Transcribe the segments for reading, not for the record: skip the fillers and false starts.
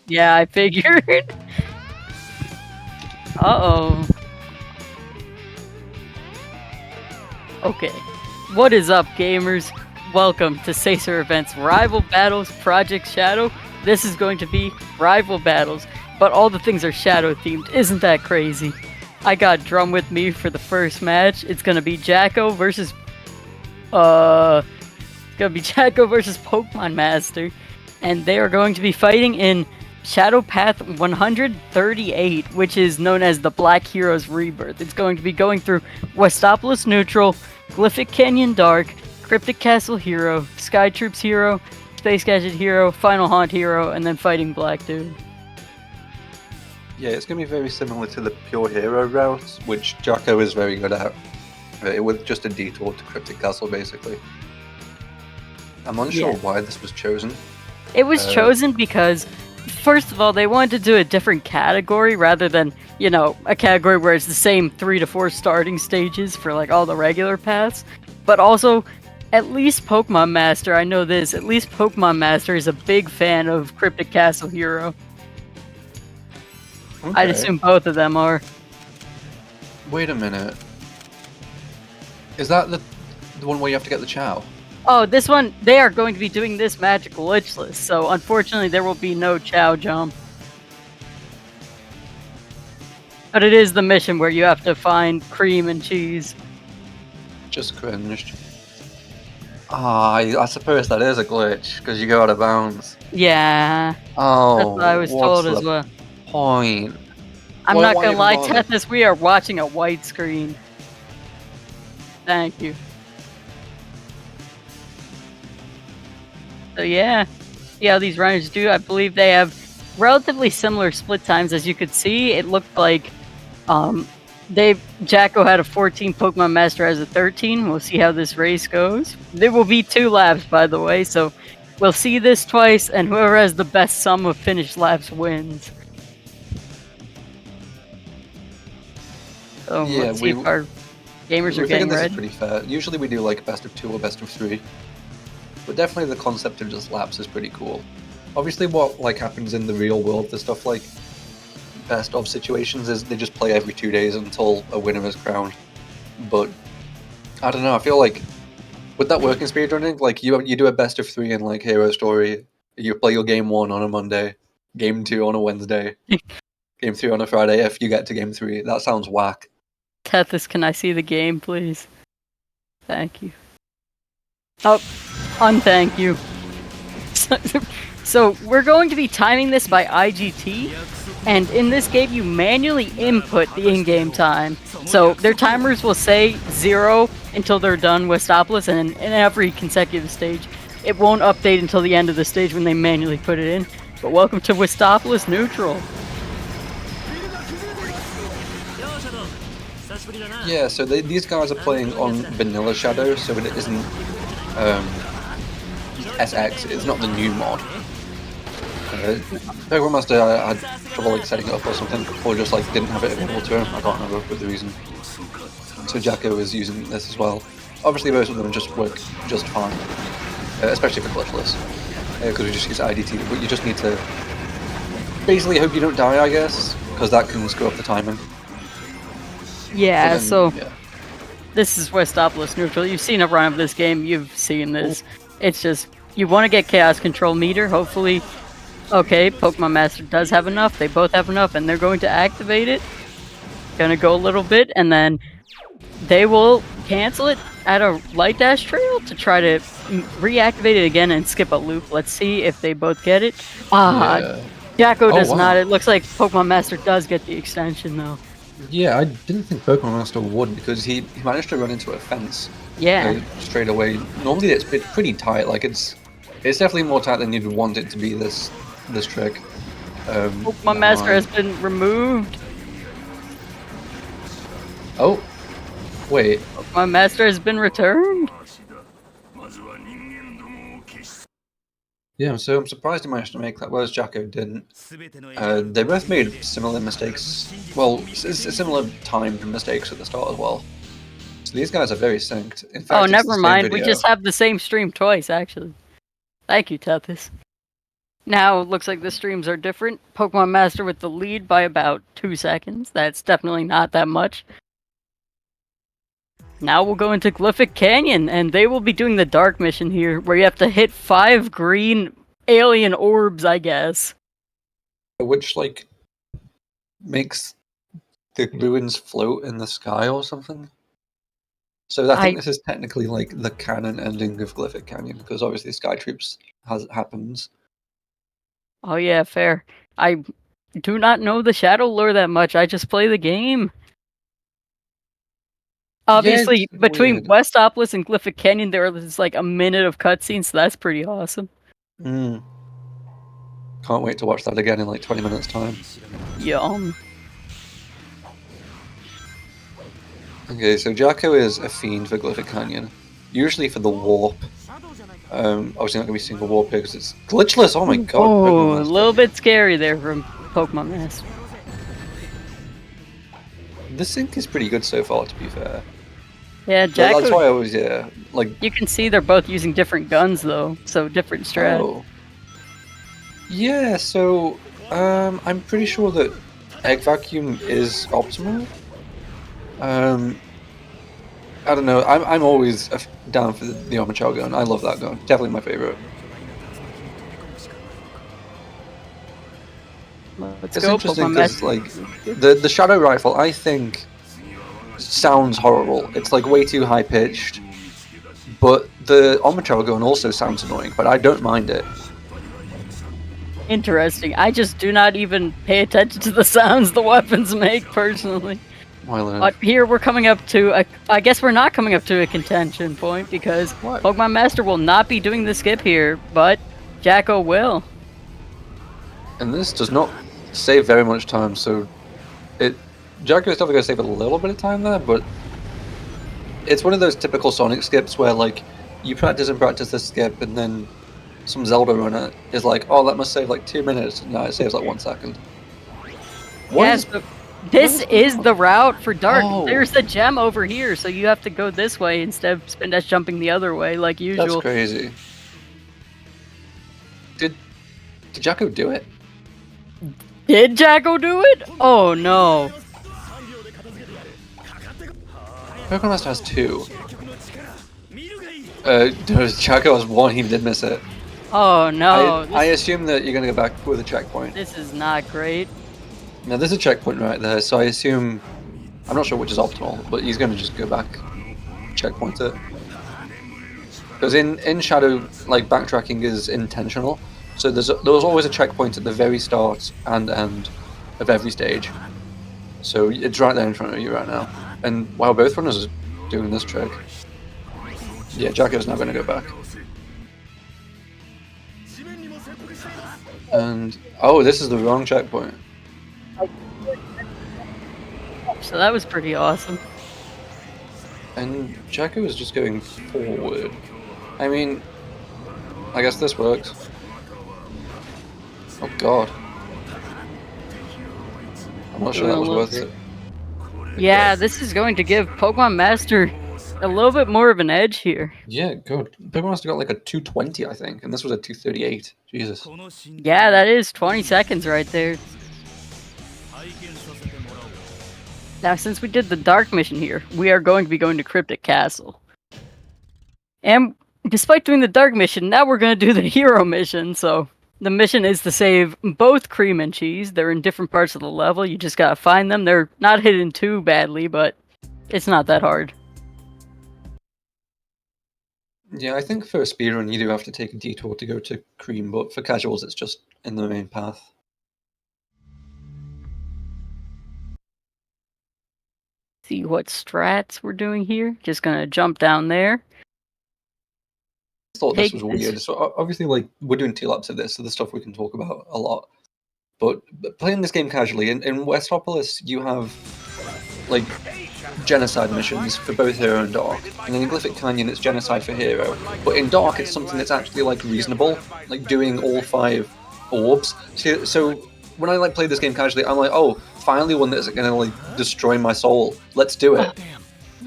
Yeah, I figured. Uh-oh. Okay. What is up, gamers? Welcome to Sacer Events Rival Battles Project Shadow. This is going to be Rival Battles, but all the things are Shadow themed. Isn't that crazy? I got Drum with me for the first match. It's gonna be Jacko versus it's gonna be Jacko versus Pokemon Master, and they are going to be fighting in Shadow Path 138, which is known as the Black Heroes Rebirth. It's going to be going through Westopolis Neutral, Glyphic Canyon Dark, Cryptic Castle Hero, Sky Troops Hero, Space Gadget Hero, Final Haunt Hero, and then fighting Black Dude. Yeah, it's going to be very similar to the pure hero route, which Jacko is very good at. With just a detour to Cryptic Castle, basically. I'm unsure why this was chosen. It was chosen because, first of all, they wanted to do a different category rather than, you know, a category where it's the same 3 to 4 starting stages for like all the regular paths. But also, at least Pokemon Master, I know this, at least Pokemon Master is a big fan of Cryptic Castle Hero. Okay. I'd assume both of them are. Wait a minute. Is that the one where you have to get the Chow? Oh, this one, they are going to be doing this match glitchless, so unfortunately there will be no Chow jump. But it is the mission where you have to find cream and cheese. Just cringed. I suppose that is a glitch, because you go out of bounds. Yeah. Oh, that's what I was told as well. Point. I'm not gonna lie, Tethys, we are watching a widescreen. Thank you. So yeah, see how these runners do. I believe they have relatively similar split times. As you could see, it looked like Jacko had a 14, Pokemon Master has a 13. We'll see how this race goes. There will be 2 laps, by the way, so we'll see this twice, and whoever has the best sum of finished laps wins. So yeah, let's see if our gamers are getting this ready. is pretty fair. Usually we do like best of 2 or best of 3. But definitely the concept of just laps is pretty cool. Obviously what like happens in the real world, the stuff like best of situations is they just play every 2 days until a winner is crowned. But I don't know, I feel like with that working speedrunning, like you do a best of 3 in like Hero Story, you play your game 1 on a Monday, game 2 on a Wednesday, game 3 on a Friday if you get to game 3. That sounds whack. Tethys, can I see the game, please? Thank you. Oh, unthank you. So we're going to be timing this by IGT, and in this game you manually input the in-game time. So their timers will say 0 until they're done Westopolis, and in every consecutive stage. It won't update until the end of the stage when they manually put it in. But welcome to Westopolis Neutral. Yeah, so these guys are playing on Vanilla Shadow, so it isn't SX, it's not the new mod. Pokemon Master I had trouble like setting it up or something, or just like didn't have it available to him, I can't remember with the reason. So Jacko is using this as well. Obviously both of them just work just fine, especially for glitchless, because we just use IDT, but you just need to basically hope you don't die, I guess, because that can screw up the timing. Yeah, so this is Westopolis Neutral. You've seen a run of this game, you've seen this. It's just, you want to get Chaos Control meter, hopefully. Okay, Pokemon Master does have enough, they both have enough, and they're going to activate it. Gonna go a little bit, and then they will cancel it at a Light Dash Trail to try to reactivate it again and skip a loop. Let's see if they both get it. Jacko does not. It looks like Pokemon Master does get the extension, though. Yeah, I didn't think Pokemon Master would, because he managed to run into a fence. Yeah. Straight away. Normally it's pretty tight, like it's definitely more tight than you'd want it to be, this trick. Pokemon Master has been removed. Oh, wait. Pokemon Master has been returned. Yeah, so I'm surprised he managed to make that, whereas Jacko didn't. They both made similar mistakes, well, similar timed mistakes at the start as well. So these guys are very synced. In fact, oh, never mind, we just have the same stream twice, actually. Thank you, Tethys. Now it looks like the streams are different. Pokemon Master with the lead by about 2 seconds. That's definitely not that much. Now we'll go into Glyphic Canyon, and they will be doing the Dark Mission here, where you have to hit 5 green alien orbs, I guess. Which, like, makes the ruins float in the sky or something? So I think this is technically, like, the canon ending of Glyphic Canyon, because obviously Sky Troops happens. Oh yeah, fair. I do not know the Shadow lore that much, I just play the game. Obviously, yeah, between weird. Westopolis and Glyphic Canyon, there is like a minute of cutscenes, so that's pretty awesome. Can't wait to watch that again in like 20 minutes time. Yum. Okay, so Jacko is a fiend for Glyphic Canyon, usually for the warp. Obviously not going to be single warp here because it's glitchless. Oh my god! Oh, a little bit scary there from Pokemon Master. The sync is pretty good so far, to be fair. Yeah, Jacko. That's why I always like. You can see they're both using different guns though, so different strat. Oh. Yeah, so I'm pretty sure that Egg Vacuum is optimal. I don't know. I'm always down for the Omochao gun. I love that gun. Definitely my favorite. Let's It's go, interesting Pokemon because Master. like the Shadow Rifle, I think sounds horrible. It's like way too high pitched. But the Omochao gun also sounds annoying, but I don't mind it. Interesting. I just do not even pay attention to the sounds the weapons make personally. But here we're coming up to I guess we're not coming up to a contention point because Pokemon Master will not be doing the skip here, but Jacko will. And this does not save very much time, so Jacko is definitely going to save a little bit of time there, but it's one of those typical Sonic skips where like you practice and practice this skip, and then some Zelda runner is like, "Oh, that must save like 2 minutes." No, it saves like 1 second. Yes, this is the route for Dark. Oh. There's the gem over here, so you have to go this way instead of Spindash jumping the other way like usual. That's crazy. Did Jacko do it? Did Jacko do it? Oh no. Pokemon Master has 2. Jacko has 1, he did miss it. Oh no. I assume that you're going to go back with a checkpoint. This is not great. Now there's a checkpoint right there, so I assume... I'm not sure which is optimal, but he's going to just go back, checkpoint it. Because in Shadow, like, backtracking is intentional, so there's always a checkpoint at the very start and end of every stage. So it's right there in front of you right now. And wow, both runners are doing this trick. Yeah, Jacko's not going to go back. And oh, this is the wrong checkpoint. So that was pretty awesome. And Jacko is just going forward. I mean, I guess this works. Oh god. I'm not sure that was worth it. Yeah, this is going to give Pokemon Master a little bit more of an edge here. Yeah, good. Pokemon Master got like a 220, I think, and this was a 238. Jesus. Yeah, that is 20 seconds right there. Now, since we did the Dark Mission here, we are going to be going to Cryptic Castle. And despite doing the Dark Mission, now we're going to do the Hero Mission, so... The mission is to save both Cream and Cheese. They're in different parts of the level. You just gotta find them. They're not hidden too badly, but it's not that hard. Yeah, I think for a speedrun you do have to take a detour to go to Cream, but for casuals it's just in the main path. See what strats we're doing here. Just gonna jump down there. I thought this was weird. So obviously, like, we're doing 2 laps of this, so the stuff we can talk about a lot. But playing this game casually, in Westopolis, you have like genocide missions for both Hero and Dark, and in Glyphic Canyon, it's genocide for Hero. But in Dark, it's something that's actually like reasonable, like doing all 5 orbs. So when I like play this game casually, I'm like, oh, finally one that's gonna like destroy my soul. Let's do it.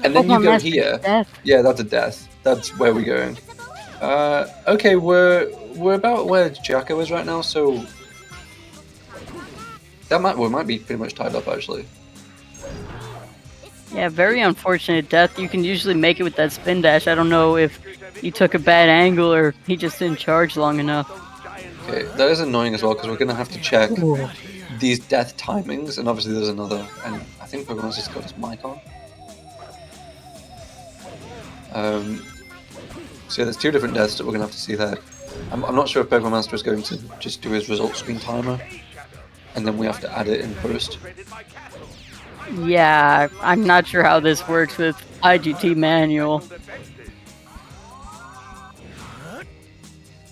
And then you go here. Yeah, that's a death. That's where we're going. Okay, we're about where Jacko is right now, so that might be pretty much tied up actually. Yeah, very unfortunate death. You can usually make it with that spin dash. I don't know if he took a bad angle or he just didn't charge long enough. Okay, that is annoying as well because we're gonna have to check Ooh. these death timings, and obviously there's another, and I think Pokemon's just got his mic on. So yeah, there's two different deaths that we're gonna have to see there. I'm not sure if Pokemon Master is going to just do his result screen timer, and then we have to add it in post. Yeah, I'm not sure how this works with IGT manual.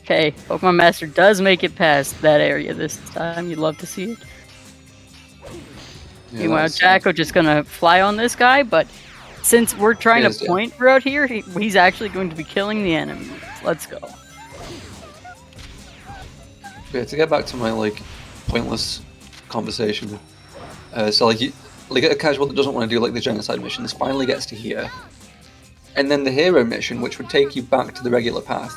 Okay, Pokemon Master does make it past that area this time. You'd love to see it. Yeah, Meanwhile, Jacko just gonna fly on this guy, but since we're trying to point out here, he's actually going to be killing the enemy. Let's go. Okay, to get back to my like pointless conversation, so like a casual that doesn't want to do like the genocide missions finally gets to here, and then the hero mission, which would take you back to the regular path,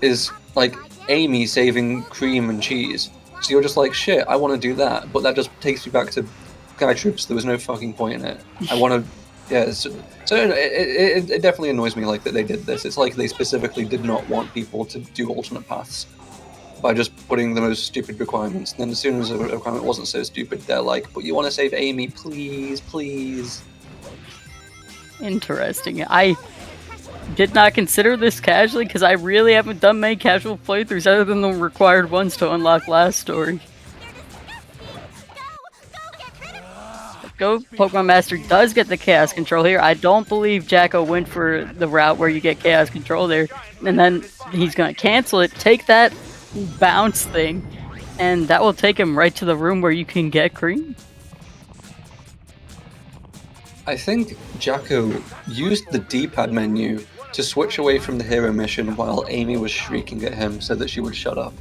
is like Amy saving cream and cheese. So you're just like, shit, I want to do that, but that just takes you back to Sky Troops. There was no fucking point in it. I want to, yeah. So it definitely annoys me like that they did this. It's like they specifically did not want people to do alternate paths by just putting the most stupid requirements. And then as soon as a requirement wasn't so stupid, they're like, but you want to save Amy, please, please. Interesting. I did not consider this casually because I really haven't done many casual playthroughs other than the required ones to unlock last story. Go Pokemon Master does get the Chaos Control here. I don't believe Jacko went for the route where you get Chaos Control there. And then he's going to cancel it, take that bounce thing, and that will take him right to the room where you can get cream. I think Jacko used the D-pad menu to switch away from the hero mission while Amy was shrieking at him so that she would shut up.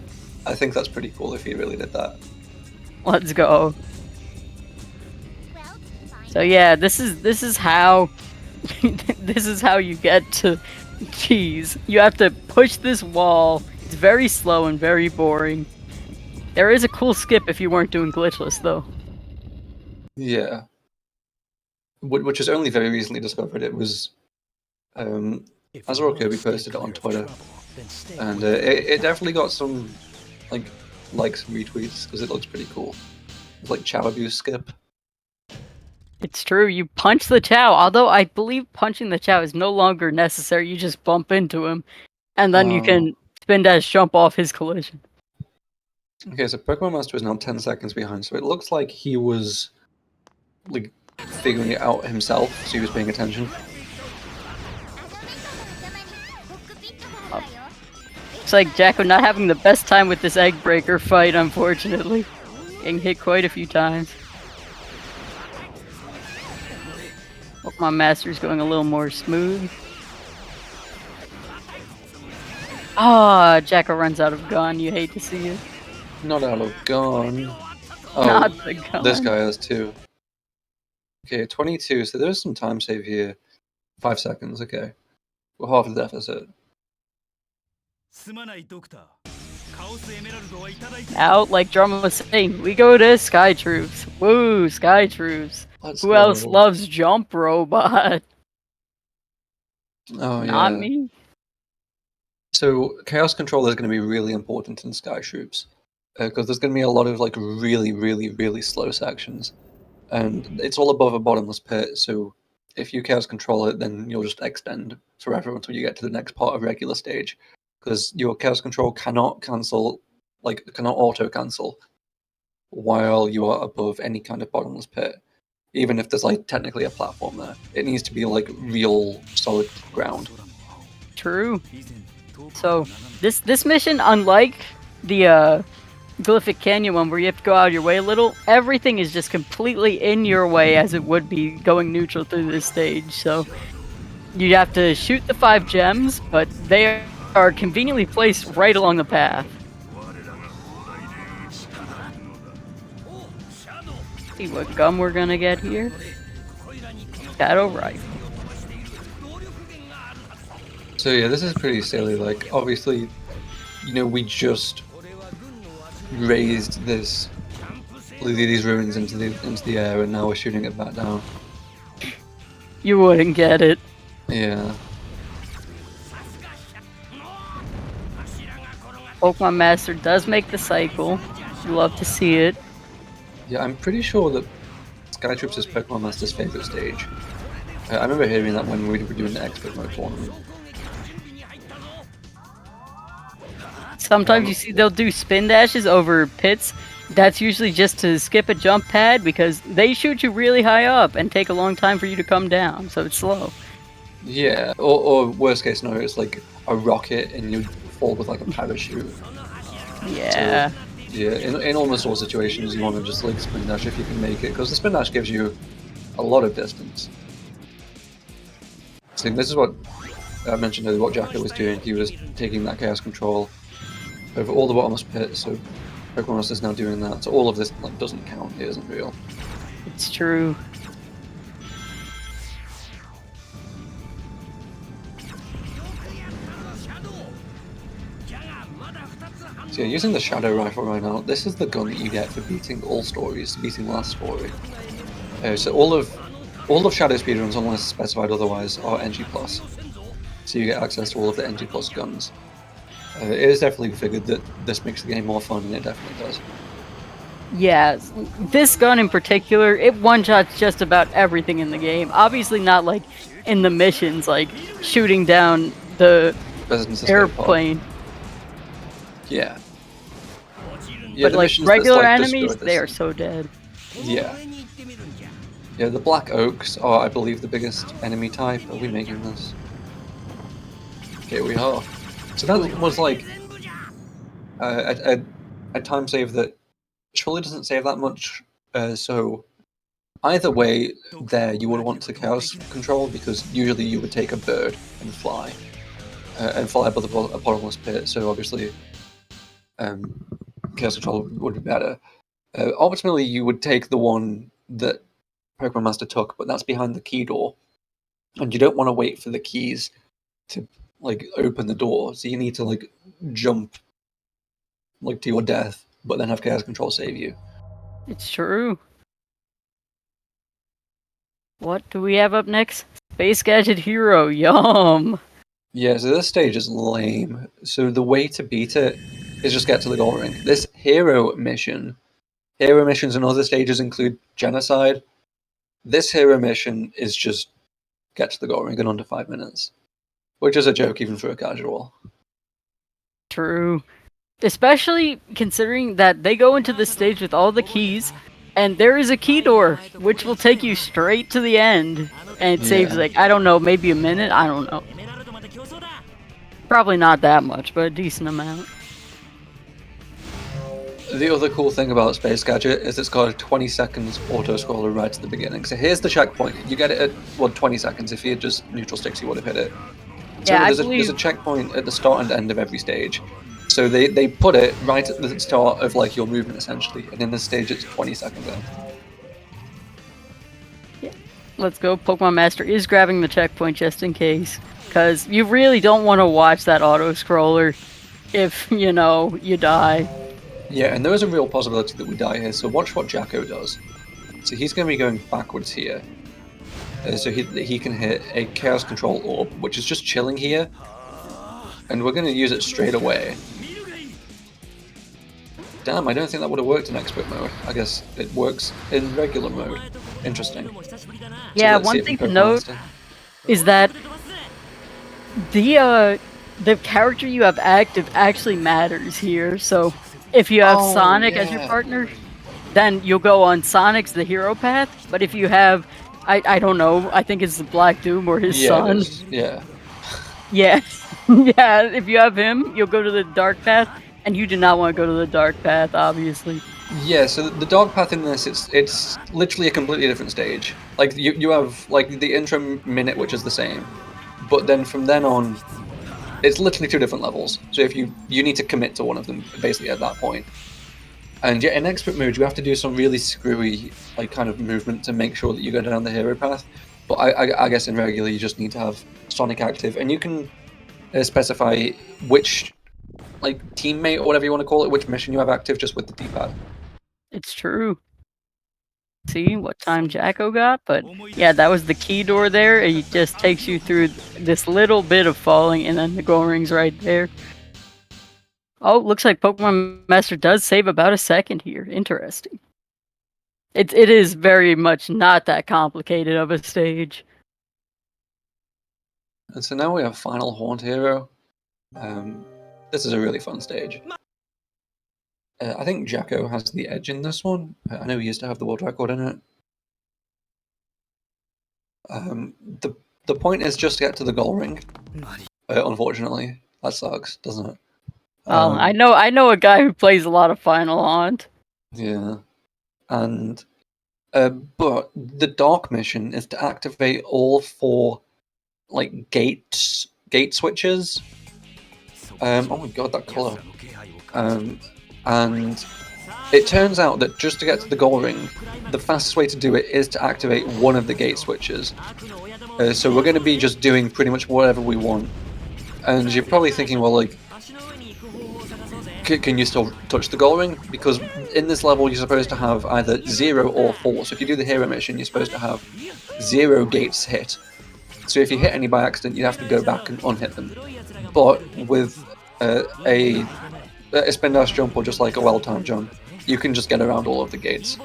I think that's pretty cool if he really did that. Let's go. So yeah, this is how this is how you get to cheese. You have to push this wall. It's very slow and very boring. There is a cool skip if you weren't doing glitchless though. Yeah. Which is only very recently discovered. It was Azure Kirby posted it on Twitter, and it definitely got some likes and retweets because it looks pretty cool. It's like Chow Abuse skip. It's true, you punch the Chow, although I believe punching the Chow is no longer necessary. You just bump into him, and then you can spin dash jump off his collision. Okay, so Pokemon Master is now 10 seconds behind, so it looks like he was like figuring it out himself, so he was paying attention. Looks like Jacko not having the best time with this Egg Breaker fight, unfortunately. Getting hit quite a few times. Pokemon Master's going a little more smooth. Ah, Jacko runs out of gun. You hate to see it. Not out of gun. Oh, Not the gun. This guy has two. Okay, 22, so there's some time save here. 5 seconds, okay. We're half the deficit. Now, like Drama was saying, we go to Sky Troops. Woo, Sky Troops. Who else loves Jump Robot? Oh, yeah. Not me. So, Chaos Control is going to be really important in Sky Troops. Because there's going to be a lot of like really slow sections. And it's all above a bottomless pit, so if you Chaos Control it, then you'll just extend forever until you get to the next part of regular stage. Because your Chaos Control cannot cancel, cannot auto-cancel while you are above any kind of bottomless pit. Even if there's like technically a platform there. It needs to be like real solid ground. True. So this mission, unlike the Glyphic Canyon one where you have to go out of your way a little, everything is just completely in your way as it would be going neutral through this stage. So you'd have to shoot the 5 gems, but they are conveniently placed right along the path. See what gum we're gonna get here. Shadow Rifle. So yeah, this is pretty silly. Like, obviously, you know, we just raised these ruins into the air, and now we're shooting it back down. You wouldn't get it. Yeah. Pokemon Master does make the cycle. You love to see it. Yeah, I'm pretty sure that Sky Troops is Pokemon Master's favorite stage. I remember hearing that when we were doing the expert mode tournament. Sometimes you see they'll do spin dashes over pits. That's usually just to skip a jump pad because they shoot you really high up and take a long time for you to come down, so it's slow. Yeah, or worst case scenario, it's like a rocket and you fall with like a parachute. Yeah. So, yeah, in almost all situations, you want to just like spin dash if you can make it, because the spin dash gives you a lot of distance. So this is what I mentioned earlier, what Jacko was doing. He was taking that chaos control over all the bottomless pits, so Pokemon Master is now doing that. So all of this like doesn't count. It isn't real. It's true. So yeah, using the Shadow Rifle right now, this is the gun that you get for beating all stories, beating last story. So all of Shadow speedruns, unless specified otherwise, are NG+. So you get access to all of the NG+ guns. It is definitely figured that this makes the game more fun, and it definitely does. Yeah, this gun in particular, it one-shots just about everything in the game. Obviously not like in the missions, like shooting down the airplane. Yeah. But like regular enemies, they are so dead. Yeah. Yeah, the Black Oaks are, I believe, the biggest enemy type. Are we making this? Okay, we are. So that was like a time save that surely doesn't save that much. So either way, there you would want to chaos control, because usually you would take a bird and fly above a bottomless pit. So obviously, chaos control would be better. Ultimately, you would take the one that Pokemon Master took, but that's behind the key door, and you don't want to wait for the keys to like open the door. So you need to like jump like to your death, but then have chaos control save you. It's true. What do we have up next? Space Gadget Hero, yum! Yeah, so this stage is lame. So the way to beat it is just get to the goal ring. This hero missions and other stages include genocide. This hero mission is just get to the goal ring in under 5 minutes, which is a joke even for a casual. True. Especially considering that they go into the stage with all the keys, and there is a key door, which will take you straight to the end. And it saves, like, I don't know, maybe a minute? I don't know. Probably not that much, but a decent amount. The other cool thing about Space Gadget is it's got a 20 seconds auto-scroller right at the beginning. So here's the checkpoint. You get it at, 20 seconds. If you had just neutral sticks, you would have hit it. So yeah, there's a checkpoint at the start and end of every stage. So they put it right at the start of like your movement essentially, and in this stage it's 20 seconds in. Yeah. Let's go. Pokemon Master is grabbing the checkpoint just in case, because you really don't want to watch that auto scroller if you die. Yeah, and there is a real possibility that we die here. So watch what Jacko does. So he's going to be going backwards here. So he can hit a Chaos Control Orb, which is just chilling here, and we're going to use it straight away. Damn, I don't think that would have worked in expert mode. I guess it works in regular mode. Interesting. Yeah, one thing to note is that the character you have active actually matters here. So if you have Sonic as your partner, then you'll go on Sonic's the hero path. But if you have, I don't know, I think it's the Black Doom or his son. Yeah. Yeah. Yeah, if you have him, you'll go to the dark path. And you do not want to go to the dark path, obviously. Yeah, so the dark path in this, it's literally a completely different stage. Like, you have, like, the intro minute, which is the same. But then from then on, it's literally 2 different levels. So if you need to commit to one of them, basically, at that point. And yeah, in expert mode, you have to do some really screwy, like, kind of movement to make sure that you go down the hero path. But I guess in regular, you just need to have Sonic active. And you can specify which like teammate or whatever you want to call it, which mission you have active just with the D-pad. It's true. See what time Jacko got? But yeah, that was the key door there. It just takes you through this little bit of falling, and then the goal ring's right there. Oh, looks like Pokemon Master does save about a second here. Interesting. It is very much not that complicated of a stage. And so now we have Final Haunt Hero. This is a really fun stage. I think Jacko has the edge in this one. I know he used to have the world record in it. The point is just to get to the goal ring. Unfortunately, that sucks, doesn't it? I know a guy who plays a lot of Final Haunt. Yeah, and but the dark mission is to activate all 4 like gate switches. Oh my god, that color. And it turns out that just to get to the goal ring, the fastest way to do it is to activate one of the gate switches. So we're going to be just doing pretty much whatever we want. And you're probably thinking, well, like, can you still touch the goal ring? Because in this level, you're supposed to have either 0 or 4. So if you do the hero mission, you're supposed to have 0 gates hit. So if you hit any by accident, you have to go back and unhit them. But with a spin dash jump or just like a well-timed jump, you can just get around all of the gates.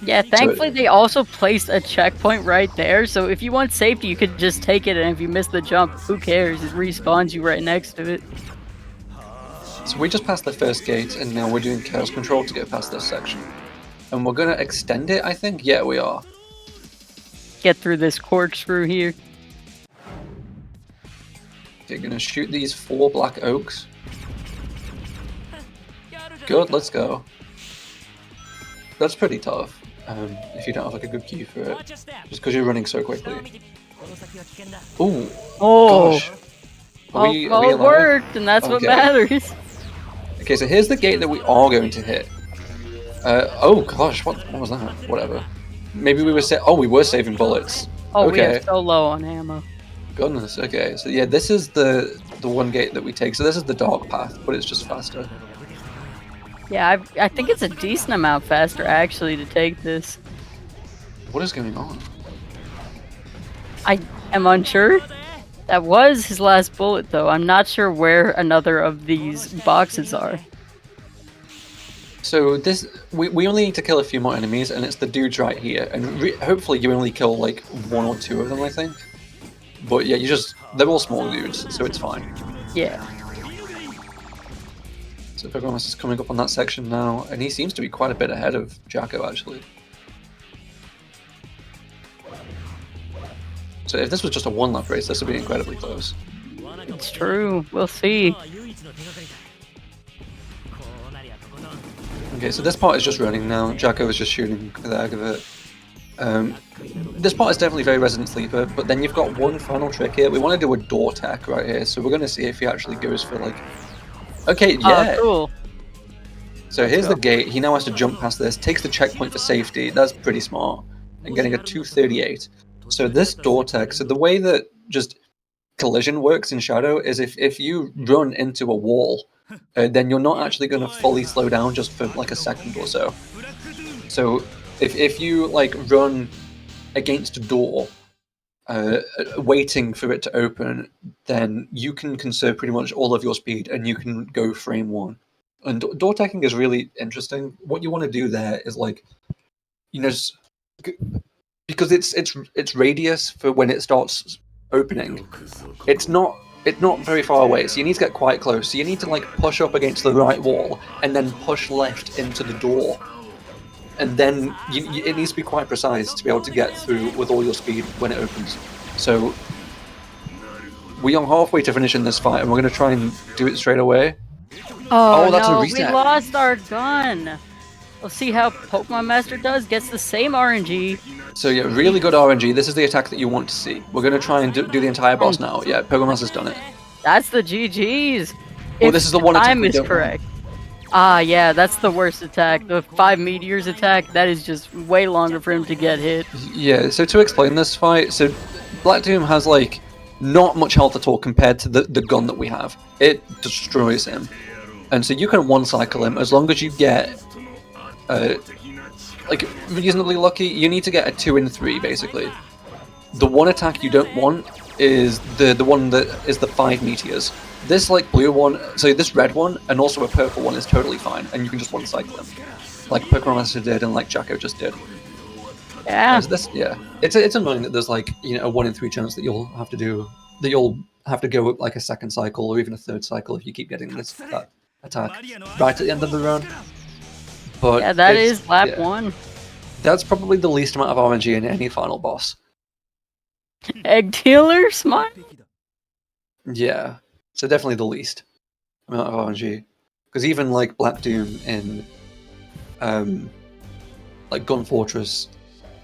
Yeah, thankfully they also placed a checkpoint right there, so if you want safety, you could just take it, and if you miss the jump, who cares? It respawns you right next to it. So we just passed the first gate, and now we're doing chaos control to get past this section. And we're gonna extend it, I think? Yeah, we are. Get through this corkscrew here. Okay, gonna shoot these 4 black oaks. Good, let's go. That's pretty tough, if you don't have like a good cue for it, just because you're running so quickly. Ooh, gosh. It worked, and that's what matters. Okay, so here's the gate that we are going to hit. Oh gosh, what was that? Whatever. Maybe we were we were saving bullets. Oh, okay. We are so low on ammo. Goodness, okay. So yeah, this is the one gate that we take. So this is the dark path, but it's just faster. Yeah, I think it's a decent amount faster, actually, to take this. What is going on? I am unsure. That was his last bullet, though. I'm not sure where another of these boxes are. So this, we only need to kill a few more enemies, and it's the dudes right here. And hopefully you only kill like 1 or 2 of them, I think. But yeah, they're all small dudes, so it's fine. Yeah. So Pokemon is coming up on that section now, and he seems to be quite a bit ahead of Jacko, actually. So if this was just a 1-lap race, this would be incredibly close. It's true. We'll see. Okay, so this part is just running now. Jacko is just shooting for the heck of it. This part is definitely very Resident Sleeper, but then you've got one final trick here. We want to do a door tech right here, so we're going to see if he actually goes for like... Okay, yeah. Oh, cool. So here's the gate. He now has to jump past this, takes the checkpoint for safety. That's pretty smart. And getting a 238. So this door tech, so the way that just collision works in Shadow is if you run into a wall, then you're not actually going to fully slow down just for like a second or so. So if you like run against a door, waiting for it to open, then you can conserve pretty much all of your speed and you can go frame 1. And door teching is really interesting. What you want to do there is like, because it's radius for when it starts opening. It's not very far away, so you need to get quite close. So you need to like push up against the right wall and then push left into the door. And then it needs to be quite precise to be able to get through with all your speed when it opens. So we are halfway to finishing this fight, and we're going to try and do it straight away. Oh that's no, a reset. We lost our gun. We'll see how Pokemon Master does. Gets the same RNG. So yeah, really good RNG. This is the attack that you want to see. We're going to try and do the entire boss now. Yeah, Pokemon Master's done it. That's the GG's. Well, this is the one attack time is correct. Ah, yeah, that's the worst attack. The 5 meteors attack, that is just way longer for him to get hit. Yeah, so to explain this fight, so Black Doom has like not much health at all compared to the gun that we have. It destroys him. And so you can one-cycle him as long as you get, like, reasonably lucky. You need to get a 2 in 3, basically. The one attack you don't want is the one that is the 5 meteors. This, like, blue one, so this red one, and also a purple one is totally fine, and you can just one-cycle him. Like Pokemon Master did, and like Jacko just did. Yeah. It's annoying that there's, like, you know, a 1 in 3 chance that you'll have to go up like a second cycle or even a third cycle if you keep getting that attack right at the end of the round. But yeah, that is lap 1. That's probably the least amount of RNG in any final boss. Egg dealer, smile. Yeah, so definitely the least amount of RNG. Because even like Black Doom in like Gun Fortress,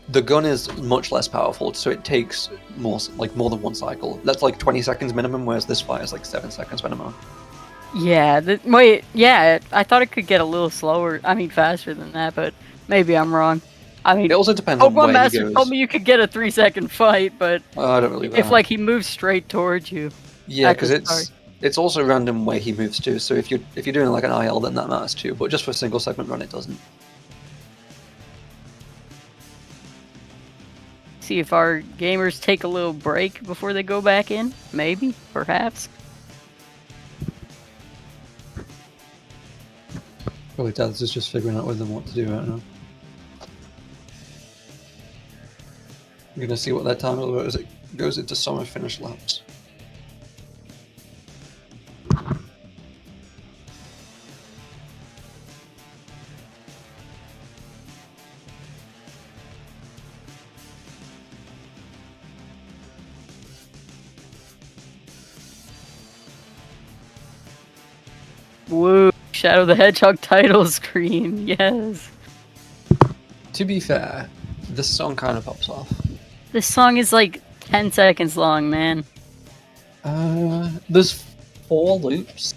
the gun is much less powerful, so it takes more than one cycle. That's like 20 seconds minimum, whereas this fight is like 7 seconds minimum. Yeah, wait, yeah, I thought it could get a little slower. I mean, faster than that, but maybe I'm wrong. I mean, It also depends on where Master he goes. told me you could get a 3-second fight, but I don't believe that. if like he moves straight towards you. Yeah, because it's also random where he moves to. So if you're doing like an IL, then that matters too. But just for a single segment run, it doesn't. See if our gamers take a little break before they go back in. Maybe, perhaps. Probably Daz is just figuring out with them what to do right now. I'm gonna see what their time is as it goes into summer finish laps. Woo! Shadow the Hedgehog title screen, yes. To be fair, this song kind of pops off. This song is like 10 seconds long, man. There's 4 loops.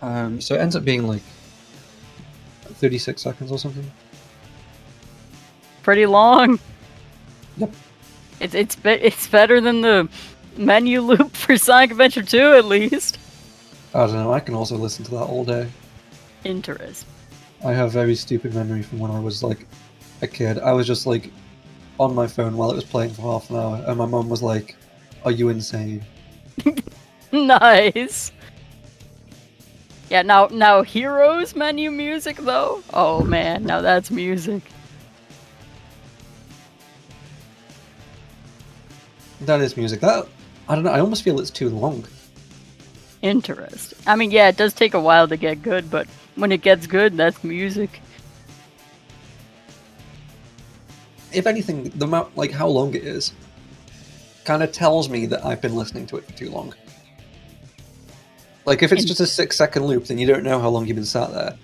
So it ends up being like 36 seconds or something. Pretty long. Yep. It's better than the menu loop for Sonic Adventure 2, at least. I don't know, I can also listen to that all day. Interest. I have very stupid memory from when I was like a kid. I was just like on my phone while it was playing for half an hour, and my mum was like, "Are you insane?" Nice. Yeah, now Heroes menu music though. Oh man, now that's music. That is music. That I don't know. I almost feel it's too long. Interesting. I mean, yeah, it does take a while to get good, but when it gets good, that's music. If anything, the amount, like how long it is, kind of tells me that I've been listening to it for too long. Like if it's just a 6-second loop, then you don't know how long you've been sat there.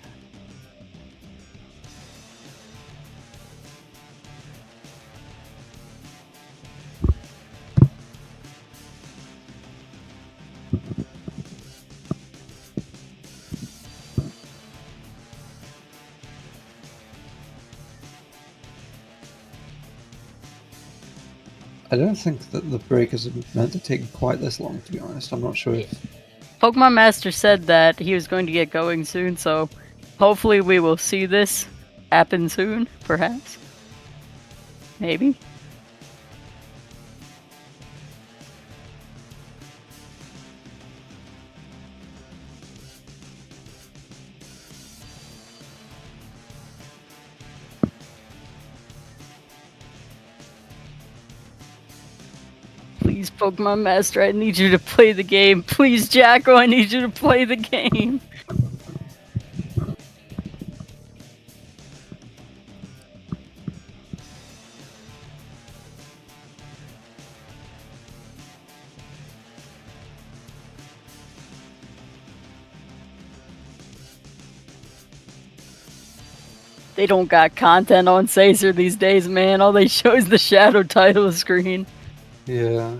I don't think that the break is meant to take quite this long, to be honest. I'm not sure if... Pokemon Master said that he was going to get going soon, so hopefully we will see this happen soon, perhaps. Maybe. Please, Pokemon Master, I need you to play the game. Please, Jacko, I need you to play the game. They don't got content on Sacer these days, man. All they show is the shadow title screen. Yeah.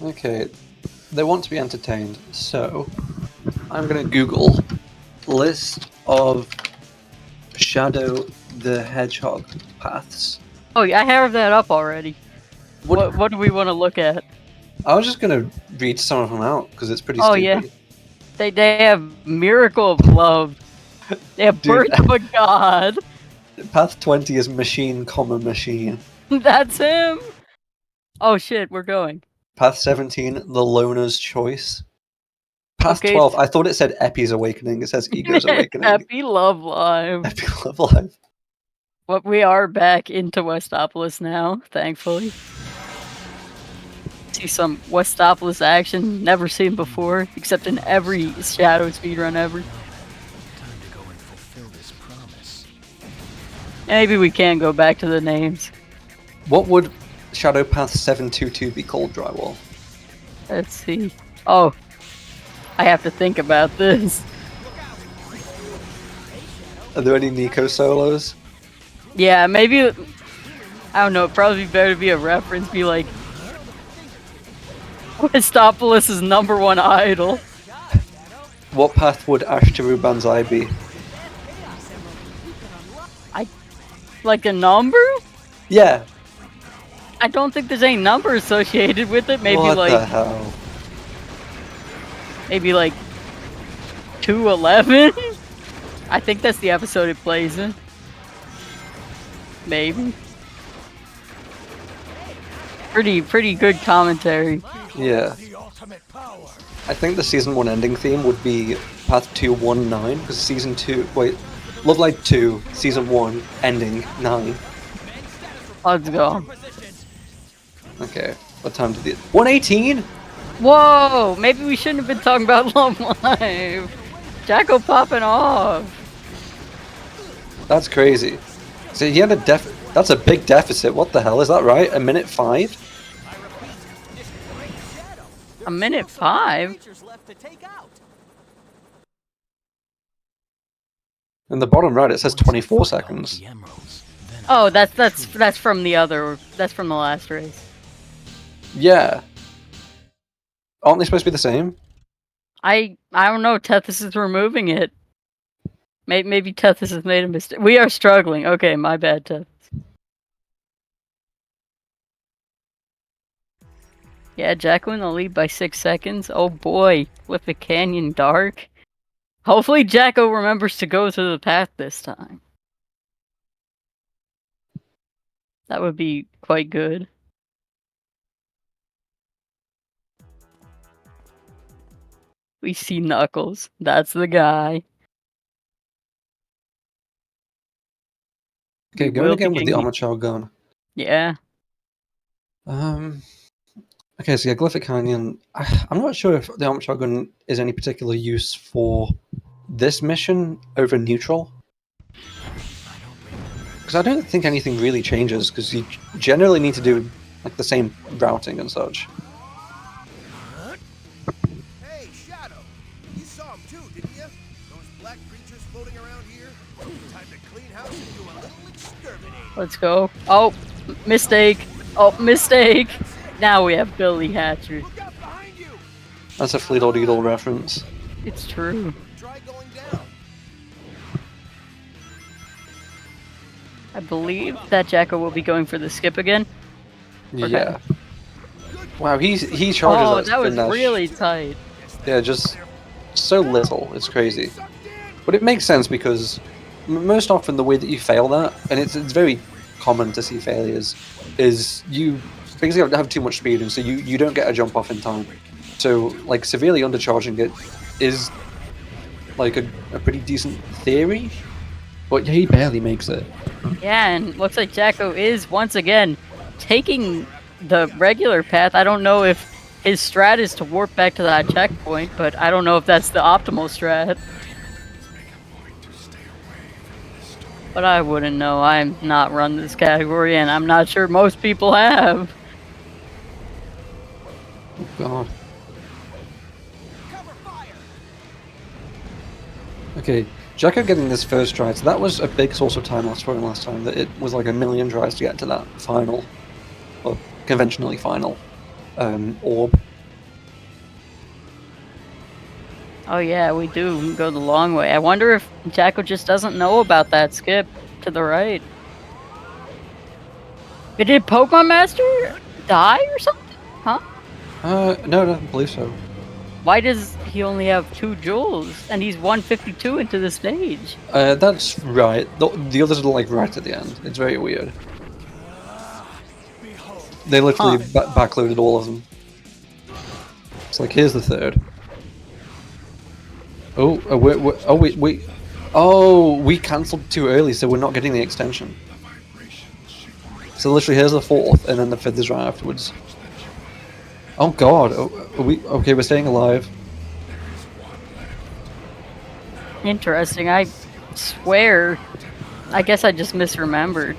Okay, they want to be entertained, so I'm gonna Google list of Shadow the Hedgehog paths. Oh, yeah, I have that up already. What? What do we want to look at? I was just gonna read some of them out because it's pretty Oh yeah, stupid. they have Miracle of Love. They have Dude, Birth of a God. path 20 is machine, comma machine. That's him. Oh shit, we're going. Path 17, the loner's choice. Path Okay, 12, I thought it said Epi's awakening. It says Ego's awakening. Happy Love Live. Epi Love Live. But we are back into Westopolis now, thankfully. See some Westopolis action never seen before, except in every Shadow speedrun ever. Maybe we can go back to the names. What would Shadow Path 722 be called, Drywall? Let's see. Oh, I have to think about this. Are there any Nico solos? Yeah, maybe. I don't know. It'd probably be better to be a reference. Be like, Westopolis' #1 idol. What path would Ashtaru Banzai be? Like a number? Yeah. I don't think there's any number associated with it. Maybe What like the hell? maybe like 211. I think that's the episode it plays in. Maybe. Pretty good commentary. Yeah. I think the season 1 ending theme would be Path 219, because season 2. Wait. Love Live 2, season 1, ending 9. Let's go. Okay. What time did it. 118? Whoa! Maybe we shouldn't have been talking about Love Live. Jacko popping off. That's crazy. So he had a that's a big deficit. What the hell? Is that right? A minute 5? A minute 5? In the bottom right, it says 24 seconds. Oh, that's from the other. That's from the last race. Yeah. Aren't they supposed to be the same? I don't know. Tethys is removing it. Maybe Tethys has made a mistake. We are struggling. Okay, my bad, Tethys. Yeah, Jacko in the lead by 6 seconds. Oh boy, with the canyon dark. Hopefully Jacko remembers to go to the path this time. That would be quite good. We see Knuckles. That's the guy. Okay, going again with the Omochao gun. Yeah. Okay, so yeah, Glyphic Canyon. I'm not sure if the Omochao gun is any particular use for this mission over neutral. Because I don't think anything really changes, because you generally need to do like the same routing and such. Hey, Shadow! You saw him too, didn't you? Those black creatures floating around here? Time to clean house and do a little exterminating. Let's go. Oh, mistake. Oh, mistake. Now we have Billy Hatcher. Look out behind you! That's a Fleet or Doodle reference. It's true. Try going down. I believe that Jacko will be going for the skip again. Yeah. Wow, he charges Oh, that was finesse. really tight. Yeah, just so little. It's crazy. But it makes sense because most often the way that you fail that, and it's very common to see failures, is you basically have too much speed, and so you don't get a jump off in time. So, like, severely undercharging it is like a pretty decent theory, but he barely makes it. Yeah, and looks like Jacko is once again taking the regular path. I don't know if his strat is to warp back to that checkpoint, but I don't know if that's the optimal strat. But I wouldn't know. I'm not run this category, and I'm not sure most people have. Oh god. Okay, Jacko getting this first try, so that was a big source of time loss for him last time, that it was like a million tries to get to that final, or conventionally final, orb. Oh yeah, we do go the long way. I wonder if Jacko just doesn't know about that skip to the right. But did Pokemon Master die or something? Huh? No, I don't believe so. Why does he only have 2 jewels and he's 152 into the stage? That's right. The others are like right at the end. It's very weird. They literally backloaded all of them. It's like, here's the third. Oh, wait. Oh, we cancelled too early, so we're not getting the extension. So literally, here's the fourth, and then the fifth is right afterwards. Oh god, okay, we're staying alive. Interesting. I swear. I guess I just misremembered.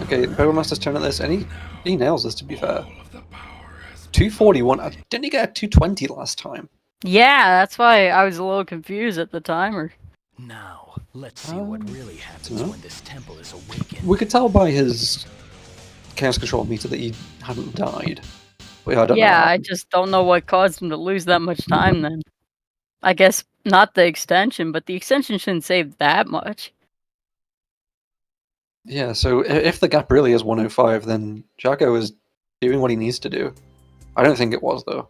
Okay, Pokemon Master's turn at this, and he nails this, to be fair. 241. Didn't he get a 220 last time? Yeah, that's why I was a little confused at the timer. Now, let's see what really happens when this temple is awakened. We could tell by his Chaos Control meter that he hadn't died. But yeah, I don't know. Yeah, I just don't know what caused him to lose that much time then. I guess not the extension, but the extension shouldn't save that much. Yeah, so if the gap really is 105, then Jacko is doing what he needs to do. I don't think it was, though.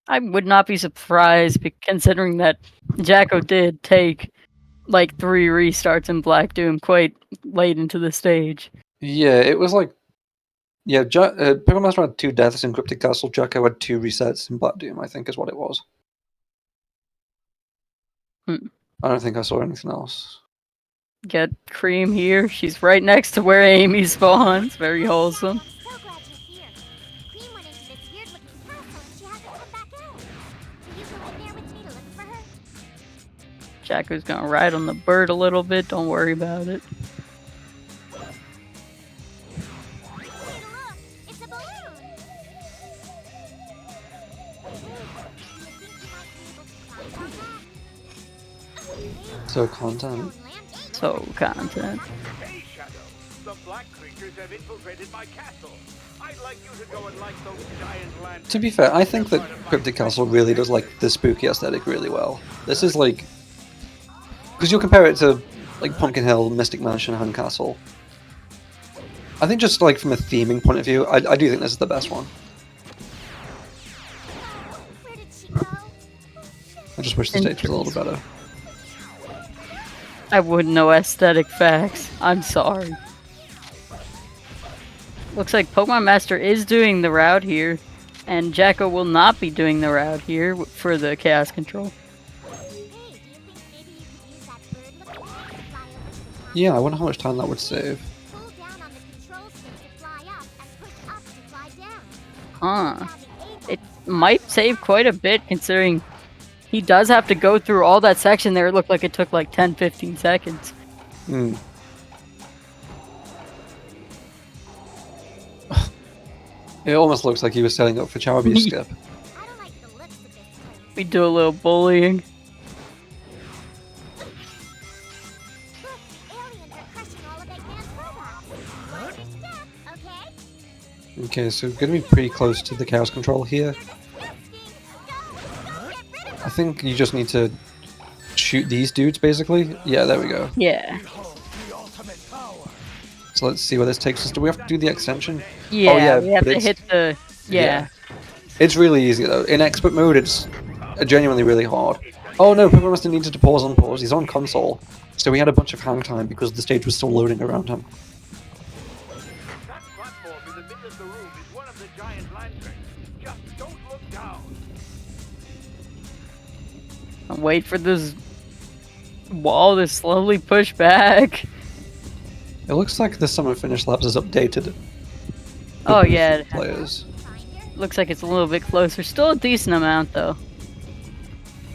I would not be surprised, considering that Jacko did take like 3 restarts in Black Doom quite late into the stage. Yeah, it was like... Yeah, Pokemon Master had 2 deaths in Cryptic Castle, Jacko had 2 resets in Black Doom, I think is what it was. I don't think I saw anything else. Get Cream here. She's right next to where Amy spawns. Very wholesome. Jacko's gonna ride on the bird a little bit. Don't worry about it. So content. So content. Hey, Shadow. The black creatures have infiltrated my castle. I'd like you to go and light those giant lanterns. To be fair, I think that Cryptic Castle really does like the spooky aesthetic really well. This is like... Because you'll compare it to like Pumpkin Hill, Mystic Mansion, Hun Castle. I think just like from a theming point of view, I do think this is the best one. I just wish the stage was a little better. I wouldn't know aesthetic facts. I'm sorry. Looks like Pokemon Master is doing the route here, and Jacko will not be doing the route here for the Chaos Control. Yeah, I wonder how much time that would save. Huh. It might save quite a bit considering he does have to go through all that section there. It looked like it took like 10-15 seconds. Hmm. It almost looks like he was setting up for Charabi's skip. We do a little bullying. Okay, so we're going to be pretty close to the Chaos Control here. I think you just need to shoot these dudes, basically. Yeah, there we go. Yeah. So let's see where this takes us. Do we have to do the extension? Yeah, oh, yeah we have but to hit the... Yeah. It's really easy, though. In expert mode, it's genuinely really hard. Oh no, Pokemon Master needed to pause on pause. He's on console. So we had a bunch of hang time because the stage was still loading around him. That platform in the middle of the room is one of the giant lanterns. Just don't look down. And wait for this wall to slowly push back. It looks like the Summer Finish Labs is updated. Oh yeah, Players. looks like it's a little bit closer. Still a decent amount though.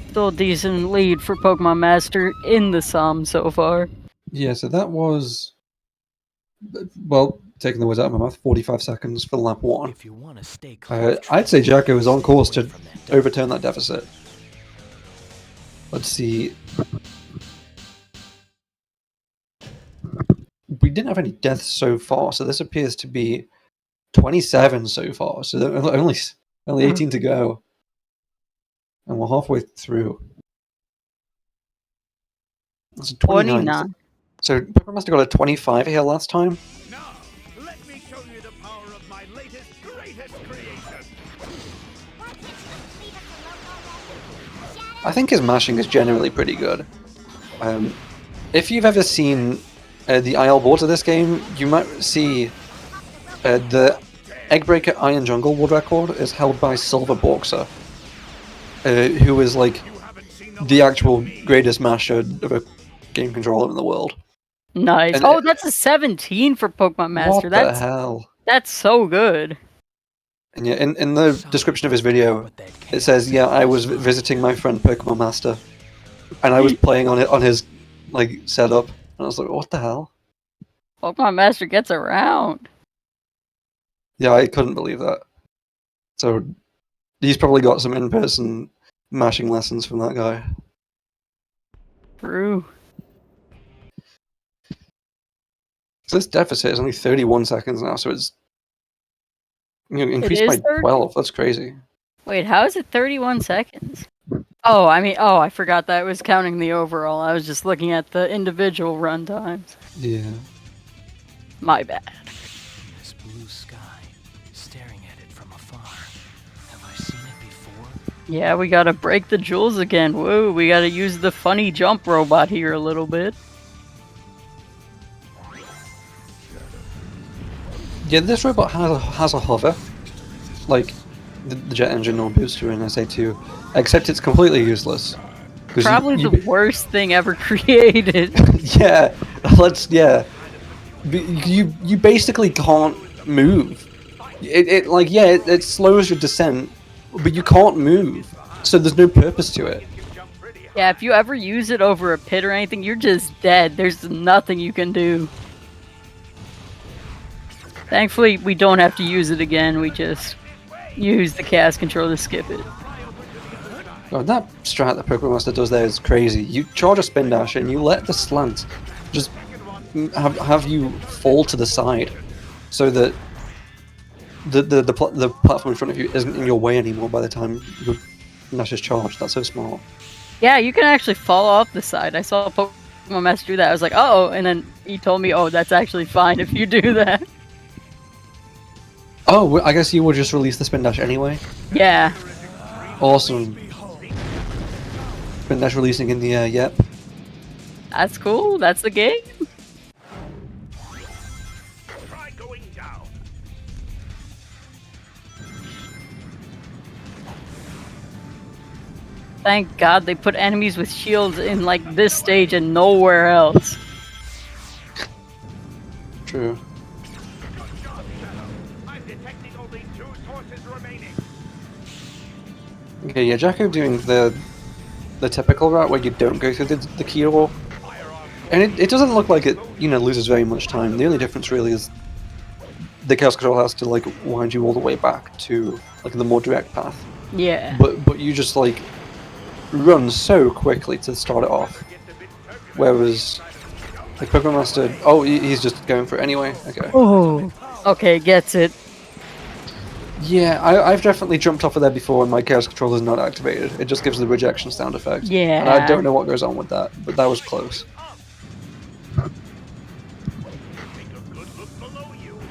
Still a decent lead for Pokemon Master in the sum so far. Yeah, so that was... Well, taking the words out of my mouth, 45 seconds for lap 1. If you want to stay close, I'd say Jacko is on course to overturn that deficit. Let's see. We didn't have any deaths so far, so this appears to be 27 so far. So only 18 to go, and we're halfway through. That's a 29. 29. So Pepper must have got a 25 here last time. Now, let me show you the power of my latest, greatest creation. I think his mashing is generally pretty good. If you've ever seen the IL boards of this game, you might see the Eggbreaker Iron Jungle world record is held by Silver Boxer, who is like the actual greatest masher of a game controller in the world. Nice. And Oh, that's a 17 for Pokemon Master. What the hell? That's so good. And yeah, in the description of his video, it says, "Yeah, I was visiting my friend Pokemon Master, and I was playing on it on his like setup, and I was like, what the hell?" Pokemon Master gets around. Yeah, I couldn't believe that. So he's probably got some in-person mashing lessons from that guy. True. So this deficit is only 31 seconds now, so it's increased by is 30? 12. That's crazy. Wait, how is it 31 seconds? Oh, I forgot that was counting the overall. I was just looking at the individual run times. Yeah. My bad. This blue sky, staring at it from afar. Have I seen it before? Yeah, we gotta break the jewels again. Whoa, we gotta use the funny jump robot here a little bit. Yeah, this robot has a hover, like the jet engine or booster in SA2, except it's completely useless. Probably the worst thing ever created. Yeah, you basically can't move. It slows your descent, but you can't move, so there's no purpose to it. Yeah, if you ever use it over a pit or anything, you're just dead. There's nothing you can do. Thankfully, we don't have to use it again. We just use the chaos control to skip it. God, that strat that Pokemon Master does there is crazy. You charge a spin dash and you let the slant just have you fall to the side, so that the platform in front of you isn't in your way anymore by the time your dash is charged. That's so smart. Yeah, you can actually fall off the side. I saw Pokemon Master do that. I was like, oh, and then he told me, oh, that's actually fine if you do that. Oh, I guess you will just release the spin dash anyway. Yeah. Awesome. Spin dash releasing in the air. Yep. That's cool. That's the game. Try going down. Thank God they put enemies with shields in like this stage and nowhere else. True. I'm detecting only 2 sources remaining. Okay, yeah, Jacko doing the typical route where you don't go through the key hole. And it doesn't look like it, loses very much time. The only difference really is the Chaos Control has to, like, wind you all the way back to, like, the more direct path. Yeah. But you just, like, run so quickly to start it off. Whereas, like, Pokemon Master... Oh, he's just going for it anyway. Okay. Oh. Okay, gets it. Yeah, I've definitely jumped off of there before and my Chaos Control is not activated. It just gives the rejection sound effect. Yeah. And I don't know what goes on with that, but that was close.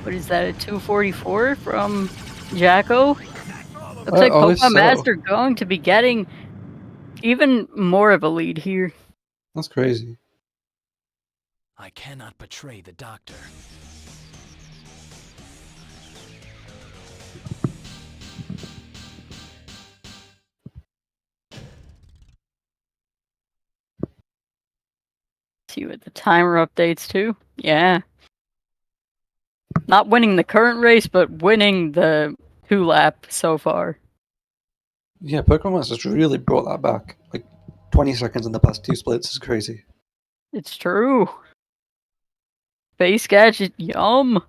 What is that, a 244 from Jacko? Looks like Oh, if Pokemon so. Master going to be getting even more of a lead here. That's crazy. I cannot betray the doctor. See what the timer updates too. Yeah. Not winning the current race, but winning the 2-lap so far. Yeah, Pokemon Master's really brought that back. Like, 20 seconds in the past 2 splits is crazy. It's true. Face gadget, yum.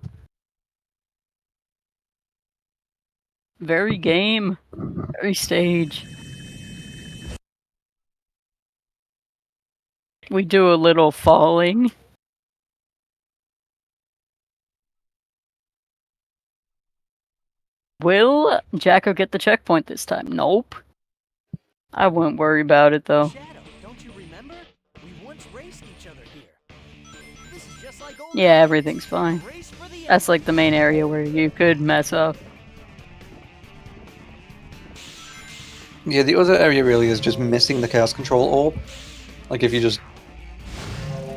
Very game. Very stage. We do a little falling. Will Jacko get the checkpoint this time? Nope. I wouldn't worry about it though. Shadow, don't you remember? We once raced each other here. This is just like old Yeah, days. everything's fine. Race for the That's like the main area where you could mess up. Yeah, the other area really is just missing the Chaos Control orb. Like if you just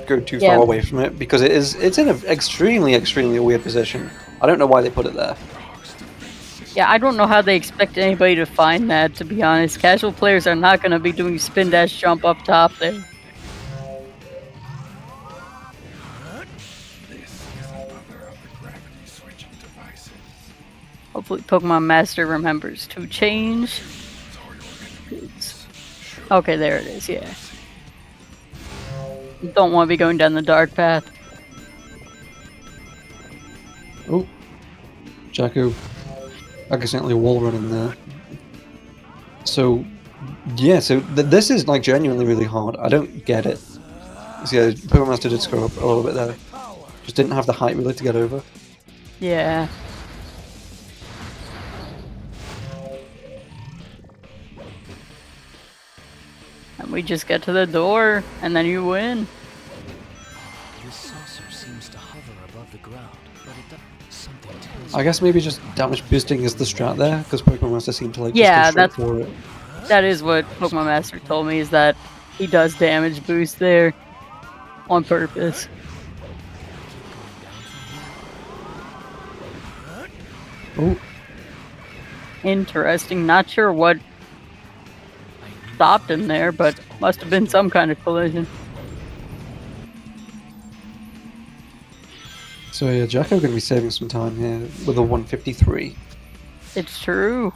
go too Yeah. far away from it, because it's in an extremely weird position. I don't know why they put it there. Yeah, I don't know how they expect anybody to find that, to be honest. Casual players are not going to be doing spin dash jump up top there. Hopefully Pokemon Master remembers to change. Okay, there it is, yeah. You don't want to be going down the dark path. Oh, Jacko accidentally wall running there. So, yeah, so this is like genuinely really hard. I don't get it. So yeah, Pokemon Master did screw up a little bit there. Just didn't have the height really to get over. Yeah. And we just get to the door, and then you win. This saucer seems to hover above the ground, but it does something tells I guess maybe just damage boosting is the strat there, because Pokemon Master seemed to like Yeah, just go that's- straight for it. That is what Pokemon Master told me, is that he does damage boost there on purpose. Oh, Interesting. Not sure what stopped him there, but must have been some kind of collision. so yeah, Jacko gonna be saving some time here with a 153. It's true.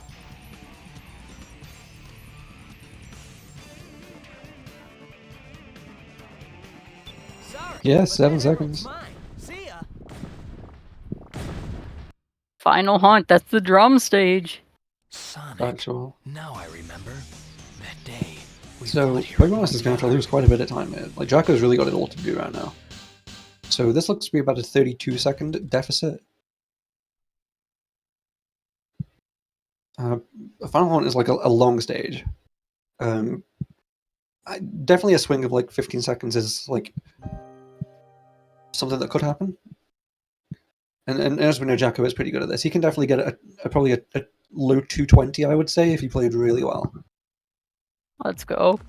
Sorry, Yeah, but 7 that seconds. arrow's mine. See ya. Final hunt. That's the drum stage. Sonic. Actual. Now I remember. That day. We So fought here Pokemon Master's gonna have to lose quite a bit of time here. Like Jacko's really got it all to do right now. So this looks to be about a 32-second deficit. A Final Hunt is like a long stage. Definitely a swing of like 15 seconds is like something that could happen. And as we know, Jacko is pretty good at this. He can definitely get probably a low 220, I would say, if he played really well. Let's go.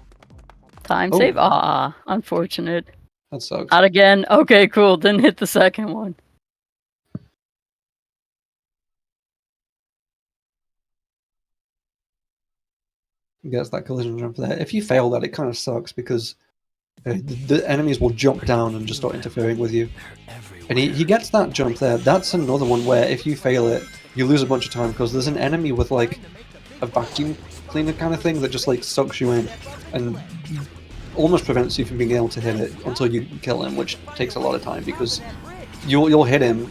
Time Oh. save. Ah, unfortunate. That sucks. Not again. Okay, cool. Didn't hit the second one. Gets that collision jump there. If you fail that, it kind of sucks because the enemies will jump down and just start interfering with you. They're everywhere. And he gets that jump there. That's another one where if you fail it, you lose a bunch of time because there's an enemy with like a vacuum cleaner kind of thing that just like sucks you in and almost prevents you from being able to hit it until you kill him, which takes a lot of time because you'll hit him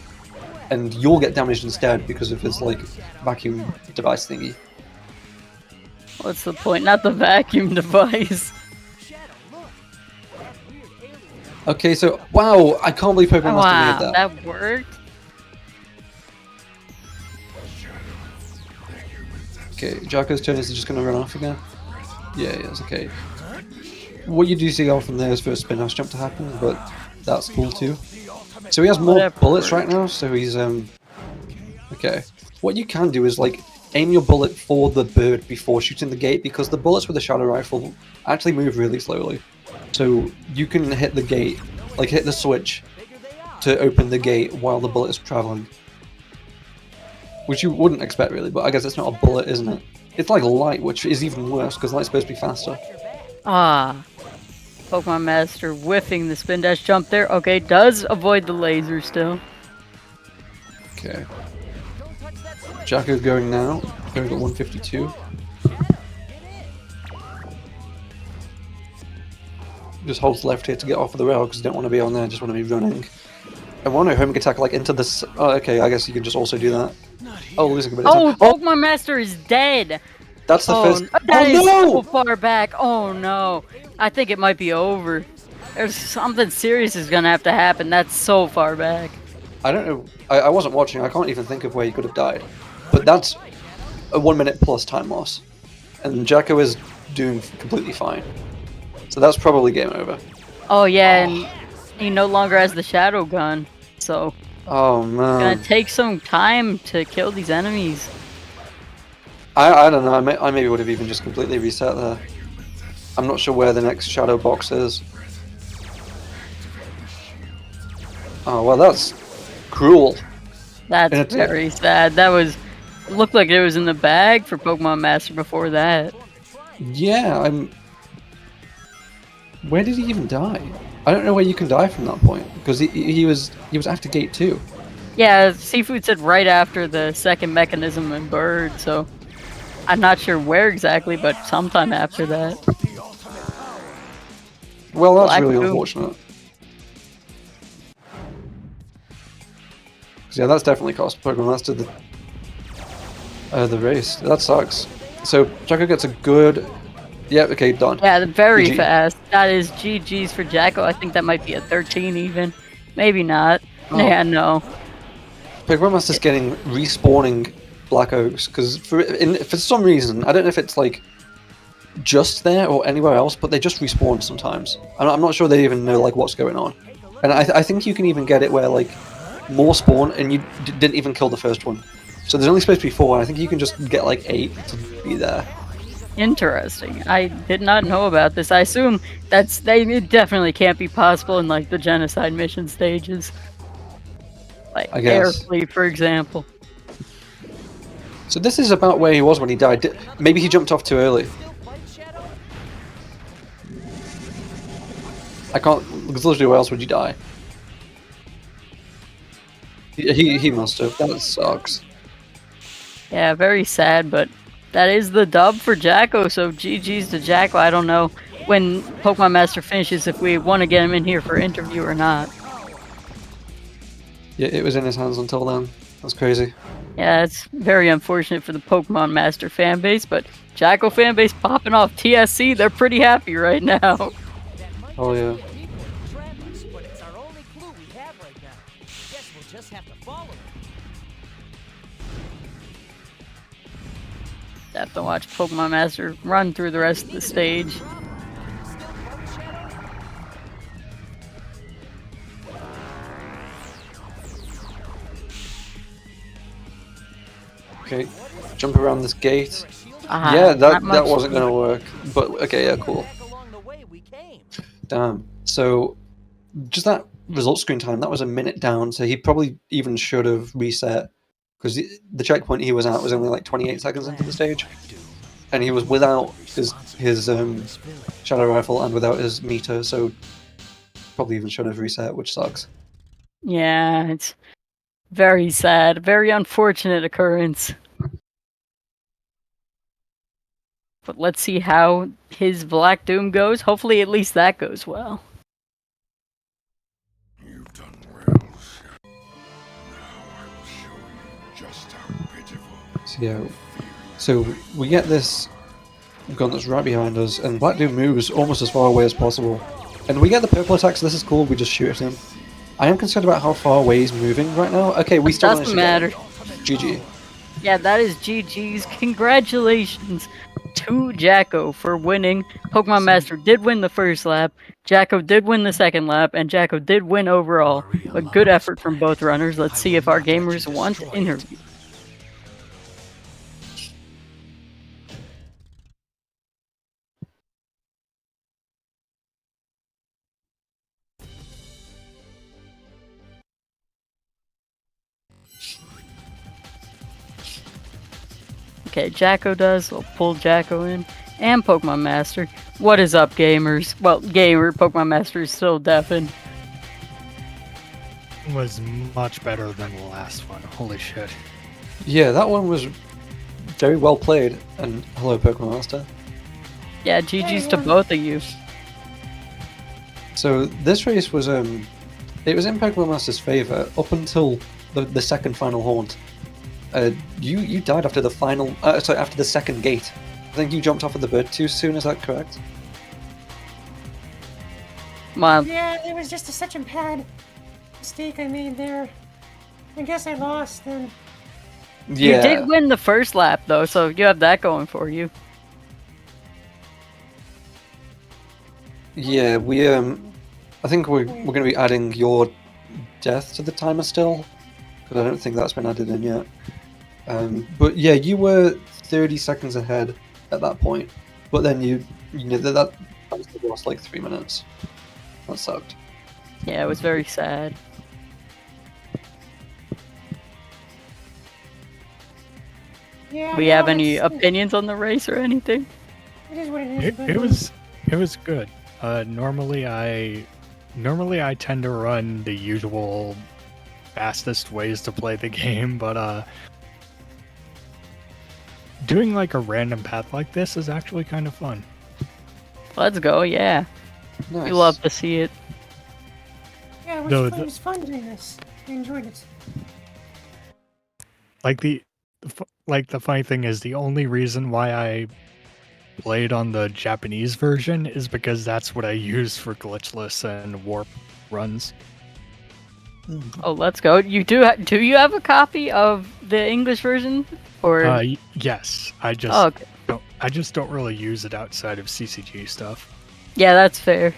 and you'll get damaged instead because of his like vacuum device thingy. What's the point? Not the vacuum device. Shadow, look. That weird alien. Okay, so wow, I can't believe Pokemon Master Wow, made that. that worked. Okay, Jacko's turn is just gonna run off again. Yeah, yes, okay. What you do see off from there is for a spin dash jump to happen, but that's cool too. So he has more Whatever bullets works. right now, so he's okay. What you can do is like aim your bullet for the bird before shooting the gate because the bullets with the shadow rifle actually move really slowly. So you can hit the gate, like hit the switch to open the gate while the bullet is traveling. Which you wouldn't expect really, but I guess it's not a bullet, isn't it? It's like light, which is even worse because light's supposed to be faster. Ah. Pokemon Master whiffing the spin dash jump there. Okay, does avoid the laser still. Okay. Jacko's going now. Going at 152. Just holds left here to get off of the rail because you don't want to be on there, just want to be running. I want a homing attack like into this. Oh, okay, I guess you can just also do that. Oh, losing a bit of Oh, time. Oh, Pokemon Master is dead. that's the Oh, first. that Oh is no! so far back. Oh no. I think it might be over. There's something serious is gonna have to happen. That's so far back. I don't know. I wasn't watching. I can't even think of where he could have died. But that's a 1 minute plus time loss. And Jacko is doing completely fine. So that's probably game over. Oh yeah, and he no longer has the shadow gun, so Oh it's gonna man. take some time to kill these enemies. I don't know. I maybe would have even just completely reset there. I'm not sure where the next shadow box is. Oh well, that's cruel. That's And it's- very sad. That was looked like it was in the bag for Pokemon Master before that. Yeah, I'm. Where did he even die? I don't know where you can die from that point because he was after gate 2. Yeah, Seafood said right after the second mechanism and bird, so I'm not sure where exactly, but sometime after that. Well, that's Black really Doom. unfortunate. 'Cause, yeah, that's definitely cost Pokemon Master the race. That sucks. So Jacko gets a good. Yeah. Okay. Done. Yeah, very GG. fast. That is GG's for Jacko. I think that might be a 13 even. Maybe not. Oh. Yeah, no. Pokemon Master's getting respawning Black Oaks because for some reason I don't know if it's like just there or anywhere else, but they just respawn sometimes. I'm not sure they even know like what's going on, and I think you can even get it where like more spawn and you didn't even kill the first one. So there's only supposed to be 4, and I think you can just get like 8 to be there. Interesting. I did not know about this. I assume it definitely can't be possible in like the genocide mission stages. Like I guess. Airfleet, for example. So this is about where he was when he died. Maybe he jumped off too early. I can't, because literally where else would you die? He must have. That sucks. Yeah, very sad, but that is the dub for Jacko, so GG's to Jacko. I don't know when Pokemon Master finishes if we want to get him in here for interview or not. Yeah, it was in his hands until then. That's crazy. Yeah, it's very unfortunate for the Pokemon Master fanbase, but Jacko fanbase popping off TSC, they're pretty happy right now. Oh yeah. But it's our only clue we have right now. Guess we'll just have to follow it. Have to watch Pokemon Master run through the rest of the stage. Okay, jump around this gate. Ah, Yeah, not that much- wasn't gonna work. But okay, yeah, cool. Back along the way we came. Damn. So, just that result screen time, that was a minute down, so he probably even should have reset. Because the checkpoint he was at was only like 28 seconds into the stage. And he was without his shadow rifle and without his meter, so probably even should have reset, which sucks. Yeah, it's very sad, very unfortunate occurrence. But let's see how his Black Doom goes. Hopefully, at least that goes well. You've done well, Shadow. Now I will show you just how pitiful. So yeah, so we get this gun that's right behind us, and Black Doom moves almost as far away as possible. And we get the purple attack, so this is cool, we just shoot at him. I am concerned about how far away he's moving right now. Okay, we still Doesn't managed to matter. get him. GG. Yeah, that is GG's. Congratulations to Jacko for winning. Pokemon Master did win the first lap, Jacko did win the second lap, and Jacko did win overall. A good effort from both runners. Let's see if our gamers want to interview. Okay, Jacko does. We'll pull Jacko in. And Pokemon Master. What is up, gamers? Well, gamer, Pokemon Master is still deafened. Was much better than the last one. Holy shit. Yeah, that one was very well played, and hello Pokemon Master. Yeah, GG's to both of you. So this race was it was in Pokemon Master's favor up until the second final haunt. You died after the final after the second gate. I think you jumped off of the bird too soon, is that correct? Well, Yeah, it was just such a bad mistake I made there. I guess I lost then. you Yeah. did win the first lap though, so you have that going for you. Yeah, I think we're going to be adding your death to the timer still, because I don't think that's been added in yet. But yeah, you were 30 seconds ahead at that point, but then you know that lost like 3 minutes. That sucked. Yeah, it was very sad. Yeah, We no, have any it's- opinions on the race or anything? It is what it is. It, but, it was good. Normally I tend to run the usual fastest ways to play the game, but doing like a random path like this is actually kind of fun. Let's go, yeah. Nice. We love to see it. Yeah, No, it was fun doing this. I enjoyed it. Like the funny thing is, the only reason why I played on the Japanese version is because that's what I use for glitchless and warp runs. Oh, let's go. You do you have a copy of the English version? Or Yes, I just oh, okay. don't really use it outside of CCG stuff. Yeah, that's fair.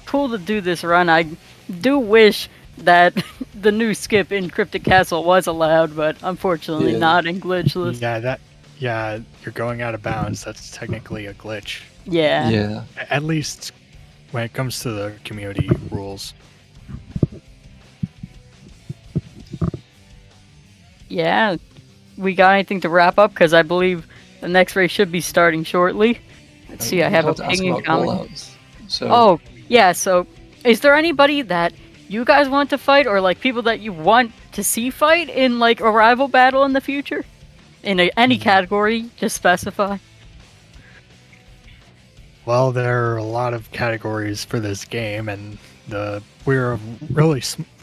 Cool to do this run. I do wish that the new skip in Cryptic Castle was allowed, but unfortunately Yeah. not in glitchless. Yeah, you're going out of bounds. That's technically a glitch. Yeah. Yeah. At least when it comes to the community rules. Yeah. We got anything to wrap up? Because I believe the next race should be starting shortly. Let's see, I have a to ask ping about incoming. callouts. So Oh, yeah, so is there anybody that you guys want to fight or like people that you want to see fight in like a rival battle in the future? In any category, just specify. Well, there are a lot of categories for this game, and we're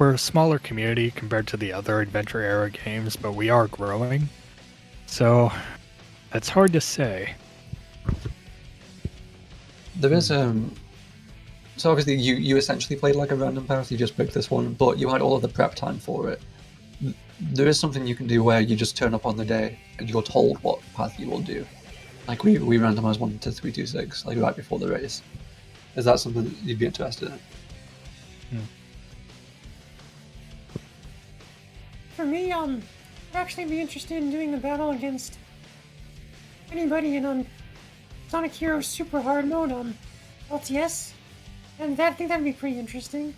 a smaller community compared to the other adventure era games, but we are growing. So that's hard to say. there is so obviously you essentially played like a random path. You just picked this one, but you had all of the prep time for it. There is something you can do where you just turn up on the day and you're told what path you will do. Like we randomized 1 to 3, 2, 6, like right before the race. Is that something that you'd be interested in? For me, I'd actually be interested in doing the battle against anybody in Sonic Heroes Super Hard Mode LTS, and I think that'd be pretty interesting.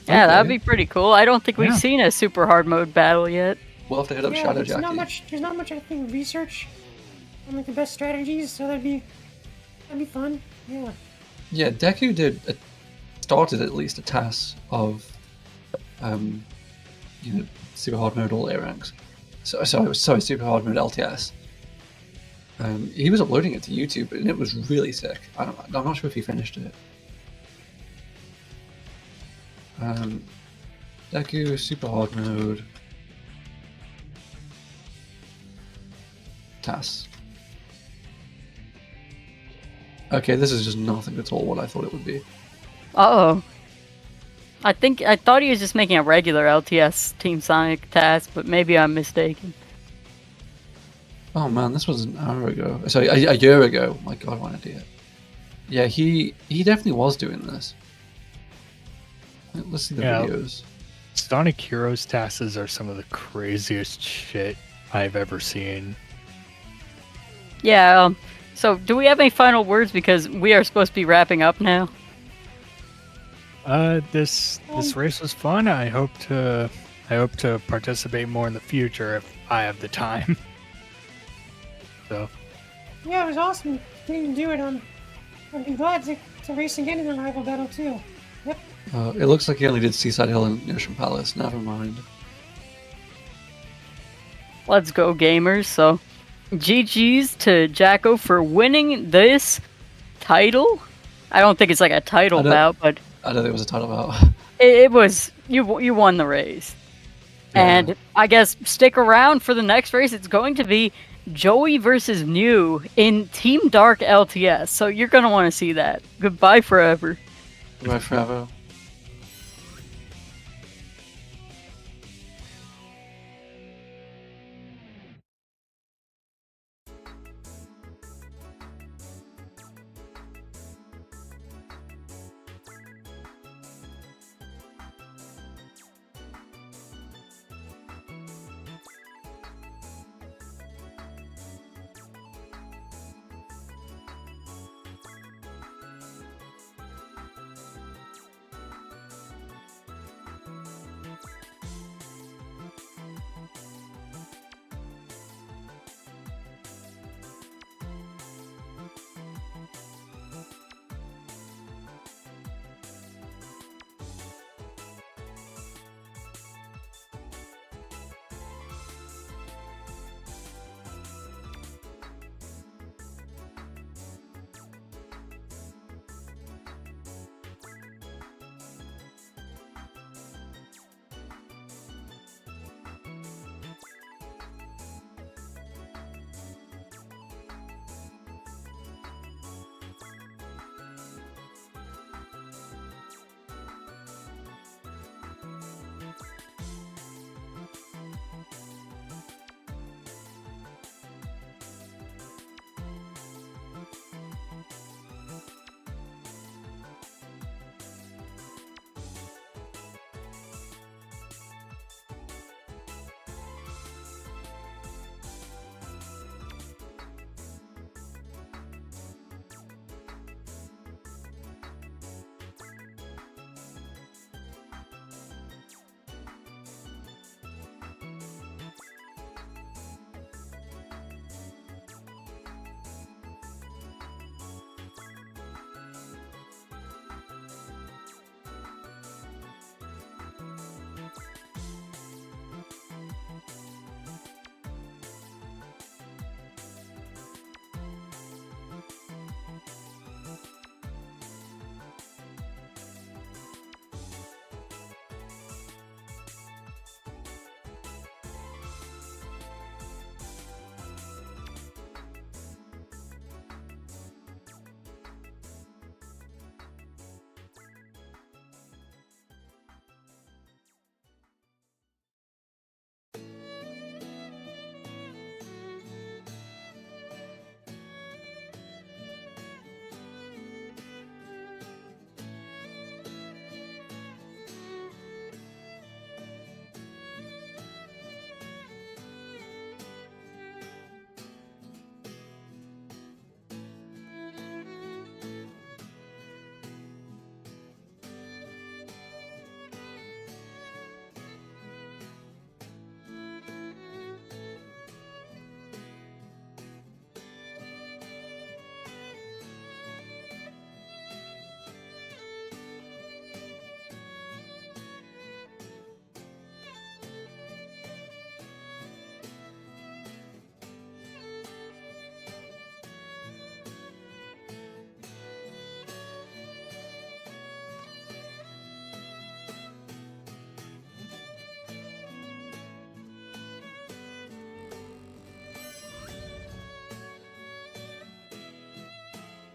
Yeah, that'd Okay. be pretty cool. I don't think we've Yeah. seen a super hard mode battle yet. We'll have to hit up Yeah, Shadow there's Jackie. there's not much I think research on like the best strategies, so that'd be fun. Yeah. Yeah, Deku started at least a task of, super hard mode all A ranks. Sorry, super hard mode LTS. He was uploading it to YouTube, and it was really sick. I'm not sure if he finished it. Deku super hard mode tasks. Okay, this is just nothing at all what I thought it would be. Uh-oh. I thought he was just making a regular LTS Team Sonic task, but maybe I'm mistaken. Oh man, this was an hour ago. Sorry, a year ago. My god, what an idiot. Yeah, he definitely was doing this. Let's see the Yeah. videos. Sonic Heroes tasks are some of the craziest shit I've ever seen. Yeah, so do we have any final words? Because we are supposed to be wrapping up now. This race was fun. I hope to participate more in the future if I have the time. So Yeah, it was awesome getting to do it. I'd be glad to race again in the rival battle too. Yep. It looks like he only did Seaside Hill and Ocean Palace. Never mind. Let's go, gamers. So, GG's to Jacko for winning this title. I don't think it's like a title I don't- bout, but I don't think it was a title out. it was you won the race. Yeah. And I guess stick around for the next race. It's going to be Joey versus New in Team Dark LTS. So you're gonna want to see that. Goodbye forever. Goodbye forever.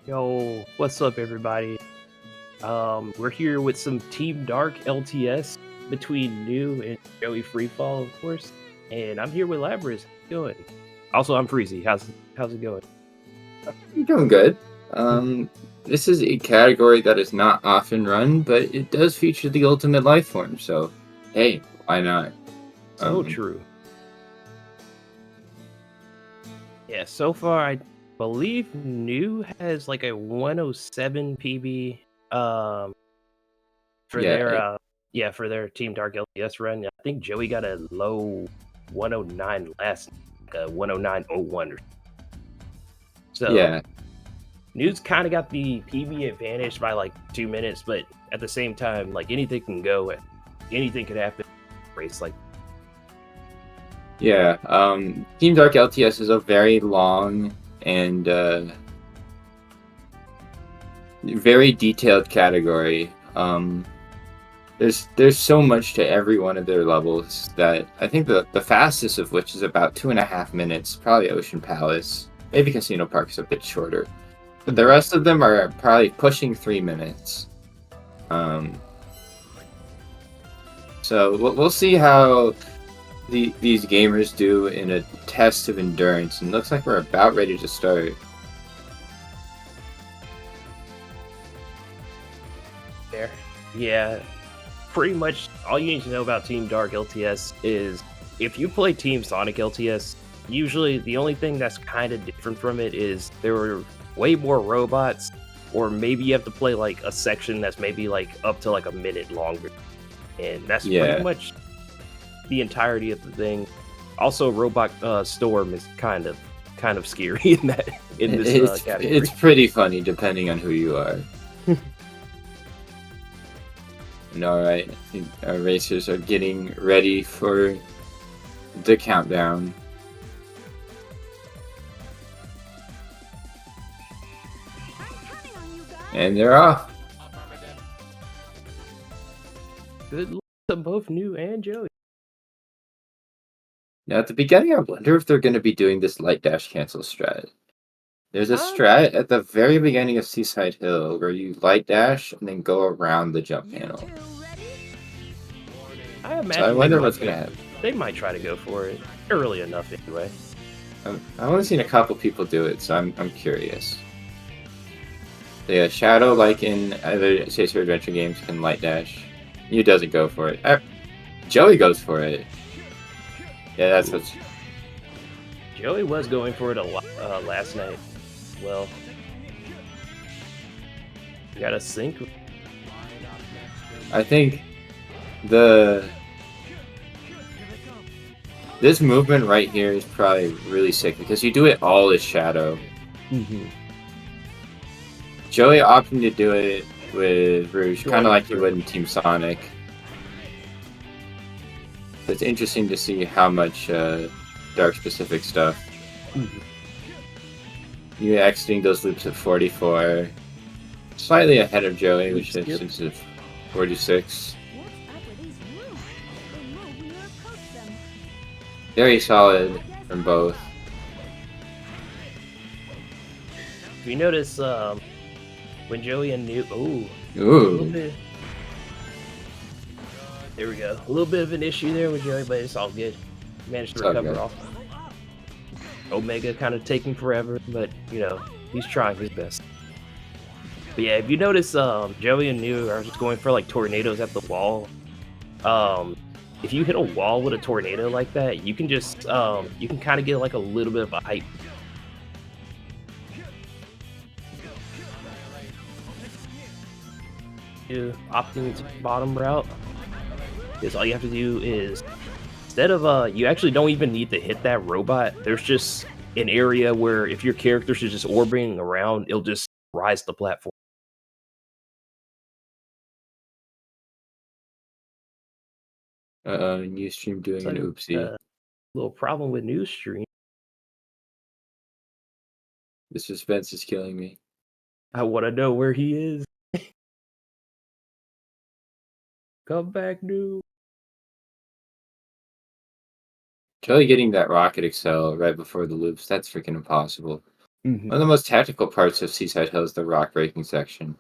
Yo, what's up, everybody? We're here with some Team Dark LTS between New and Joey Freefall, of course. And I'm here with Labras. How you doing? Also, I'm Freezy. How's it going? I'm doing good. This is a category that is not often run, but it does feature the ultimate life form. So, hey, why not? So true. Yeah, so far I believe New has like a 107 PB for their Team Dark LTS run. I think Joey got a low 109 last, like a 109.01 or so. Yeah. New's kind of got the PB advantage by like 2 minutes, but at the same time, like anything can go, anything could happen. Race like. Yeah, Team Dark LTS is a very long and very detailed category. there's so much to every one of their levels that I think the fastest of which is about 2.5 minutes, probably Ocean Palace. Maybe Casino Park's a bit shorter. But the rest of them are probably pushing 3 minutes. So we'll see how these gamers do in a test of endurance, and looks like we're about ready to start. There. Yeah. Pretty much all you need to know about Team Dark LTS is if you play Team Sonic LTS, usually the only thing that's kind of different from it is there were way more robots, or maybe you have to play like a section that's maybe like up to like a minute longer. And that's pretty much the entirety of the thing. Also, Robot Storm is kind of scary in this category. It's pretty funny depending on who you are. And alright, I think our racers are getting ready for the countdown. And they're off. Good luck to both New and Joey. Now, at the beginning, I wonder if they're going to be doing this light dash cancel strat. There's a strat at the very beginning of Seaside Hill where you light dash and then go around the jump panel. I imagine So I wonder what's going to happen. They might try to go for it early enough anyway. I've only seen a couple people do it, so I'm curious. So yeah, Shadow, like in other Chase or Adventure games, can light dash. He doesn't go for it. Joey goes for it. Yeah, that's what's... Joey was going for it a lot last night. Well, you gotta sync. I think this movement right here is probably really sick because you do it all as Shadow. Joey opting to do it with Rouge, kind of like you would in Team Sonic. It's interesting to see how much Dark-specific stuff. You exiting those loops at 44. Slightly ahead of Joey, which is at 46. Very solid from both. If you notice, when Joey and New... Ooh. A little bit... There we go. A little bit of an issue there with Joey, but it's all good. Managed to recover off. Omega kind of taking forever, but, you know, he's trying his best. But yeah, if you notice, Joey and New are just going for, like, tornadoes at the wall. If you hit a wall with a tornado like that, you can just, you can kind of get, like, a little bit of a hype. Opting to bottom route, because all you have to do is, instead of, you actually don't even need to hit that robot. There's just an area where if your characters are just orbiting around, it'll just rise the platform. New stream doing an oopsie. Little problem with news stream. The suspense is killing me. I want to know where he is. Come back, New. Joey getting that rocket excel right before the loops, that's freaking impossible. One of the most tactical parts of Seaside Hill is the rock breaking section.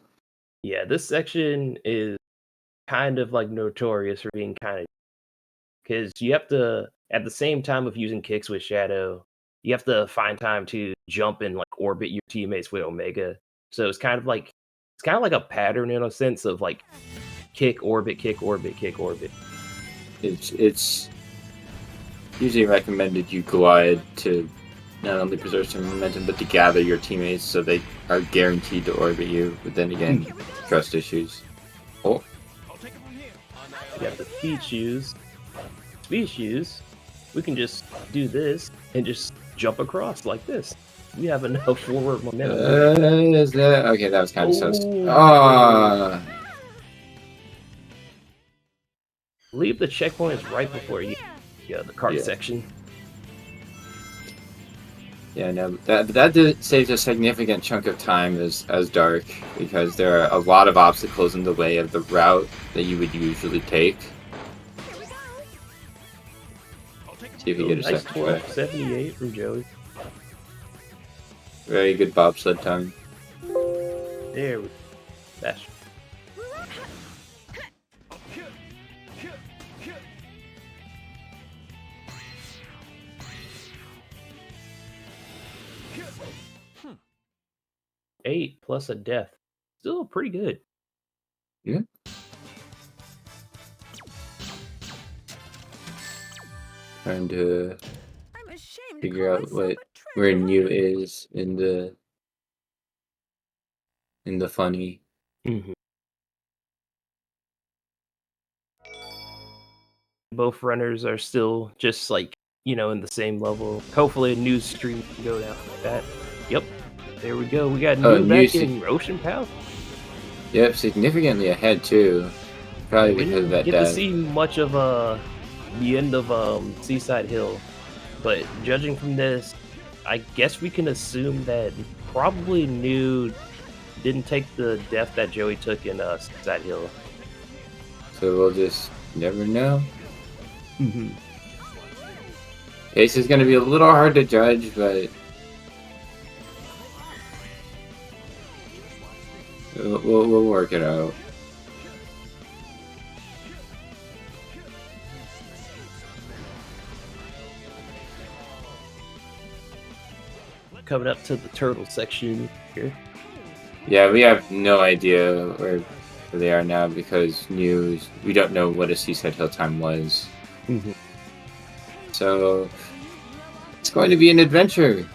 Yeah, this section is kind of like notorious for being kind of, because you have to, at the same time of using kicks with Shadow, you have to find time to jump and like orbit your teammates with Omega. So it's kind of like a pattern in a sense of like kick, orbit, kick, orbit, kick, orbit. It's usually recommended you glide to not only preserve some momentum, but to gather your teammates so they are guaranteed to orbit you. But then again, trust issues. Oh. You got the speed shoes. Speed shoes. We can just do this and just jump across like this. We have enough forward momentum. Okay, that was kind of sus. Leave the checkpoints right before you. Yeah, the cart section. Yeah, no, that saves a significant chunk of time as Dark, because there are a lot of obstacles in the way of the route that you would usually take. See if you get a Nice second try. 1278 from Joey. Very good bobsled time. There we go. That's 8 plus a death. Still pretty good. Yeah. Trying to figure out where New is in the funny. Mm-hmm. Both runners are still just like, in the same level. Hopefully a new stream can go down like that. Yep. There we go. We got new back in Ocean Pal. Yep, significantly ahead too. Probably We because of didn't that get death. to see much of the end of Seaside Hill, but judging from this, I guess we can assume that probably New didn't take the death that Joey took in Seaside Hill. So we'll just never know. Mm-hmm. Ace is going to be a little hard to judge, but we'll work it out. Coming up to the turtle section here. Yeah, we have no idea where they are now because we don't know what a Seaside Hill time was. Mm-hmm. So it's going to be an adventure.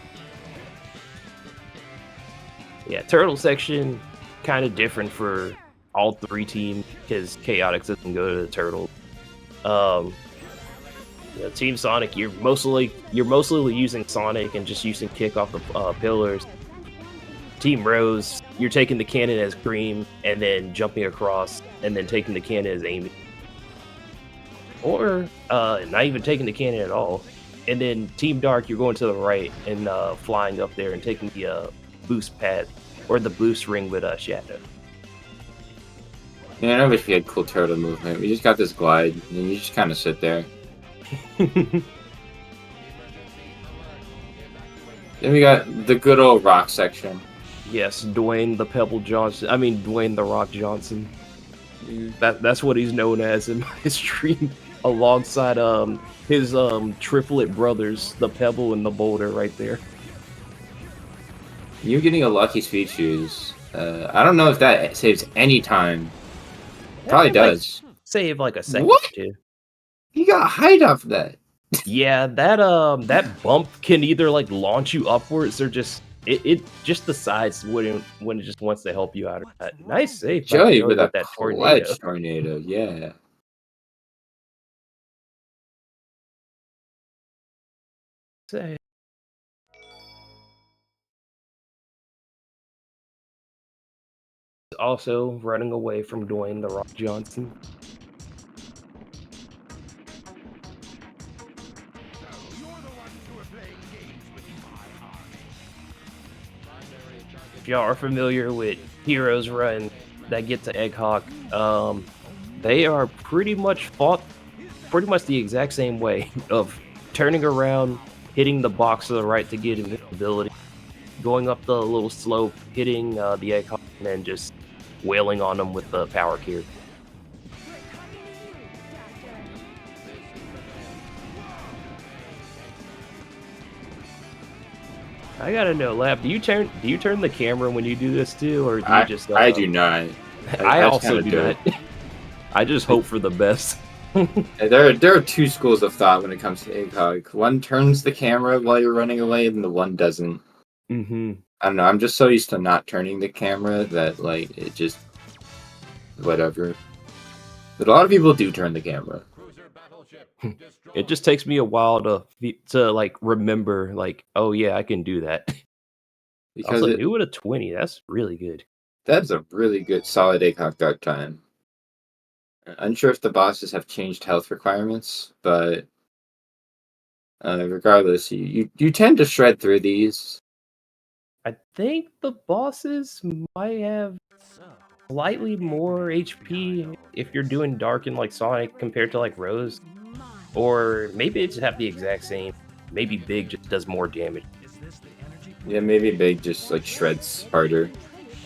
Yeah, turtle section kind of different for all three teams because Chaotix doesn't go to the turtle. Team Sonic, you're mostly using Sonic and just using kick off the pillars. Team Rose, you're taking the cannon as Cream and then jumping across and then taking the cannon as Amy. Or not even taking the cannon at all. And then Team Dark, you're going to the right and flying up there and taking the boost pad or the boost ring with Shadow. Man, I wish we had cool turtle movement. We just got this glide and you just kind of sit there. Then we got the good old rock section. Yes, Dwayne the Pebble Johnson. I mean, Dwayne the Rock Johnson. That's what he's known as in my stream, alongside his triplet brothers, the Pebble and the Boulder, right there. You getting a lucky speed shoes. I don't know if that saves any time. Probably does. Save like a second What? or two. You got height off that. Yeah, that bump can either like launch you upwards or just it just decides when it just wants to help you out. Nice save, by Joey with that that tornado. tornado, yeah. Say. Also running away from Dwayne the Rock Johnson. If y'all are familiar with Heroes Run that get to Egg Hawk, they are pretty much the exact same way of turning around, hitting the box to the right to get invisibility, going up the little slope, hitting the Egg Hawk, and then just wailing on them with the power cure. I gotta know, Lab. Do you turn the camera when you do this too, or do you just? I do not. I also do not. I just hope for the best. There are two schools of thought when it comes to ACOG. One turns the camera while you're running away, and the one doesn't. Mm-hmm. I don't know. I'm just so used to not turning the camera that like it just whatever. But a lot of people do turn the camera. It just takes me a while to like remember, like, oh yeah, I can do that. Because also, new with a 20, that's really good. That's a really good solid ACOG dark time. Unsure if the bosses have changed health requirements, but Regardless, you tend to shred through these. I think the bosses might have slightly more HP if you're doing Dark and like Sonic compared to like Rose. Or maybe it just have the exact same. Maybe Big just does more damage. Yeah, maybe Big just like shreds harder.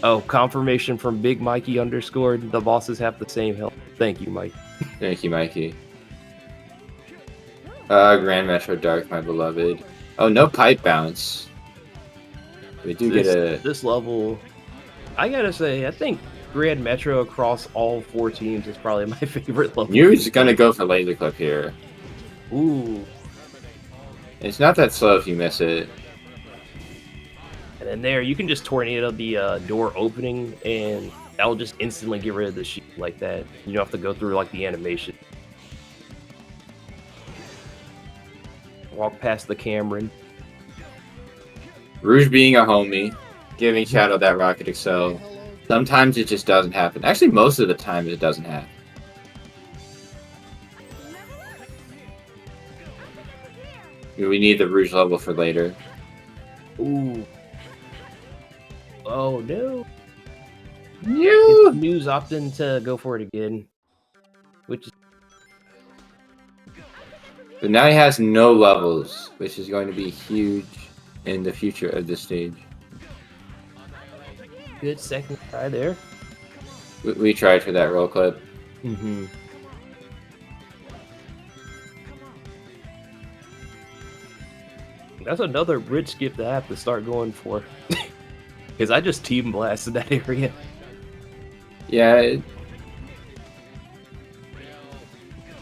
Oh, confirmation from Big Mikey _ the bosses have the same health. Thank you, Mike. Thank you, Mikey. Grand Metro Dark, my beloved. Oh, no pipe bounce. We do get a... This level, I gotta say, I think Grand Metro across all 4 teams is probably my favorite level. You're just gonna go for Laser Clip here. Ooh. It's not that slow if you miss it. And then there, you can just tornado the door opening, and that'll just instantly get rid of the shield like that. You don't have to go through like the animation. Walk past the Cameron. Rouge being a homie, giving Shadow that Rocket Excel. Sometimes it just doesn't happen. Actually, most of the time it doesn't happen. We need the Rouge level for later. Ooh. Oh no. No. News opting to go for it again. Which is... But now he has no levels, which is going to be huge in the future of this stage. Good second try there. We tried for that roll clip. Mm-hmm. That's another bridge skip that I have to start going for. Because I just team blasted that area. Yeah,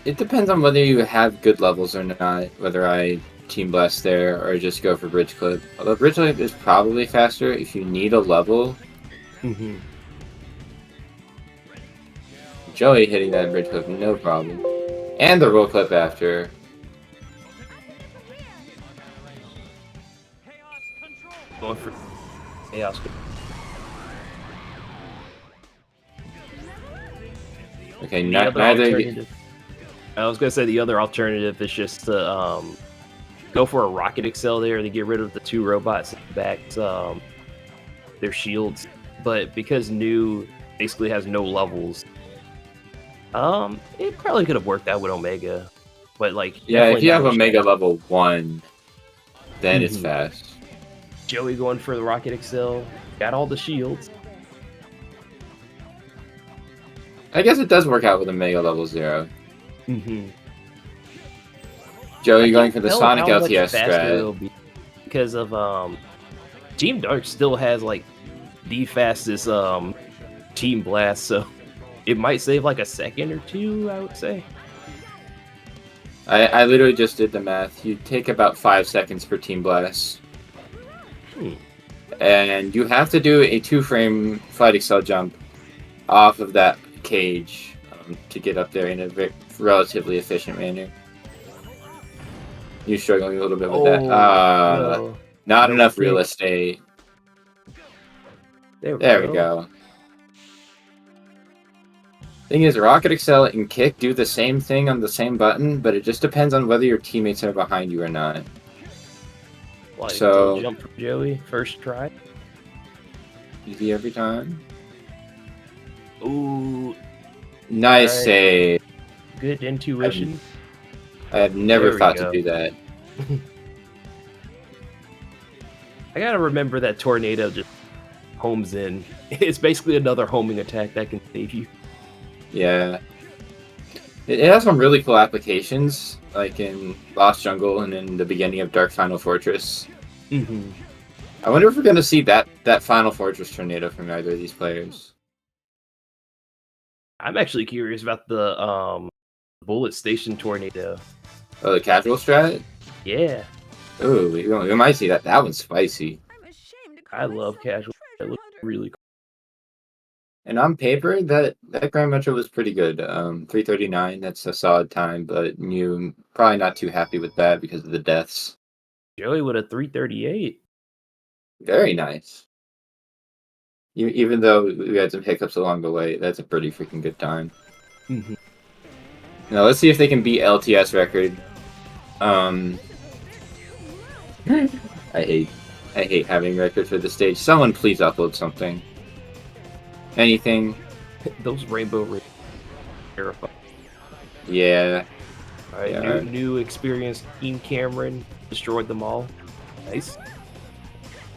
it depends on whether you have good levels or not, whether I team blast there or just go for bridge clip. Although bridge clip is probably faster if you need a level. Mm-hmm. Joey hitting that bridge clip, no problem. And the roll clip after. Going for chaos. Okay, The neither. alternative- I was gonna say the other alternative is just to go for a Rocket Excel there to get rid of the 2 robots back their shields. But because New basically has no levels, it probably could have worked out with Omega. But like, Yeah, if you have definitely Omega not level 1, then it's fast. Joey going for the Rocket Excel, got all the shields. I guess it does work out with Omega level 0. Mm-hmm. Joey going for the Tell Sonic how much LTS faster strat. it'll be because of Team Dark still has like the fastest Team Blast, so it might save like a second or 2, I would say. I literally just did the math. You take about 5 seconds per Team Blast. And you have to do a 2-frame Flight Excel jump off of that cage to get up there in a relatively efficient manner. You're struggling a little bit with that. No. Not No enough kick. real estate. There we go. Thing is, Rocket Excel and Kick do the same thing on the same button, but it just depends on whether your teammates are behind you or not. Like, So- jump from Joey, first try. Easy every time. Ooh, Nice Alright. save. good intuition. I have never There we thought go. to do that. I gotta remember that tornado just homes in. It's basically another homing attack that can save you. Yeah. It has some really cool applications, like in Lost Jungle and in the beginning of Dark Final Fortress. Mm-hmm. I wonder if we're going to see that Final Fortress tornado from either of these players. I'm actually curious about the Bullet Station tornado. Oh, the casual strat? Yeah, Ooh, we might see that. That one's spicy. I love casual. It looks really cool. And on paper, that Grand Metro was pretty good. 3:39, that's a solid time, but you probably not too happy with that because of the deaths. Joey with a 3:38. Very nice. Even though we had some hiccups along the way, that's a pretty freaking good time. Mhm. Now let's see if they can beat LTS record. I hate having records for the stage. Someone please upload something. Anything. Those rainbow rings terrifying. Yeah. All right, Yeah. new experience. Team Cameron destroyed them all. Nice.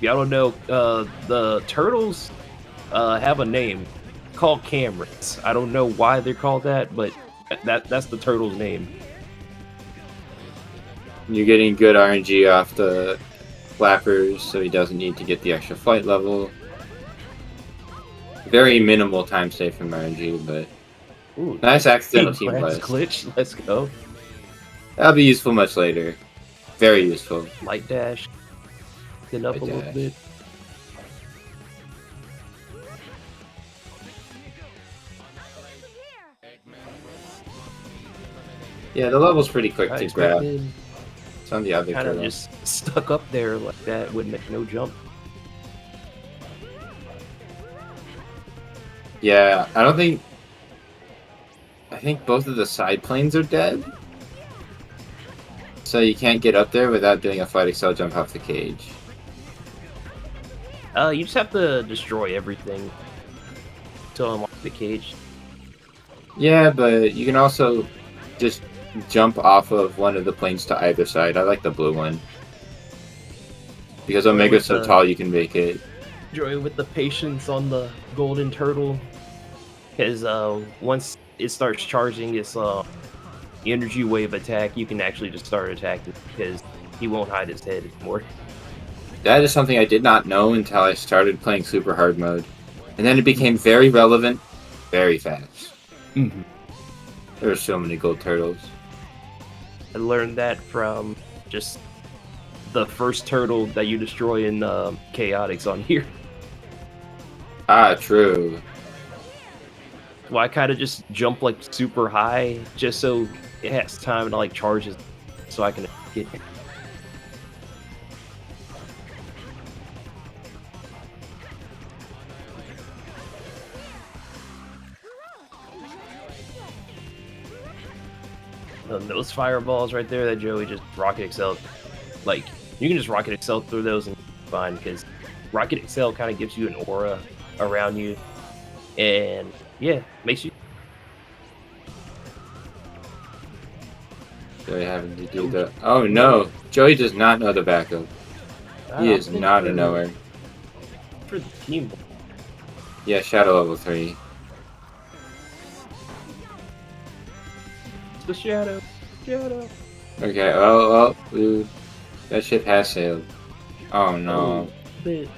Y'all don't know, the turtles have a name called Camerons. I don't know why they're called that, but that's the turtle's name. You're getting good RNG off the flappers, so he doesn't need to get the extra flight level. Very minimal time save from RNG, but Ooh, nice accidental team team Brad's blast. glitch. Let's go. That'll be useful much later. Very useful. Light dash. Get up Light a little dash. bit. Yeah, the level's pretty quick I to grab. expected It's on the other kind of turtle. just stuck up there like that, wouldn't make no jump. Yeah, I think both of the side planes are dead. So you can't get up there without doing a flight excel jump off the cage. You just have to destroy everything to unlock the cage. Yeah, but you can also just jump off of one of the planes to either side. I like the blue one. Because Omega's so tall, you can make it. Joy with the patience on the golden turtle. Because once it starts charging its energy wave attack, you can actually just start attacking because he won't hide his head anymore. That is something I did not know until I started playing super hard mode. And then it became very relevant very fast. Mm-hmm. There are so many gold turtles. I learned that from just the first turtle that you destroy in Chaotix on here. Ah, true. Well, I kind of just jump like super high just so it has time to like charge it so I can get it. Those fireballs right there that Joey just rocket excelled. Like, you can just rocket excel through those and be fine because rocket excel kind of gives you an aura around you. And yeah, makes you. Joey having to do the. Oh no! Joey does not know the backup. He is not a knower. For the team. Yeah, Shadow level 3. The shadow. Shadow. Okay, oh, dude. That ship has sailed. Oh no. Bit,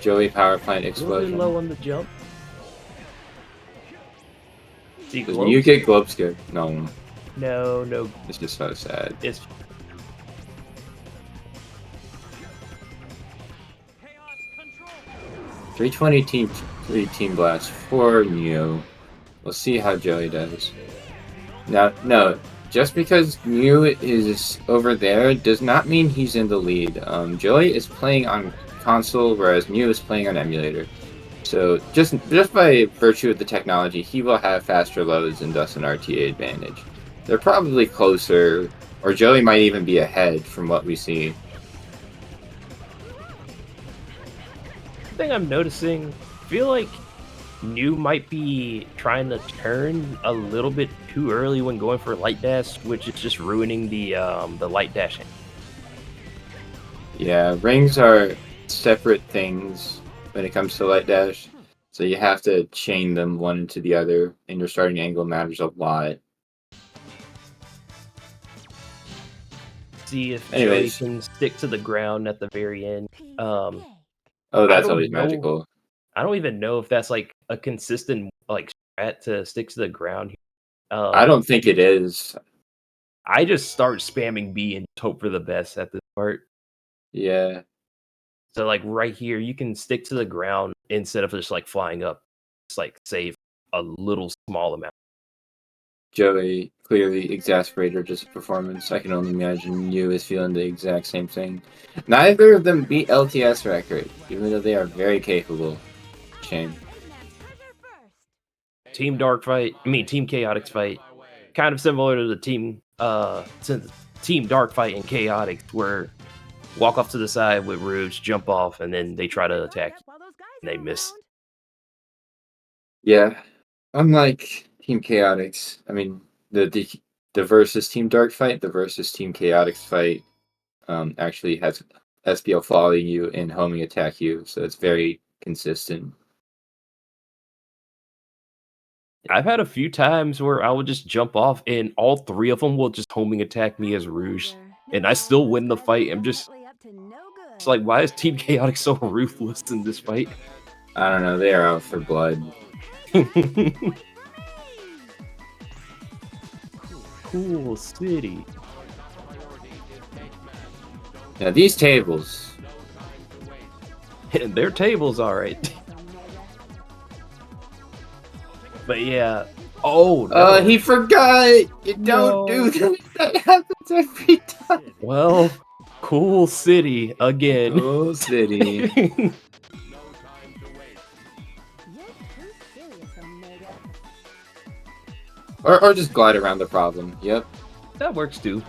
Joey power plant a little bit explosion. low on the jump. See, Does you get globe scared? No. No. It's just so sad. It's 320 team blast for Mew. We'll see how Joey does. Now, no, just because Mew is over there does not mean he's in the lead. Joey is playing on console, whereas Mew is playing on emulator. So just by virtue of the technology, he will have faster loads and thus an RTA advantage. They're probably closer, or Joey might even be ahead from what we see. thing I'm noticing. I feel like New might be trying to turn a little bit too early when going for light dash, which is just ruining the light dash. Yeah, rings are separate things when it comes to light dash, so you have to chain them one into the other, and your starting angle matters a lot. See if Anyways. Joey can stick to the ground at the very end. Oh, that's don't always know. magical. I don't even know if that's like a consistent like strat to stick to the ground. I don't think it is. I just start spamming B and hope for the best at this part. Yeah. So like right here, you can stick to the ground instead of just like flying up. Just like save a little small amount. Joey clearly exasperated his performance. I can only imagine you is feeling the exact same thing. Neither of them beat LTS record, even though they are very capable. Shame. Team Dark fight, Team Chaotix fight, kind of similar to the Team Dark fight and Chaotix, where walk off to the side with Rouge, jump off, and then they try to attack you, and they miss. Yeah, unlike Team Chaotix, I mean the versus Team Dark fight, the versus Team Chaotix fight, actually has SBL following you and homing attack you, so it's very consistent. I've had a few times where I would just jump off, and all 3 of them will just homing attack me as Rouge, and I still win the fight. I'm just like, why is Team Chaotix so ruthless in this fight? I don't know, they are out for blood. Cool city. Now these tables. Their tables, alright. But yeah. Oh no. He forgot! You don't do that. That happens every time. Well, cool city again. Cool city. Or just glide around the problem. Yep. That works too.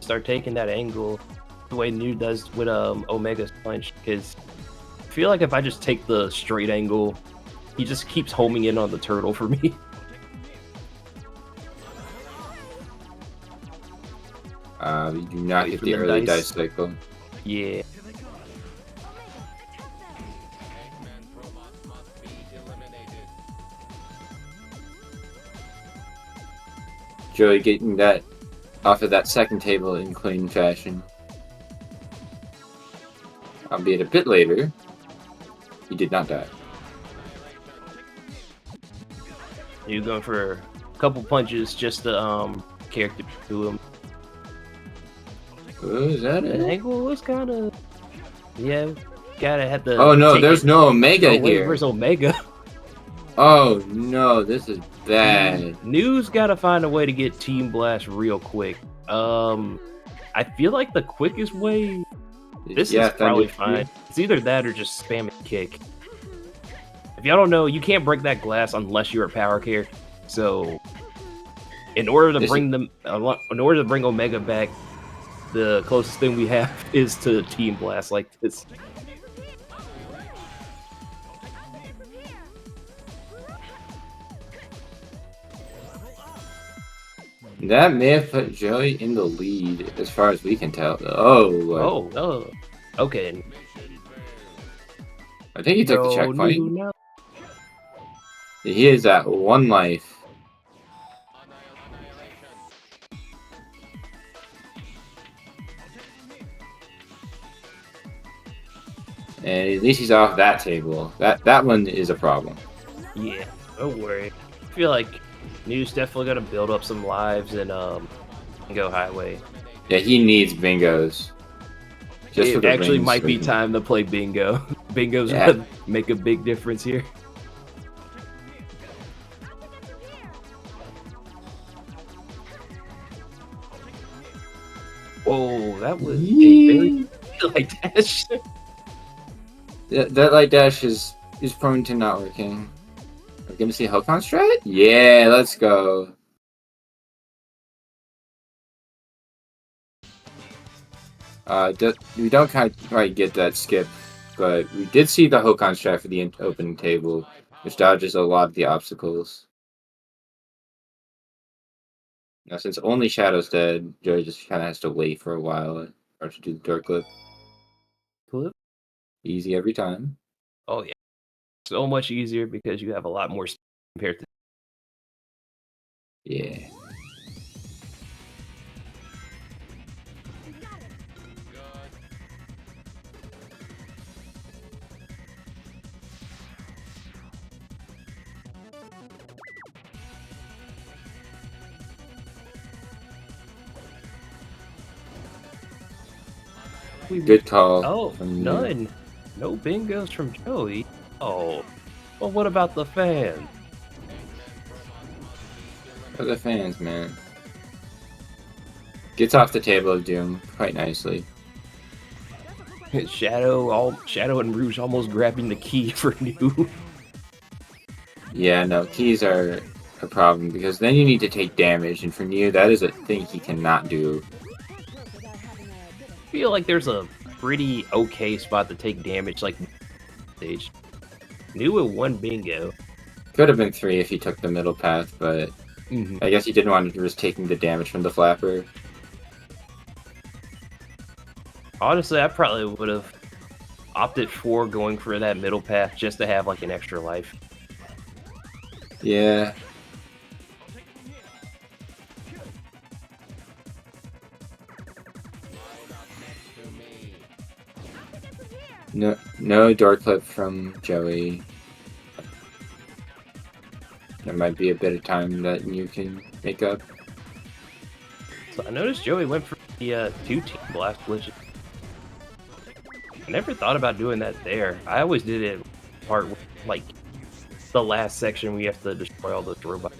Start taking that angle the way New does with Omega's punch, because I feel like if I just take the straight angle, he just keeps homing in on the turtle for me. You do not Wait get for the the early dice. dice cycle. Yeah. Joey getting that off of that second table in clean fashion. Albeit a bit later, he did not die. You're going for a couple punches just to character to him. Oh, is that The it? angle was kind of, yeah, gotta have to. Oh no, take there's it. no Omega Oh, wait, here. where's Omega? Oh no, this is bad. News gotta find a way to get Team Blast real quick. I feel like the quickest way. This Yeah, is probably Thunder- fine. It's either that or just spam a kick. If y'all don't know, you can't break that glass unless you're a power character. So, in order to This bring them, in order to bring Omega back, the closest thing we have is to Team Blast like this. That may have put Joey in the lead as far as we can tell. Oh, Oh, no. Okay. I think he took the No, checkpoint. no. He is at 1 life. And at least he's off that table. That one is a problem. Yeah, don't worry. I feel like New's definitely gonna build up some lives and go highway. Yeah, he needs bingos. Just for It the actually rings might be reason. time to play bingo. Bingo's Yeah. gonna make a big difference here. Whoa, that was a very like dash. That light dash is prone to not working. We're gonna see Hokon strat? Yeah, let's go. We don't quite get that skip, but we did see the Hokon strat for the opening table, which dodges a lot of the obstacles. Now, since only Shadow's dead, Joey just kind of has to wait for a while or to do the door clip. Clip? Easy every time. Oh yeah, so much easier because you have a lot more speed compared to. Yeah. Good call. Oh, from you. none. No bingos from Joey. Oh, well, what about the fan? For the fans, man. Gets off the table of doom quite nicely. Shadow and Rouge almost grabbing the key for New. Yeah, no, keys are a problem because then you need to take damage, and for New, that is a thing he cannot do. I feel like there's a pretty okay spot to take damage, like stage. New at 1 bingo. Could have been 3 if he took the middle path, but I guess he didn't want to risk taking the damage from the flapper. Honestly, I probably would have opted for going for that middle path just to have like an extra life. Yeah. No door clip from Joey. There might be a bit of time that you can make up. So I noticed Joey went for the 2 team blast glitches. I never thought about doing that there. I always did it part like the last section we have to destroy all those robots.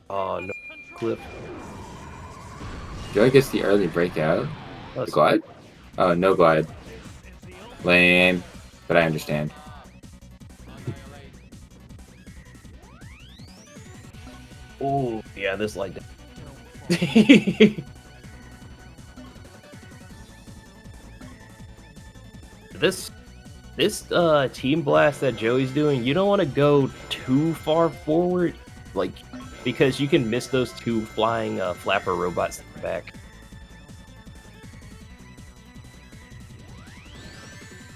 Oh no, clip. Joey gets the early breakout. The glide? Oh, no glide. Lame. But I understand. Oh yeah, this like this team blast that Joey's doing, you don't want to go too far forward, like because you can miss those 2 flying flapper robots in the back.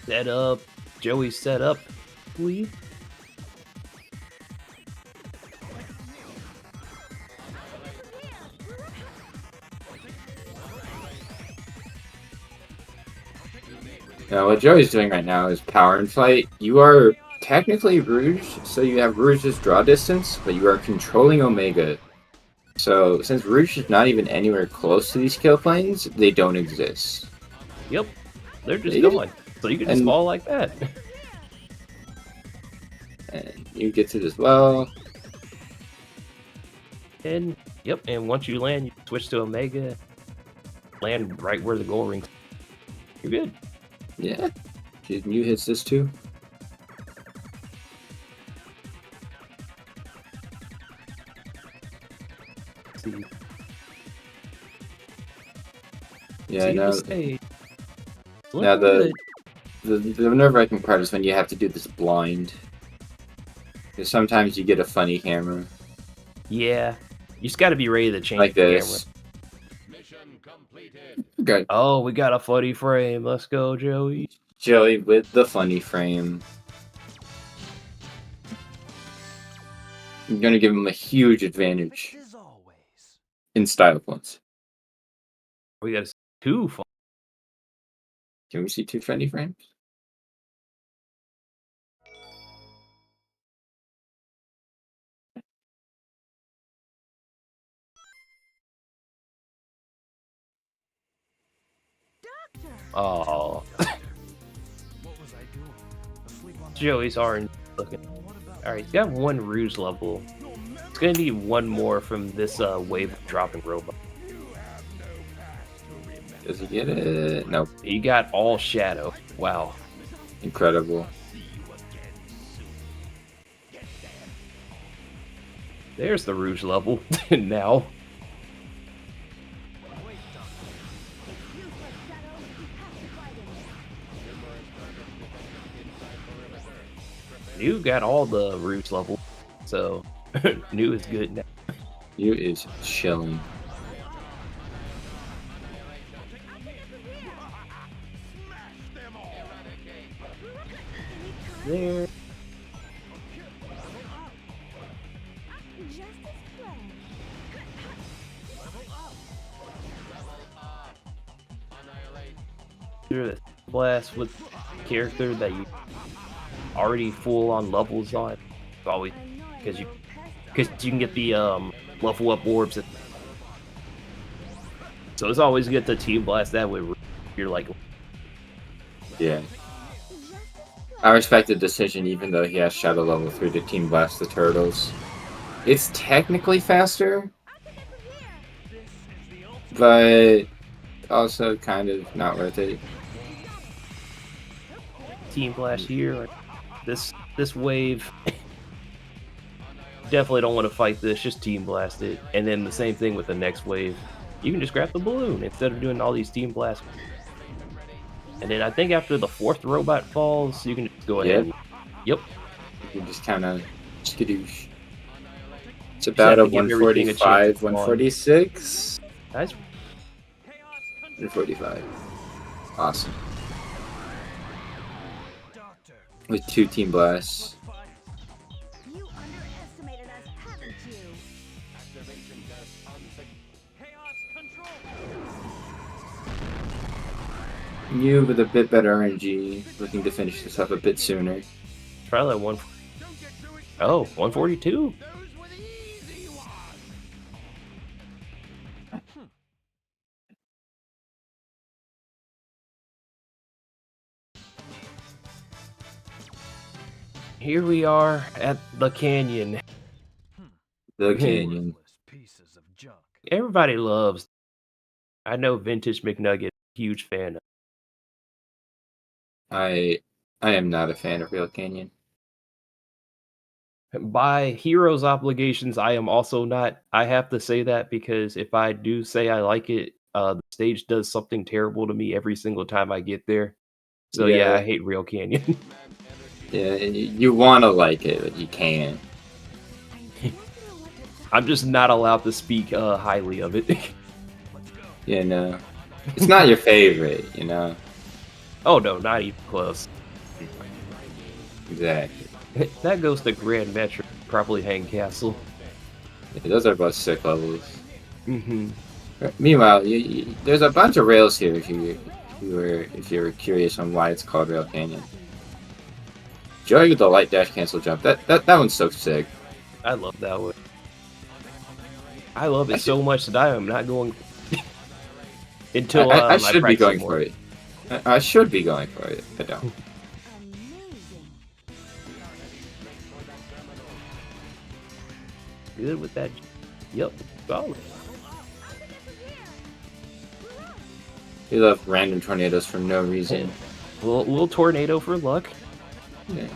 Set up, Joey set up, please. Now, what Joey's doing right now is power and fight. You are technically Rouge, so you have Rouge's draw distance, but you are controlling Omega. So, since Rouge is not even anywhere close to these kill planes, they don't exist. Yep, they're just going. So you can just fall like that. And you get it as well. And, yep, and once you land, you switch to Omega. Land right where the goal ring. You're good. Yeah. Mew hits this too. See. Yeah, I know. Now the nerve-wracking part is when you have to do this blind. Because sometimes you get a funny camera. Yeah. You just gotta be ready to change like the this. Okay. Oh, we got a funny frame. Let's go, Joey. Joey with the funny frame. I'm gonna give him a huge advantage in style points. We got 2 fun. Can we see 2 funny frames? Oh. Joey's orange looking. Alright, he's got 1 Rouge level. It's gonna need 1 more from this wave of dropping robot. Does he get it? Nope. He got all shadow. Wow. Incredible. There's the Rouge level now. New got all the Rouge level, so New is good now. New is chilling. There. The blast with character that you already full on levels on. Always because you can get the level up orbs. So it's always good to team blast that way. You're like, yeah. I respect the decision, even though he has Shadow level 3 to team blast the turtles. It's technically faster, but also kind of not worth it. Team blast here, like this wave. definitely don't want to fight this, just team blast it. And then the same thing with the next wave. You can just grab the balloon instead of doing all these team blasts. And then I think after the 4th robot falls, you can just go ahead. Yep. Yep. You can just kind of skadoosh. It's have about to a give everything a chance to 145, spawn. 146. Nice. 145. Awesome. With 2 team blasts. You underestimated us, haven't you? You with a bit better RNG, looking to finish this up a bit sooner. Try that one. Oh, 142. Here we are at the canyon. The canyon. Pieces of junk. Everybody loves. I know Vintage McNugget, huge fan of. I am not a fan of Real Canyon. By heroes obligations, I am also not. I have to say that because if I do say I like it, the stage does something terrible to me every single time I get there. So yeah, I hate Real Canyon. Yeah, you want to like it, but you can't. I'm just not allowed to speak highly of it. You know, it's not your favorite, you know. Oh no, not even close. Exactly. That goes to Grand Metro, probably Hang Castle. Yeah, those are both sick levels. Mm-hmm. Meanwhile, there's a bunch of rails here if you're curious on why it's called Rail Canyon. Joey with the light dash cancel jump. That one's so sick. I love that one. I love it so much that I am not going until I should be practice going more. for it. I should be going for it. I don't. Good with that. Yep, solid. You love random tornadoes for no reason. Little tornado for luck. Yeah.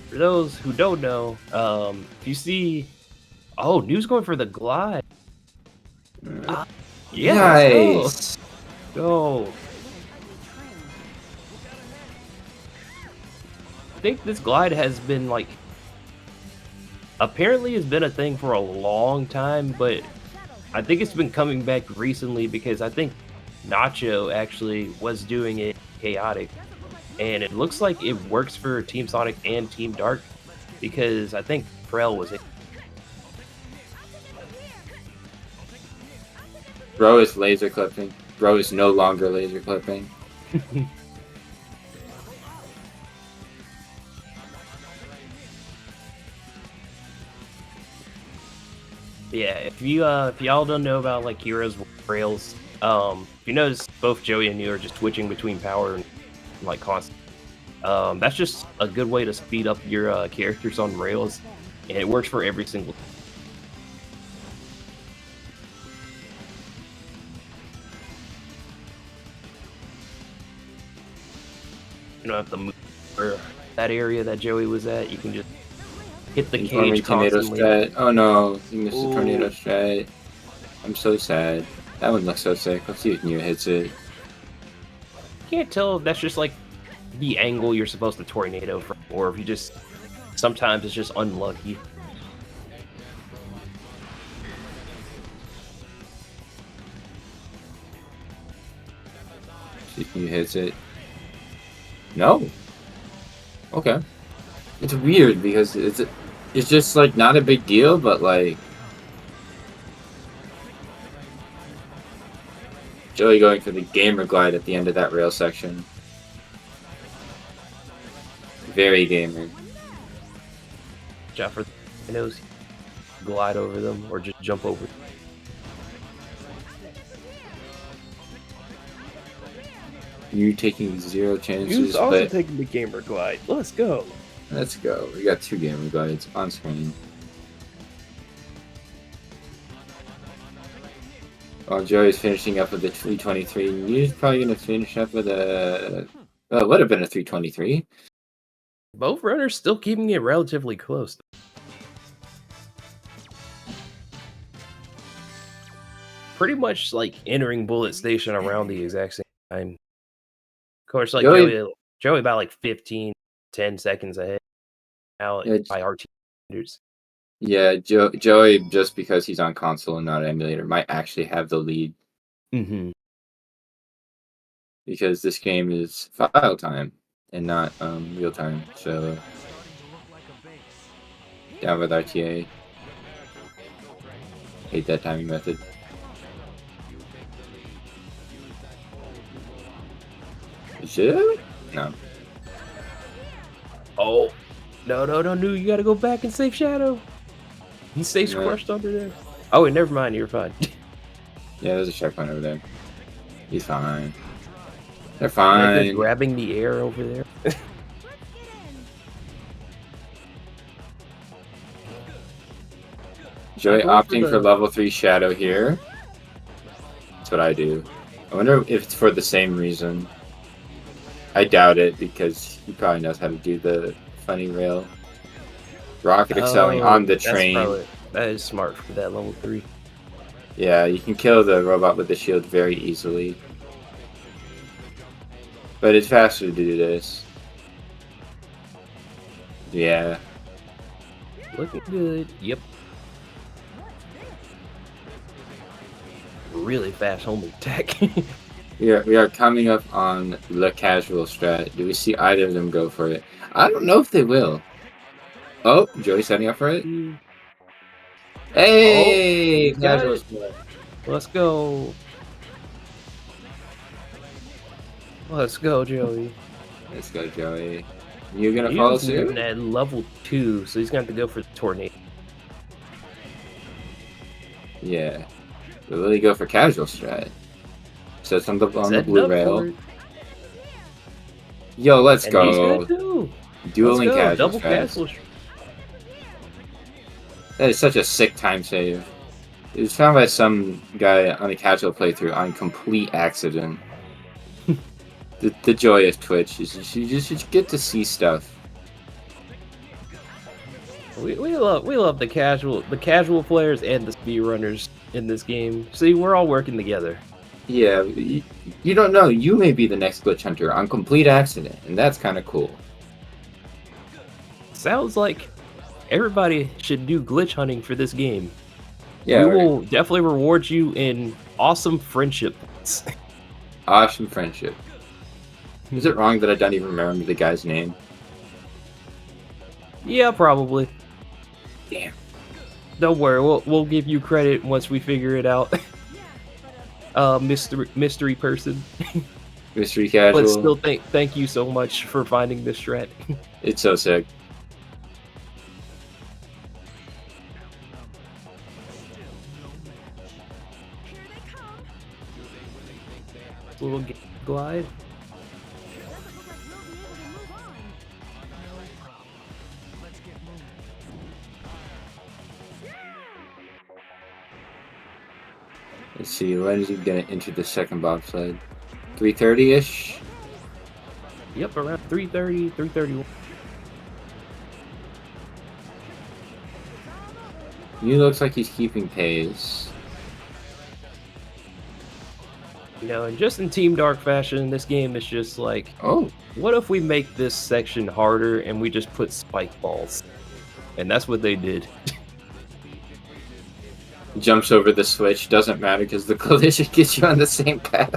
For those who don't know, if you see, New's going for the glide. Yeah, Nice. go. I think this glide has been like, apparently has been a thing for a long time, but I think it's been coming back recently because I think Nacho actually was doing it chaotic, and it looks like it works for Team Sonic and Team Dark because I think Prel was it. Bro is laser clipping. Bro is no longer laser clipping. Yeah, if y'all don't know about like Heroes Rails, if you notice both Joey and you are just switching between power and like constant. That's just a good way to speed up your characters on Rails, and it works for every single. You don't have to move for that area that Joey was at. You can just hit the cage tornado constantly. strat. Oh no, you missed Ooh. the tornado strat. I'm so sad. That one looks so sick. Let's see if New hits it. Can't tell if that's just like the angle you're supposed to tornado from, or if you just sometimes it's just unlucky. See if New hits it. No. Okay. It's weird because it's just like not a big deal, but like Joey going for the gamer glide at the end of that rail section. Very gamer. Jaffer knows glide over them or just jump over. You taking 0 chances, You's also but taking the gamer glide. Let's go. let's go. We got 2 gamer glides on screen. While Joey's finishing up with the 323, New's probably gonna finish up with a Well, it would have been a 323. Both runners still keeping it relatively close. Pretty much like entering bullet station around the exact same time. Of course, like Joey about like 10 seconds ahead now Yeah, by RT standards. yeah, Joey, just because he's on console and not emulator, might actually have the lead Mm-hmm. because this game is file time and not real time. So down with RTA. Hate that timing method. Should? No. Oh, no, you gotta go back and save Shadow. He stays Yeah. crushed under there. Oh, wait, never mind, you're fine. Yeah, there's a checkpoint over there. He's fine. They're Deku fine. grabbing the air over there. Joey I'm going for opting for the- level 3 Shadow here. That's what I do. I wonder if it's for the same reason. I doubt it because he probably knows how to do the funny rail. Rocket excelling on the train. That is smart for that level 3. Yeah, you can kill the robot with the shield very easily. But it's faster to do this. Yeah. Looking good. Yep. Really fast home attack. We are coming up on the casual strat. Do we see either of them go for it? I don't know if they will. Oh, Joey setting up for it. Hey, Oh, got casual it. strat. Let's go. Let's go, Joey. Let's go, Joey. You gonna He's follow moving suit? at level 2, so he's gonna have to go for the tornado. Yeah. We'll really go for casual strat. So it's on the Setting blue up rail. for it. Yo, let's And he's go. gonna do. Dueling Let's go. casual Double strat. casual. That is such a sick time save. It was found by some guy on a casual playthrough on complete accident. The joy of Twitch is you just get to see stuff. We love the casual players and the speedrunners in this game. See, we're all working together. Yeah, you don't know. You may be the next glitch hunter on complete accident, and that's kind of cool. Sounds like everybody should do glitch hunting for this game. Yeah, we will definitely reward you in awesome friendship points. Awesome friendship. Is it wrong that I don't even remember the guy's name? Yeah, probably. Damn. Don't worry, we'll give you credit once we figure it out. Mystery person. Mystery casual. But still, thank you so much for finding this strat. It's so sick. Little glide. Let's see, when is he gonna enter the second bobsled? 3:30-ish? Yep, around 3:30, 3:31. He looks like he's keeping pace. You know, and just in Team Dark fashion, this game is just like, Oh, what if we make this section harder and we just put spike balls? And that's what they did. jumps over the switch, doesn't matter because the collision gets you on the same path.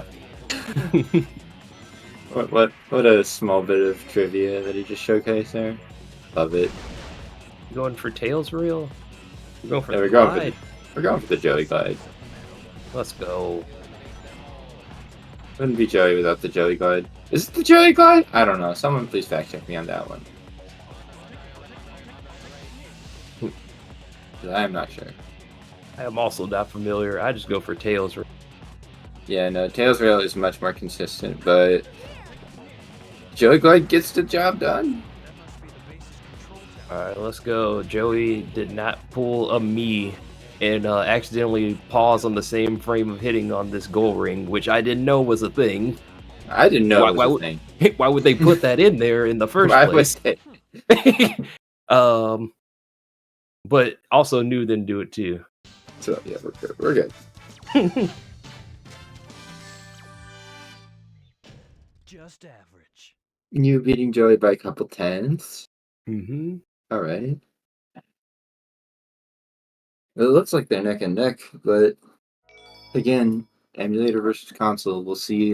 What a small bit of trivia that he just showcased there. Love it. Going for Tails Reel? We're going for Yeah, the we're glide. going for the Joey glide. Let's go. Wouldn't be Joey without the Joey glide. Is it the Joey glide? I don't know. Someone please fact check me on that one. I am not sure. I am also not familiar. I just go for Tails Reel. Yeah, no, Tails Rail is much more consistent, but Joey glide gets the job done. Alright, let's go. Joey did not pull a me and accidentally pause on the same frame of hitting on this goal ring, which I didn't know was a thing. I didn't know it Why was a would thing. why would they put that in there in the first Why would place? they? But also New didn't do it too. So yeah, we're good. We're good. Just average. You beating Joey by a couple tenths. Mm-hmm. All right. It looks like they're neck and neck, but again, emulator versus console. We'll see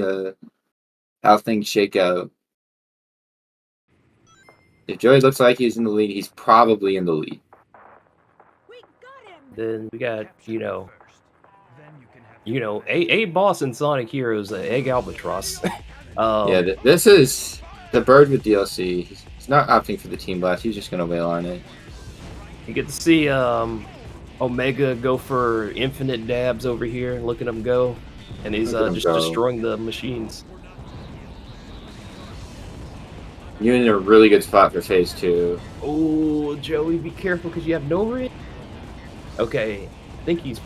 how things shake out. If Joey looks like he's in the lead, he's probably in the lead. We got him. Then we got, a boss in Sonic Heroes, Egg Albatross. Yeah, this is the bird with DLC. He's not opting for the Team Blast. He's just gonna wail on it. You get to see Omega go for infinite dabs over here. Look at him go, and he's Look at him just go. destroying the machines. You're in a really good spot for phase 2. Oh, Joey, be careful because you have no ring. Okay, I think he's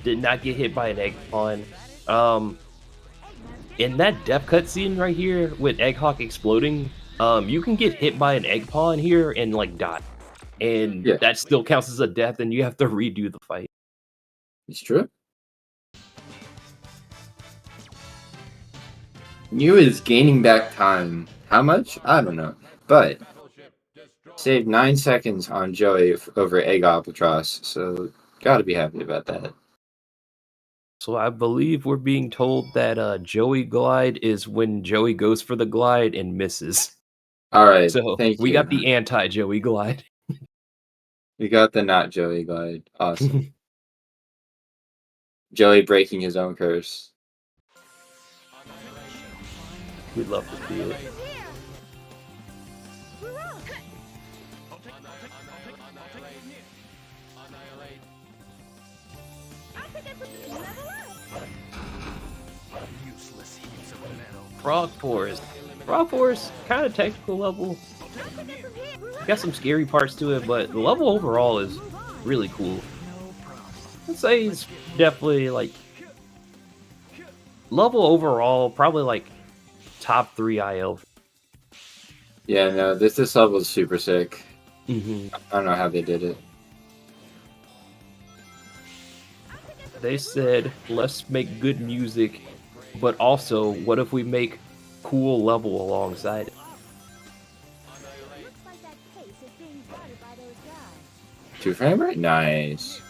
did not get hit by an egg pawn. In that depth cutscene right here with Egghawk exploding, you can get hit by an egg pawn here and like die, and Yeah. that still counts as a death, and you have to redo the fight. It's true. Mew is gaining back time. How much? I don't know. But saved 9 seconds on Joey over Egg Albatross, so gotta be happy about that. So I believe we're being told that Joey glide is when Joey goes for the glide and misses. Alright, So thank we you. got the anti-Joey glide. We got the not Joey glide. Awesome. Joey breaking his own curse. We'd love to see it. Frog Forest. Frog Forest, kind of technical level. Got some scary parts to it, but the level overall is really cool. I'd say it's definitely like level overall, probably like top 3 IL. Yeah, no, this level is super sick. Mm-hmm. I don't know how they did it. They said, let's make good music, but also, what if we make cool level alongside it? Looks like that case is being guarded by those guys. 2 frame rate? Nice.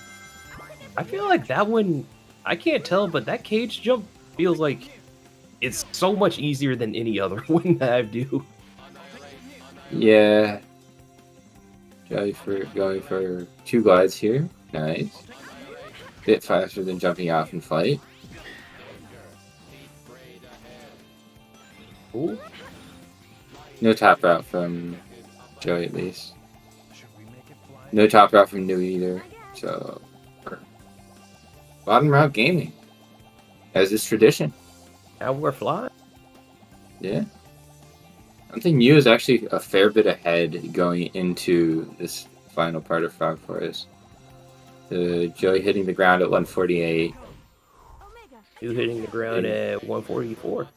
I feel like that one, I can't tell, but that cage jump feels like it's so much easier than any other one that I do. Yeah. Going for 2 glides here. Nice. Bit faster than jumping off in flight. Ooh. No top route from Joey, at least. No top route from New either. So, bottom route gaming, as is tradition. Now we're flying. Yeah. I think New is actually a fair bit ahead going into this final part of Frog Forest. Joey hitting the ground at 148. You hitting the ground at 144.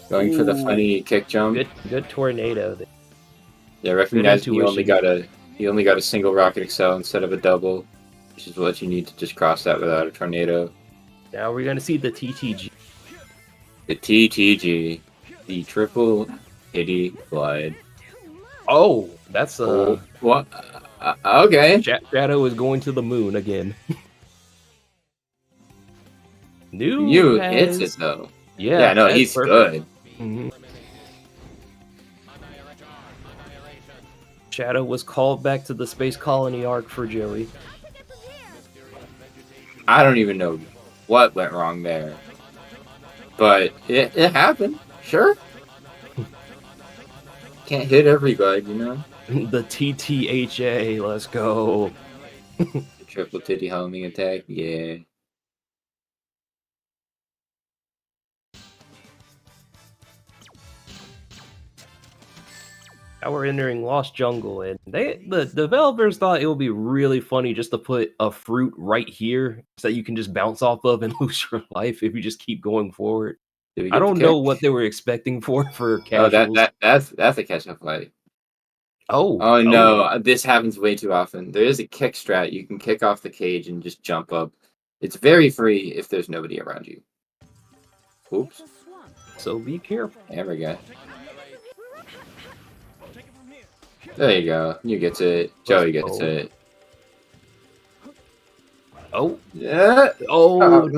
Going for the funny kick jump. Good tornado. Yeah, recognizing you intuition. only got a single rocket excel instead of a double, which is what you need to just cross that without a tornado. Now we're gonna see the TTG. The TTG, the triple hitty glide. Oh, that's What? Okay. Shadow is going to the moon again. New hits it though. Yeah, no, that's he's perfect. good. Mm-hmm. Shadow was called back to the space colony arc for Joey. I don't even know what went wrong there, but it happened. Sure. Can't hit every glide, you know. The TTHA, let's go. Triple titty homing attack, yeah. Now we're entering Lost Jungle, and the developers thought it would be really funny just to put a fruit right here so that you can just bounce off of and lose your life if you just keep going forward. Did we I get the don't know kick? what they were expecting for Oh, casuals. that's a catch up play. Oh no, this happens way too often. There is a kick strat. You can kick off the cage and just jump up. It's very free if there's nobody around you. Oops. So be careful. There we go. There you go. You get it. Joey gets it. Oh. Yeah. Oh,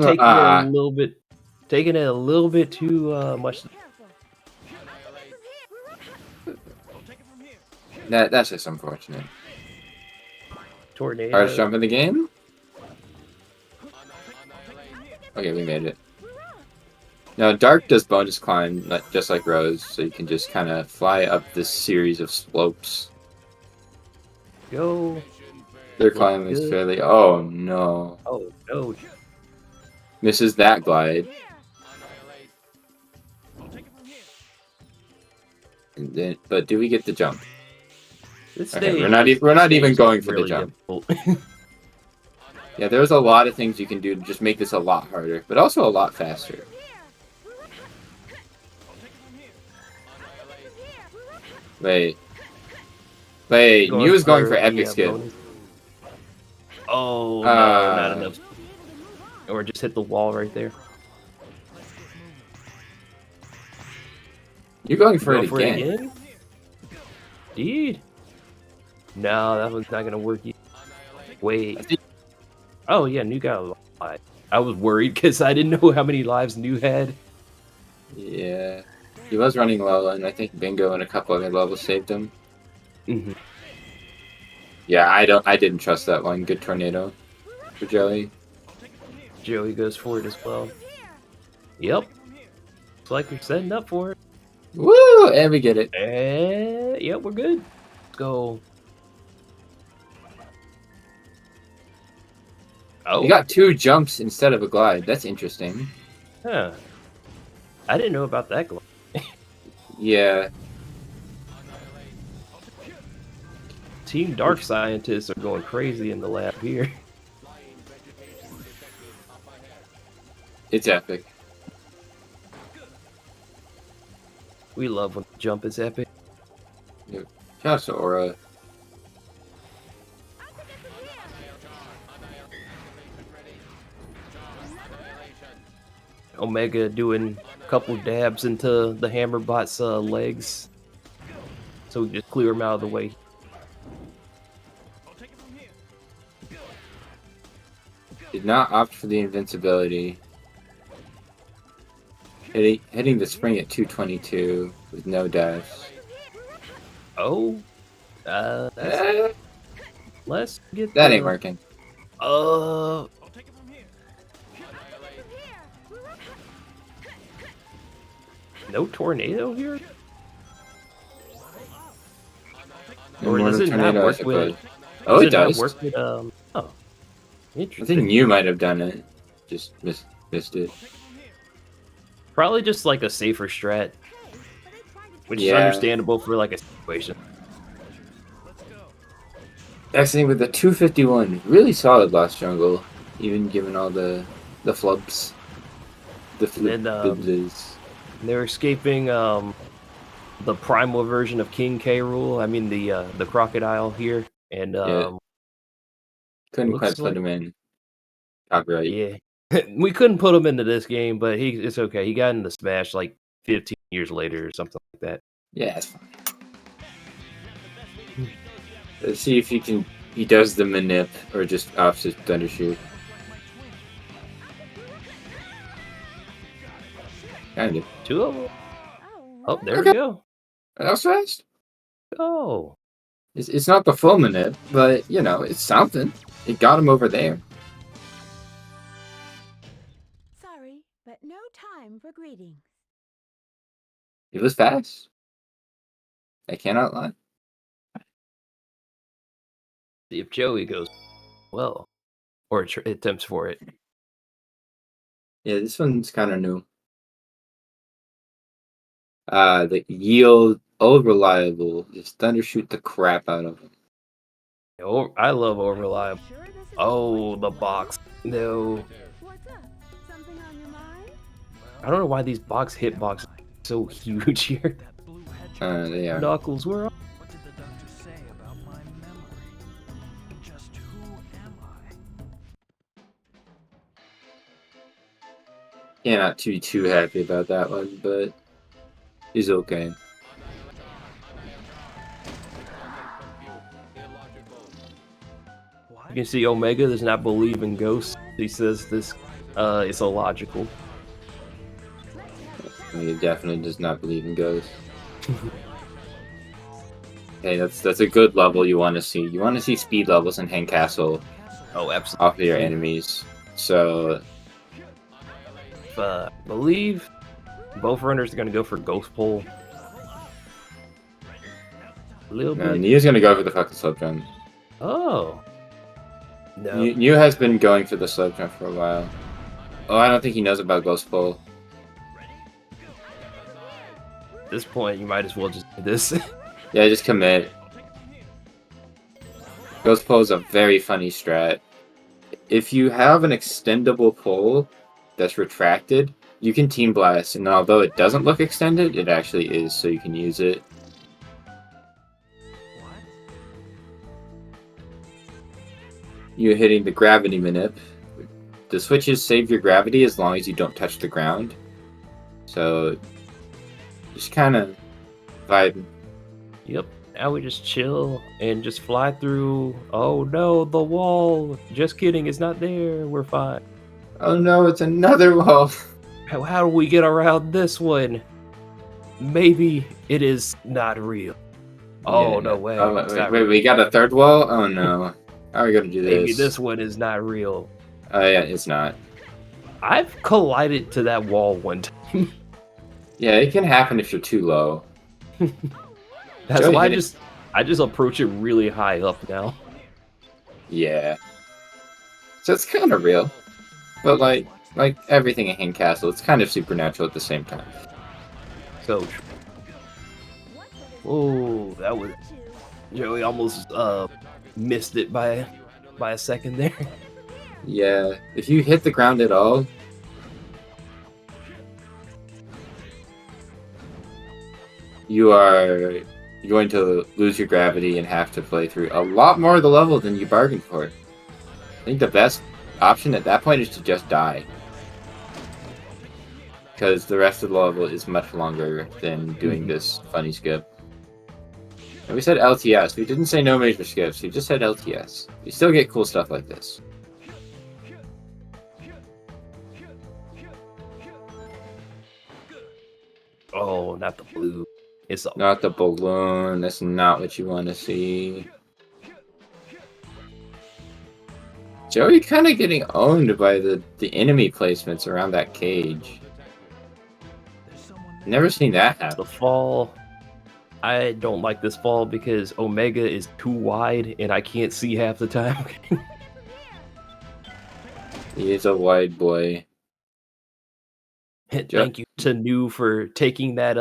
taking it a little bit too much. That's just unfortunate. Tornado. Hardest jump in the game? Okay, we made it. Now, Dark does bonus climb, just like Rose, so you can just kind of fly up this series of slopes. Go. Their climb is fairly... Oh, no. Oh, no. Misses that glide. And then, but do we get the jump? Okay, we're not even going for the jump. Yeah, there's a lot of things you can do to just make this a lot harder, but also a lot faster. Wait, Mew is going for epic skip. Oh, no, not enough. Or just hit the wall right there. You're going for it again? Indeed. No, that one's not gonna work. Wait. Oh yeah, New got a lot. I was worried because I didn't know how many lives New had. Yeah, he was running low, and I think Bingo and a couple other levels saved him. Yeah, I didn't trust that one. Good tornado for Joey. Joey goes for it as well. Yep. Looks like you're setting up for it. Woo! And we get it. Yep, we're good. Let's go. Oh. You got 2 jumps instead of a glide. That's interesting. Huh. I didn't know about that glide. Yeah. Team Dark scientists are going crazy in the lab here. It's epic. We love when the jump is epic. Yep. Shout out to Aura. Omega doing a couple dabs into the Hammerbot's legs. So we just clear him out of the way. Did not opt for the invincibility. Hitting the spring at 222 with no deaths. Oh. Let's get that ain't working. No tornado here? Or does it not work with... Oh, it does. Work with, oh. Interesting. I think you might have done it. Just missed it. Probably just like a safer strat. Which is understandable for like a situation. Actually, with the 251, really solid Lost Jungle, even given all the flubs. The flubs. They're escaping the primal version of King K. Rool. I mean the crocodile here, and couldn't quite put him in. Copyright. Yeah, we couldn't put him into this game, but it's okay. He got into Smash like 15 years later or something like that. Yeah, it's fine. Let's see if he does the manip or just opts his Thundershoot. Kind of. 2 of them. Oh, there we go. That was fast. Oh. It's not the full manip, but, you know, it's something. It got him over there. Sorry, but no time for greetings. It was fast. I cannot lie. See if Joey goes well. Or attempts for it. Yeah, this one's kind of new. The yield Reliable. Just thunder shoot the crap out of him. Oh, I love Overlive. Oh, the box. No. What's up? Something on your mind? I don't know why these box hitboxes are so huge here. They are. Knuckles, where are What did the doctor say about my memory? Just who am I? Yeah, not too happy about that one, but he's okay. You can see Omega does not believe in ghosts. He says this is illogical. He definitely does not believe in ghosts. Okay, that's a good level you want to see. You want to see speed levels in Hang Castle Oh, absolutely. off of your enemies. So Believe both runners are going to go for Ghost Pole. A little no, bit. Nia's gonna go for the fucking slope jump. Oh. No. Nia has been going for the slope jump for a while. Oh, I don't think he knows about Ghost Pole. At this point, you might as well just do this. Yeah, just commit. Ghost Pole is a very funny strat. If you have an extendable pole that's retracted, you can Team Blast, and although it doesn't look extended, it actually is, so you can use it. You're hitting the gravity manip. The switches save your gravity as long as you don't touch the ground. So, just kind of vibing. Yep. Now we just chill and just fly through. Oh no, the wall. Just kidding, it's not there. We're fine. Oh no, it's another wall. How do we get around this one? Maybe it is not real. Oh, Yeah, no way. Oh, It's not wait, real. we got a third wall? Oh no. How are we gonna do this? Maybe this one is not real. Oh yeah, it's not. I've collided to that wall one time. Yeah, it can happen if you're too low. That's Joey why hit it. I just approach it really high up now. Yeah. So it's kind of real. But like everything in Hang Castle, it's kind of supernatural at the same time. So true. Oh, that was Joey almost missed it by a second there. Yeah, if you hit the ground at all, you are going to lose your gravity and have to play through a lot more of the level than you bargained for. I think the best option at that point is to just die. Because the rest of the level is much longer than doing this funny skip. And we said LTS. We didn't say no major skips. We just said LTS. You still get cool stuff like this. Oh, not the blue. It's a Not the balloon. That's not what you want to see. Joey kind of getting owned by the enemy placements around that cage. Never seen that happen. the fall. I don't like this fall because Omega is too wide and I can't see half the time. He is a wide boy. Thank you to New for taking that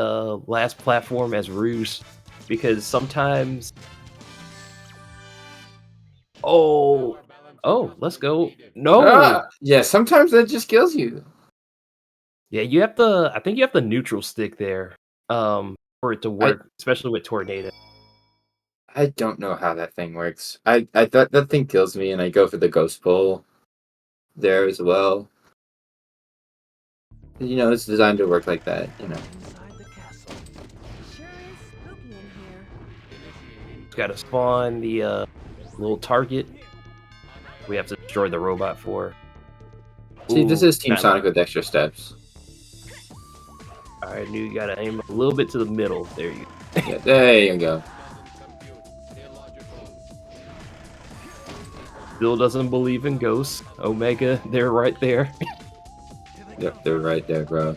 last platform as ruse, because sometimes. Oh, let's go. No. Yeah, sometimes that just kills you. Yeah, you have the. I think you have the neutral stick there, for it to work, especially with tornado. I don't know how that thing works. I that thing kills me, and I go for the ghost pull there as well. You know, it's designed to work like that. You know. Sure is spooky in here. Got to spawn the little target. We have to destroy the robot for. See, this Ooh, is Team kinda- Sonic with extra steps. All right, New, you gotta aim a little bit to the middle. There you go. Yeah, there you go. Still doesn't believe in ghosts. Omega, they're right there. Yep, they're right there, bro.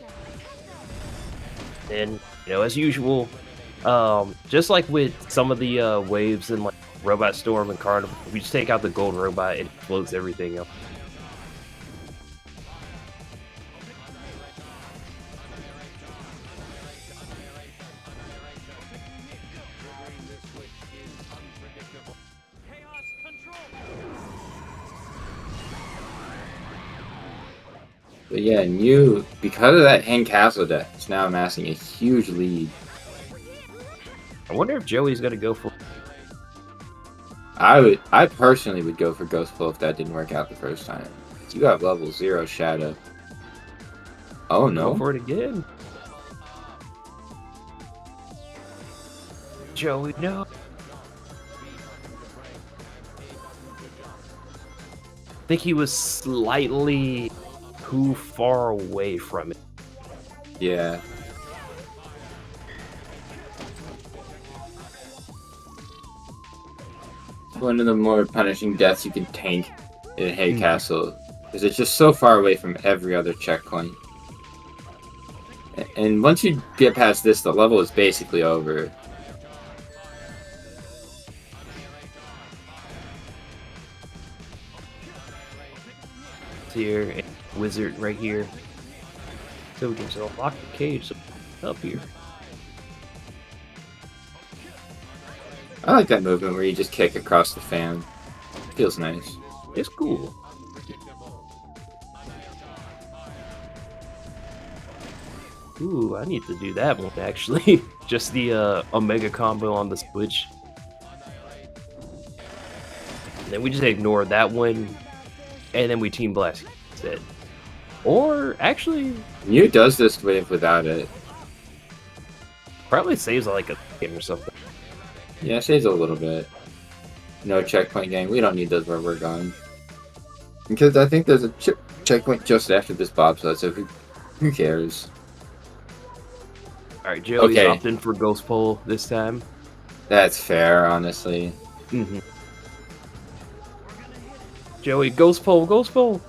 And as usual, just like with some of the waves in like Robot Storm and Carnival, we just take out the gold robot and it floats everything up. But yeah, New, because of that Hang Castle death, is now amassing a huge lead. I wonder if Joey's gonna go for. I personally would go for Ghost Pull if that didn't work out the first time. You have level 0 Shadow. Oh Go no. for it again. Joey, no. I think he was slightly too far away from it. Yeah. One of the more punishing deaths you can tank in Hay Castle, because it's just so far away from every other checkpoint. And once you get past this, the level is basically over. Here, and wizard right here. So we can just unlock the cage up here. I like that movement where you just kick across the fan. Feels nice. It's cool. Ooh, I need to do that one actually. Just the Omega combo on the Switch. And then we just ignore that one, and then we Team Blast instead. Or actually, Mew does this wave without it. probably saves like a game or something. Yeah, saves a little bit. No checkpoint gang. We don't need those where we're going. Because I think there's a checkpoint just after this bobsled, so who cares? Alright, Joey's Okay. opting for Ghost Pole this time. That's fair, honestly. Mm-hmm. Joey, Ghost Pole, Ghost Pole!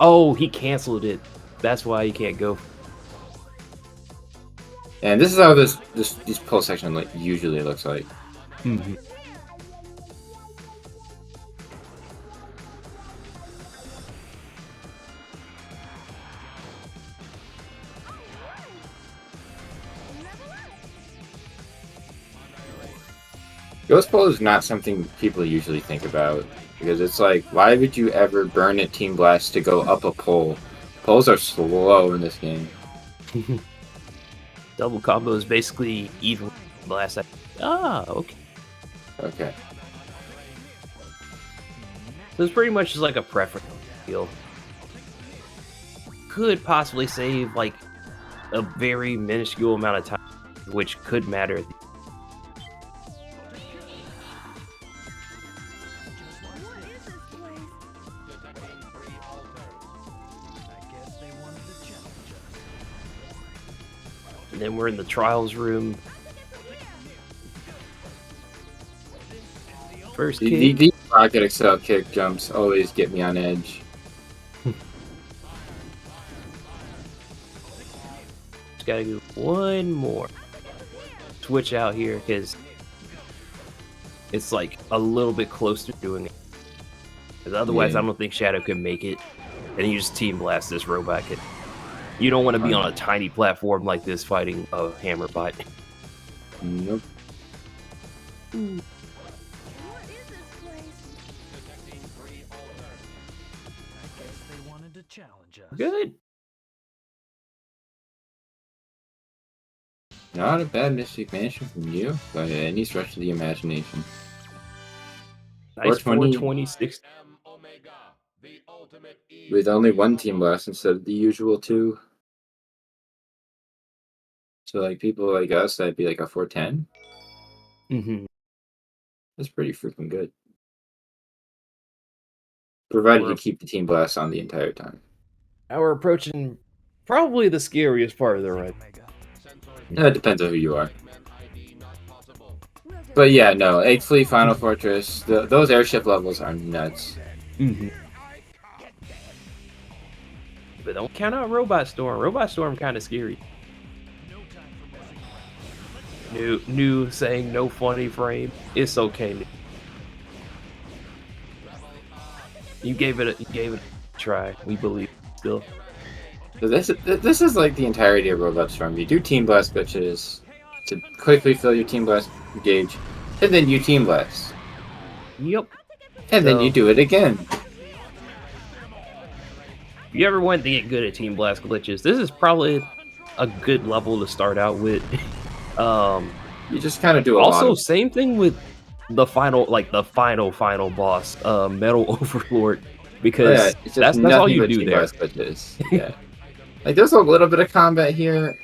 Oh, he canceled it. That's why he can't go. And this is how this pull section usually looks like. Mm-hmm. Ghost Pull is not something people usually think about, because it's like, why would you ever burn a Team Blast to go up a pole? Poles are slow in this game. Double combo is basically even blast. Ah, okay. Okay. So it's pretty much just like a preference deal. Could possibly save like a very minuscule amount of time, which could matter. What is this place? I guess they wanted to challenge us. And then we're in the trials room. First kick. These rocket excel kick jumps always get me on edge. Just gotta do one more. Switch out here because it's like a little bit close to doing it. Because otherwise, Yeah. I don't think Shadow could make it. And you just team blast this robot kid. You don't want to be on a tiny platform like this fighting a hammer bot. Nope. What is this place? I guess they wanted to challenge us. Good. Not a bad Mystic Mansion from you, by any stretch of the imagination. Nice 420. 426. With only one Team Blast instead of the usual two. So like people like us, that'd be like a 410. Mm-hmm. That's pretty freaking good. Provided We're- you keep the Team Blast on the entire time. Now we're approaching probably the scariest part of the run. It depends on who you are. We'll just But yeah, no, Egg Fleet, Final Fortress, those airship levels are nuts. Mm-hmm. But don't count out Robot Storm. Robot Storm kind of scary. New saying no funny frame. It's okay. You gave it a try. We believe still. So this is like the entirety of Robot Storm. You do Team Blast bitches to quickly fill your Team Blast gauge, and then you Team Blast. Yep. And then you do it again. if you ever want to get good at Team Blast glitches, this is probably a good level to start out with. You just kind of do a lot Also, of. same thing with the final boss, Metal Overlord, Oh, yeah, because it's just that's all nothing you but do Team there. Blast glitches. Yeah. Like, there's a little bit of combat here.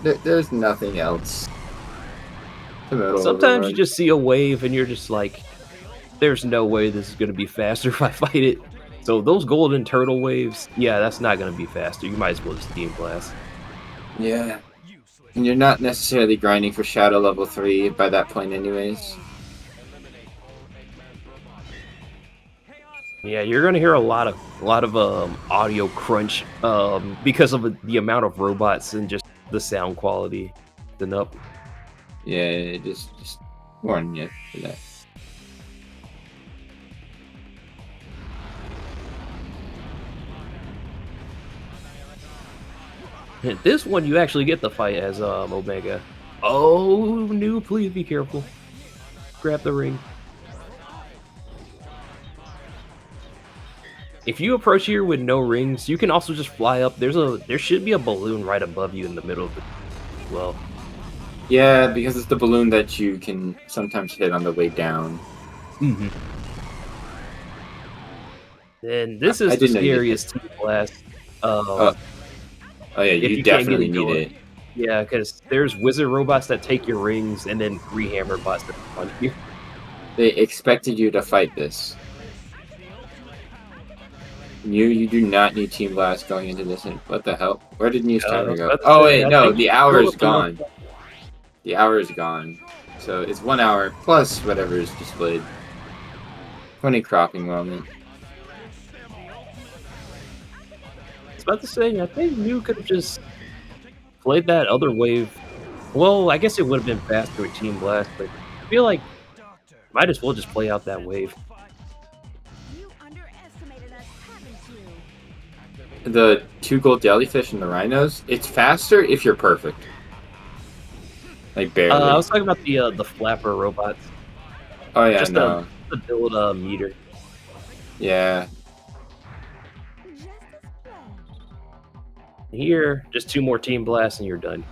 There's nothing else. The Metal Sometimes you Overlord. just see a wave and you're just like, there's no way this is going to be faster if I fight it. So those golden turtle waves, yeah, that's not going to be faster. You might as well just Team Blast. Yeah. And you're not necessarily grinding for Shadow level 3 by that point anyways. Yeah, you're gonna hear a lot of audio crunch because of the amount of robots and just the sound quality. Up. Yeah, just warning you for that. This one you actually get the fight as Omega. Oh, no, please be careful. Grab the ring. If you approach here with no rings, you can also just fly up. There should be a balloon right above you in the middle of it as well. Yeah, because it's the balloon that you can sometimes hit on the way down. Mm-hmm. And this is the scariest Team Blast. Oh yeah, you definitely need it. Yeah, because there's wizard robots that take your rings and then hammer bots that punch you. They expected you to fight this. You do not need Team Blast going into this. What the hell? Where did News Timer go? Oh wait, no, the hour is gone. The hour is gone. So it's 1 hour plus whatever is displayed. 20 cropping moment. I was about to say, I think you could have just played that other wave. Well, I guess it would have been faster with Team Blast, but I feel like might as well just play out that wave. You underestimated us, haven't you? The 2 gold jellyfish and the rhinos, it's faster if you're perfect. Like barely. I was talking about the flapper robots. Oh yeah, just no. To build a meter. Yeah. Here, just 2 more Team Blasts and you're done.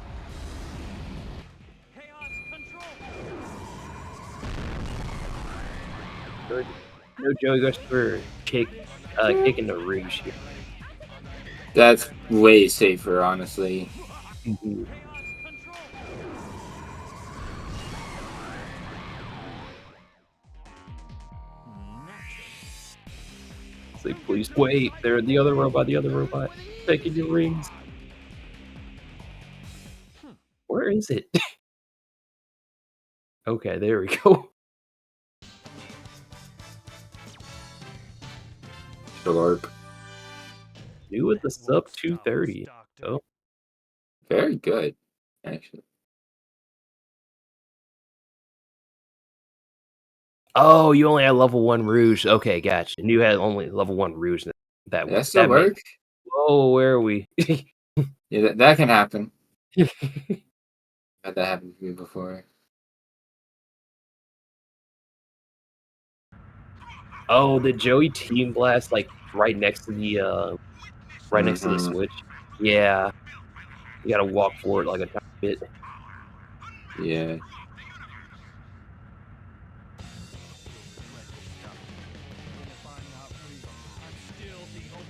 No Joey goes for kicking the rouge here. That's way safer, honestly. Mm-hmm. It's like, please wait. They're the other robot. Taking your rings. Where is it? Okay, there we go. Sharp. New with the sub 230. Oh. Very good, actually. Oh, you only had level 1 Rouge. Okay, gotcha. And you had only level 1 Rouge. That still work? Whoa, where are we? Yeah, that can happen. Had that happen to me before. Oh, the Joey Team Blast, like right next to the next to the switch. Yeah, you gotta walk forward like a tiny bit. Yeah.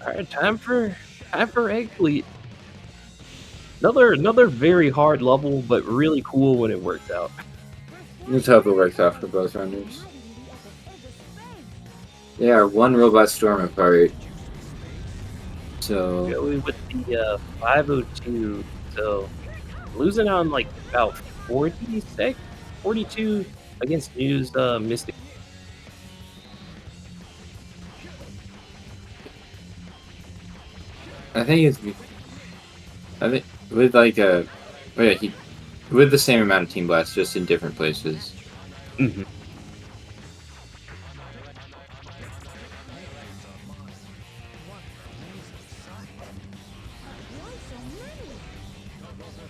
All right, time for Egg Fleet. Another very hard level, but really cool when it works out. Let's hope it works out for both runners. They are 1 robot storm apart. So Joey with the 502, so losing on like about 42 against News Mystic. I think with like with the same amount of Team Blast, just in different places. Mm-hmm.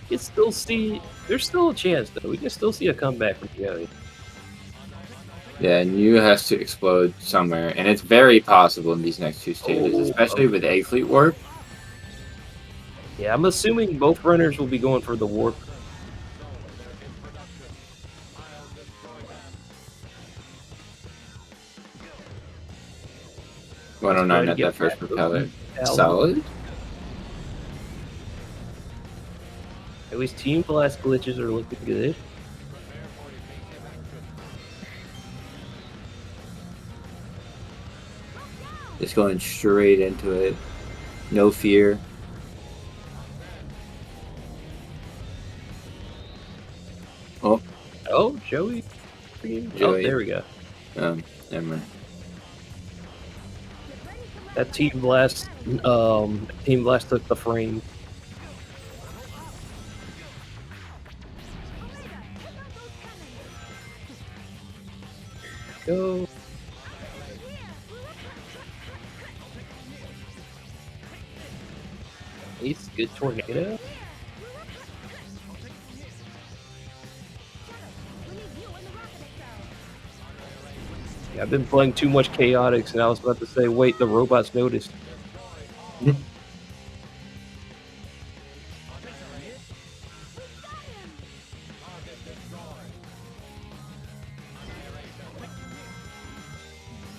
You can still see, there's still a chance though. We can still see a comeback from Joey. Yeah, and you has to explode somewhere, and it's very possible in these next two stages, especially with Egg Fleet Warp. Yeah, I'm assuming both runners will be going for the warp. One oh nine at that first propeller. Solid. At least Team Blast glitches are looking good. Just going straight into it. No fear. Oh. Oh, Joey. Oh, there we go. Never mind. That Team Blast took the frame. Go. Ace, good tornado. Yeah, I've been playing too much Chaotix, and I was about to say, wait, the robots noticed.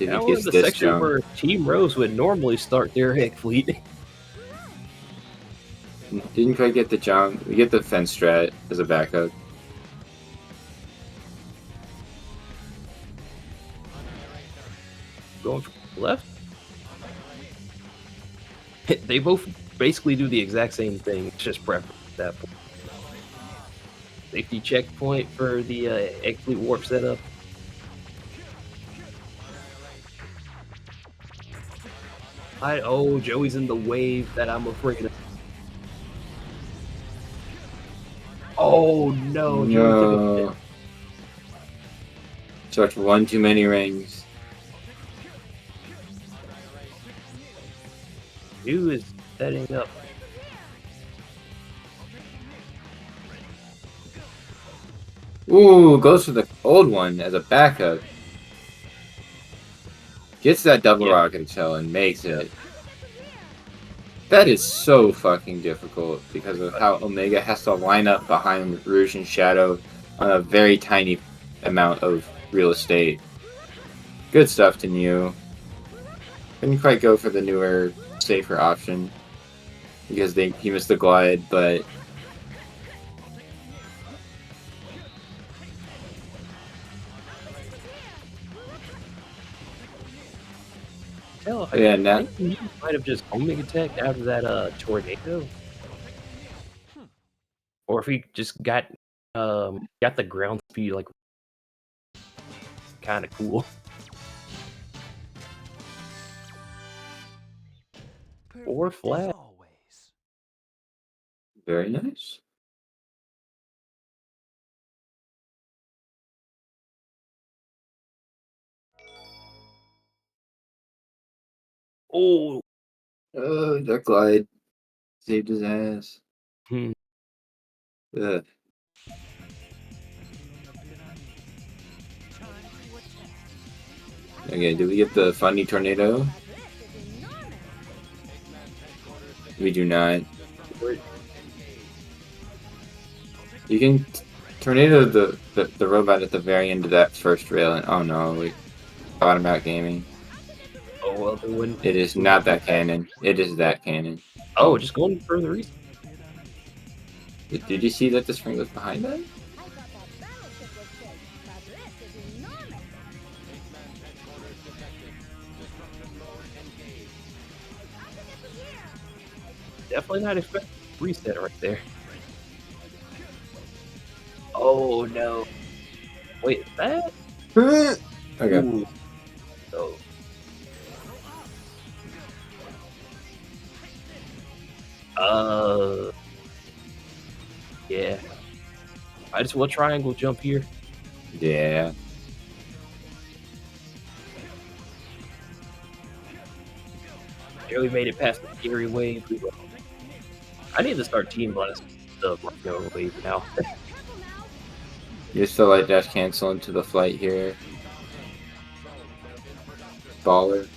Now we're in the section where Team Rose would normally start their Egg Fleet. Didn't quite get the jump. We get the fence strat as a backup. Going from left. They both basically do the exact same thing. It's just preference at that point. Safety checkpoint for the Egg Fleet warp setup. Oh, Joey's in the wave that I'm afraid of. Oh no! No. Such one too many rings. Who is setting up? Ooh, goes for the old one as a backup. Gets that double rocket shell and makes it. That is so fucking difficult because of how Omega has to line up behind Rouge and Shadow on a very tiny amount of real estate. Good stuff to New. Couldn't quite go for the newer, safer option because he missed the glide, but I think he might have just homing attacked out of that tornado, or if he just got the ground speed like kind of cool. Or flat. Very nice. Oh, that glide saved his ass. Ugh. Okay, did we get the funny tornado? We do not. You can tornado the robot at the very end of that first rail, and oh no, we bottom out gaming. Oh well, they wouldn't. It is not that cannon. It is that cannon. Oh, just going further east. Did you see that the spring was behind that? Definitely not expecting reset right there. Oh no! Wait, is that? Okay. Ooh. Oh. Yeah. I just want triangle jump here. Yeah. Barely made it past the scary wave. I need to start team blast the wave now. You're still like dash cancel into the flight here. Baller.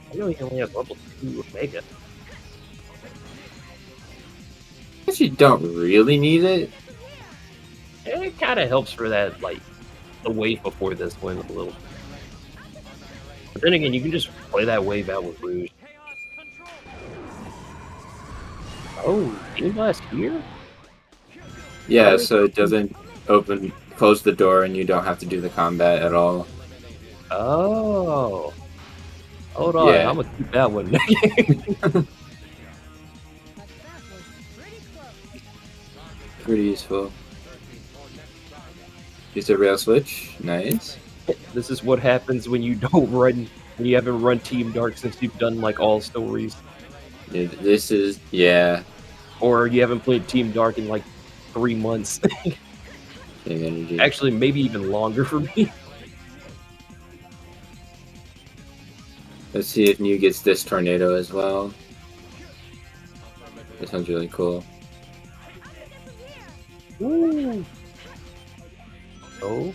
I know he only has level 2 Omega. Guess you don't really need it. It kind of helps for that, like, the wave before this one a little. But then again, you can just play that wave out with Rouge. Oh, Team Blast here? Yeah, Oh. so it doesn't close the door, and you don't have to do the combat at all. Oh. Hold on, Yeah. I'm gonna keep that one. But that was pretty close. Pretty useful. Use a rail switch. Nice. This is what happens when you don't run, when you haven't run Team Dark since you've done like all stories, Yeah, this is or you haven't played Team Dark in like 3 months. big energy. Actually, maybe even longer for me. Let's see if New gets this tornado as well. This one's really cool. Ooh. Oh.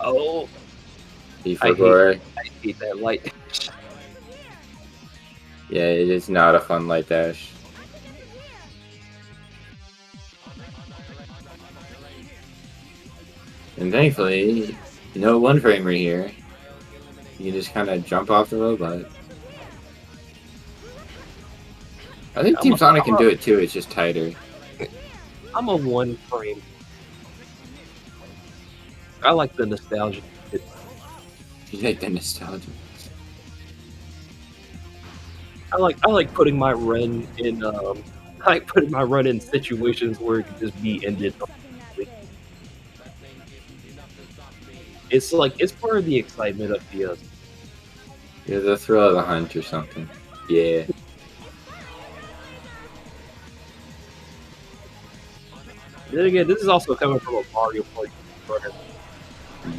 Oh. For gore. I hate that light. Yeah, it is not a fun light dash. And thankfully, no one framer here. You can just kind of jump off the robot. I think Team Sonic can do it too, it's just tighter. I'm a one frame. I like the nostalgia. You like the nostalgia. I like putting my run in I like putting my run in situations where it can just be ended. It's like it's part of the excitement of the Yeah, the thrill of the hunt or something. Yeah. Then again, this is also coming from a Mario Party runner.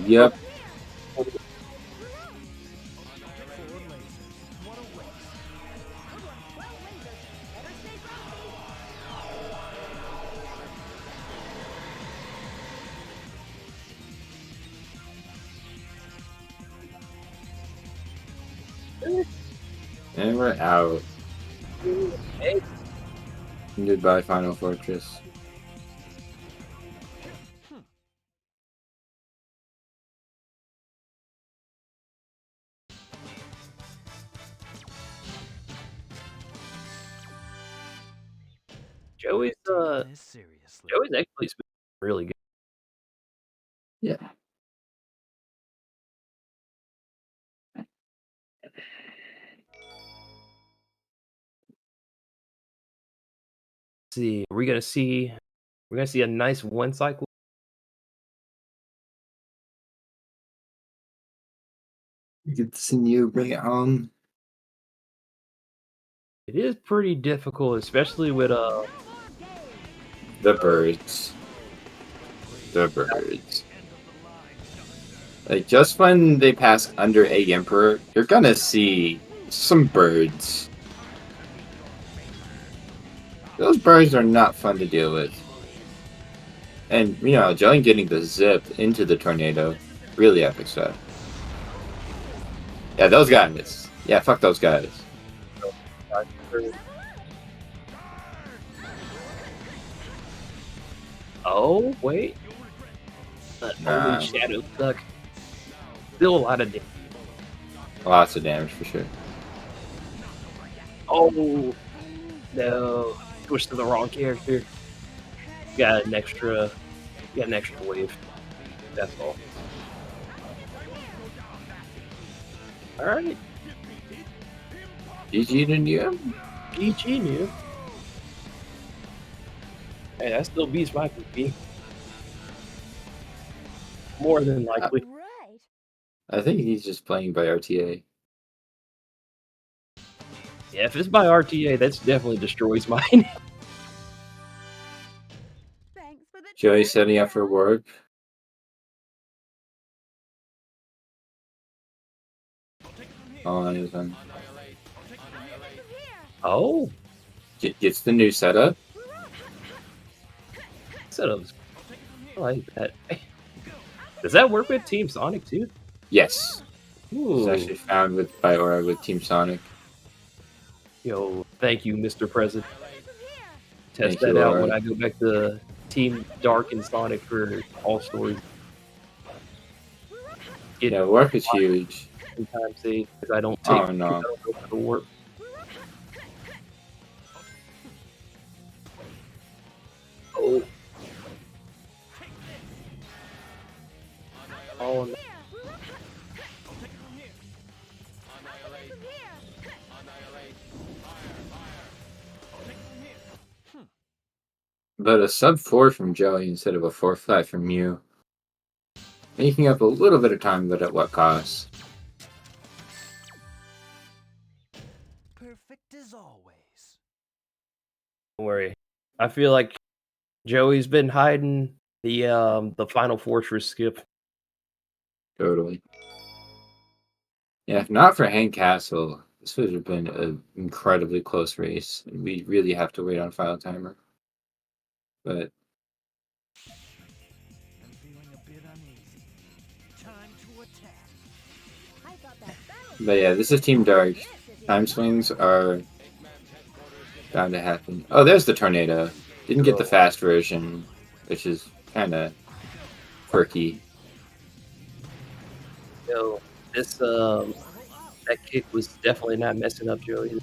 Yep. And we're out. Hey. Goodbye, Final Fortress. Joey's This seriously. Joey's actually really good. Yeah. See, we're gonna see a nice one cycle. Good to see you. Bring it home. It is pretty difficult, especially with The birds. The birds. Like, just when they pass under Egg Emperor, you're gonna see some birds. Those birds are not fun to deal with. And, you know, Joey getting the zip into the tornado. Really epic stuff. Yeah, those guys. Yeah, fuck those guys. Oh, wait. Nah. Holy Shadow Duck. Still a lot of damage. Lots of damage for sure. Oh, no. Switched to the wrong character. Got an extra wave. That's all. Alright. GG to you. GG, new. Hey, that still beats my PP. More than likely. Right. I think he's just playing by RTA. Yeah, if it's by RTA, that definitely destroys mine. Thanks for the Joey setting up for work. Oh, he was on. Oh, Gets the new setup. Setups. I like that. Does that work with Team Sonic too? Yes. Ooh. It's actually found by Aura with Team Sonic. Yo, thank you, Mr. President. Test Thank that you, out Aura. when I go back to Team Dark and Sonic for all stories. Yeah, warp is huge. Sometimes because I don't take. Oh no. I don't go for the warp. Oh. Oh no. But a sub 4 from Joey instead of a 4 flat from Mew. Making up a little bit of time, but at what cost? Perfect as always. Don't worry. I feel like Joey's been hiding the final fortress skip. Totally. Yeah, if not for Hank Castle, this would have been an incredibly close race. We really have to wait on File Timer. But I'm feeling a bit uneasy. Time to attack. I thought that battle But yeah, this is Team Dark. Time swings are bound to happen. Oh, there's the tornado. Didn't get the fast version, which is kind of quirky. Yo, this that kick was definitely not messing up Joey.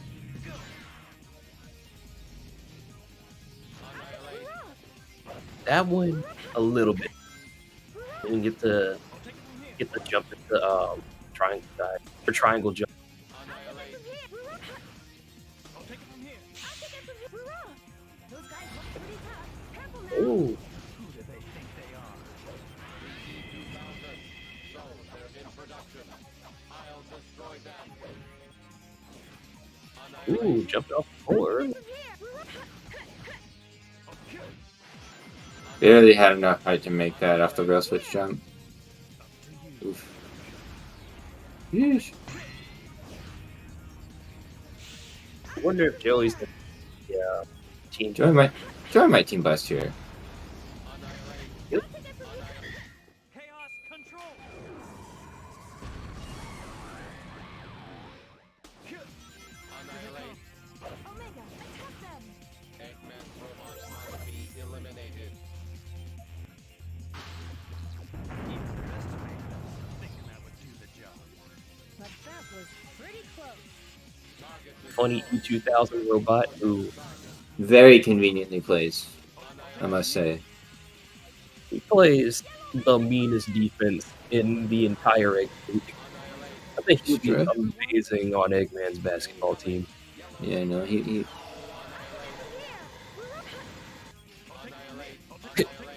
That one a little bit. Didn't get the jump at the triangle side or triangle jump. those guys look pretty tough. Careful now. Ooh, Who do they think they are? ooh, jumped off the floor. Barely had enough height to make that off the rail switch jump. Oof. Yeesh. I wonder if Joey's the team. Join my team blast here. Chaos control. Omega, attack them. Thinking that would do the job. But that was pretty close. Funny E2000 robot. Ooh, Very conveniently placed, I must say. he plays the meanest defense in the entire Egg League. I think he would be Sure. amazing on Eggman's basketball team. Yeah, no, he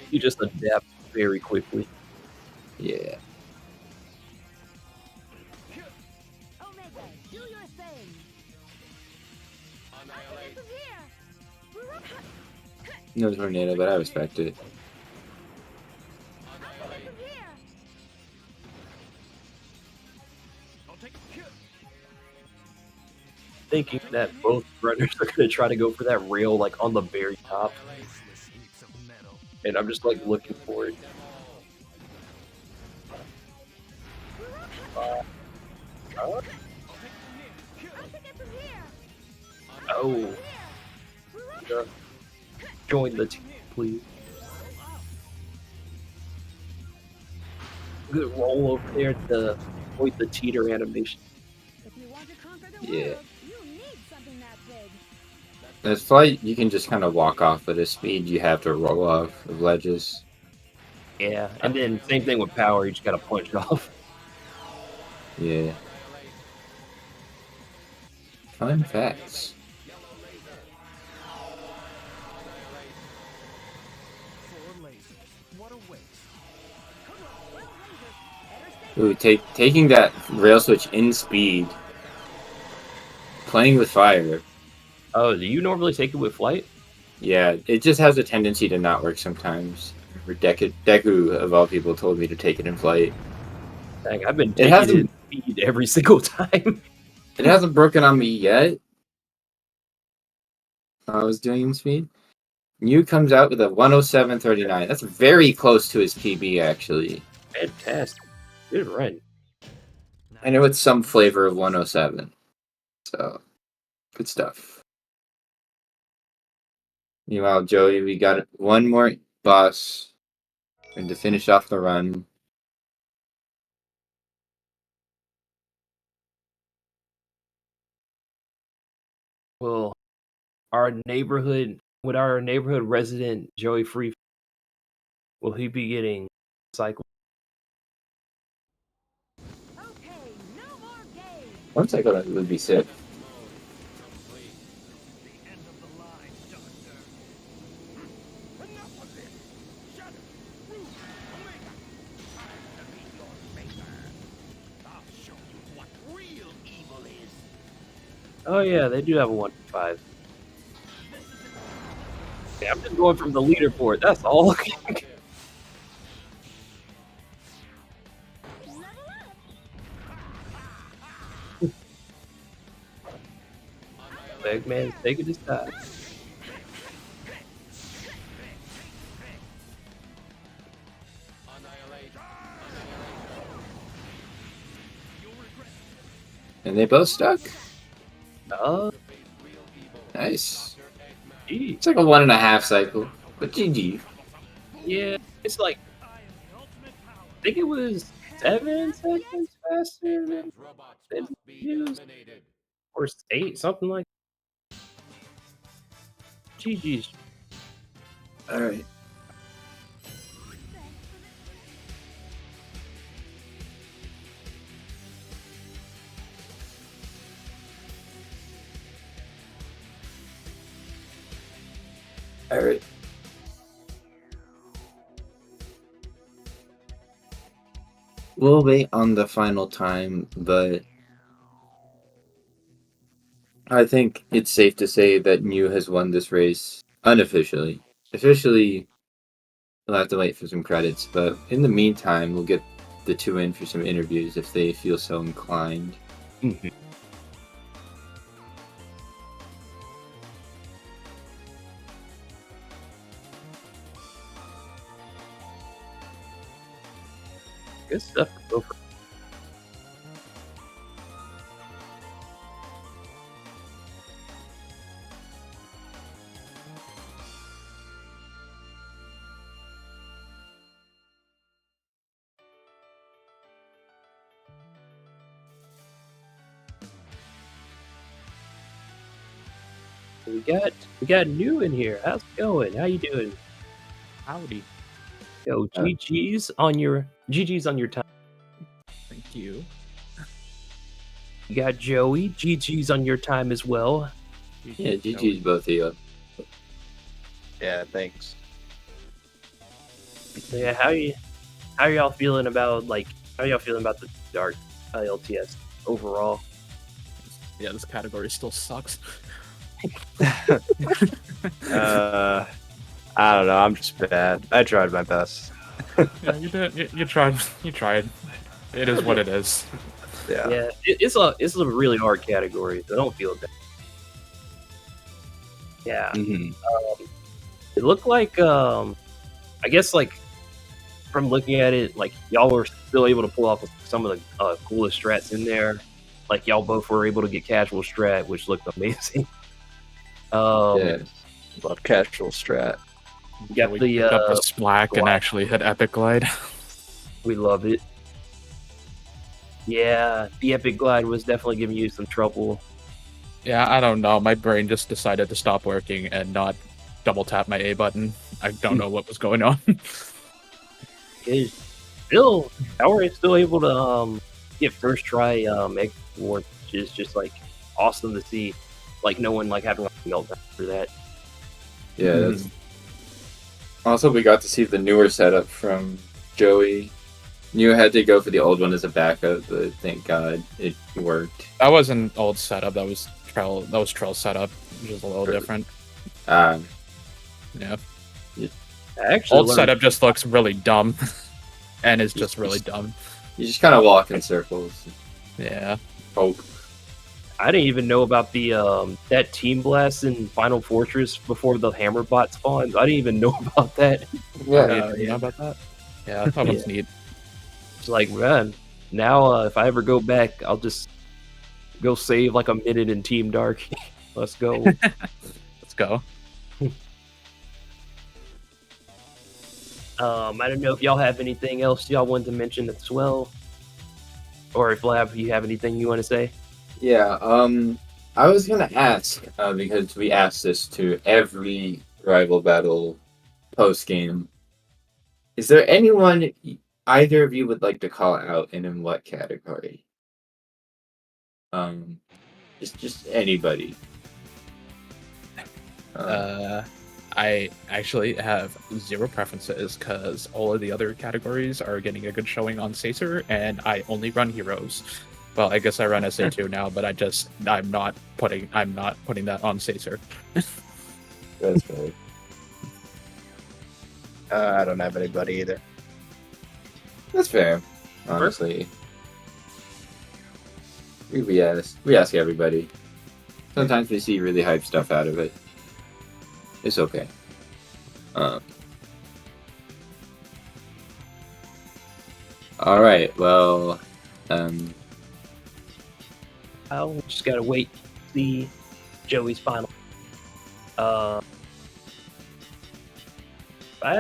He just adapts very quickly. yeah. Omega, do your thing. From here. No tornado, but I respect it. From here. Thinking that both runners are going to try to go for that rail like on the very top, Priceless heaps of metal. and I'm just like looking for it. I'll take it from here. Oh, join the team, please. Good roll over there to avoid the teeter animation. If you want to conquer the Yeah. world, you need something that big. As flight, you can just kind of walk off, but at speed, you have to roll off of ledges. Yeah, and then same thing with power. You just got to punch off. Yeah. Fun facts. Four lasers. What a waste. Ooh, taking that rail switch in speed, playing with fire. Oh, do you normally take it with flight? Yeah, it just has a tendency to not work sometimes. Deku, of all people, told me to take it in flight. Dang, I've been It taking hasn't- it in speed every single time. It hasn't broken on me yet, I was doing in speed. New comes out with a 107.39. That's very close to his PB, actually. Fantastic. Good run. I know it's some flavor of 107. So, good stuff. Meanwhile, Joey, we got one more boss. And to finish off the run. Well, our neighborhood resident Joey Free, will he be getting cycle? Okay, no more games. One cycle that would be sick. Enough of this! Shadow, Root, Omega! Time to meet your maker! I'll show you what real evil is! Oh yeah, they do have a 1-5. Yeah, I'm just going from the leaderboard. That's all. Eggman's taking his time. And they both stuck. Oh, Nice. gee. It's like a 1.5 cycle. But GG. Yeah, it's like I think it was 7 seconds faster than used, or 8, something like. GG's. Alright. Alright. We'll wait on the final time, but I think it's safe to say that Mew has won this race unofficially. Officially, we'll have to wait for some credits, but in the meantime, we'll get the two in for some interviews if they feel so inclined. Good stuff. Go for we got new in here. How's it going? How you doing? Howdy. Yo, GG's on your time. Thank you. You got Joey. GG's on your time as well. Yeah, GG's both of you. Yeah, thanks. Yeah, how y'all feeling about the dark LTS overall? Yeah, this category still sucks. I don't know. I'm just bad. I tried my best. Yeah, you did. You tried. You tried. It is what it is. Yeah. It's a really hard category, so don't feel bad. Yeah. It looked like I guess like from looking at it, like y'all were still able to pull off some of the coolest strats in there. Like y'all both were able to get casual strat, which looked amazing. Yeah. Love casual strat. You got we the picked up the splack and actually hit Epic Glide. We love it. Yeah, the Epic Glide was definitely giving you some trouble. Yeah, I don't know. My brain just decided to stop working and not double tap my A button. I don't know what was going on. Is still, Power is still able to get first try Egg War, which is just like awesome to see. Like no one like having a meltdown for that. Yeah, that's... Also, we got to see the newer setup from Joey. You had to go for the old one as a backup, but thank God it worked. That wasn't old setup. That was Trell. That was Trell setup, which is a little different. Yeah. Actually, old setup just looks really dumb, and is just really dumb. You just kind of walk in circles. Yeah. Hope. I didn't even know about the that team blast in Final Fortress before the hammer bot spawns. I didn't even know about that. You know about that? Yeah, that one's neat. It's like, man, now if I ever go back, I'll just go save like a minute in Team Dark. Let's go. Let's go. I don't know if y'all have anything else y'all want to mention as well, or if you have anything you want to say. Yeah, I was gonna ask, because we asked this to every rival battle post game. Is there anyone either of you would like to call out, and in what category? Just anybody. I actually have zero preferences because all of the other categories are getting a good showing on Sacer, and I only run heroes. Well, I guess I run SA2 now, but I'm not putting that on Sacer. That's right. I don't have anybody either. That's fair. Honestly, we ask everybody. Sometimes we see really hype stuff out of it. It's okay. All right. Well, I'll just gotta wait to see Joey's final. I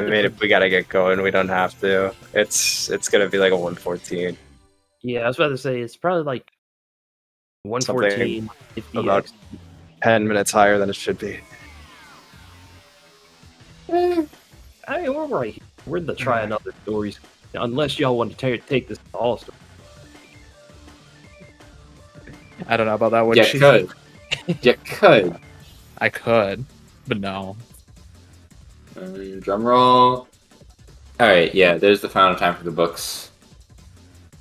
mean, if we gotta get going, we don't have to. It's gonna be like a 114. Yeah, I was about to say it's probably like 114. About 10 minutes higher than it should be. I mean, we're right here. We're the try another stories. Unless y'all want to take this to all story. I don't know about that one. You could. You could. I could, but no. Drum roll. All right, yeah. There's the final time for the books.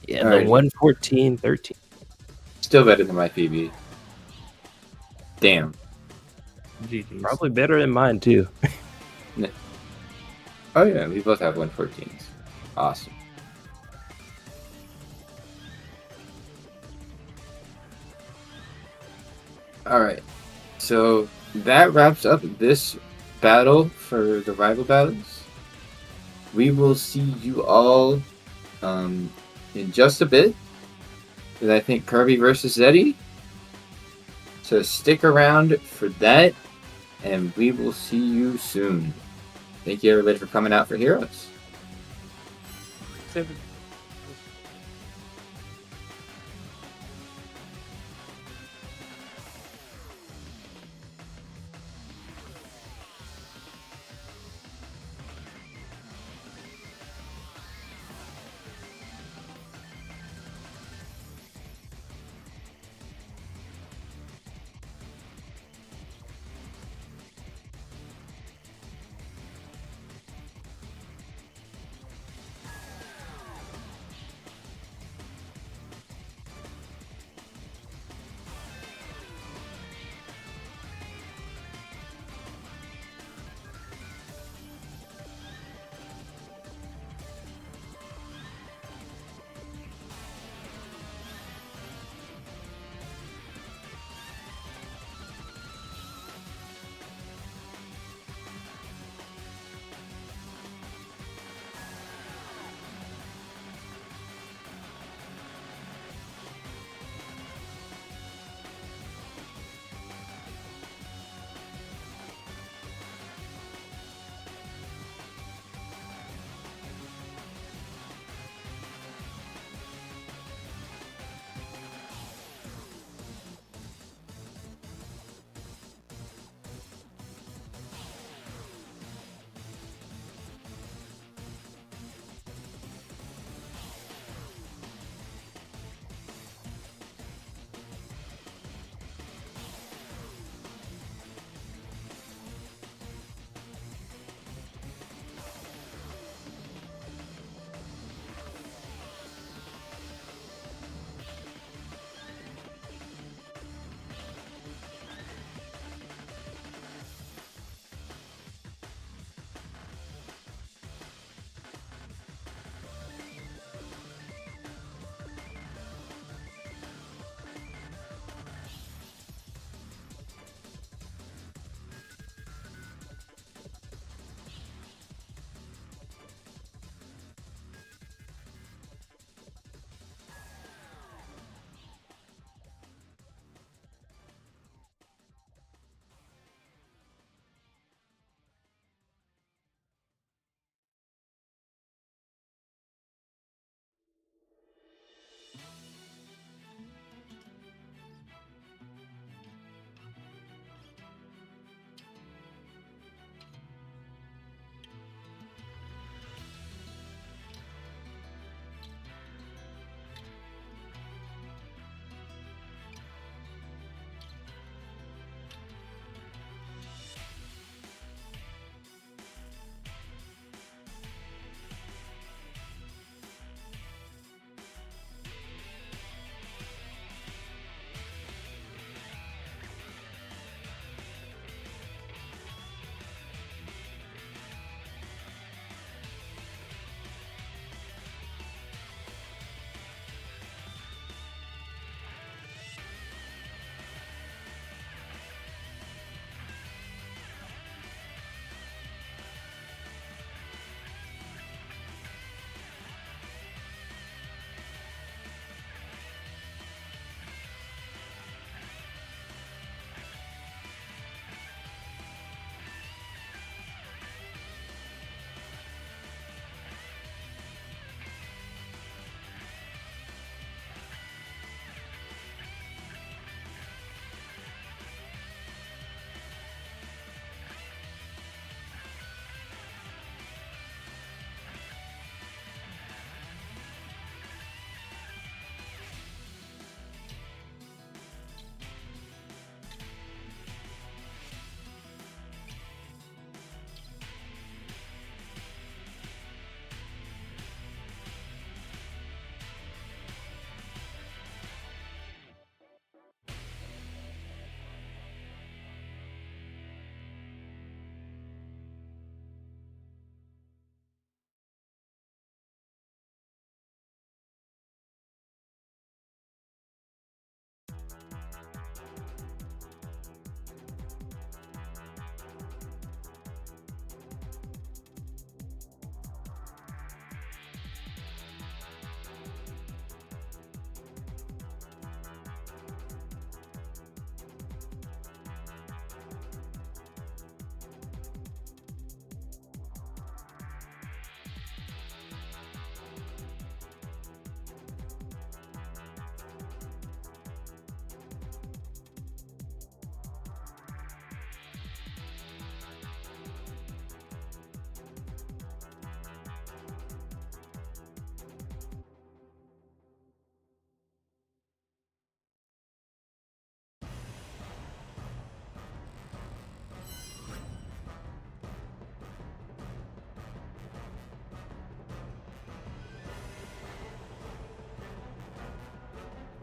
Yeah, the 114-13. Still better than my PB. Damn. GG's. Probably better than mine too. Oh yeah, we both have 114s. Awesome. All right, so that wraps up this battle for the rival battles. We will see you all in just a bit, because I think Kirby versus Zeddy. So stick around for that, and we will see you soon. Thank you everybody for coming out for Heroes.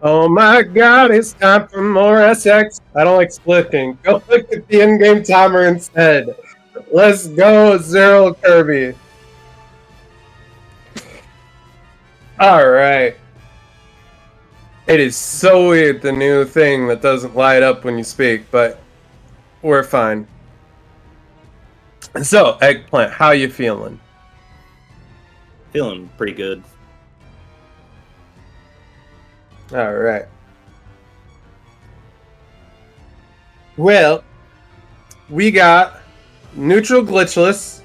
Oh my god, it's time for more SX. I don't like splitting. Go look at the in-game timer instead. Let's go, Zero Kirby. Alright. It is so weird, the new thing that doesn't light up when you speak, but we're fine. So, Eggplant, how you feeling? Feeling pretty good. Alright. Well, we got neutral glitchless.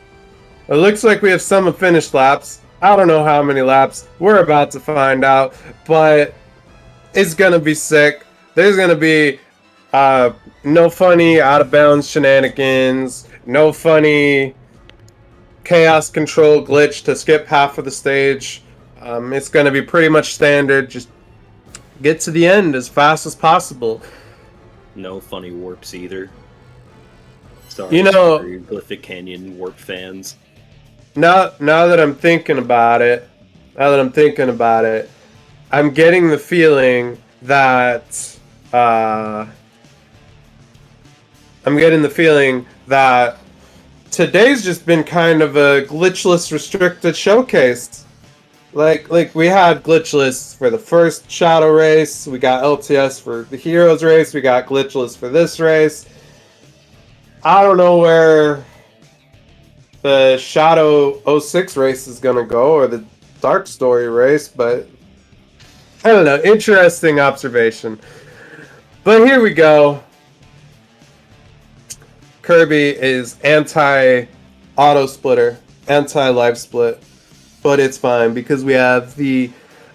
It looks like we have some finished laps. I don't know how many laps. We're about to find out, but it's gonna be sick. There's gonna be no funny out of bounds shenanigans, no funny chaos control glitch to skip half of the stage. It's gonna be pretty much standard. Just get to the end as fast as possible. No funny warps either. Sorry, You know, Glyphic Canyon warp fans. now that I'm thinking about it, I'm getting the feeling that today's just been kind of a glitchless restricted showcase. Like we had glitchless for the first Shadow race, we got LTS for the Heroes race, we got glitchless for this race. I don't know where the Shadow 06 race is gonna go, or the Dark Story race, but I don't know. Interesting observation. But here we go. Kirby is anti-auto splitter, anti-live split, but it's fine because we have the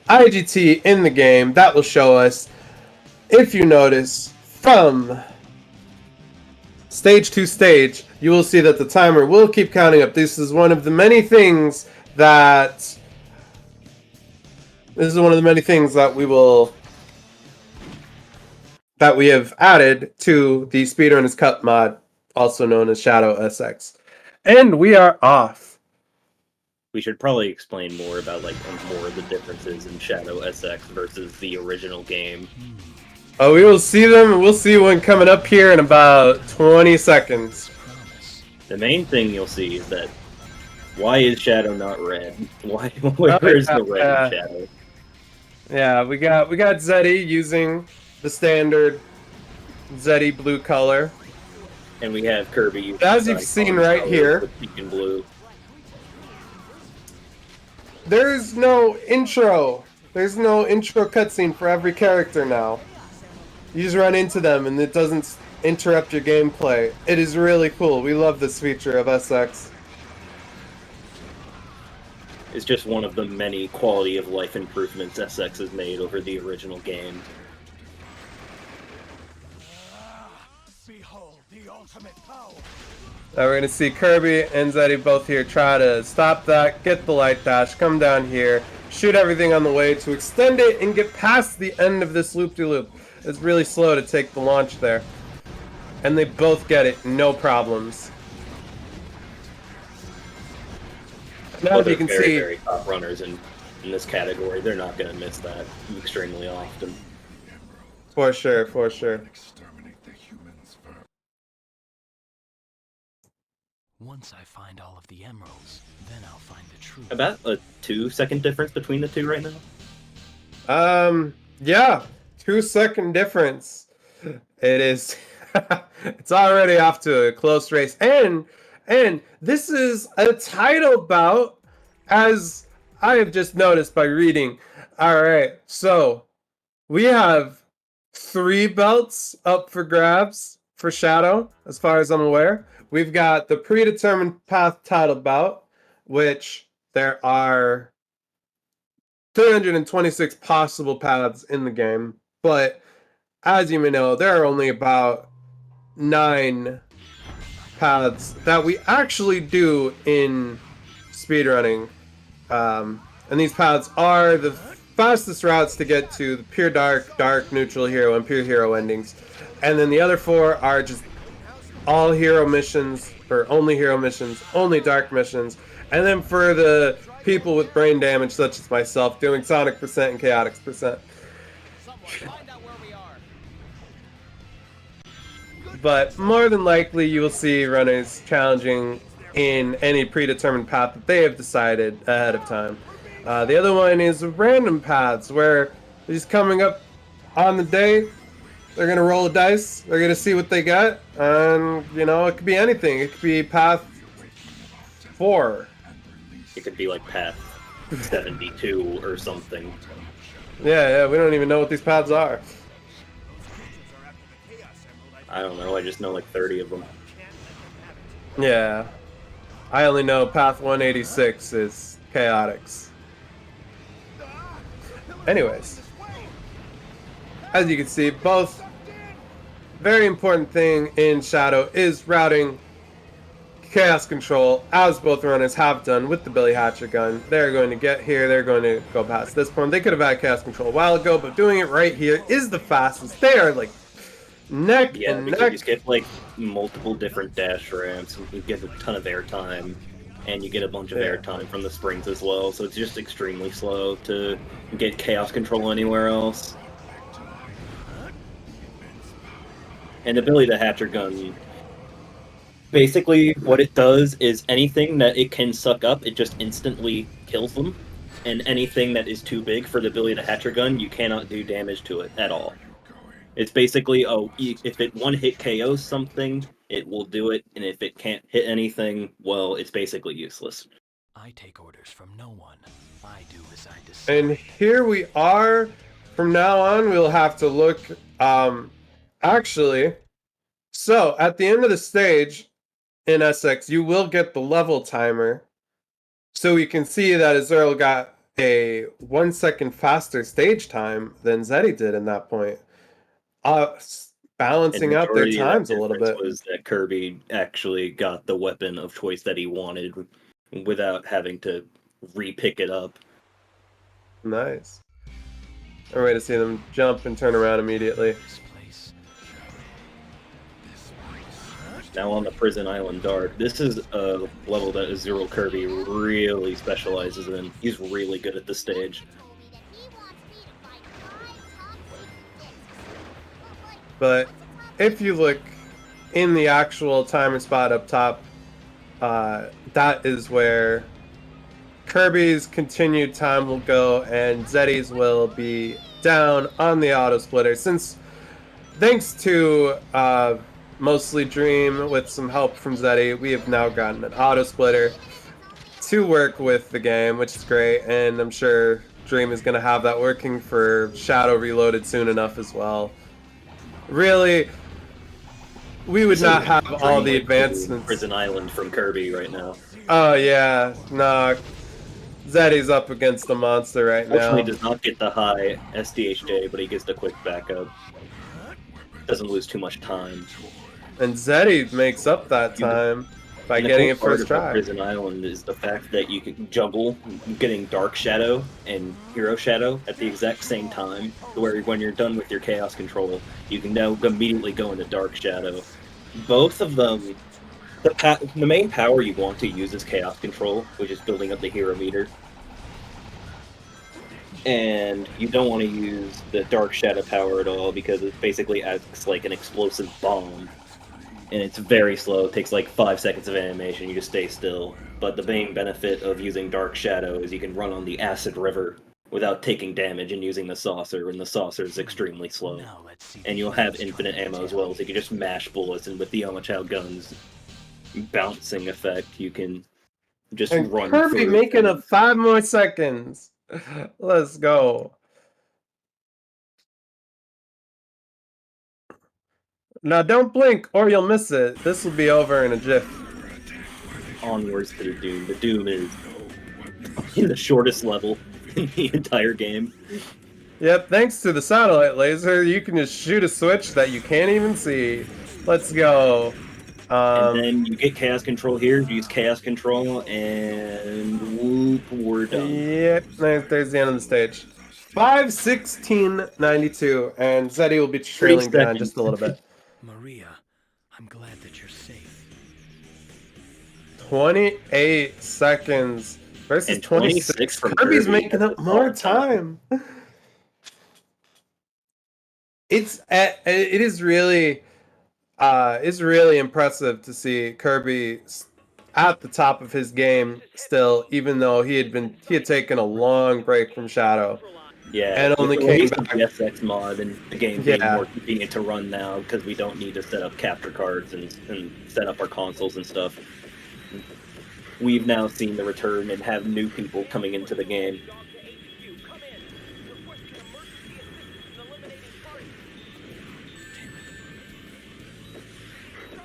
IGT in the game that will show us, if you notice, from stage to stage, you will see that the timer will keep counting up. This is one of the many things that we have added to the Speedrunners Cup mod, also known as Shadow SX. And we are off. We should probably explain more about more of the differences in Shadow SX versus the original game. Oh, we will see them. We'll see one coming up here in about 20 seconds. The main thing you'll see is that why is Shadow not red? Where is the red in Shadow? Yeah, we got Zeddy using the standard Zeddy blue color. And we have Kirby. As you've seen right here. With pink and blue. There's no intro. There's no intro cutscene for every character now. You just run into them and it doesn't interrupt your gameplay. It is really cool. We love this feature of SX. It's just one of the many quality of life improvements SX has made over the original game. Behold the ultimate power. Now we're going to see Kirby and Zeddy both here try to stop that, get the light dash, come down here, shoot everything on the way to extend it and get past the end of this loop-de-loop. It's really slow to take the launch there. And they both get it, no problems. Now Well, you can see very top runners in this category. They're not going to miss that extremely often. For sure, for sure. Once I find all of the emeralds, then I'll find the truth. About a 2-second difference between the two right now? Yeah, 2-second difference. It is. It's already off to a close race, and this is a title bout, as I have just noticed by reading. All right, so we have 3 belts up for grabs for Shadow, as far as I'm aware. We've got the predetermined path title bout, which there are 326 possible paths in the game, but as you may know, there are only about 9 paths that we actually do in speedrunning. And these paths are the fastest routes to get to the pure dark, dark, neutral hero, and pure hero endings. And then the other 4 are just all hero missions, or only hero missions, only dark missions. And then for the people with brain damage, such as myself, doing Sonic % and Chaotix %. But more than likely, you will see runners challenging in any predetermined path that they have decided ahead of time. The other one is random paths, where they're just coming up on the day. They're gonna roll a dice. They're gonna see what they get, and you know it could be anything. It could be path 4. It could be like path 72 or something. Yeah, we don't even know what these paths are. I don't know. I just know like 30 of them. Yeah, I only know path 186 is chaotics. Anyways, as you can see, both very important thing in Shadow is routing chaos control, as both runners have done with the Billy Hatcher gun. They're going to get here, they're going to go past this point. They could have had chaos control a while ago, but doing it right here is the fastest. They are like neck and because neck. you get like multiple different dash ramps, and you get a ton of airtime, and you get a bunch of airtime from the springs as well, so it's just extremely slow to get chaos control anywhere else. And the Billy the Hatcher gun, basically what it does is anything that it can suck up, it just instantly kills them. And anything that is too big for the Billy the Hatcher gun, you cannot do damage to it at all. It's basically, if it one-hit KOs something, it will do it, and if it can't hit anything, well, it's basically useless. I take orders from no one. I do as I decide. And here we are. From now on, we'll have to look. Actually, so at the end of the stage in SX, you will get the level timer. So we can see that Azrael got a 1 second faster stage time than Zeddy did in that point. Balancing out their times a little bit. Was that Kirby actually got the weapon of choice that he wanted without having to re-pick it up. Nice. I'm ready to see them jump and turn around immediately. Now on the Prison Island Dark, this is a level that Zero Kirby really specializes in. He's really good at this stage. But if you look in the actual timer spot up top, that is where Kirby's continued time will go and Zeddy's will be down on the auto splitter. Since thanks to mostly Dream with some help from Zeddy, we have now gotten an auto splitter to work with the game, which is great, and I'm sure Dream is going to have that working for Shadow Reloaded soon enough as well. Really, we would not have all the advancements. Prison Island from Kirby right now. Oh yeah, no. Zeddy's up against the monster right now. Fortunately, does not get the high SDHJ, but he gets the quick backup. Doesn't lose too much time. And Zeddy makes up that time by getting it first try. Prison Island is the fact that you can juggle getting Dark Shadow and Hero Shadow at the exact same time, where when you're done with your Chaos Control, you can now immediately go into Dark Shadow. Both of them, the main power you want to use is Chaos Control, which is building up the Hero Meter. And you don't want to use the Dark Shadow power at all, because it basically acts like an explosive bomb. And it's very slow. It takes like 5 seconds of animation. You just stay still. But the main benefit of using Dark Shadow is you can run on the Acid River without taking damage and using the saucer, and the saucer is extremely slow. And you'll have infinite ammo as well, so you can just mash bullets, and with the Omochao gun's bouncing effect, you can just and run Kirby through making up 5 more seconds. Let's go. Now don't blink or you'll miss it. This will be over in a jiff. Onwards to the Doom. The Doom is in the shortest level in the entire game. Yep, thanks to the satellite laser, you can just shoot a switch that you can't even see. Let's go. And then you get Chaos Control here, you use Chaos Control, and whoop, we're done. Yep, there's the end of the stage. 5:16:92, and Zeddy will be trailing behind just a little bit. Maria, I'm glad that you're safe. 28 seconds versus 26. Kirby's making up more time. it is really it's really impressive to see Kirby at the top of his game still, even though he had taken a long break from Shadow. Yeah, And with only the came release of back. the SX mod and the game being Yeah. more convenient to run now because we don't need to set up capture cards and set up our consoles and stuff. We've now seen the return and have new people coming into the game.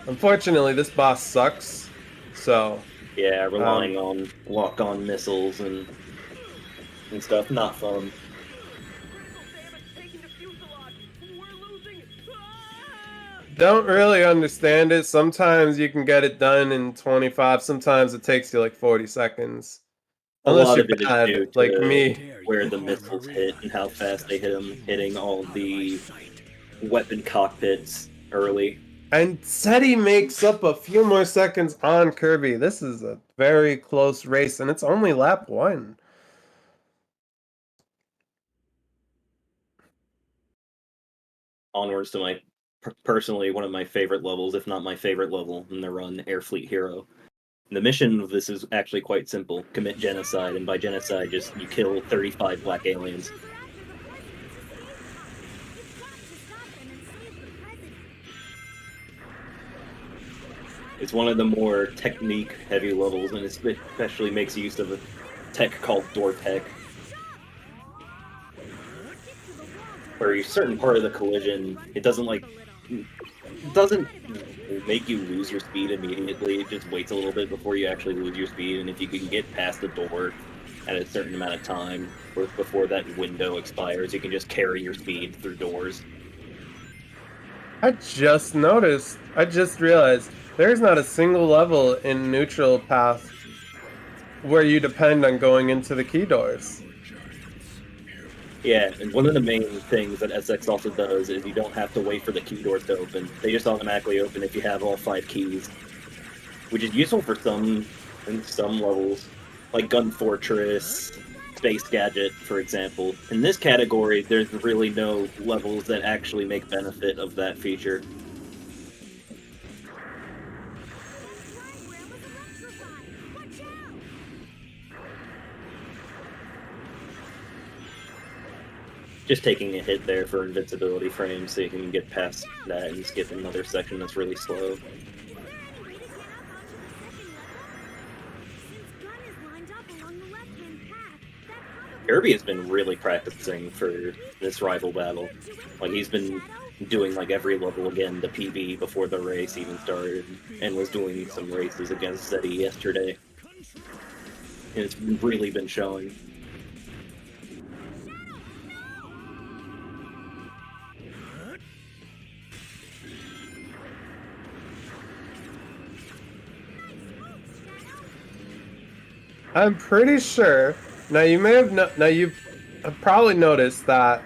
Unfortunately, this boss sucks. So Yeah, relying on lock-on missiles and stuff, not fun. don't really understand it. Sometimes you can get it done in 25. Sometimes it takes you like 40 seconds. A Unless lot you're of it is bad, due like to me. where the missiles hit and how fast they hit them, hitting all the weapon cockpits early. And Teddy makes up a few more seconds on Kirby. This is a very close race, and it's only lap 1. Onwards to my personally one of my favorite levels, if not my favorite level in the run, Air Fleet Hero. The mission of this is actually quite simple: commit genocide, and by genocide, just you kill 35 black aliens. It's one of the more technique-heavy levels, and it especially makes use of a tech called door tech, where a certain part of the collision, it doesn't make you lose your speed immediately. It just waits a little bit before you actually lose your speed, and if you can get past the door at a certain amount of time, or before that window expires, you can just carry your speed through doors. I just realized, there's not a single level in Neutral Path where you depend on going into the key doors. Yeah, and one of the main things that SX also does is you don't have to wait for the key doors to open. They just automatically open if you have all 5 keys, which is useful for some levels, like Gun Fortress, Space Gadget, for example. In this category, there's really no levels that actually make benefit of that feature. Just taking a hit there for invincibility frames so you can get past that and skip another section that's really slow. Kirby has been really practicing for this rival battle. Like, he's been doing like every level again, the PB before the race even started, and was doing some races against Zeddy yesterday. And it's really been showing. I'm pretty sure. Now you may have now you've probably noticed that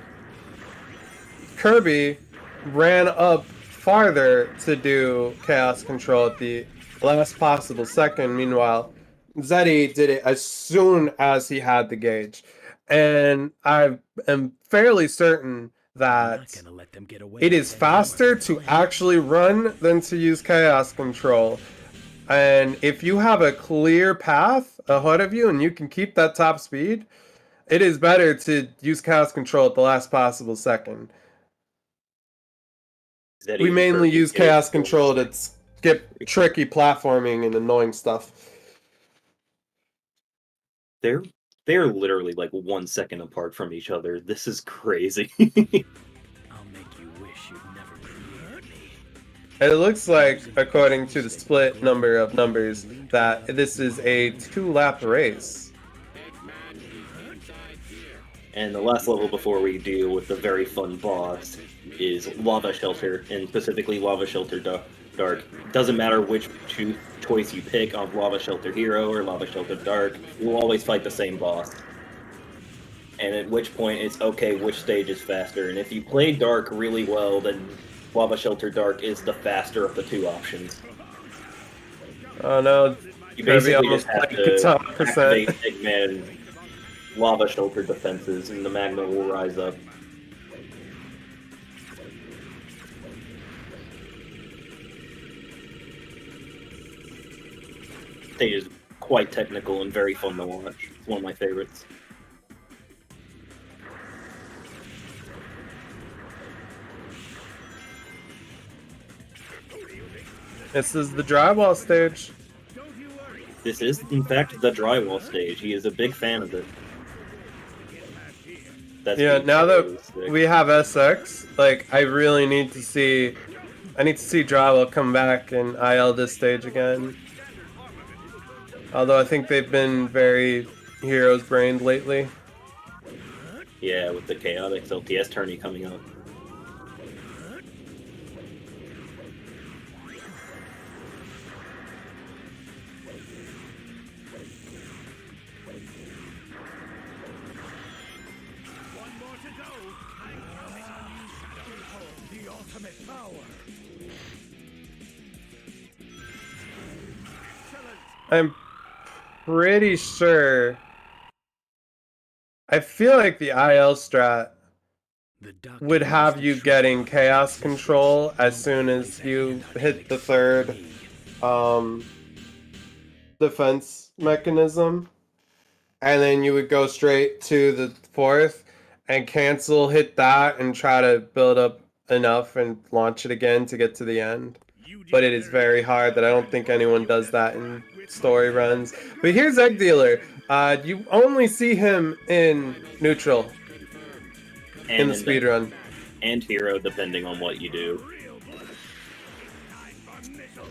Kirby ran up farther to do chaos control at the last possible second. Meanwhile, Zeddy did it as soon as he had the gauge, and I am fairly certain that it is faster to actually run than to use chaos control. And if you have a clear path ahead of you and you can keep that top speed, it is better to use chaos control at the last possible second. We mainly use chaos control to skip tricky platforming and annoying stuff. They're literally like 1 second apart from each other. This is crazy. I'll make you wish you'd never created me. And it looks like, according to the split number of numbers, that this is a 2-lap race. And the last level before we deal with the very fun boss is Lava Shelter, and specifically Lava Shelter Dark. Doesn't matter which choice you pick of Lava Shelter Hero or Lava Shelter Dark, you will always fight the same boss. And at which point it's okay which stage is faster, and if you play Dark really well, then Lava Shelter Dark is the faster of the 2 options. Oh no, You Kirby basically almost just have played to top activate percent. Eggman Lava Shelter defenses, and the magma will rise up. stage is quite technical and very fun to watch. It's one of my favorites. This is the drywall stage. This is, in fact, the drywall stage. He is a big fan of it. That's Yeah, pretty now that sick. we have SX, like, I really need to see... I need to see drywall come back and IL this stage again. Although I think they've been very heroes-brained lately. Yeah, with the Chaotix LTS tourney coming up. I'm pretty sure... I feel like the IL strat would have you getting chaos control as soon as you hit the third defense mechanism, and then you would go straight to the fourth and cancel, hit that, and try to build up enough and launch it again to get to the end. But it is very hard that I don't think anyone does that in story runs. But here's Egg Dealer. You only see him in neutral in the speed run. And hero, depending on what you do.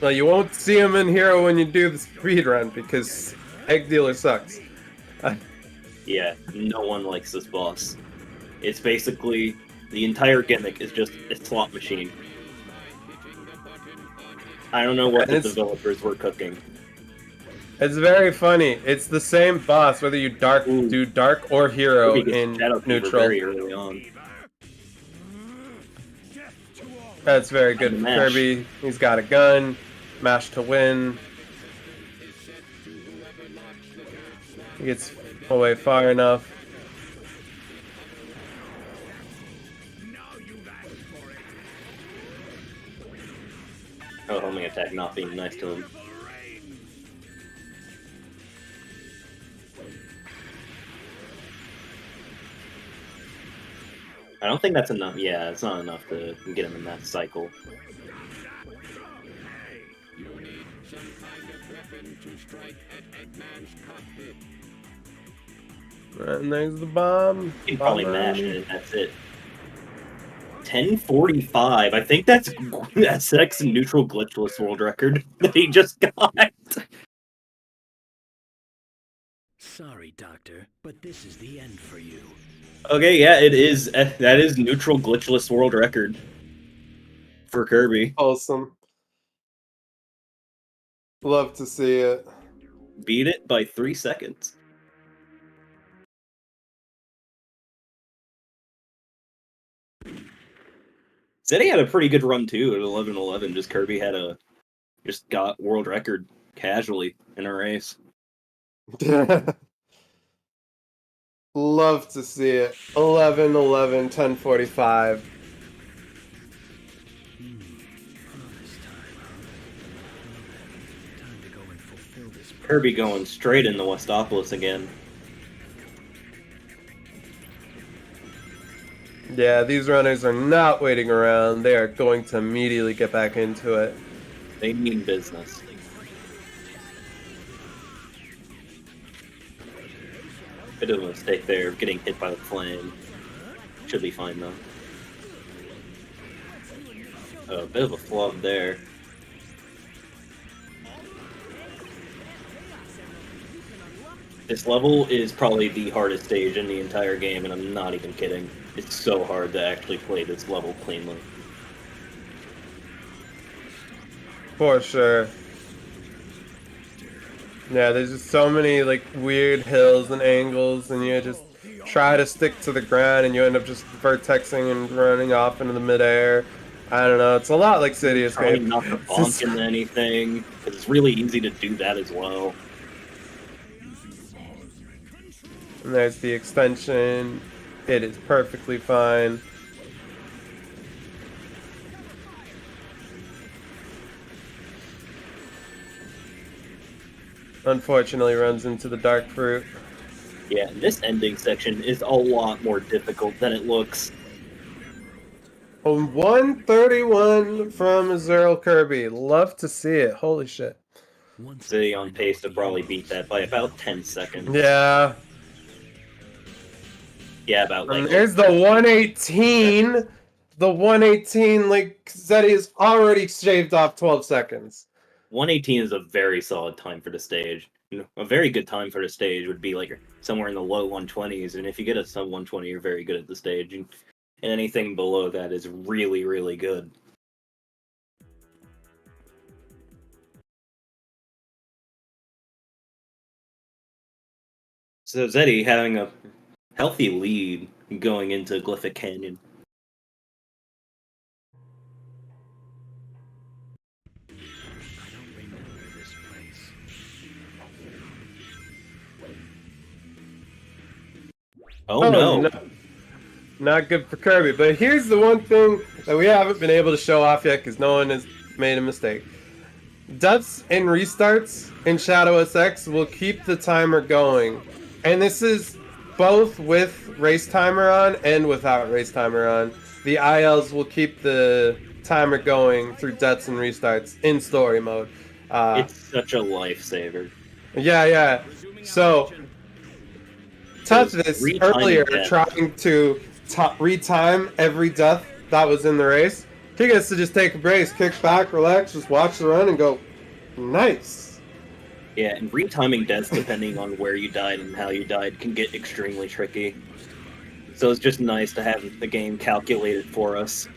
Well, you won't see him in hero when you do the speed run because Egg Dealer sucks. Yeah, no one likes this boss. It's basically the entire gimmick is just a slot machine. I don't know what the developers were cooking. It's very funny. It's the same boss whether you do dark or hero in neutral. Very early on. That's very good for Kirby. He's got a gun. Mash to win. He gets away far enough. Oh, homing attack not being nice to him. I don't think that's enough. Yeah, it's not enough to get him in that cycle. And there's the bomb. You can probably mash it, and that's it. 10:45. I think that's SX neutral glitchless world record that he just got. Sorry, Doctor, but this is the end for you. Okay, yeah, it is. That is neutral glitchless world record for Kirby. Awesome. Love to see it. Beat it by 3 seconds. Said he had a pretty good run too at 11:11. Just Kirby had just got world record casually in a race. Love to see it. 11:11, 10:45. Kirby going straight into Westopolis again. Yeah, these runners are not waiting around. They are going to immediately get back into it. They mean business. Bit of a mistake there, getting hit by the flame. Should be fine though. A bit of a flub there. This level is probably the hardest stage in the entire game, and I'm not even kidding. It's so hard to actually play this level cleanly. For sure. Yeah, there's just so many like weird hills and angles, and you just try to stick to the ground, and you end up just vertexing and running off into the midair. I don't know. It's a lot like City Escape. Trying not to bonk into anything, because it's really easy to do that as well. And there's the extension. It is perfectly fine. unfortunately runs into the dark fruit. Yeah, this ending section is a lot more difficult than it looks. 131 from Zerl Kirby. Love to see it. Holy shit. City on pace to probably beat that by about 10 seconds. Yeah. Yeah, about like. And there's the 118. The 118, like Zeddy is already shaved off 12 seconds. 118 is a very solid time for the stage. A very good time for the stage would be like somewhere in the low 120s, and if you get a sub 120, you're very good at the stage. And anything below that is really, really good. So Zeddy having a healthy lead going into Glyphic Canyon. Oh no. Not good for Kirby. But here's the one thing that we haven't been able to show off yet because no one has made a mistake. Deaths and restarts in Shadow SX will keep the timer going. And this is both with race timer on and without race timer on. The ILs will keep the timer going through deaths and restarts in story mode. It's such a lifesaver. Yeah. So, touched this earlier trying to retime every death that was in the race. He gets to just take a break, kick back, relax, just watch the run and go, nice. Yeah, and retiming deaths depending on where you died and how you died can get extremely tricky. So it's just nice to have the game calculated for us.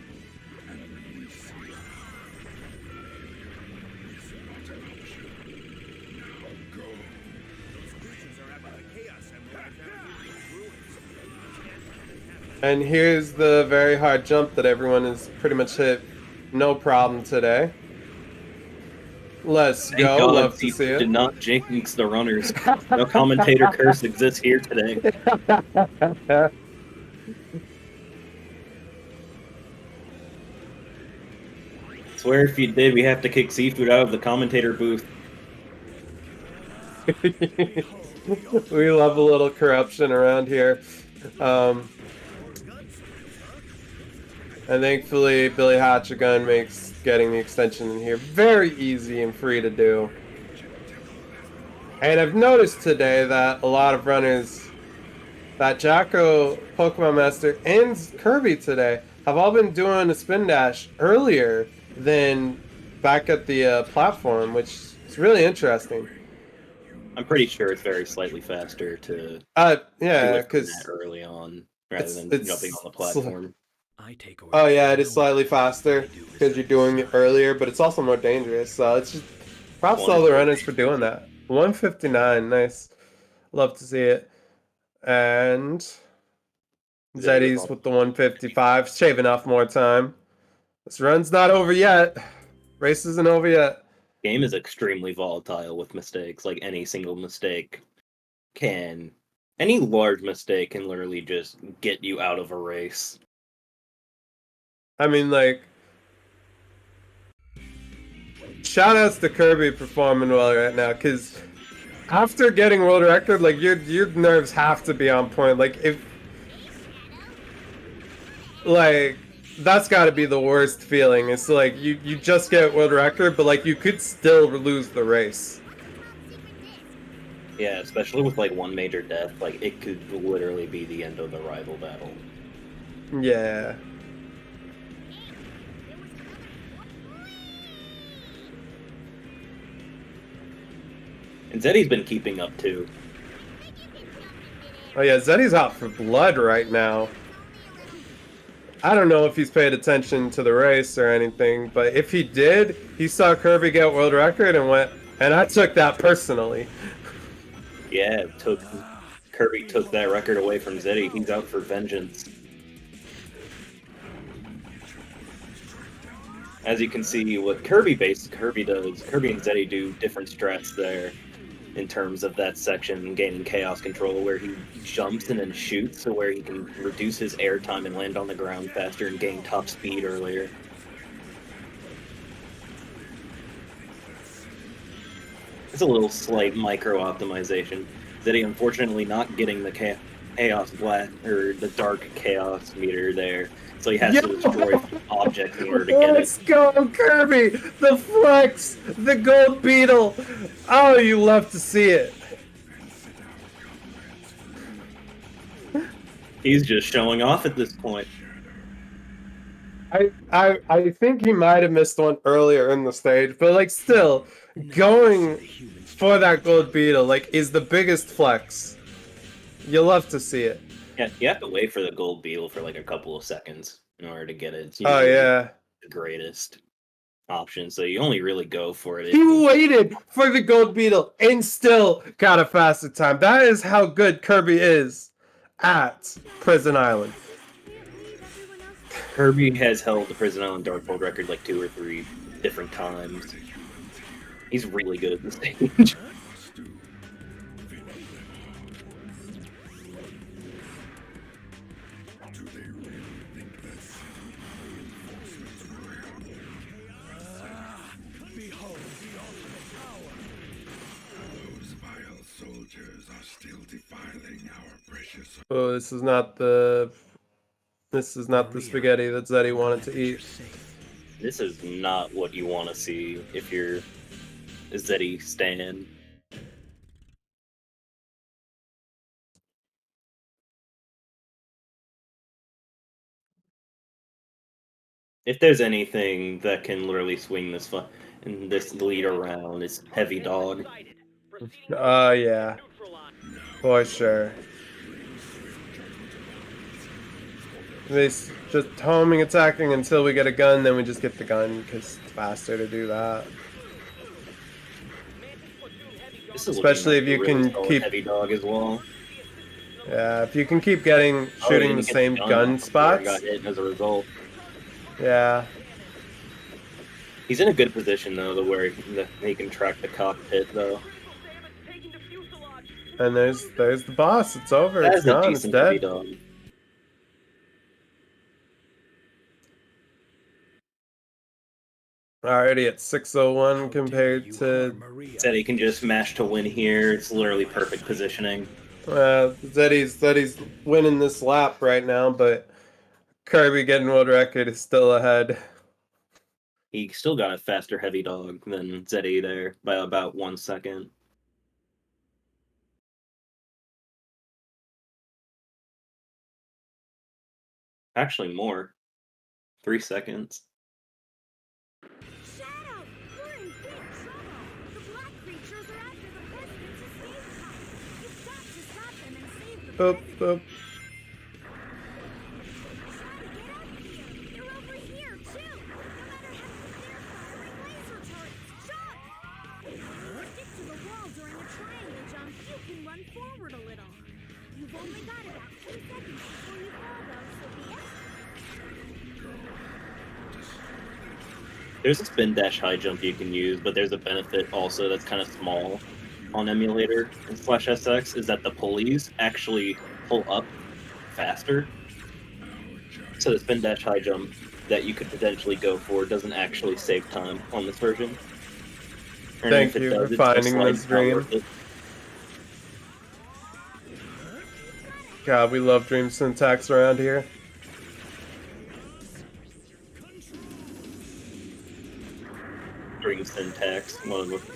And here's the very hard jump that everyone has pretty much hit no problem today. Let's Thank go. God Love to see it. Did not jinx the runners. No commentator curse exists here today. Swear if you did, we have to kick Seafood out of the commentator booth. We love a little corruption around here. And thankfully, Billy Hatchagun makes getting the extension in here very easy and free to do. And I've noticed today that a lot of runners, that Jacko, Pokemon Master, and Kirby today have all been doing a spin dash earlier than back at the platform, which is really interesting. I'm pretty sure it's very slightly faster to yeah, because early on rather than jumping on the platform. Oh yeah, it is slightly faster because you're doing it earlier, but it's also more dangerous. So it's just props to all the runners for doing that. 159, nice. Love to see it. And Zeddy's with the 155, shaving off more time. This run's not over yet. Race isn't over yet. Game is extremely volatile with mistakes. Like any single mistake can, any large mistake can literally just get you out of a race. I mean, like, shoutouts to Kirby performing well right now, because after getting world record, like, your nerves have to be on point. Like, that's got to be the worst feeling. It's like you just get world record, but like you could still lose the race. Yeah, especially with like one major death, like it could literally be the end of the rival battle. Yeah. And Zeddy's been keeping up too. Oh yeah, Zeddy's out for blood right now. I don't know if he's paid attention to the race or anything, but if he did, he saw Kirby get world record and went, and I took that personally. Yeah, Kirby took that record away from Zeddy. He's out for vengeance. As you can see, what Kirby and Zeddy do different strats there in terms of that section gaining chaos control, where he jumps and then shoots, so where he can reduce his air time and land on the ground faster and gain top speed earlier. It's a little slight micro optimization. Zeddy unfortunately not getting the chaos black or the dark chaos meter there, so he has to destroy objects in order to get it. Let's go, Kirby! The flex! The gold beetle! Oh, you love to see it. He's just showing off at this point. I think he might have missed one earlier in the stage, but like still, going for that gold beetle like is the biggest flex. You love to see it. Yeah, you have to wait for the gold beetle for like a couple of seconds in order to get it. It's Oh usually yeah. the greatest option, so you only really go for it. He waited for the gold beetle and still got a faster time. That is how good Kirby is at Prison Island. Kirby has held the Prison Island Dark World record like 2 or 3 different times. He's really good at the stage. Oh, this is not the spaghetti that Zeddy wanted to eat. This is not what you want to see if you're a Zeddy stan. If there's anything that can literally swing this lead around, it's Heavy Dog. Yeah. For sure. This just homing attacking until we get a gun, then we just get the gun because it's faster to do that. Especially if you can keep Heavy Dog as well. Yeah, if you can keep shooting the same gun spots. Got hit as a result. Yeah. He's in a good position though, to where he can track the cockpit though. And there's the boss. It's over. It's gone. It's dead. Already at 601 compared to... Said he can just mash to win here. It's literally perfect positioning. Zeddy's winning this lap right now, but Kirby getting world record is still ahead. He still got a faster Heavy Dog than Zeddy there by about 1 second. Actually more. 3 seconds. Boop, boop. There's a spin dash high jump you can use, but there's a benefit also that's kind of small on emulator and Slash SX is that the pulleys actually pull up faster. So the spin dash high jump that you could potentially go for doesn't actually save time on this version. And Thank you for finding this dream. God, we love dream syntax around here. Dream syntax, one of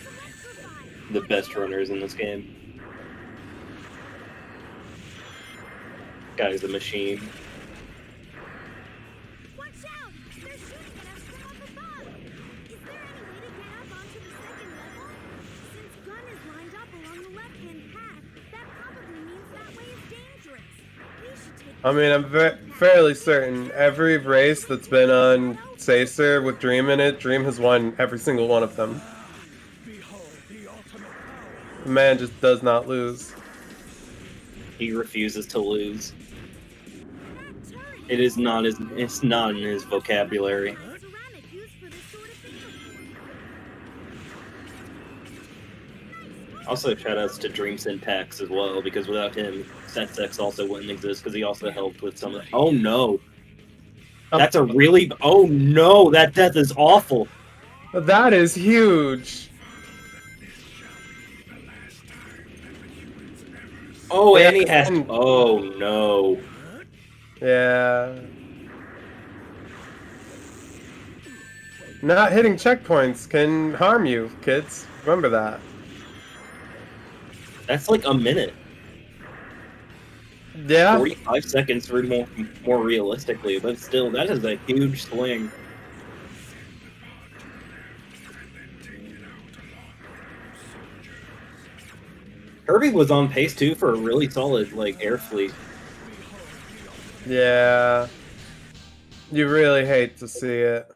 the best runners in this game. Guy's a machine. Watch out! They're shooting at us from up above! Is there any way to get up onto the second level? Since gun is lined up along the left-hand path, that probably means that way is dangerous. We should take... I mean, I'm fairly certain every race that's been on Sacer with Dream in it, Dream has won every single one of them. The man just does not lose. He refuses to lose. It's not in his vocabulary. Also, shoutouts to Dream Syntax as well, because without him, SetSex also wouldn't exist, because he also helped with some of the... Oh no! That's a really... Oh no! That death is awful! That is huge! Oh, Yeah, and he has. and- Oh no. Yeah. Not hitting checkpoints can harm you, kids. Remember that. That's like a minute. Yeah. 45 seconds for more realistically, but still, that is a huge swing. Kirby was on pace too for a really solid like air fleet. Yeah. You really hate to see it.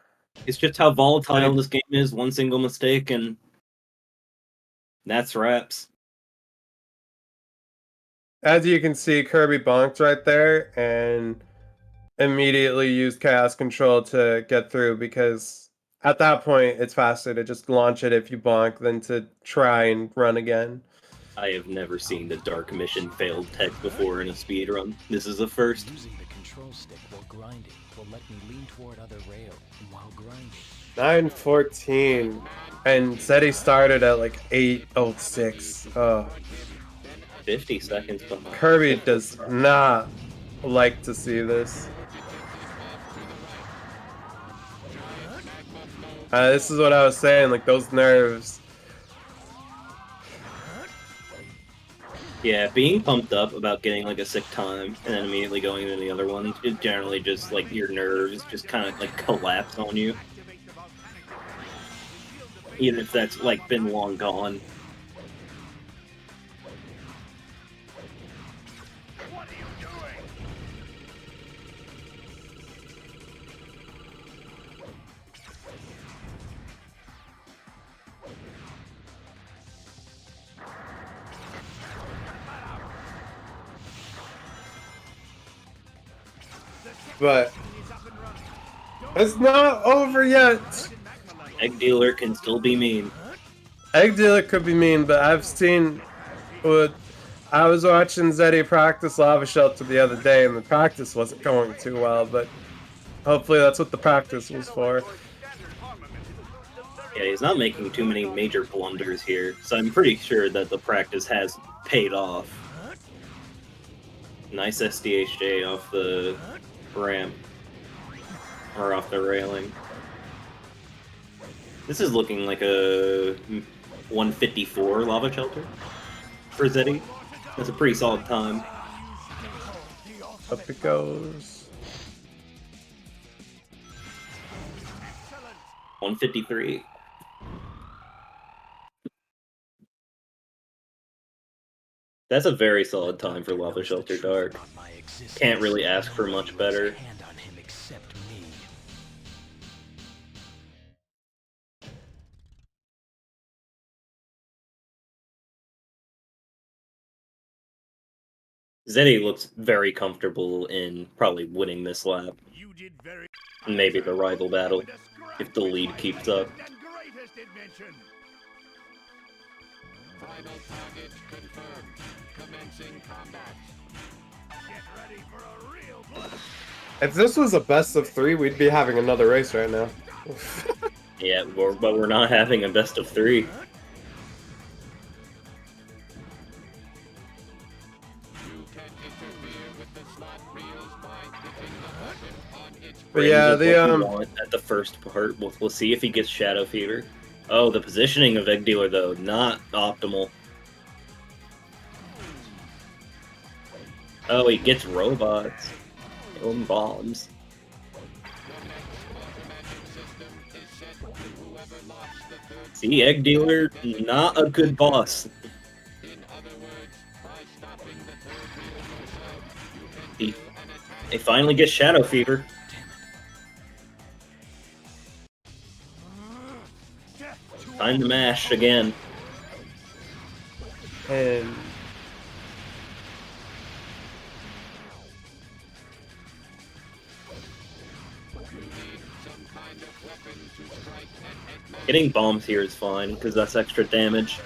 It's just how volatile this game is. One single mistake and that's wraps. As you can see, Kirby bonked right there and immediately used Chaos Control to get through because at that point it's faster to just launch it if you bonk than to try and run again. I have never seen the Dark Mission failed tech before in a speedrun. This is a first. Using the control stick while grinding will let me lean toward other rails while grinding. 9:14, and said he started at like 8:06. Oh. 50 seconds behind. Kirby does not like to see this. This is what I was saying, like those nerves. Yeah, being pumped up about getting like a sick time and then immediately going into the other one, it generally just like your nerves just kind of like collapse on you. Even if that's like been long gone. But it's not over yet. Egg Dealer can still be mean. Egg Dealer could be mean, but I've seen what I was watching Zeddy practice Lava Shelter the other day, and the practice wasn't going too well, but hopefully that's what the practice was for. Yeah, he's not making too many major blunders here, so I'm pretty sure that the practice has paid off. Nice SDHJ off the ramp. Or off the railing. This is looking like a 154 lava shelter for Zeddy. That's a pretty solid time. Up it goes. 153. That's a very solid time for Lava Shelter Dark. Can't really ask for much better. Zeddy looks very comfortable in probably winning this lap. And maybe the rival battle, if the lead keeps up. Final target confirmed. Commencing combat. Get ready for a real blast. If this was a best of 3, we'd be having another race right now. Yeah, but we're not having a best of 3. But yeah, at the first part, we'll see if he gets Shadow Fever. Oh, the positioning of Egg Dealer though, not optimal. Oh, he gets robots. And bombs. See, Egg Dealer, not a good boss. They finally get Shadow Fever. Time to mash again. And getting bombs here is fine, because that's extra damage.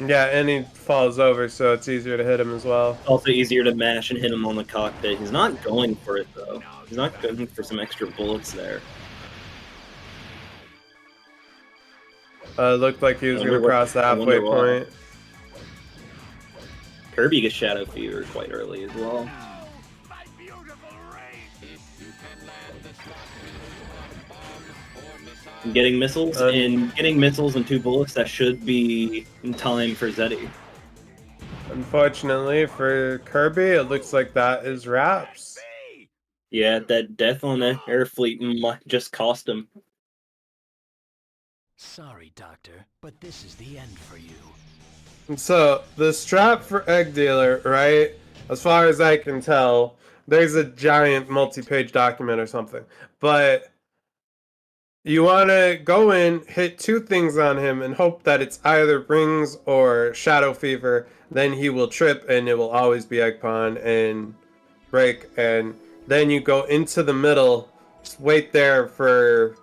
yeah, and he falls over, so it's easier to hit him as well. Also easier to mash and hit him on the cockpit. He's not going for it, though. He's not going for some extra bullets there. Looked like he was going to cross the halfway point. Kirby gets Shadow Fever quite early as well. Getting missiles and 2 bullets, that should be in time for Zeddy. Unfortunately for Kirby, it looks like that is wraps. Yeah, that death on the air fleet might just cost him. Sorry, Doctor, but this is the end for you. And so, the strap for Egg Dealer, right? As far as I can tell, there's a giant multi-page document or something. But you want to go in, hit 2 things on him, and hope that it's either Rings or Shadow Fever. Then he will trip, and it will always be Egg Pawn and break. And then you go into the middle, just wait there for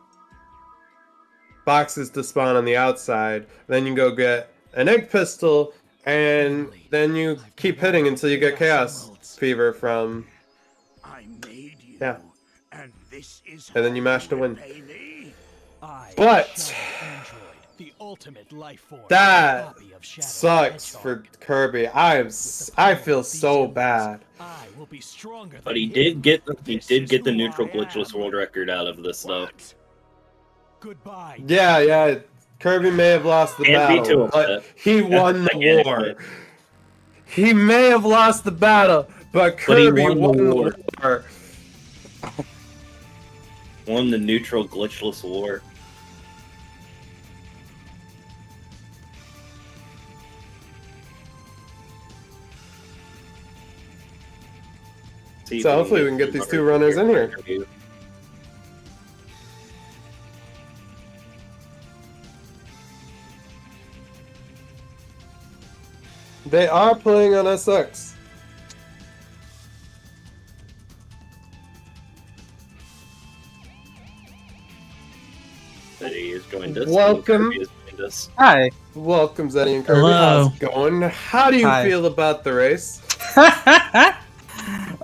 boxes to spawn on the outside. Then you go get an Egg Pistol, and then you keep hitting until you get Chaos Fever from... Yeah. And then you mash to win. But that sucks for Kirby. I feel so bad. But he did get the neutral glitchless world record out of this though. Yeah. Kirby may have lost the battle, but he won the war. He may have lost the battle, but Kirby won the war. Won the neutral glitchless war. So hopefully we can get these 2 runners in here. They are playing on SX. Zeddy has joined us. Welcome. Hi. Welcome, Zeddy and Kirby. Hello. How's it going? How do you feel about the race? It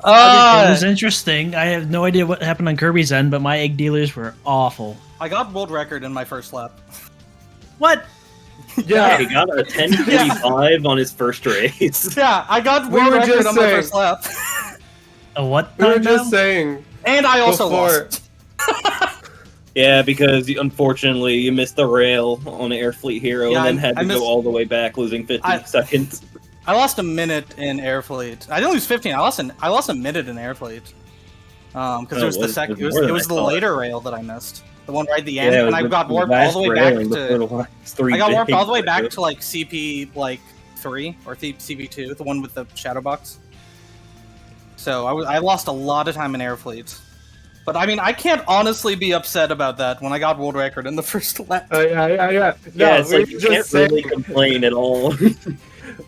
was interesting. I have no idea what happened on Kirby's end, but my egg dealers were awful. I got world record in my first lap. What? Yeah, he got a 10:45 on his first race. Yeah, I got world record on my first lap. A what? We were just saying. And I also lost. Yeah, because unfortunately you missed the rail on Air Fleet Hero and then had to go all the way back, losing 50 seconds. I lost a minute in Air Fleet. I didn't lose 15. I lost a minute in Air Fleet. Because it was the second. It was the later rail that I missed. The one right at the end, and I got warped all the way back to. I got warped all the way back to like CP 3 or CP 2, the one with the shadow box. So I lost a lot of time in Air Fleet. But I mean, I can't honestly be upset about that when I got world record in the first lap. Yeah. No, it's like you can't really complain at all.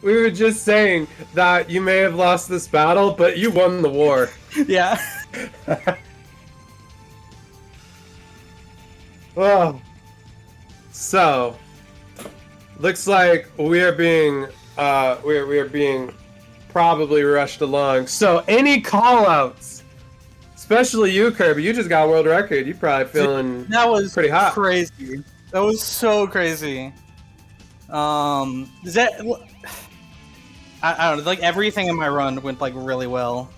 We were just saying that you may have lost this battle, but you won the war. Yeah. Oh. So, looks like we are being we are being probably rushed along. So, any call-outs? Especially you, Kirby. You just got world record. You probably feeling that was pretty hot. Crazy. That was so crazy. I don't know. Like everything in my run went like really well.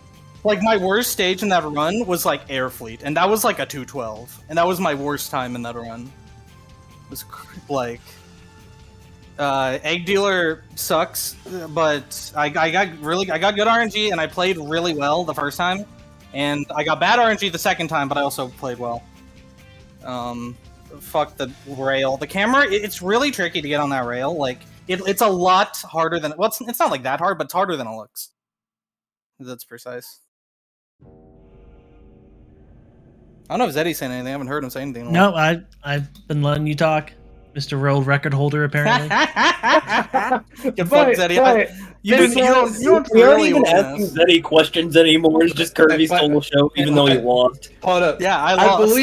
Like my worst stage in that run was like Air Fleet, and that was like a 212, and that was my worst time in that run. It was like Egg Dealer sucks, but I got good RNG and I played really well the first time. And I got bad RNG the second time, but I also played well. Fuck the rail. The camera, it's really tricky to get on that rail. Like, it's a lot harder than... Well, it's not like that hard, but it's harder than it looks. That's precise. I don't know if Zeddy's saying anything. I haven't heard him say anything. No, I've been letting you talk. Mr. World Record Holder, apparently. Good fuck, Zeddy. You don't we aren't really even asking Zeddy questions anymore. It's just Kirby's solo show, even though he lost. Hold up. Yeah, I lost.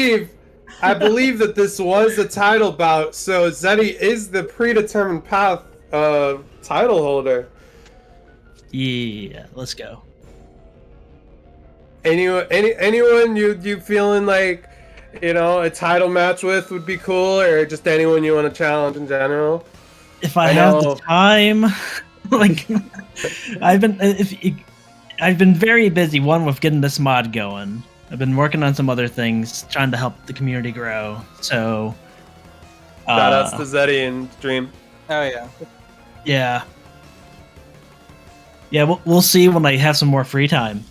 I believe that this was a title bout, so Zeddy is the predetermined path title holder. Yeah, let's go. Anyone you feeling like, you know, a title match with would be cool, or just anyone you want to challenge in general? If I have the time, Like, I've been very busy. One with getting this mod going. I've been working on some other things, trying to help the community grow. So, Shout outs to Zeddy and Dream. Oh yeah. Yeah. Yeah, we'll see when I have some more free time.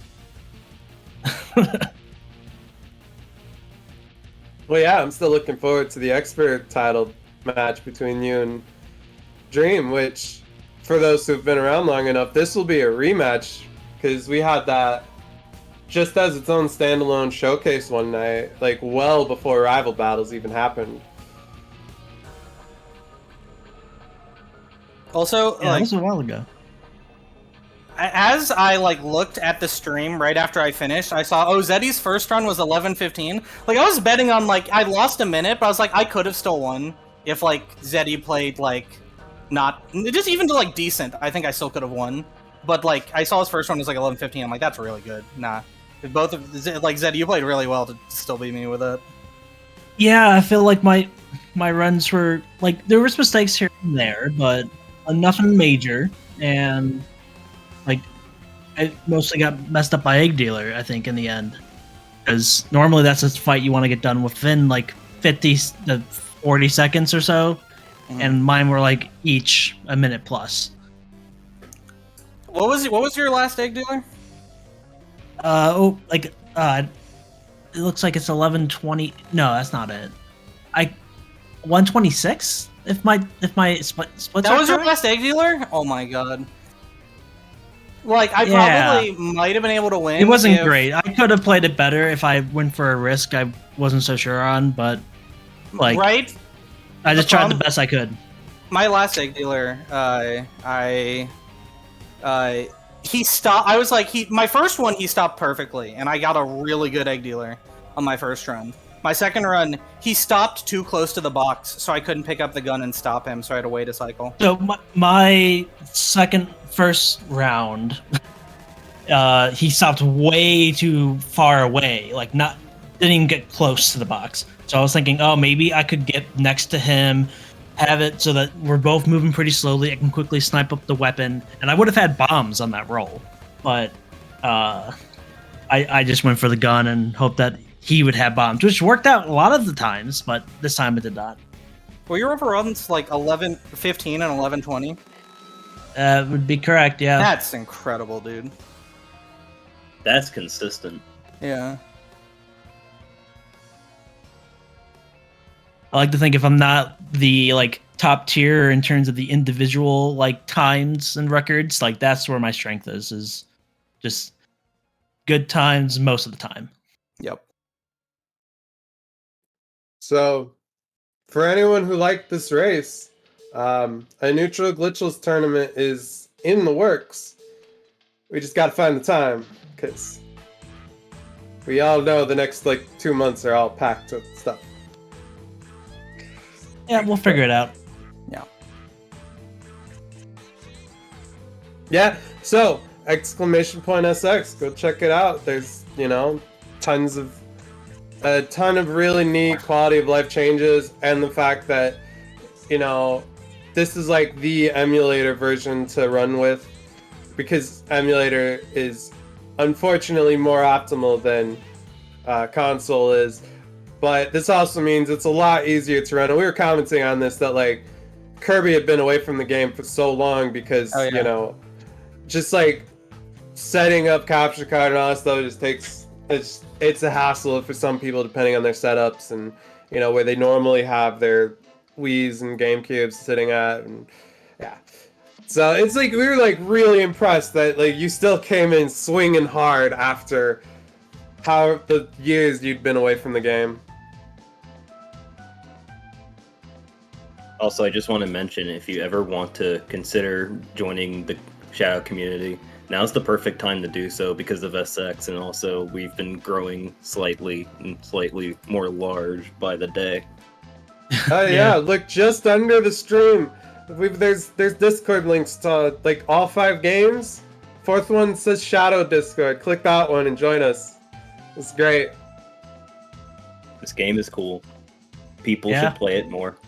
Well, yeah, I'm still looking forward to the expert title match between you and Dream, which, for those who've been around long enough, this will be a rematch because we had that just as its own standalone showcase one night, like well before rival battles even happened. Also, Yeah, that was a while ago. As I like looked at the stream right after I finished, I saw Zeddy's first run was 11:15. Like I was betting on like I lost a minute, but I was like I could have still won if like Zeddy played like not just even to like decent. I think I still could have won. But like I saw his first run was like 11:15. I'm like that's really good. Nah, both of like Zeddy, you played really well to still beat me with it. Yeah, I feel like my runs were like there was mistakes here and there, but nothing major, and like I mostly got messed up by Egg Dealer. I think in the end, because normally that's a fight you want to get done within like 50 to 40 seconds or so, and mine were like each a minute plus. What was your last Egg Dealer? It looks like it's 11:20. No, that's not it. 126. If my splits. That was your last Egg Dealer? Oh my god. Like I probably might have been able to win. It wasn't great. I could have played it better if I went for a risk I wasn't so sure on, but like right. I just tried the best I could. My last Egg Dealer, he stopped. I was like, my first one he stopped perfectly, and I got a really good Egg Dealer on my first run. My second run, he stopped too close to the box, so I couldn't pick up the gun and stop him, so I had to wait a cycle. So my first round, he stopped way too far away, like didn't even get close to the box. So I was thinking, oh, maybe I could get next to him, have it so that we're both moving pretty slowly. I can quickly snipe up the weapon, and I would have had bombs on that roll, but I just went for the gun and hoped that he would have bombs, which worked out a lot of the times, but this time it did not. Well, your overruns like 11:15 and 11:20. Would be correct, yeah. That's incredible, dude. That's consistent. Yeah. I like to think if I'm not the like top tier in terms of the individual like times and records, like that's where my strength is just good times most of the time. Yep. So, for anyone who liked this race, a neutral glitchless tournament is in the works. We just got to find the time, because we all know the next like 2 months are all packed with stuff. Yeah, we'll figure it out. Yeah. Yeah, so !SX, go check it out. There's, a ton of really neat quality of life changes, and the fact that, this is like the emulator version to run with, because emulator is unfortunately more optimal than console is. But this also means it's a lot easier to run. And we were commenting on this that like Kirby had been away from the game for so long because just like setting up capture card and all that stuff just takes it's a hassle for some people depending on their setups and where they normally have their Wii's and GameCubes sitting at, and yeah. So it's like we were like really impressed that like you still came in swinging hard after how the years you'd been away from the game. Also, I just want to mention, if you ever want to consider joining the Shadow community, now's the perfect time to do so because of SX, and also we've been growing slightly more large by the day. Oh yeah, look just under the stream. There's Discord links to like all 5 games. 4th one says Shadow Discord. Click that one and join us. It's great. This game is cool. People should play it more.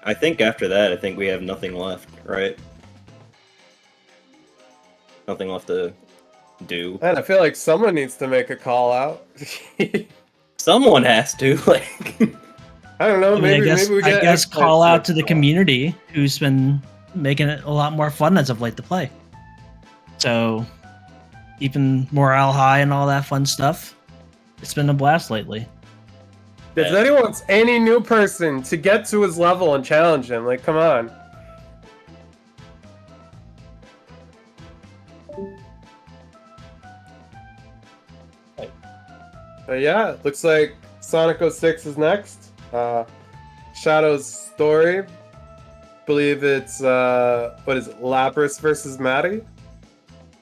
I think after that, I think we have nothing left, right? Nothing left to do. And I feel like someone needs to make a call out. Someone has to, like. I don't know. I mean, Maybe we I get guess experts call to out make to the a call. community who's been making it a lot more fun as of late to play. So, keeping morale high and all that fun stuff. It's been a blast lately. Does anyone want any new person to get to his level and challenge him? Like, come on. Yeah, looks like Sonic 06 is next. Shadow's story. Believe it's what is it? Lapras versus Maddie.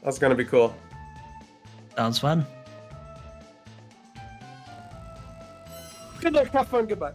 That's gonna be cool. Sounds fun. Good luck, have fun, goodbye.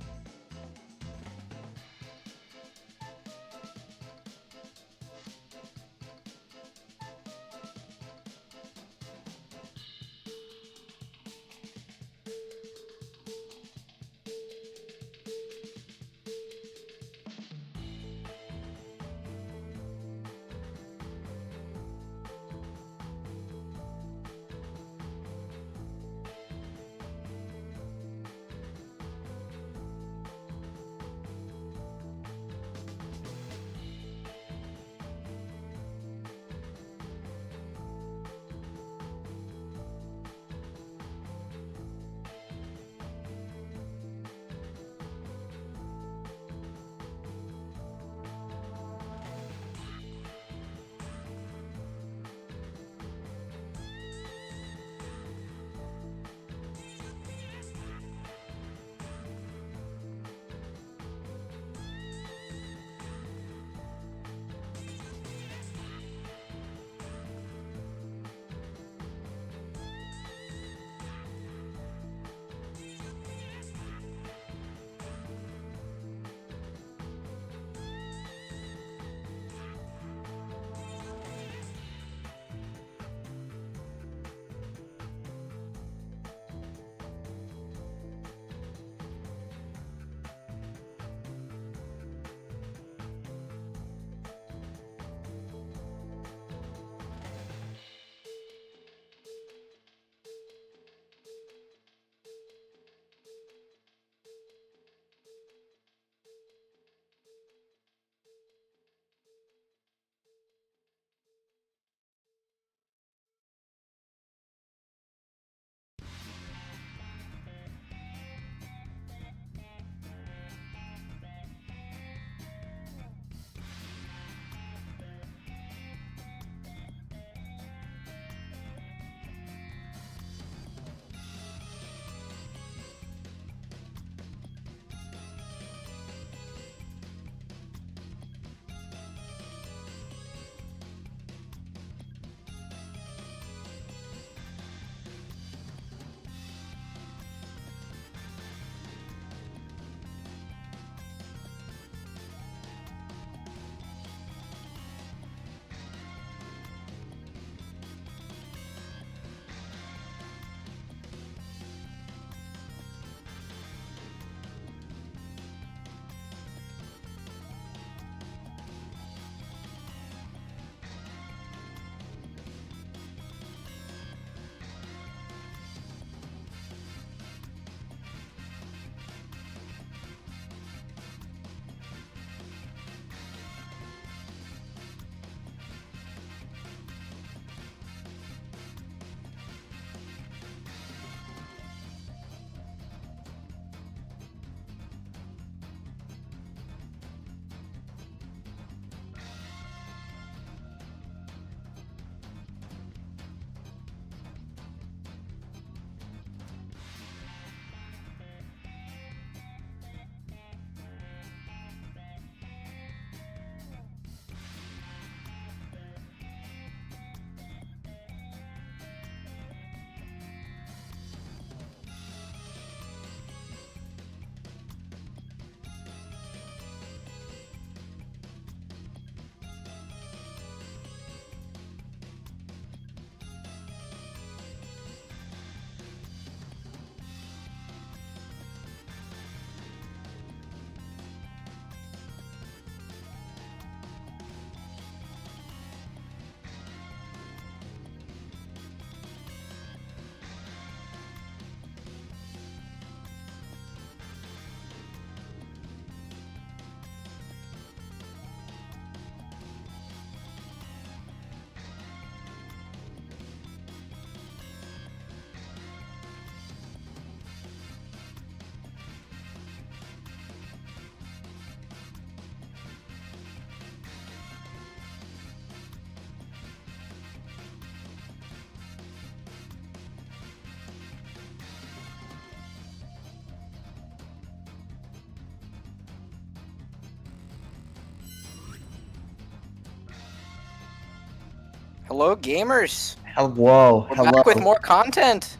Hello, gamers. Hello. We're back with more content.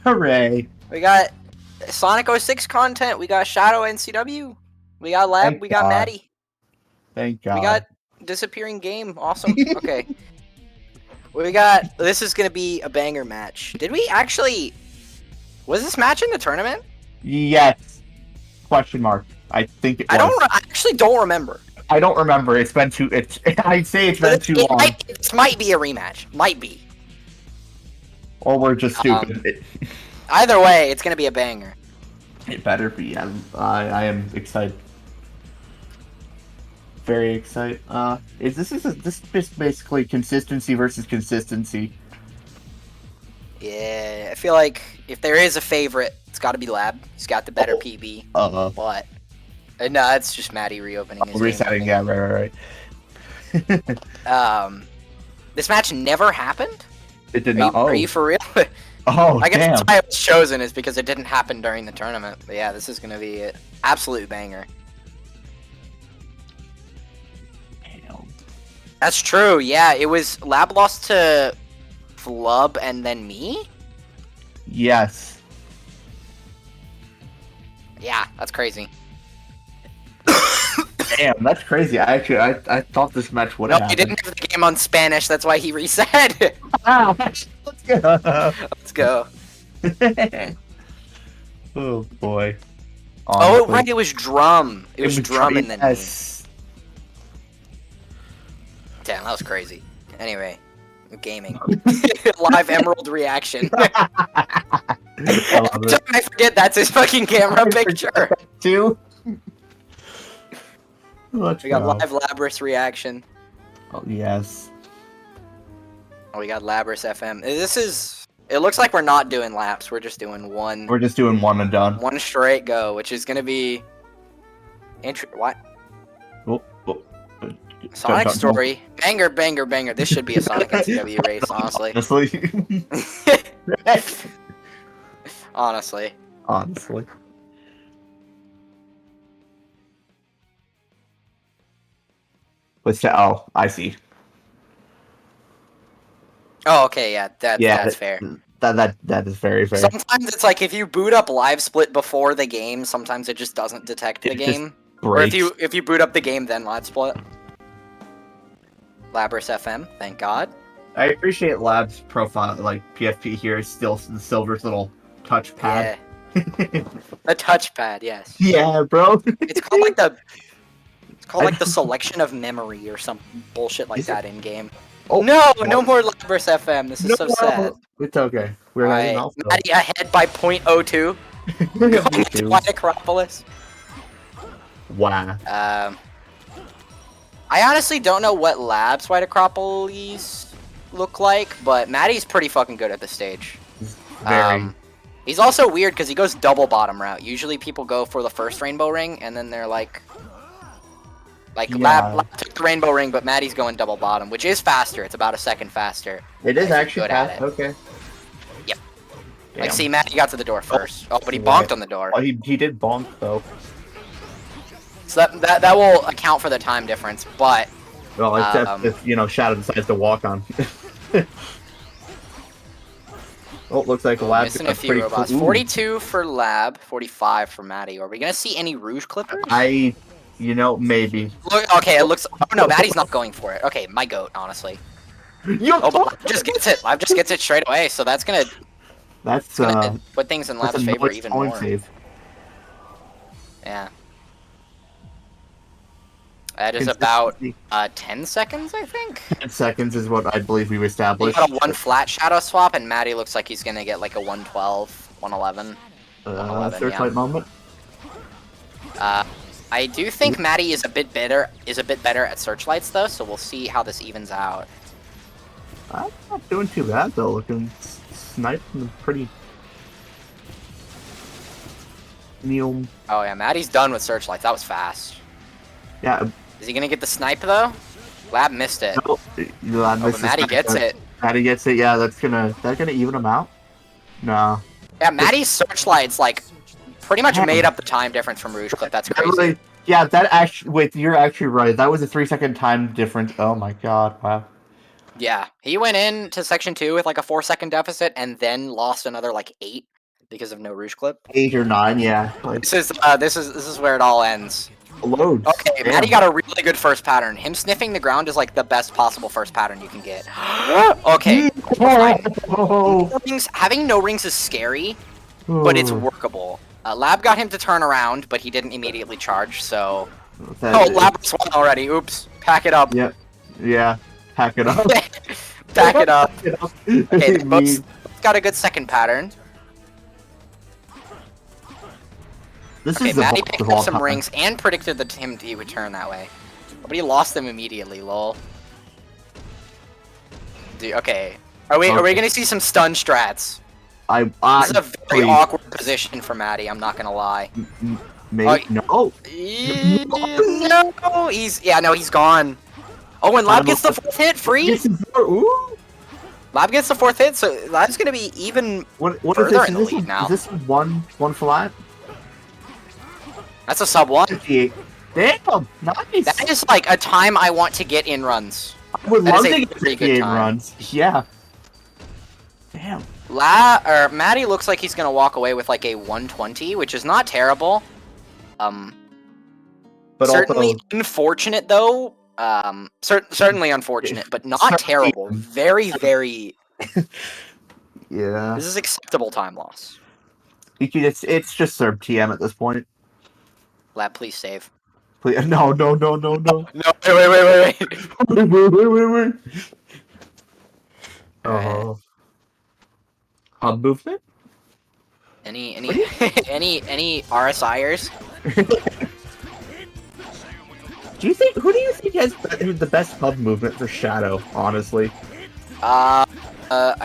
Hooray. We got Sonic 06 content. We got Shadow NCW. We got Lab. Thank we got God. Maddie. Thank God. We got Disappearing Game. Awesome. Okay. We got. This is gonna be a banger match. Did we actually? Was this match in the tournament? Yes. Question mark. I think it was. I actually don't remember. I don't remember. It's been too. I'd say it's been too long. This might be a rematch. Might be. Or we're just stupid. Either way, it's gonna be a banger. It better be. I am excited. Very excited. This is basically consistency versus consistency. Yeah, I feel like if there is a favorite, it's got to be Lab. He's got the better PB. But no, it's just Maddie reopening his resetting. game. Yeah, right. This match never happened. It did not. Are you for real? Oh, I guess damn. that's why it was chosen is because it didn't happen during the tournament. But yeah, this is gonna be an absolute banger. That's true. Yeah, it was Lab lost to Flub and then me. Yes. Yeah, that's crazy. Damn, that's crazy. I thought this match would have No, he happened. didn't have the game on Spanish. That's why he reset. Let's go. Let's go. Oh boy. Oh Honestly. right, it was drum. It was drum and then me. Yes. Damn, that was crazy. Anyway, gaming. Live Emerald reaction. Every time I forget that's his fucking camera picture. Too. We got live Labrys reaction. Oh yes. Oh, we got Labrys FM. This is. It looks like we're not doing laps. We're just doing one. We're just doing one and done. One straight go, which is gonna be. What? Sonic Story. Banger, banger, banger. This should be a Sonic NCW race, honestly. Honestly. Honestly. Oh, I see. Oh, okay, yeah, that's fair. That is very fair. Sometimes it's like if you boot up Live Split before the game, sometimes it just doesn't detect the game. Or if you boot up the game then Live Split. Labrys FM, thank God. I appreciate Lab's profile, like PFP here is still the Silver's little touchpad. Yeah. A touchpad, yes. Yeah, bro. It's called like the selection of memory or some bullshit like that in game. Oh no more Labrys FM. This is so sad. It's okay. We're not even Maddie ahead by 0.02. Going to White Acropolis. Wow. I honestly don't know what Lab's White Acropolis look like, but Maddie's pretty fucking good at this stage. Very. He's also weird because he goes double bottom route. Usually people go for the first rainbow ring, and then they're like Lab took the rainbow ring, but Maddie's going double bottom, which is faster. It's about a second faster. It is actually good at fast. it. Okay. Yep. Damn. Like, see, Maddie got to the door first. Oh, but he bonked on the door. Oh, he did bonk though. So that will account for the time difference, but well, except if Shadow decides to walk on. Oh, looks like Lab missing a few robots. 42 for Lab, 45 for Maddie. Are we gonna see any Rouge Clippers? Maybe. Look, okay, it looks. Oh no, Maddie's not going for it. Okay, my goat, honestly. But Lab just gets it. Lab just gets it straight away. So that's gonna. That's gonna put things in Lab's favor even more. Save. Yeah. That is about 10 seconds, I think. 10 seconds is what I believe we've established. We got a 1 flat shadow swap, and Maddie looks like he's gonna get like a 112, 111. 111 Searchlight moment. I do think Maddie is a bit better at searchlights though, so we'll see how this evens out. I'm not doing too bad though. Looking sniped from pretty. Oh yeah, Maddie's done with searchlights. That was fast. Yeah. Is he gonna get the snipe though? Lab missed it. No, but Maddie gets it. Maddie gets it. Yeah, that's gonna even him out. No. Yeah, Maddie's searchlights like pretty much made up the time difference from Rouge Clip. That's crazy. Really, that actually. Wait, you're actually right. That was a 3-second time difference. Oh my god! Wow. Yeah, he went into section 2 with like a 4-second deficit and then lost another like 8 because of no Rouge clip. 8 or 9, yeah. Like, This is where it all ends. loads. Okay, Maddie got a really good first pattern. Him sniffing the ground is like the best possible first pattern you can get. Okay, having no rings is scary, but it's workable. Lab got him to turn around, but he didn't immediately charge, so... Lab won already. Oops. Pack it up. Yep. Yeah. Pack it up. Pack it up. Okay, they both got a good second pattern. Okay, Maddie picked up some rings and predicted that he would turn that way. But he lost them immediately, lol. Dude, okay. Are we gonna see some stun strats? This is a very awkward position for Maddie, I'm not gonna lie. Maybe no. No, he's gone. Oh, and Lab gets the 4th hit, free. Lab gets the 4th hit, so Lab's gonna be even further in the lead now. Is this one flat? That's a sub 1. Damn, nice. That is like a time I want to get in runs. I would love to get in runs. Yeah. Damn. Maddie looks like he's gonna walk away with like a 120, which is not terrible. But certainly unfortunate though. Certainly unfortunate, but not terrible. Very, very. Yeah. This is acceptable time loss. It's just Serb TM at this point. Lab, please save. Please, no. No, wait. Wait. Oh. Hub movement? Any RSIers? Who do you think has the best hub movement for Shadow, honestly? I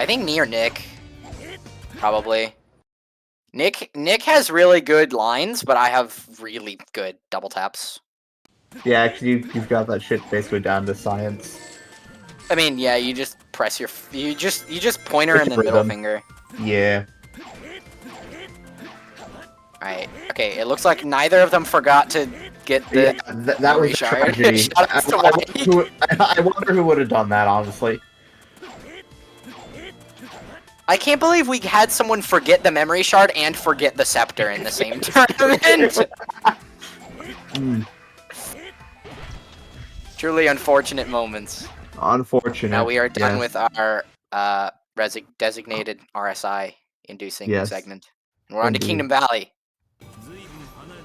think me or Nick. Probably. Nick has really good lines, but I have really good double taps. Yeah, actually, you've got that shit basically down to science. I mean, yeah, you just press your you just pointer and then middle finger. Yeah. Alright. Okay, it looks like neither of them forgot to get the that was a tragedy. I wonder who would have done that, honestly. I can't believe we had someone forget the memory shard and forget the scepter in the same tournament. Truly unfortunate moments. Unfortunate. Now we are done with our designated RSI inducing segment. And we're on to Kingdom Valley,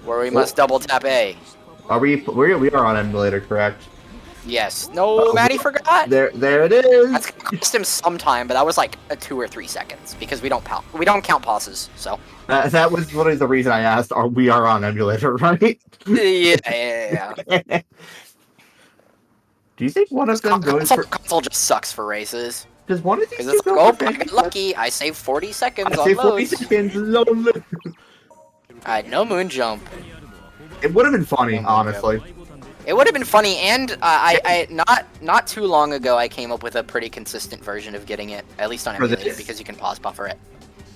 where we must double tap A. We are on emulator, correct? Yes. No, Maddie forgot. There it is. That's gonna cost him some time, but that was like a 2 or 3 seconds because we don't count pauses. So that was literally the reason I asked. We are on emulator, right? Yeah. Do you think one of them goes for console just sucks for races? Does one of these it's like, oh, I got lucky. I saved 40 seconds on loads. I had no moon jump. It would have been funny, honestly. It would have been funny, and I not too long ago I came up with a pretty consistent version of getting it, at least on emulator, because you can pause buffer it.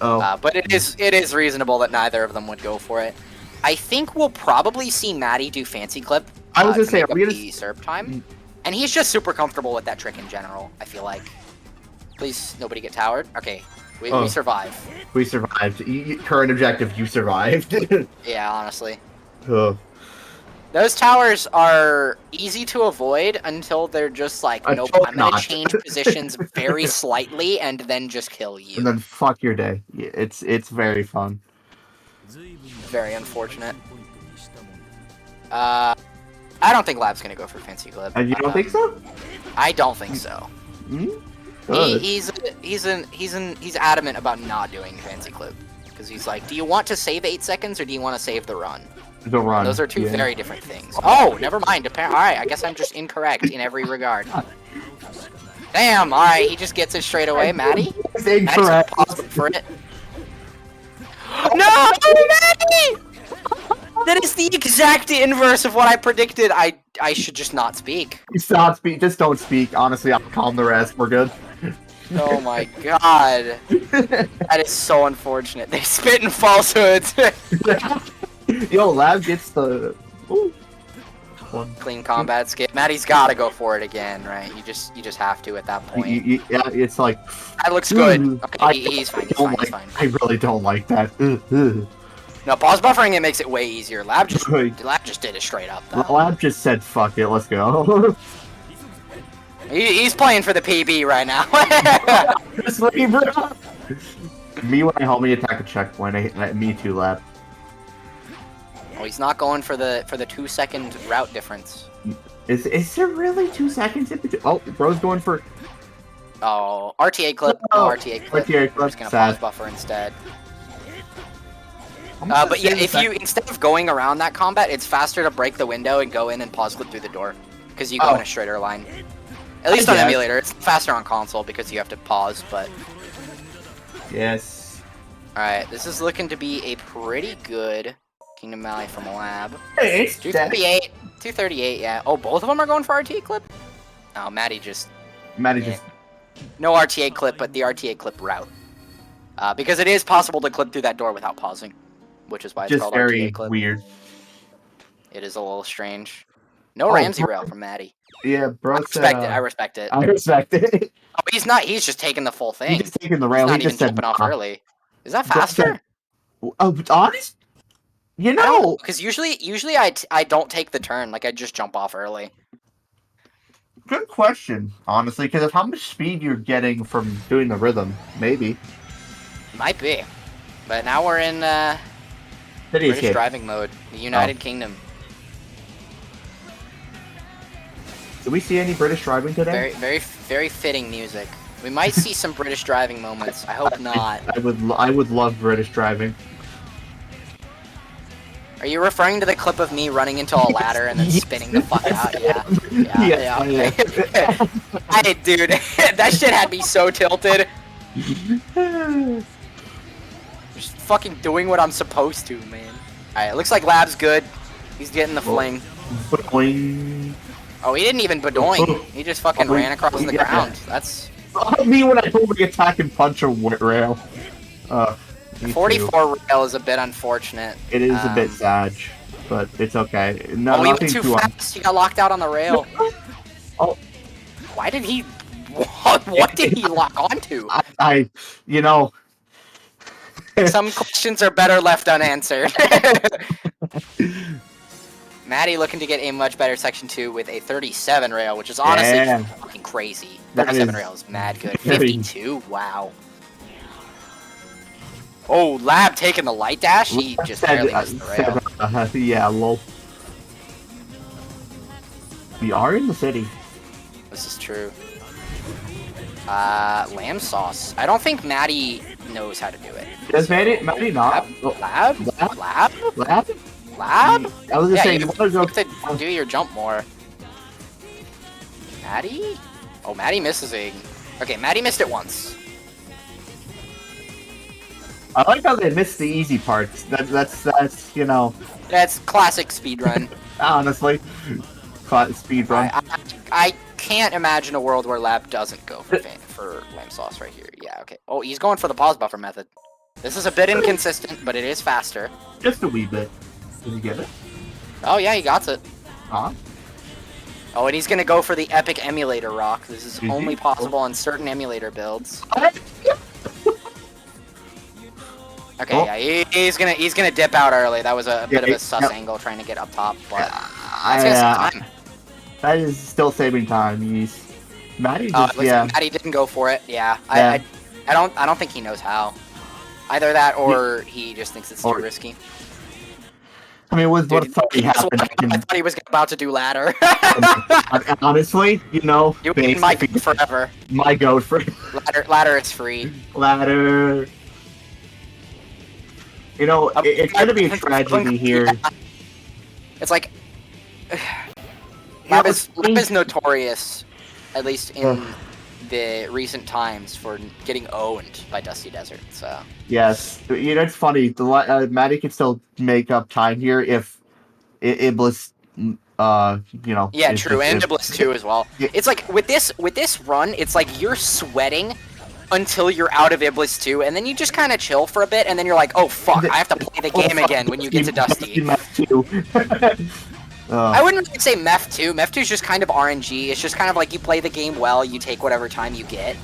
Oh. But it is reasonable that neither of them would go for it. I think we'll probably see Maddie do fancy clip. I was gonna say, are we gonna the Serb time? And he's just super comfortable with that trick in general. I feel like. Please, nobody get towered. Okay, we survive. We survived. Current objective, you survived. Yeah, honestly. Oh. Those towers are easy to avoid until they're just like, nope, I'm gonna change positions very slightly and then just kill you. And then fuck your day. Yeah, it's very fun. Very unfortunate. I don't think Lab's gonna go for fancy clip. And you don't think so? I don't think so. He's adamant about not doing fancy clip because he's like, do you want to save 8 seconds or do you want to save the run? The run. Those are two very different things. Oh, never mind. Alright, I guess I'm just incorrect in every regard. Damn, alright, he just gets it straight away, Maddie. Incorrect. For it. No, Maddie! That is the exact inverse of what I predicted. I should just not speak. Stop speak. Just don't speak. Honestly, I'll calm the rest. We're good. Oh my god. That is so unfortunate. They spit in falsehoods. Yo, Lab gets the... Ooh. one. Clean combat skip. Maddie's got to go for it again, right? You just have to at that point. Yeah, it's like That looks good. Okay, he's fine. He's fine. I really don't like that. Ugh. No, pause buffering it makes it way easier. Lab just did it straight up. Though. Lab just said, "Fuck it, let's go." He's playing for the PB right now. Me when I homie attack a checkpoint. Me too, Lab. Oh, he's not going for the 2-second route difference. Is there really 2 seconds in between? Oh, bro's going for. Oh, RTA clip. No RTA clip. RTA clip. I'm just gonna pause buffer instead. But yeah, if you instead of going around that combat, it's faster to break the window and go in and pause clip through the door because you go in a straighter line. At least on emulator, it's faster on console because you have to pause. But yes. All right, this is looking to be a pretty good Kingdom Valley from Lab. Hey, 238, 238. Yeah. Oh, both of them are going for RTA clip. Oh, Maddie just. No RTA clip, but the RTA clip route. Because it is possible to clip through that door without pausing, which is why it's just called very RTA clip. Weird. It is a little strange. No Ramsey rail from Maddie. Yeah, bro. I respect it. I respect it. Oh, he's not. He's just taking the full thing. He's just taking the rail. He's not he even just jumping off early. Is that Bro faster? Honest? You know, because usually I don't take the turn. Like I just jump off early. Good question, honestly, because of how much speed you're getting from doing the rhythm, maybe. Might be, but now we're in British driving mode, the United Kingdom. Did we see any British driving today? Very fitting music. We might see some British driving moments. I hope not. I would love British driving. Are you referring to the clip of me running into a ladder and then spinning the fuck out? Yeah. Hey, dude, that shit had me so tilted. Just fucking doing what I'm supposed to, man. Alright, it looks like Lab's good. He's getting the fling. Oh, he didn't even badoing. He just fucking ran across the ground. That's... Me when I totally attack and punch a rail. 44 rail is a bit unfortunate. It is a bit sad, but it's okay. No, he went too fast. He got locked out on the rail. Oh. Why did he... What did he lock onto? You know... Some questions are better left unanswered. Maddie looking to get a much better Section 2 with a 37 rail, which is honestly fucking crazy. 37 rail is mad good. 52? Wow. Oh, Lab taking the light dash? He just barely missed the rail. Yeah, lol. We are in the city. This is true. Lamb sauce. I don't think Maddie knows how to do it. Does Maddie not? Lab? I was just saying, you have to do your jump more. Maddie? Oh, Maddie misses a... Okay, Maddie missed it once. I like how they missed the easy parts. That's you know... That's classic speedrun. Honestly. Speedrun. I can't imagine a world where Lab doesn't go for lamb sauce right here. Yeah, okay. Oh, he's going for the pause buffer method. This is a bit inconsistent, but it is faster. Just a wee bit. Did you get it? Oh yeah, he got it. Huh? Oh, and he's gonna go for the epic emulator rock. This is only possible on certain emulator builds. Okay, yeah, he's gonna dip out early. That was a bit of a sus angle trying to get up top, but that's gonna save time. That is still saving time. Maddie just, Maddie didn't go for it. Yeah, I don't think he knows how. Either that, or he just thinks it's too risky. I mean, what happened? I thought he was about to do ladder. Honestly, you know, you would my goat forever. My goat for ladder is free. Ladder. You know, it's gonna be a tragedy here. It's like Lab is notorious, at least in the recent times, for getting owned by Dusty Desert. So yes, you know, it's funny. Maddie can still make up time here if Iblis, you know. Yeah, true, and Iblis too as well. It's like with this run, it's like you're sweating until you're out of Iblis 2, and then you just kind of chill for a bit, and then you're like, oh fuck, I have to play the game again when you get to Dusty. I wouldn't really say Mef 2. Mef 2 is just kind of RNG. It's just kind of like you play the game well, you take whatever time you get.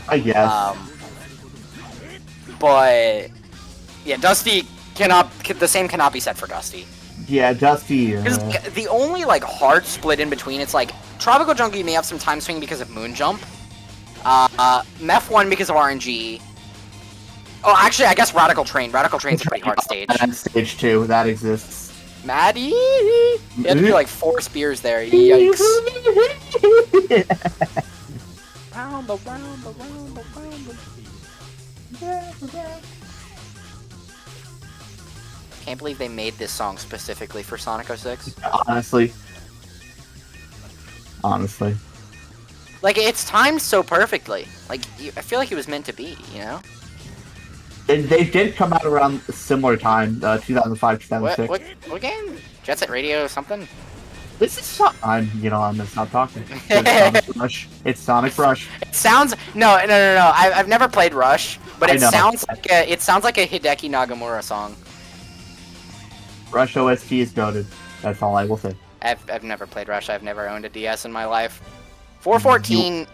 I guess. But yeah, Dusty the same cannot be said for Dusty. Yeah, Dusty. The only like hard split in between, it's like Tropical Jungle you may have some time swing because of Moon Jump. Mef 1 because of RNG. Oh, actually, I guess Radical Train. Radical Train's a pretty hard stage. And stage 2, that exists. Maddie! You had to do like 4 spears there. Yikes. Round, around. Can't believe they made this song specifically for Sonic 06. Honestly. Like, it's timed so perfectly. Like, I feel like it was meant to be, you know? They did come out around a similar time, 2005, 2006. What game? Jet Set Radio or something? This is I'm gonna stop talking. It's Sonic Rush. It's Sonic Rush. It sounds no. I've never played Rush, but it sounds like a Hideki Nagamura song. Rush OST is goated. That's all I will say. I've never played Rush. I've never owned a DS in my life. 414.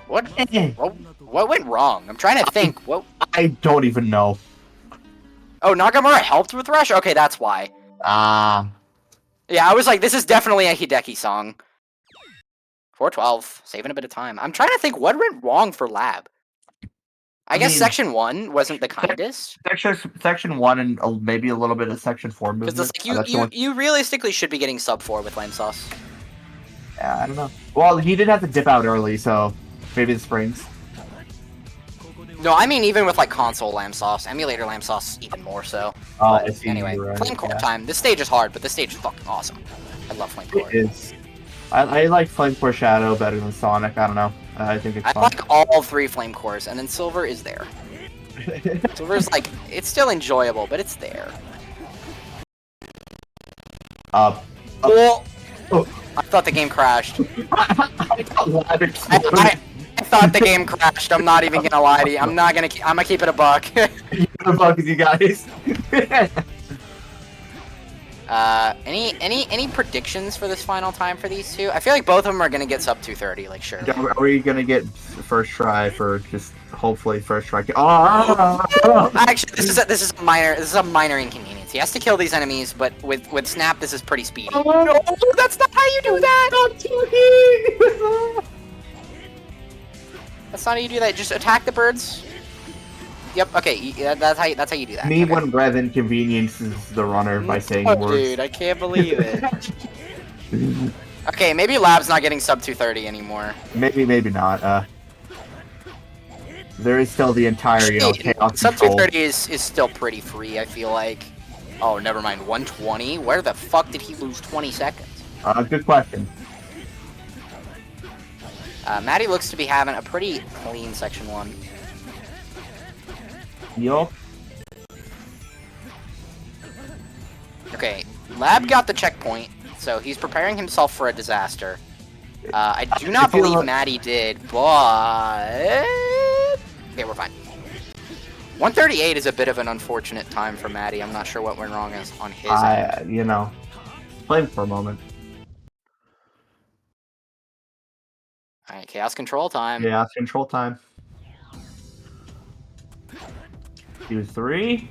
What went wrong? I'm trying to think. What? I don't even know. Oh, Nagamura helped with Rush? Okay, that's why. Yeah, I was like, this is definitely a Hideki song. 412, saving a bit of time. I'm trying to think what went wrong for Lab. I guess Section 1 wasn't the kindest. Section 1 and maybe a little bit of Section 4 movement. Because it's like, you realistically should be getting sub 4 with Lame Sauce. Yeah, I don't know. Well, he did have to dip out early, so maybe the springs. No, I mean even with like console Lamb Sauce, emulator Lamb Sauce even more so. Oh, I see. Anyway, Flame Core time. This stage is hard, but this stage is fucking awesome. I love Flame Core. It is. I like Flame Core Shadow better than Sonic. I don't know. I think it's fun. like all 3 Flame Cores, and then Silver is there. Silver's like, it's still enjoyable, but it's there. Oh. I thought the game crashed. I thought the game crashed. I'm not even gonna lie to you. I'm gonna keep it a buck. The fuck is you guys? Any predictions for this final time for these two? I feel like both of them are gonna get sub 230, like sure. Are we gonna get first try for just hopefully first try? Actually, this is a minor inconvenience. He has to kill these enemies, but with Snap, this is pretty speedy. No, that's not how you do that. That's not how you do that. Just attack the birds. Yep. Okay. That's how you do that. Me okay. when Rev inconveniences the runner by saying words. Dude, I can't believe it. Okay, maybe Lab's not getting sub 230 anymore. Maybe not. There is still the entire chaos sub control. 230 is still pretty free. I feel like. Oh, never mind. 120. Where the fuck did he lose 20 seconds? Good question. Maddie looks to be having a pretty clean section 1. Yup. Okay, Lab got the checkpoint, so he's preparing himself for a disaster. I do not believe Maddie did, but... Okay, we're fine. 138 is a bit of an unfortunate time for Maddie. I'm not sure what went wrong on his end. You know, play for a moment. Alright, Chaos Control time. Chaos Control time. 2, 3.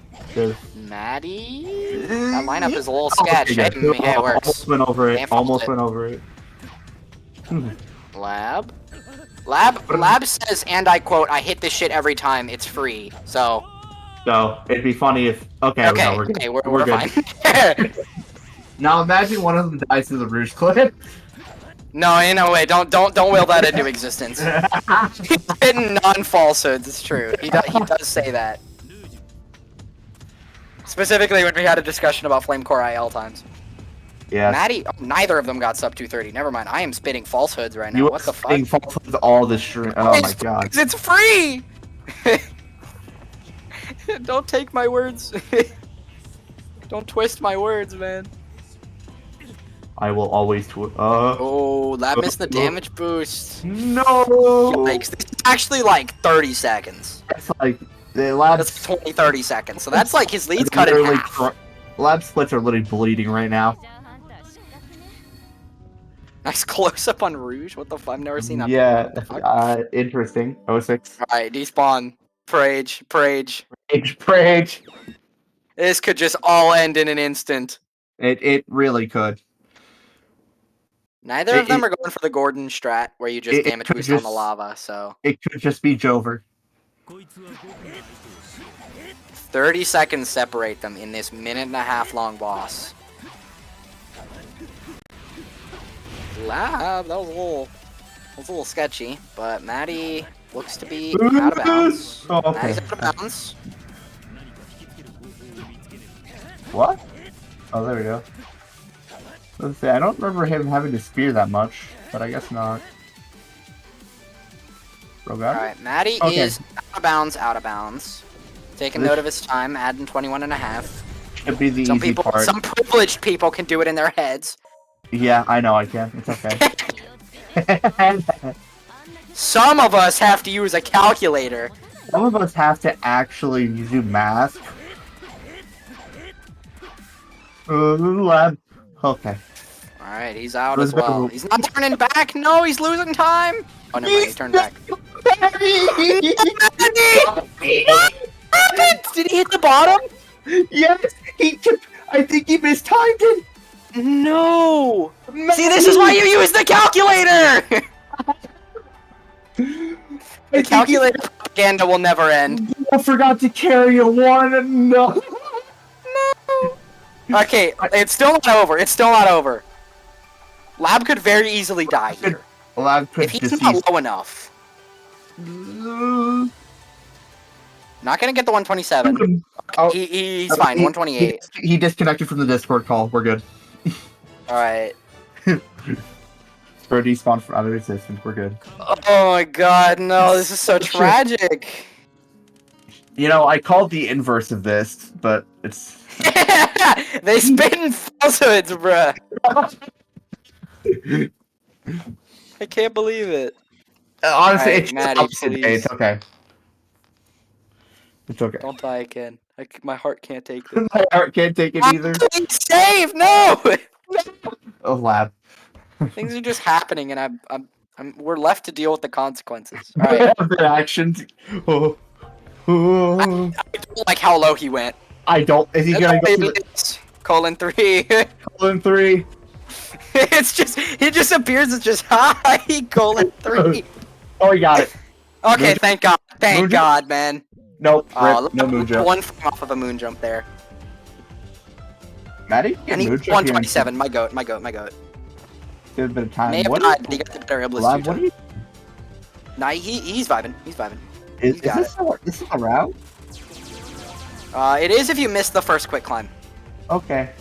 Maddie? That lineup is a little sketch. Hey, it works. Almost went over it. Almost went over it. Lab? Lab says, and I quote, I hit this shit every time, it's free. So it'd be funny if... Okay, no, we're good. Okay, we're good. Fine. Now imagine one of them dies to the Rouge clip. No, in no way. Don't will that into existence. He's hitting non-falsehoods. It's true. He does say that. Specifically when we had a discussion about Flame Core IL times. Yeah. Maddie, neither of them got sub 230. Never mind. I am spitting falsehoods right now. What the fuck? You falsehoods all the stream. Oh my god. It's free. Don't take my words. Don't twist my words, man. I will always Oh, Lab missed the damage boost. No! Yikes. This is actually like 30 seconds. That's like... The Lab's... That's 20, 30 seconds. So that's like his lead's cut in half. Lab splits are literally bleeding right now. Nice close up on Rouge. What the fuck? I've never seen that. Yeah, What the fuck? interesting. 06. Alright, despawn. Prage. Prage. This could just all end in an instant. It really could. Neither of them are going for the Gordon strat, where you just damage boost on the lava, so... It could just be Jover. 30 seconds separate them in this minute-and-a-half long boss. Lab, that was a little sketchy, but Maddie looks to be out of bounds. Oh, okay. Maddie's out of bounds. What? Oh, there we go. Let's see, I don't remember him having to spear that much, but I guess not. Alright, Maddie is out of bounds. Taking note of his time, adding 21.5. Should be the easy part. Some privileged people can do it in their heads. Yeah, I know I can. It's okay. Some of us have to use a calculator. Some of us have to actually do math. Lab. Okay. Alright, he's out as well. He's not turning back. No, he's losing time. Oh, never mind. He turned back. What happened? Did he hit the bottom? Yes, I think he mistimed it. No. See, this is why you use the calculator. The calculator propaganda will never end. I forgot to carry a 1. No. Okay, it's still not over. It's still not over. Lab could very easily die here. Lab could if he's not low enough. Not gonna get the 127. He's fine. 128. He disconnected from the Discord call. We're good. Alright. For despawn for other resistance. We're good. Oh my god, no, this is so tragic. You know, I called the inverse of this, but it's... They spitting falsehoods, bruh. I can't believe it. Honestly, right, it's Maddie, it's okay. It's okay. Don't die again. My heart can't take this. My heart can't take it either. Please save! No! Oh, Lab. Things are just happening, and we're left to deal with the consequences. All right. The actions. Oh. I don't like how low he went. I don't. Is he gonna go? Colon 3. Colon 3. It just appears as just hi colon 3. Oh, he got it. Okay, thank God. Thank God, man. Nope. No moon jump. One off of a moon jump there. Maddie? And he 127. My goat. Give a bit of time. May have died, but he got the better Iblis. What are you? Nah, he's vibing. Is this a route? It is if you miss the first quick climb. Okay.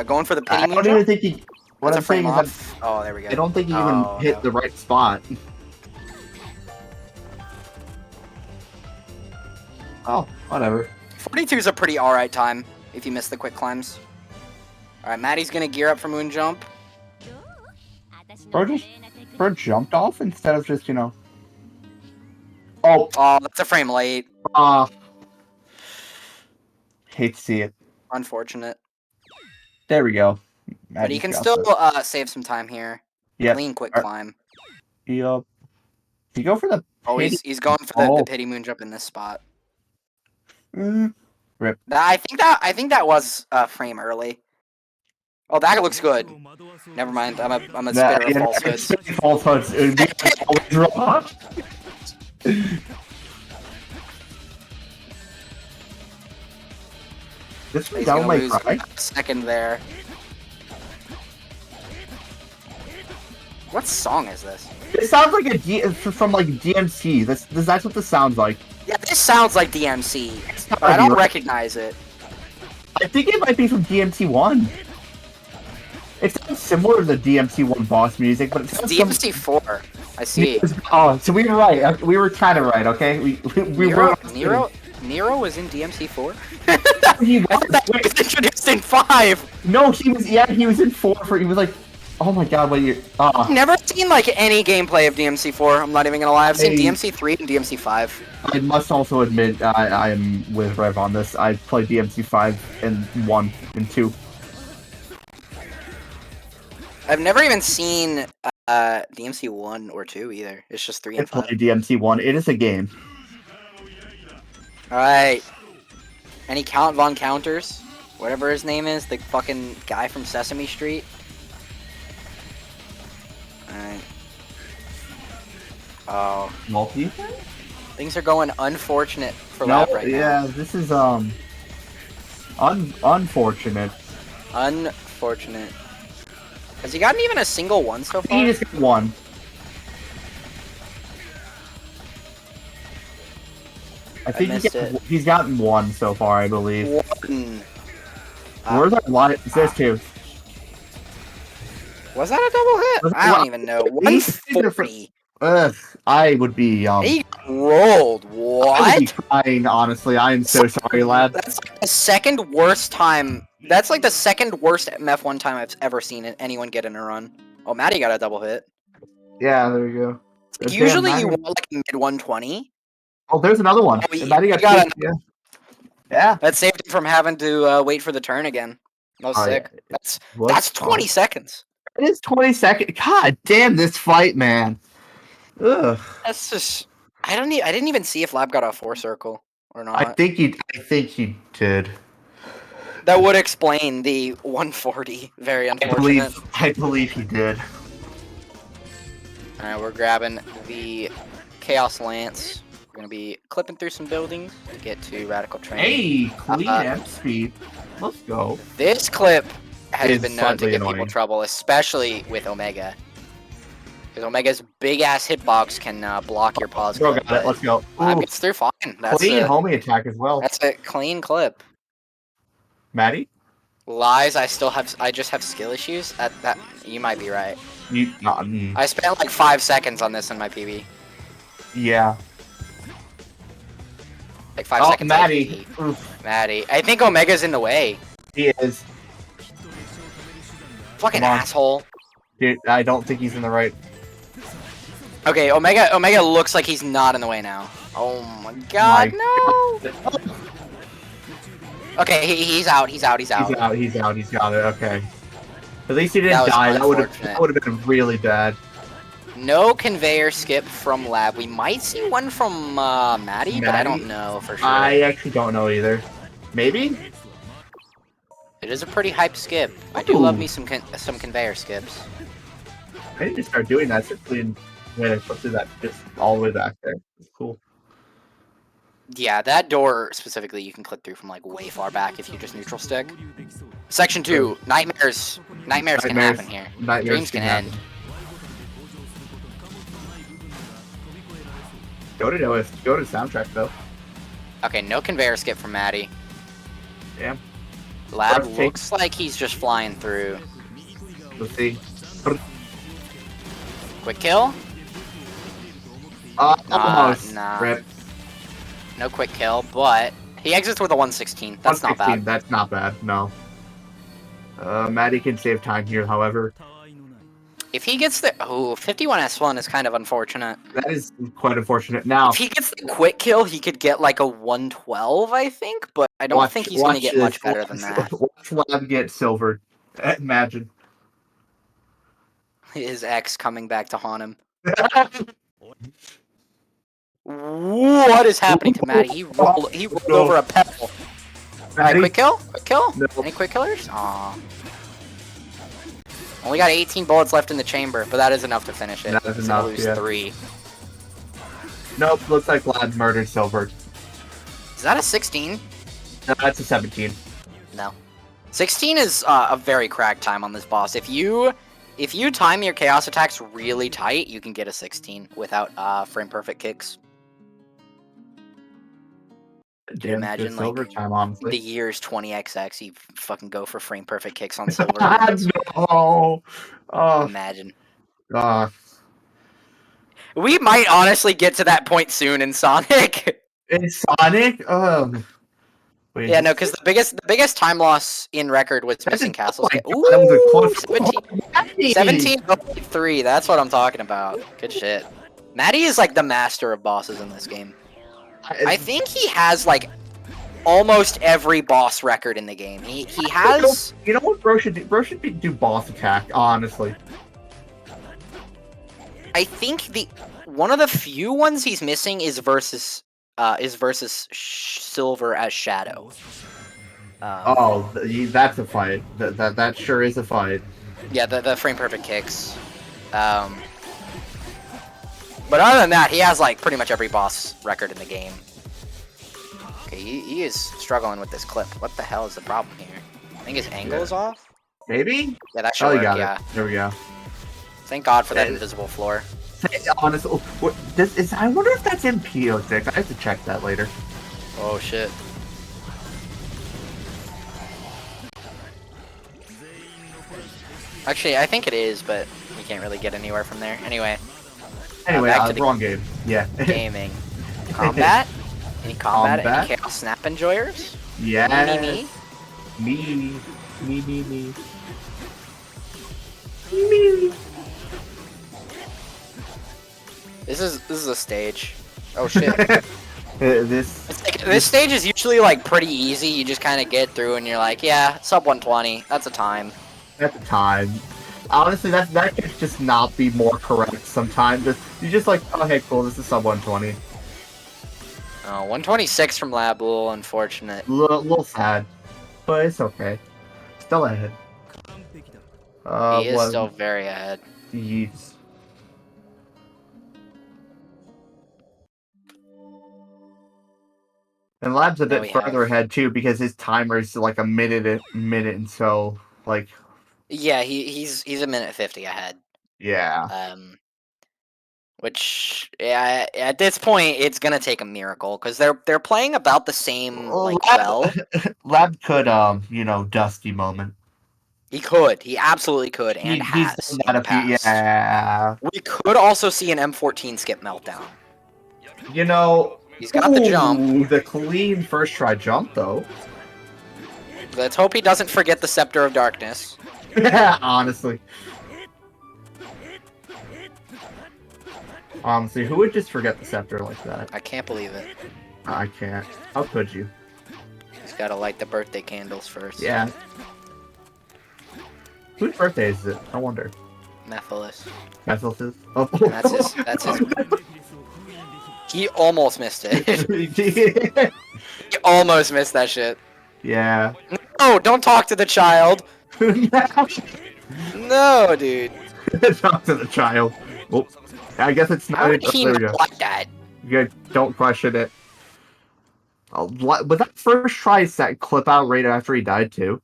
Going for the pity moon I don't even think he... What I'm saying is that... Oh, there we go. I don't think he even hit the right spot. Oh, whatever. 42 is a pretty alright time if you miss the quick climbs. Alright, Maddie's gonna gear up for moon jump. Bro jumped off instead of just, you know... Oh, that's a frame late. Hate to see it. Unfortunate. There we go. But he can still save some time here. Yeah. Clean quick climb. Yup. Did he go for the... Oh, he's going for the pity moon jump in this spot. Rip. I think that was a frame early. Oh, that looks good. Never mind. I'm a spitter of falsehoods. Falsehoods. It would be always wrong. This was down my cry. Second there. What song is this? It sounds like from like DMC. That's what this sounds like. Yeah, this sounds like DMC. But I don't recognize it. I think it might be from DMC 1. It sounds similar to the DMC 1 boss music, but it sounds DMC 4. I see. Oh, so we were right. We were kind of right. Okay, we were. Nero was in DMC 4. He was. I thought that was introduced in 5. No, he was. Yeah, he was in 4. He was like, oh my god, what you? I've never seen like any gameplay of DMC 4. I'm not even gonna lie. I've seen DMC 3 and DMC 5. I must also admit, I am with Rev on this. I played DMC 5 and 1 and 2. I've never even seen DMC 1 or 2 either. It's just 3 and It's 5. only DMC1. It is a game. Alright. Any Count Von Counters? Whatever his name is, the fucking guy from Sesame Street. Alright. Oh. Multi? Things are going unfortunate for No, Lab right now. yeah, this is unfortunate. Unfortunate. Has he gotten even a single one so far? He just got one. I think he's gotten one so far, I believe. One. Where's our line? It says two. Was that a double hit? I don't even know. 140. Ugh, I would be He rolled. What? I would be crying, honestly. I am so sorry, lad. That's like the second worst time. That's like the second worst MF1 time I've ever seen anyone get in a run. Oh, Maddie got a double hit. Yeah, there you go. Usually you want like mid 120. Oh, there's another one. Oh, Maddie got got two, yeah. That saved him from having to wait for the turn again. That was Oh, sick. yeah. That's 20 seconds. It is 20 seconds. God damn this fight, man. Ugh. That's just. I didn't even see if Lab got a 4 circle or not. I think he did. That would explain the 140. Very unfortunate. I believe he did. Alright, we're grabbing the Chaos Lance. We're gonna be clipping through some buildings to get to Radical Train. Hey, clean amp speed. Let's go. This clip has It's been known to slightly give annoying. people trouble, especially with Omega. Because Omega's big ass hitbox can block your pause. Bro, clip, got it. but Let's go. Lab Ooh, gets through fine. That's clean a, homie attack as well. That's a clean clip. Maddie? Lies, I just have skill issues. That you might be right. I spent like 5 seconds on this in my PB. Yeah. Like 5 seconds. Maddie. Maddie. I think Omega's in the way. He is. Fucking Come on. asshole. Dude, I don't think he's in the right. Okay, Omega looks like he's not in the way now. Oh my god, no! Okay, he's out. He's out. He's out. He's got it. Okay. At least he didn't die. That would have been really bad. No conveyor skip from Lab. We might see one from Maddie, but I don't know for sure. I actually don't know either. Maybe? It is a pretty hype skip. I do love me some conveyor skips. I need to start doing that, especially when I put through that just all the way back there. It's cool. Yeah, that door specifically you can clip through from like way far back if you just neutral stick. Section 2, nightmares. Nightmares can happen here. Dreams can end. Go to soundtrack though. Okay, no conveyor skip from Maddie. Damn. Lab looks like he's just flying through. Let's see. Quick kill? Almost. Nah. Rip. No quick kill, but he exits with a 116. That's not bad. That's not bad, no. Maddie can save time here, however. If he gets the 51 S1 is kind of unfortunate. That is quite unfortunate. Now, if he gets the quick kill, he could get like a 112, I think, but I don't think he's going to get much better than that. Watch Lab get silvered. Imagine. His ex coming back to haunt him. What is happening to Maddie? He rolled over a pebble. Alright, quick kill? Quick kill? No. Any quick killers? Aw. Only got 18 bullets left in the chamber, but that is enough to finish it. That is He's enough, gonna lose yeah. 3. Nope, looks like Lad murdered silvered. Is that a 16? No, that's a 17. No. 16 is a very cracked time on this boss. If you time your chaos attacks really tight, you can get a 16 without frame perfect kicks. Damn, Imagine silver like time, honestly. the year's 20xx, you fucking go for frame perfect kicks on silver. No. Imagine. We might honestly get to that point soon in Sonic. In Sonic? Wait, yeah, no, because the biggest time loss in record was missing castles. Ooh, that was a close 17-3. That's what I'm talking about. Good shit. Maddie is like the master of bosses in this game. I think he has like almost every boss record in the game. He has. You know what Bro should do? Bro should do boss attack, honestly. I think one of the few ones he's missing is versus Silver as Shadow. That's a fight. That sure is a fight. Yeah, the frame perfect kicks. But other than that, he has like pretty much every boss record in the game. Okay, he is struggling with this clip. What the hell is the problem here? I think his angle is off. Maybe? Yeah, that should work. Got Yeah. it. There we go. Thank God for that invisible floor. Honestly, I wonder if that's in PO6. I have to check that later. Oh shit. Actually, I think it is, but we can't really get anywhere from there. Anyway. Back to the wrong game. Yeah. Gaming. Combat? Any combat? Any Chaos Snap enjoyers? Yeah. Me. This is a stage. Oh shit. This stage is usually like pretty easy. You just kind of get through and you're like, yeah, sub 120. That's a time. That's a time. Honestly, that could just not be more correct sometimes. You're just like, oh hey, cool, this is sub 120. Oh, 126 from Lab, a little unfortunate. Little sad, but it's okay. Still ahead. He is still very ahead. Yes. And Lab's a bit further ahead too because his timer is like a minute and so like. Yeah, he's a minute 50 ahead. Yeah. Which at this point it's gonna take a miracle because they're playing about the same like Lab could Dusty moment. He could. He absolutely could, and has. He's done that a few. Yeah. We could also see an M14 skip meltdown. You know, he's got the jump. The clean first try jump though. Let's hope he doesn't forget the Scepter of Darkness. Honestly. Honestly, who would just forget the scepter like that? I can't believe it. I can't. How could you? He's gotta light the birthday candles first. Yeah. Whose birthday is it? I wonder. Mephiles. Mephiles? Oh. That's his. He almost missed it. He almost missed that shit. Yeah. No, don't talk to the child. No, dude. Talk to the child. Oh. I guess it's not. How did he not like that? You don't question it. Was that first try set clip out right after he died too?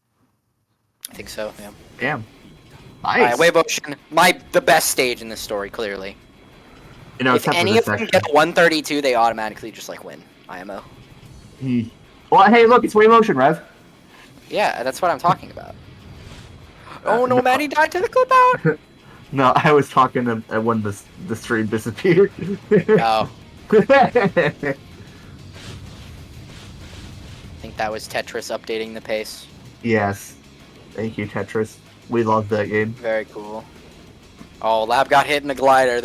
I think so. Yeah. Damn. Nice. Wave Ocean, the best stage in this story, clearly. You know, if any of them get 132, they automatically just like win IMO. Well, hey, look, it's Wave Ocean, Rev. Yeah, that's what I'm talking about. Oh no, Maddie died to the clip out. No, I was talking when the stream disappeared. Oh. I think that was Tetris updating the pace. Yes. Thank you, Tetris. We love that game. Very cool. Oh, Lab got hit in the glider.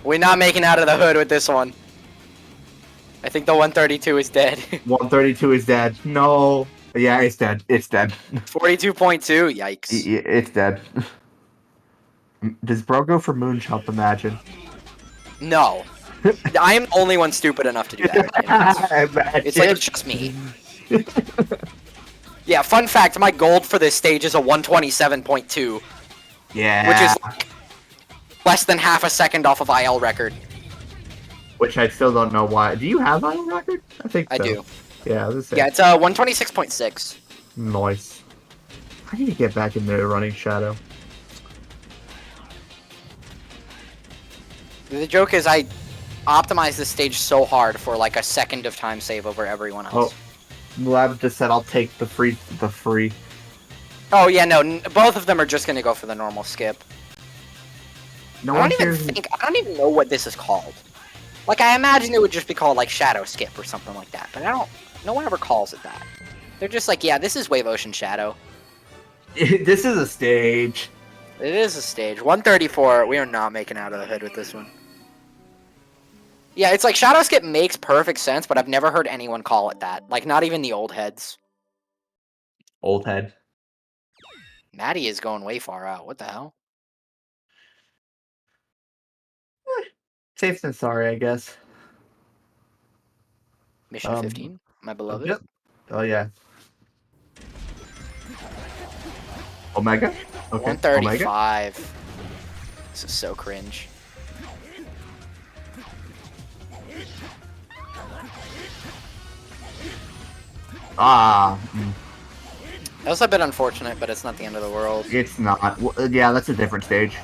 We're not making out of the hood with this one. I think the 132 is dead. 132 is dead. No. Yeah, it's dead. It's dead. 42.2. Yikes. It's dead. Does Bro go for moon jump? Imagine. No. I am the only one stupid enough to do that. It's like it's just me. Yeah, fun fact, my gold for this stage is a 127.2. Yeah. Which is like less than half a second off of IL record. Which I still don't know why. Do you have IL record? I think so. I do. Yeah, yeah, it's 126.6. Nice. I need to get back into running Shadow. The joke is I optimized this stage so hard for like a second of time save over everyone else. Oh, Lab just said I'll take the free. Oh yeah, no, both of them are just gonna go for the normal skip. I don't even know what this is called. Like I imagine it would just be called like Shadow Skip or something like that, but no one ever calls it that. They're just like, yeah, this is Wave Ocean Shadow. This is a stage. It is a stage. 134. We are not making out of the hood with this one. Yeah, it's like Shadow Skip makes perfect sense, but I've never heard anyone call it that. Like, not even the old heads. Old head. Maddie is going way far out. What the hell? Safe than sorry, I guess. Mission 15, my beloved. Yep. Oh yeah. Omega? Okay. 135. Omega? This is so cringe. Ah. That was a bit unfortunate, but it's not the end of the world. It's not. Well, yeah, that's a different stage.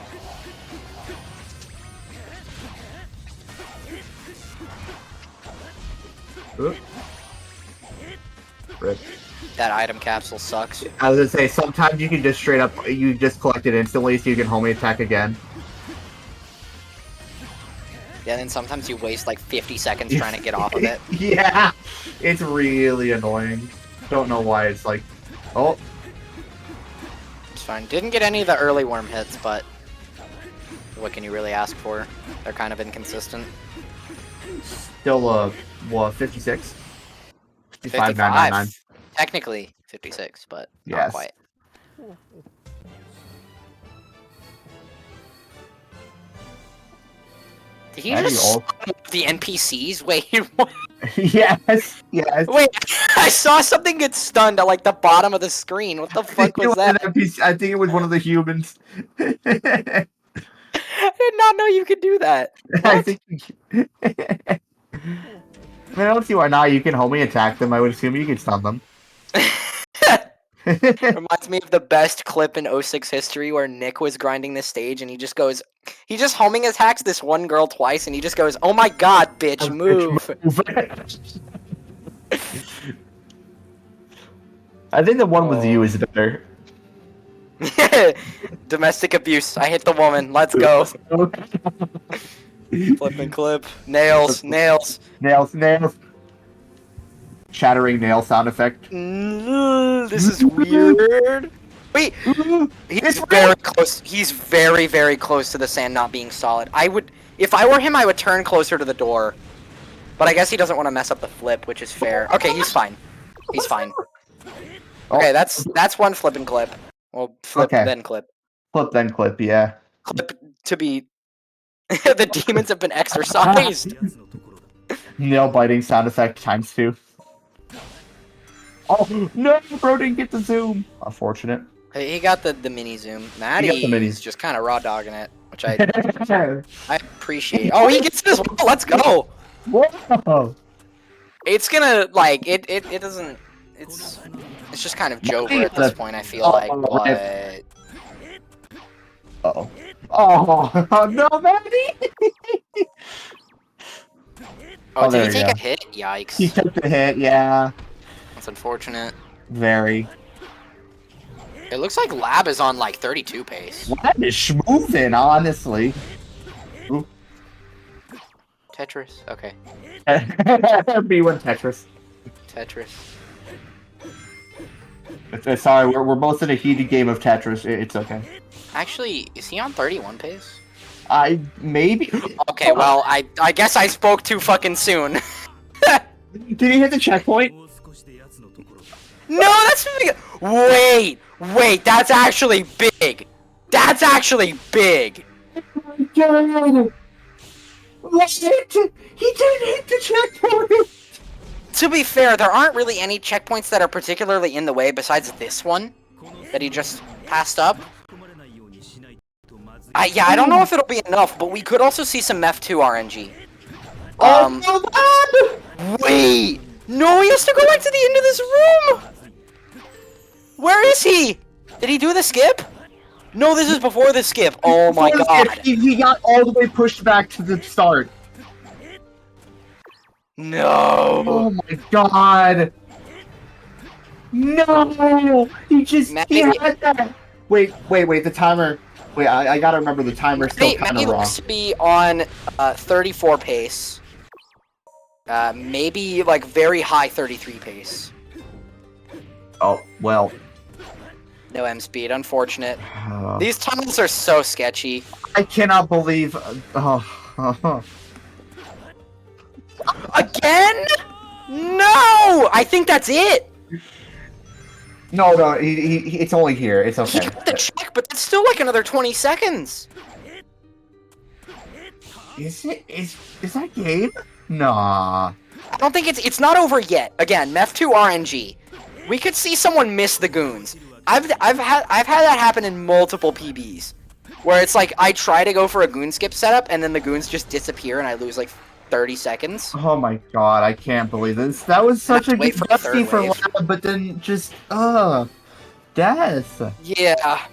Rip. That item capsule sucks. I was gonna say, sometimes you can just straight up, you just collect it instantly so you can homie attack again. Yeah, and then sometimes you waste like 50 seconds trying to get off of it. Yeah, it's really annoying. Don't know why it's like, oh. It's fine. Didn't get any of the early worm hits, but what can you really ask for? They're kind of inconsistent. Still, what, 56? 55. Technically 56, but not Yes. quite. Did he just the NPCs? Wait, what? Yes, yes. Wait, I saw something get stunned at like the bottom of the screen. What the fuck was that? I think it was one of the humans. I did not know you could do that. I think. I don't see why not. You can homie attack them. I would assume you can stun them. Reminds me of the best clip in 06 history where Nick was grinding this stage and he just homing attacks this one girl twice and he just goes, "Oh my god, bitch, move." I think the one with you is better. Domestic abuse. I hit the woman. Let's go. Flip and clip. Nails, nails. Nails, nails. Shattering nail sound effect. This is weird. Wait, he's very close. He's very, very close to the sand not being solid. If I were him, I would turn closer to the door. But I guess he doesn't want to mess up the flip, which is fair. Okay, he's fine. He's fine. Okay, that's one flip and clip. Well, flip then clip. Flip then clip, yeah. Clip to be. The demons have been exorcised. Nail biting sound effect ×2. Oh no, bro didn't get the zoom. Unfortunate. He got the mini zoom. Maddie is just kind of raw dogging it, which I appreciate. Oh, he gets it as well. Let's go. Whoa. It's gonna like it doesn't. It's just kind of Joker at this point. I feel like, but. Uh-oh. Oh no, Maddie! Oh, did there he you take go. a hit? Yikes. He took the hit, yeah. That's unfortunate. Very. It looks like Lab is on like 32 pace. Lab is schmoovin', honestly. Ooh. Tetris? Okay. B1 Tetris. Tetris. Sorry, we're both in a heated game of Tetris. It's okay. Actually, is he on 31 pace? Maybe. Okay, well, I guess I spoke too fucking soon. Did he hit the checkpoint? No, that's big. Wait, that's actually big. That's actually big. God. What? He didn't hit the checkpoint. To be fair, there aren't really any checkpoints that are particularly in the way besides this one that he just passed up. Yeah, I don't know if it'll be enough, but we could also see some F2 RNG. Wait! No, he has to go back to the end of this room! Where is he? Did he do the skip? No, this is before the skip. Oh my god. He got all the way pushed back to the start. No! Oh my god! No! He had that! Wait, the timer. Wait, I gotta remember the timer's still kind of wrong. Looks to be on 34 pace. Maybe like very high 33 pace. Oh, well. No M speed, unfortunate. These tunnels are so sketchy. I cannot believe... Again? No! I think that's it. No, no, it's only here. It's He okay. got the check, but that's still like another 20 seconds. Is it? Is that game? Nah. I don't think it's not over yet. Again, MEF2 RNG. We could see someone miss the goons. I've had that happen in multiple PBs, where it's like I try to go for a goon skip setup and then the goons just disappear and I lose like 30 seconds. Oh my god, I can't believe this. That was such a good for dusty third for wave. Lab, but then just death. Yeah.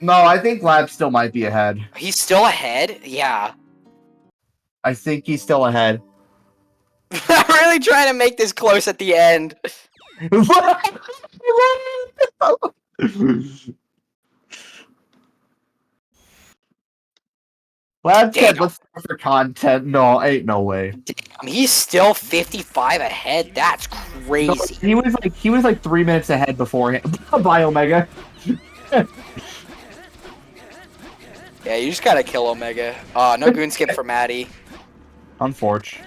No, I think Lab still might be ahead. He's still ahead? Yeah. I think he's still ahead. I'm really trying to make this close at the end. Lab said, let's go for content. No, ain't no way. Damn, he's still 55 ahead. That's crazy. No, he was like 3 minutes ahead before him. Bye, Omega. Yeah, you just gotta kill Omega. No goon skip for Maddie. Unfortunate.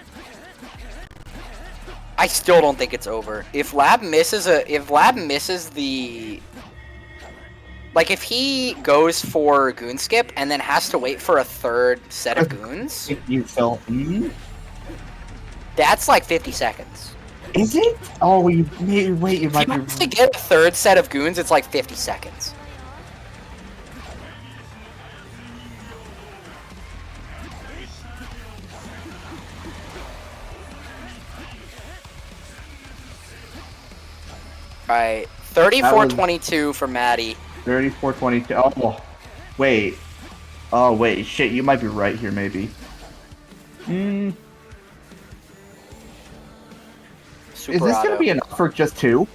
I still don't think it's over. If Lab misses the, like, if he goes for goon skip and then has to wait for a third set of goons, You felt. that's like 50 seconds. Is it? Oh, wait, you might If be. he has to get a third set of goons, it's like 50 seconds. Alright, 34-22 for Maddie. 34-22. Oh, wait. Oh, wait. Shit, you might be right here, maybe. Is this gonna be enough for just 2?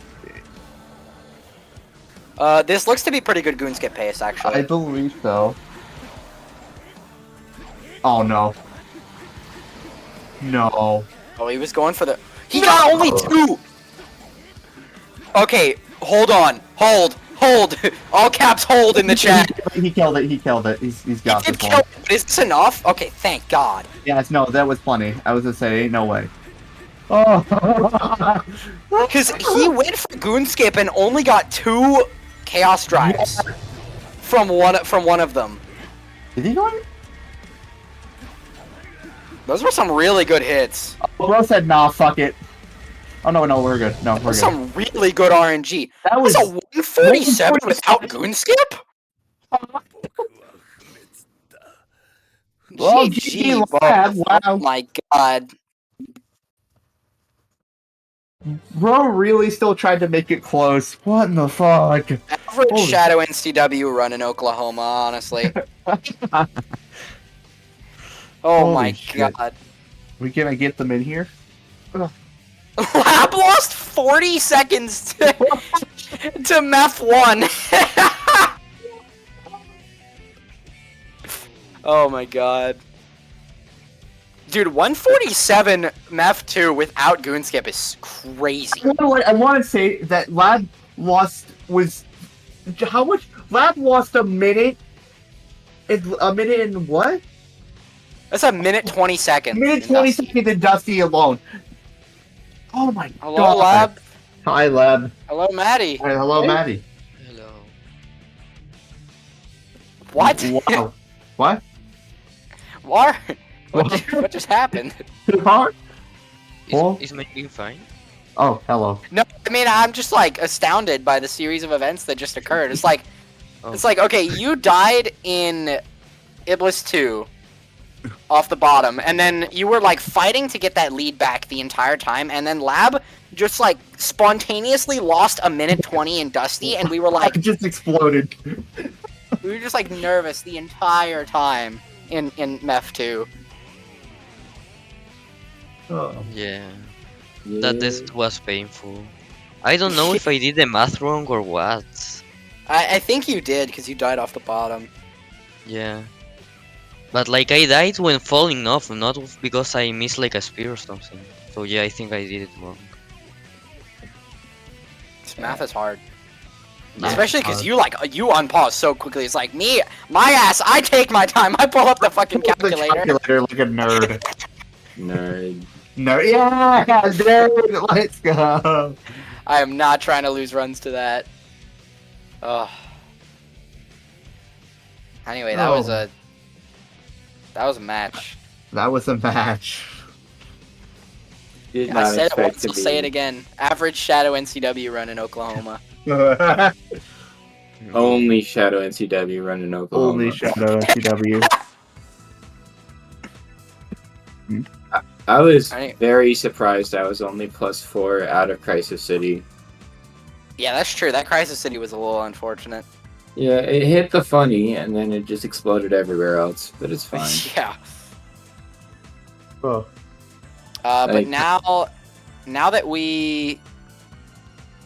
This looks to be pretty good goon skip pace, actually. I believe so. Oh, no. No. Oh, he was going for the... He got only 2! Okay, hold on. Hold. All caps hold in the chat. He killed it. He's got this one. Is this enough? Okay, thank God. Yes, no, that was plenty. I was gonna say, ain't no way. Oh. Because he went for goon skip and only got 2 chaos drives from one of them. Did he go? Those were some really good hits. Oh, bro said, nah, fuck it. Oh, no, we're good. No, we're good. Some really good RNG. That was a 147 without goon skip? Well, GG, Lab, wow. Oh my God. Bro really still tried to make it close. What in the fuck? Average Shadow NCW run in Oklahoma, honestly. Oh my shit. God. We gonna get them in here? Lab lost 40 seconds to MEF 1. Oh my God. Dude, 147 MEF 2 without goon skip is crazy. I want to say that Lab lost how much? Lab lost a minute. A minute and what? That's a minute 20 seconds. Minute 20 seconds in Dusty alone. Oh my God. Hello, Lab. Hi, Lab. Hello, Maddie. Hi, hello, Maddie. Hello. What? Wow. What? What? What just happened? Is my game fine? Oh, hello. No, I mean, I'm just like astounded by the series of events that just occurred. It's like, okay, you died in Iblis 2 off the bottom, and then you were like fighting to get that lead back the entire time, and then Lab just like spontaneously lost a minute 20 in Dusty, and we were like, just exploded. We were just like nervous the entire time in MEF 2. Yeah. That death was painful. I don't know if I did the math wrong or what. I think you did, because you died off the bottom. Yeah. But like I died when falling off, not because I missed like a spear or something. So yeah, I think I did it wrong. This math is hard. Especially because you you unpause so quickly. It's like me, my ass. I take my time. I pull up the fucking calculator. Calculator like a nerd. Nerd. Nerd. Yeah, nerd. Let's go. I am not trying to lose runs to that. Oh. Anyway, that was a match. That was a match. Did I not said it expect once, to I'll say be- it again. Average Shadow NCW run in Oklahoma. Only Shadow NCW run in Oklahoma. Only Shadow NCW. I was very surprised I was only +4 out of Crisis City. Yeah, that's true. That Crisis City was a little unfortunate. Yeah, it hit the funny, and then it just exploded everywhere else, but it's fine. Yeah. Oh. But Like- now that we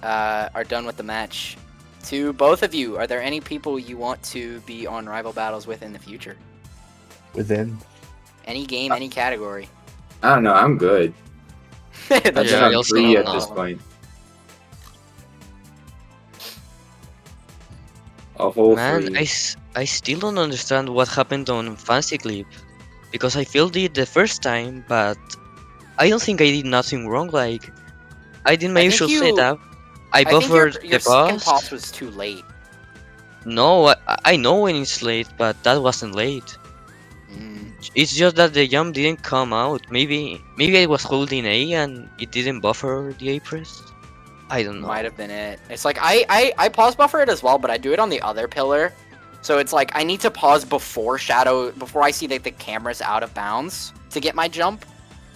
are done with the match, to both of you, are there any people you want to be on rival battles with in the future? Within. Any game, any category. I don't know, I'm good. I've That's been true. on 3 at this point. A whole Man, 3. I still don't understand what happened on Fancy Clip. Because I failed it the first time, but I don't think I did nothing wrong. Like, I did my I think usual you- setup. I think your buffered the second boss. pause was too late. No, I know when it's late, but that wasn't late. It's just that the jump didn't come out. Maybe I was holding A and it didn't buffer the A press. I don't know. Might have been it. It's like I pause buffer it as well, but I do it on the other pillar. So it's like I need to pause before I see that the camera's out of bounds to get my jump.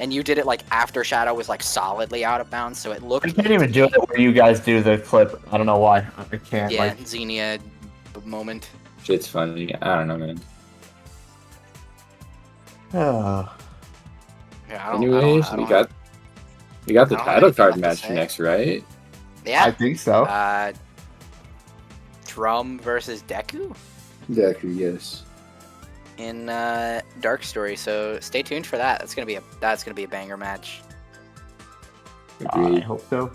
And you did it like after Shadow was like solidly out of bounds, so it looked. I can't even do it where you guys do the clip. I don't know why. I can't. Yeah, Like, Xenia moment. Shit's funny. I don't know, man. oh. Yeah, Anyways, we got the I don't have title anything card left to match say. next, right? Yeah. I think so. Drum versus Deku Deku, yes. in Dark Story. So stay tuned for that. That's gonna be a banger match. I hope so.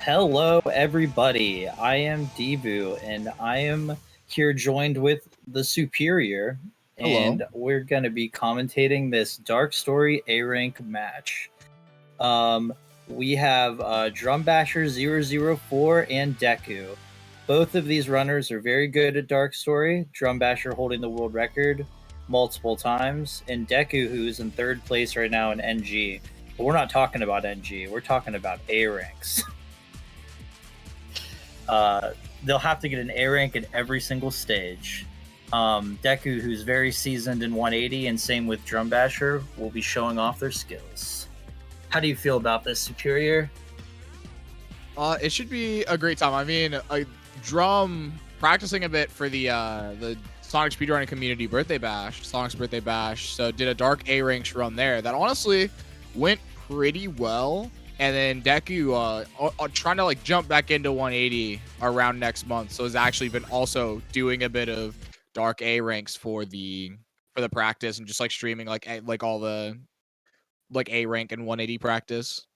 Hello, everybody. I am Devu, and I am here joined with the Superior, and we're going to be commentating this Dark Story A rank match. We have Drum Basher 004 and Deku. Both of these runners are very good at Dark Story. Drum Basher holding the world record multiple times, and Deku, who's in third place right now in NG. But we're not talking about NG. We're talking about A ranks. They'll have to get an A rank at every single stage. Deku, who's very seasoned in 180, and same with Drum Basher, will be showing off their skills. How do you feel about this, Superior? It should be a great time. I mean, Drum practicing a bit for the Sonic Speedrunning Community Birthday Bash, Sonic's Birthday Bash. So did a Dark A ranks run there that honestly went pretty well. And then Deku trying to like jump back into 180 around next month. So has actually been also doing a bit of Dark A ranks for the practice and just like streaming like all the like A rank and 180 practice.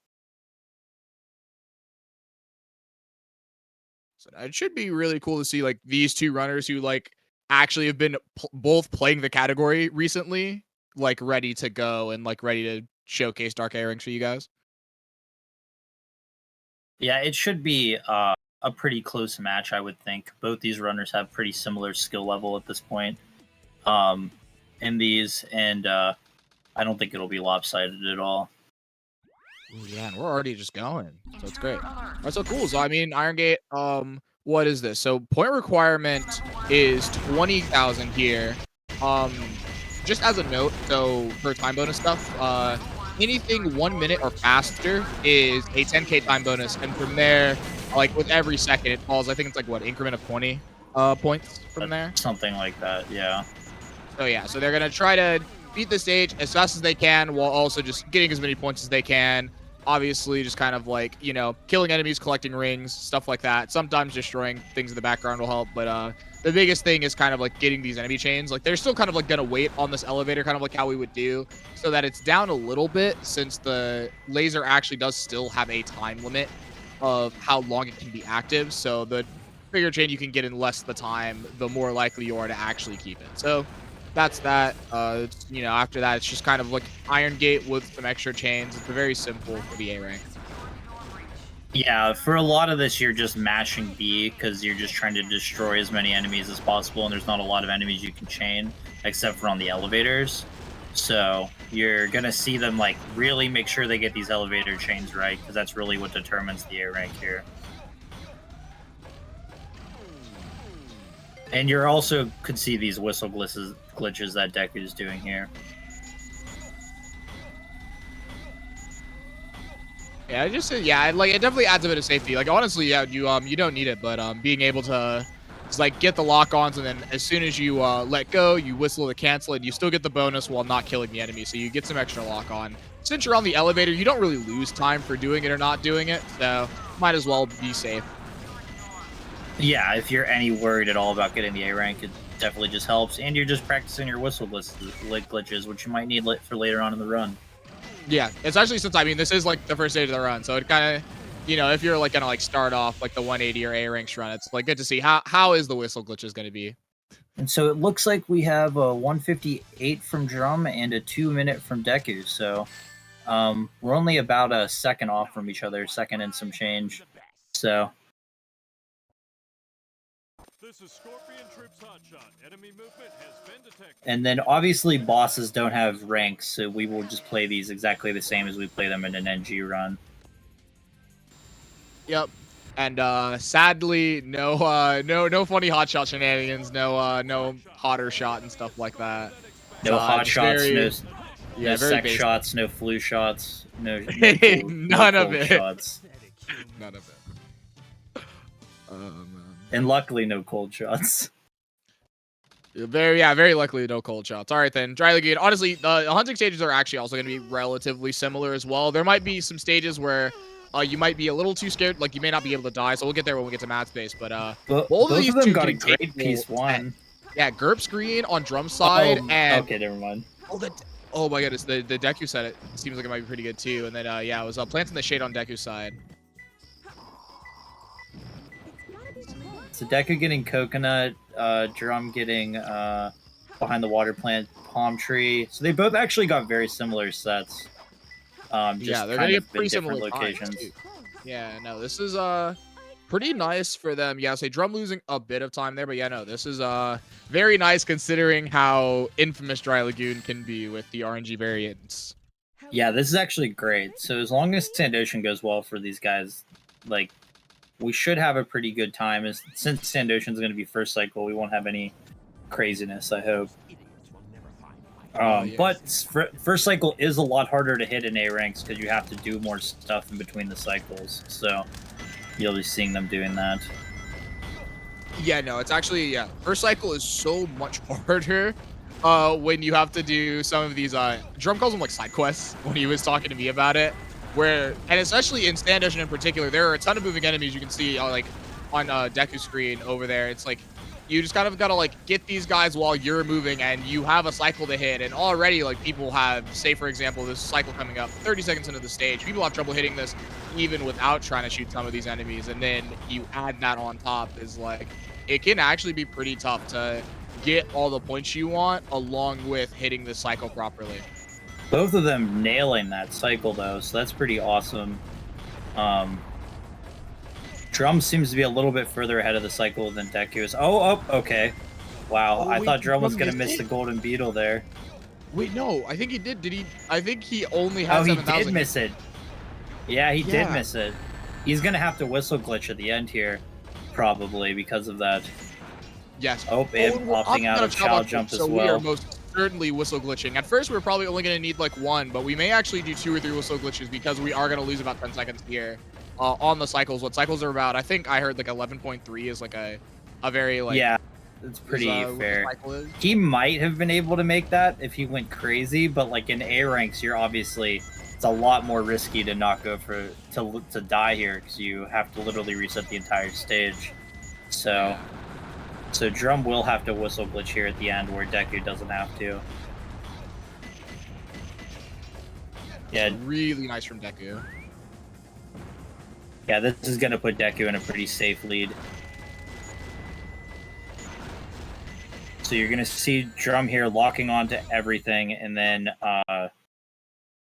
So it should be really cool to see like these two runners who like actually have been both playing the category recently, like ready to go and like ready to showcase Dark A ranks for you guys. Yeah, it should be a pretty close match, I would think. Both these runners have pretty similar skill level at this point in these, and I don't think it'll be lopsided at all. Ooh, yeah, and we're already just going, so it's great. All right, so cool. So I mean, Iron Gate. What is this? So point requirement is 20,000 here. Just as a note, so for time bonus stuff, anything 1 minute or faster is a 10k time bonus, and from there, like with every second, it falls. I think it's like what increment of 20 points from there. Something like that, yeah. So yeah, so they're gonna try to beat the stage as fast as they can while also just getting as many points as they can. Obviously, just kind of like, you know, killing enemies, collecting rings, stuff like that. Sometimes destroying things in the background will help, but the biggest thing is kind of like getting these enemy chains. Like they're still kind of like gonna wait on this elevator, kind of like how we would do, so that it's down a little bit, since the laser actually does still have a time limit of how long it can be active. So the bigger chain you can get in less the time, the more likely you are to actually keep it. So that's that. You know, after that, it's just kind of like Iron Gate with some extra chains. It's very simple for the A rank. Yeah, for a lot of this, you're just mashing B because you're just trying to destroy as many enemies as possible, and there's not a lot of enemies you can chain, except for on the elevators. So you're going to see them like really make sure they get these elevator chains right, because that's really what determines the A rank here. And you're also could see these whistle glitches that Deku is doing here. Yeah, just yeah, like it definitely adds a bit of safety. Like honestly, yeah, you don't need it, but being able to just like get the lock-ons, and then as soon as you let go, you whistle to cancel it, and you still get the bonus while not killing the enemy, so you get some extra lock-on. Since you're on the elevator, you don't really lose time for doing it or not doing it, so might as well be safe. Yeah, if you're any worried at all about getting the A rank, it definitely just helps. And you're just practicing your whistle glitches, which you might need for later on in the run. Yeah, especially since, I mean, this is like the first stage of the run, so it kind of, you know, if you're like gonna like start off like the 180 or A ranks run, it's like good to see how is the whistle glitches gonna be. And so it looks like we have a 158 from Drum and a 2 minute from Deku. So we're only about a second off from each other, second and some change. So. This is Scorpion Troops Hotshot. Enemy movement has been detected. And then obviously bosses don't have ranks, so we will just play these exactly the same as we play them in an NG run. Yep. And sadly, no funny hotshot shenanigans, no hotter shot and stuff like that. No hot shots, very, no sex basic. shots, no flu shots, no none of it. Shots. None of it. And luckily, no cold shots. Very luckily no cold shots. All right then, Dry Lagoon. Honestly, the hunting stages are actually also going to be relatively similar as well. There might be some stages where you might be a little too scared, like you may not be able to die. So we'll get there when we get to Matt's base. But both of them got a great piece one. Yeah, Gerp screen on Drum side and okay, never mind. Oh my goodness, the Deku set it seems like it might be pretty good too. And then yeah, it was planting the shade on Deku's side. So Deku getting coconut, Drum getting behind the water plant palm tree. So they both actually got very similar sets. Just Yeah, they're kind gonna of get in pretty different similar times locations. too. Yeah, no, this is pretty nice for them. Yeah, say Drum losing a bit of time there, but yeah, no, this is very nice considering how infamous Dry Lagoon can be with the RNG variants. Yeah, this is actually great. So as long as Sandoshan goes well for these guys, like we should have a pretty good time. Since Sandoshan's going to be first cycle, we won't have any craziness. I hope. But first cycle is a lot harder to hit in A ranks because you have to do more stuff in between the cycles. So you'll be seeing them doing that. Yeah, no, it's actually, yeah, first cycle is so much harder when you have to do some of these Drum calls them like side quests when he was talking to me about it, where, and especially in Stand Ocean in particular, there are a ton of moving enemies you can see like on Deku's screen over there. It's like you just kind of gotta like get these guys while you're moving, and you have a cycle to hit, and already like people have, say for example, this cycle coming up 30 seconds into the stage, people have trouble hitting this even without trying to shoot some of these enemies, and then you add that on top is like, it can actually be pretty tough to get all the points you want along with hitting the cycle properly. Both of them nailing that cycle though, so that's pretty awesome. Drum seems to be a little bit further ahead of the cycle than Deku is. Oh, okay. Wow, I thought Drum was going to miss the golden beetle there. Wait, no, I think he did. Did he? I think he only had Oh, he 7,000. did miss it. Yeah, he did miss it. He's going to have to whistle glitch at the end here, probably, because of that. Yes. Oh, and opting out of Chow Jump as well. So we are most certainly whistle glitching. At first, we are probably only going to need like one, but we may actually do 2 or 3 whistle glitches because we are going to lose about 10 seconds here on the cycles. What cycles are about? I think I heard like 11.3 is like a very like... Yeah, it's pretty fair. He might have been able to make that if he went crazy, but like in A ranks, you're obviously... It's a lot more risky to not go for... to die here because you have to literally reset the entire stage. So Drum will have to whistle glitch here at the end where Deku doesn't have to. Yeah, it's really nice from Deku. Yeah, this is going to put Deku in a pretty safe lead. So you're going to see Drum here locking onto everything and then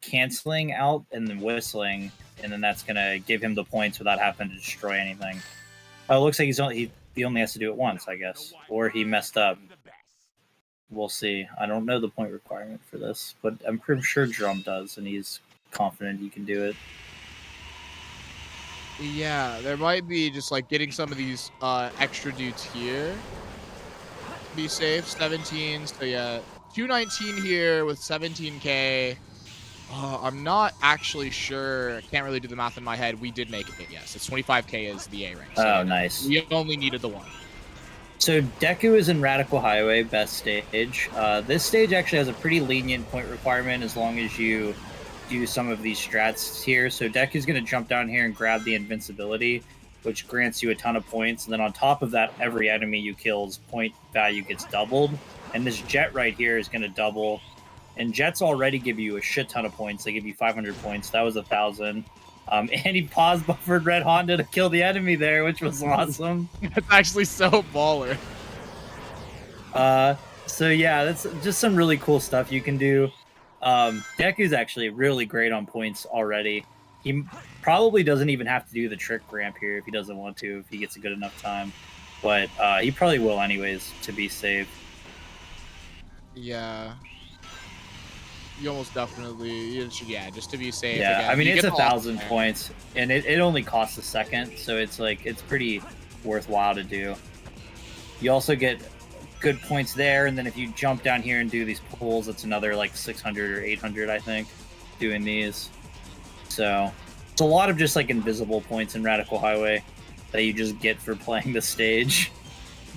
canceling out and then whistling, and then that's going to give him the points without having to destroy anything. Oh, it looks like he only has to do it once, I guess. Or he messed up. We'll see. I don't know the point requirement for this, but I'm pretty sure Drum does, and he's confident he can do it. Yeah, there might be just like getting some of these extra dudes here. Be safe, 17. So yeah, 219 here with 17k. I'm not actually sure. I can't really do the math in my head. We did make it, yes. It's 25k is the A rank. So oh, nice. We only needed the one. So Deku is in Radical Highway, best stage. This stage actually has a pretty lenient point requirement as long as you do some of these strats here. So Deku's going to jump down here and grab the invincibility, which grants you a ton of points. And then on top of that, every enemy you kill's point value gets doubled. And this jet right here is going to double. And jets already give you a shit ton of points. They give you 500 points. That was 1,000. And he paused buffered Red Honda to kill the enemy there, which was awesome. That's actually so baller. So yeah, that's just some really cool stuff you can do. Deku's actually really great on points already. He probably doesn't even have to do the trick ramp here if he doesn't want to, if he gets a good enough time. But he probably will anyways, to be safe. Yeah. You almost definitely, yeah, just to be safe. Yeah, again. I mean, it's 1,000 points, and it only costs a second, so it's like, it's pretty worthwhile to do. You also get good points there, and then if you jump down here and do these pulls, it's another like 600 or 800, I think, doing these. So it's a lot of just like invisible points in Radical Highway that you just get for playing the stage.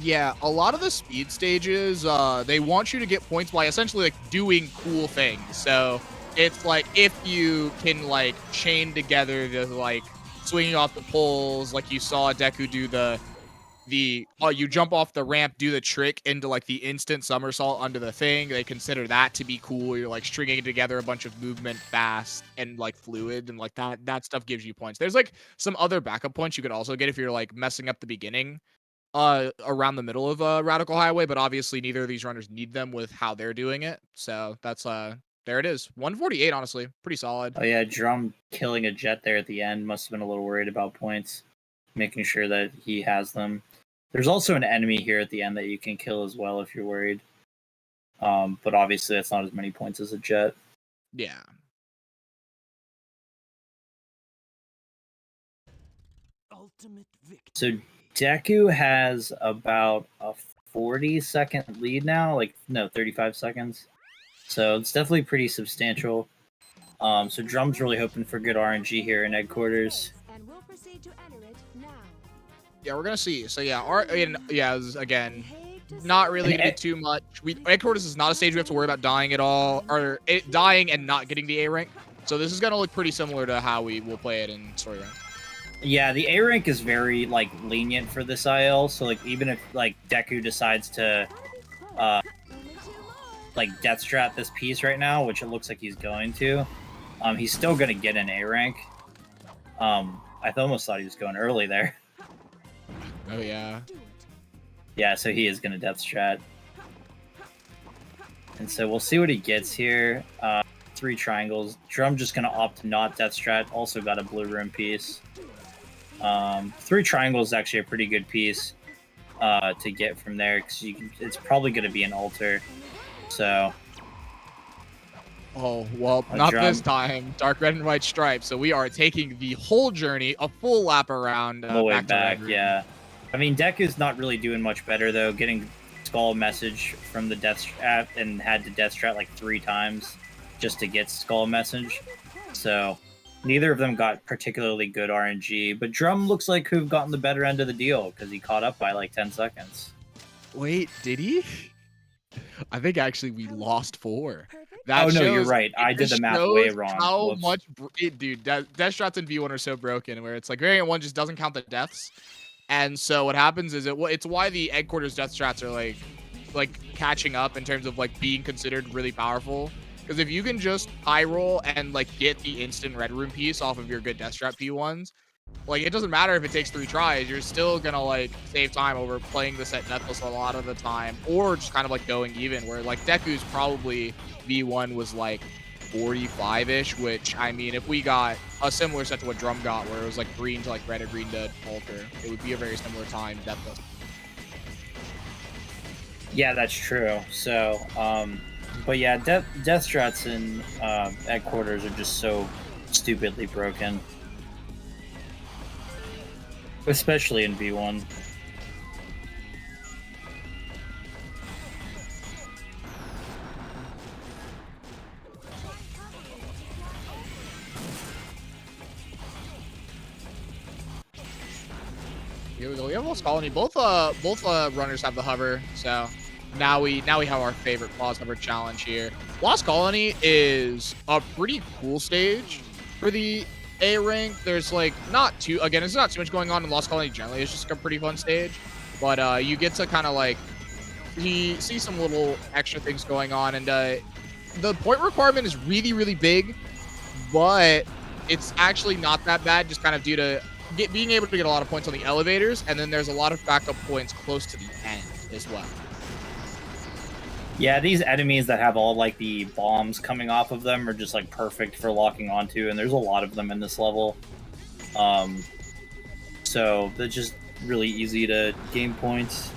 Yeah, a lot of the speed stages, they want you to get points by essentially like doing cool things. So it's like if you can like chain together the like swinging off the poles, like you saw Deku do you jump off the ramp, do the trick into like the instant somersault under the thing. They consider that to be cool. You're like stringing together a bunch of movement fast and like fluid, and like that stuff gives you points. There's like some other backup points you could also get if you're like messing up the beginning. around the middle of Radical Highway, but obviously neither of these runners need them with how they're doing it. So that's there it is. 148, honestly, pretty solid. Oh yeah, Drum killing a jet there at the end must have been a little worried about points, making sure that he has them. There's also an enemy here at the end that you can kill as well if you're worried. But obviously that's not as many points as a jet. Yeah. Ultimate victory. So Deku has about a 40-second lead now, 35 seconds. So it's definitely pretty substantial. So Drum's really hoping for good RNG here in headquarters. And we'll proceed to enter it now. Yeah, we're gonna see. So yeah, again, not really gonna be too much. Headquarters is not a stage we have to worry about dying at all, or dying and not getting the A rank. So this is gonna look pretty similar to how we will play it in story rank. Yeah, the A rank is very lenient for this IL. So even if Deku decides to death strat this piece right now, which it looks like he's going to, he's still gonna get an A rank. I almost thought he was going early there. Oh yeah. Yeah, so he is gonna death strat. And so we'll see what he gets here. 3 triangles. Drum just gonna opt to not death strat. Also got a blue room piece. 3 triangles is actually a pretty good piece to get from there because it's probably gonna be an altar. So. Oh well, not this time. Dark red and white stripes. So we are taking the whole journey, a full lap around. The way back, yeah. I mean, Deku's not really doing much better though. Getting Skull message from the death strat and had to death strat 3 times just to get Skull message. So neither of them got particularly good RNG, but Drum looks like who've gotten the better end of the deal because he caught up by 10 seconds. Wait, did he? I think actually we lost 4. You're right. I did the math way wrong. How Whoops. much, dude? Death strats in V1 are so broken, where it's variant 1 just doesn't count the deaths, and so what happens is it's why the headquarters death strats are like catching up in terms of being considered really powerful. Because if you can just high roll and get the instant red room piece off of your good death strat P1s, it doesn't matter if it takes 3 tries, you're still gonna save time over playing the set deathless a lot of the time, or just kind of going even, where Deku's probably V1 was 45-ish, which I mean if we got a similar set to what Drum got where it was green to red or green to alter, it would be a very similar time deathless. Yeah, that's true. So but yeah, death strats in headquarters are just so stupidly broken. Especially in V1. Here we go. We have Lost Colony. Both runners have the hover, so now we have our favorite Claws Hover challenge here. Lost Colony is a pretty cool stage for the A rank. There's not too much going on in Lost Colony generally. It's just a pretty fun stage, but you get to kind of see some little extra things going on, and the point requirement is really big, but it's actually not that bad, just kind of due to being able to get a lot of points on the elevators, and then there's a lot of backup points close to the end as well. Yeah, these enemies that have all the bombs coming off of them are just perfect for locking onto, and there's a lot of them in this level. So they're just really easy to gain points.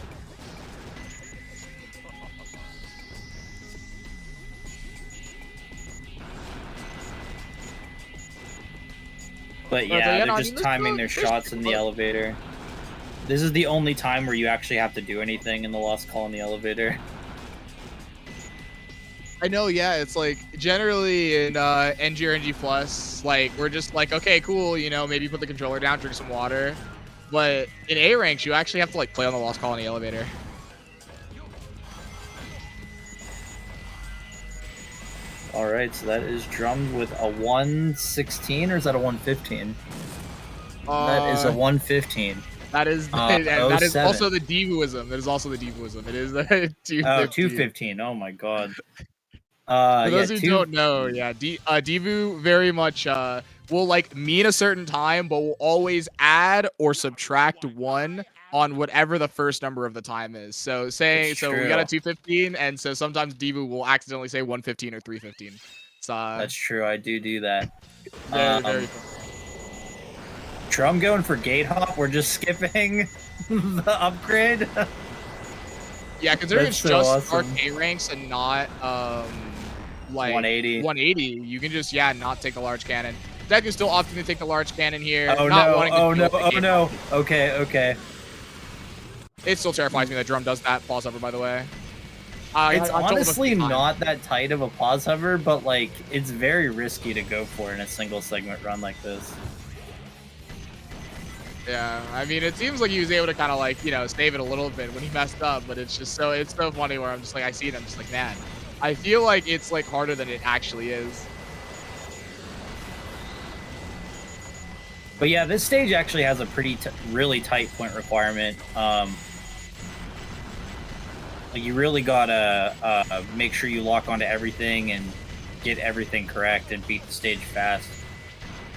But yeah, they're just timing their shots in the elevator. This is the only time where you actually have to do anything in the Lost Colony elevator. I know, yeah, it's generally in NG or NG Plus, we're just okay, cool, maybe put the controller down, drink some water. But in A ranks, you actually have to play on the Lost Colony elevator. All right, so that is Drummed with a 116, or is that a 115? That is a 115. That is that is also the Devuism. That is also the Devuism. It is the 215. Oh, 215. Oh my god. For those who don't know, yeah, Devu very much will mean a certain time, but will always add or subtract 1 on whatever the first number of the time is. So It's we got a true. 215, and so sometimes Devu will accidentally say 115 or 315. So That's true. I do that. very fun. Drum going for gate hop. We're just skipping the upgrade. Yeah, considering That's it's so just awesome. Dark A ranks and not like 180. 180, you can just not take the large cannon. Deku is still opting to take the large cannon here. Oh not no! wanting to Oh deal no! with the Oh gate no! hop. Okay. It still terrifies me that Drum does that pause over, by the way. It's I told him a honestly few times. not that tight of a pause hover, but like it's very risky to go for in a single segment run like this. Yeah, I mean, it seems like he was able to kind of like, save it a little bit when he messed up, but it's so funny where I'm just like, I see it, I'm just like, man, I feel like it's like harder than it actually is. But yeah, this stage actually has a pretty really tight point requirement. You really gotta make sure you lock onto everything and get everything correct and beat the stage fast.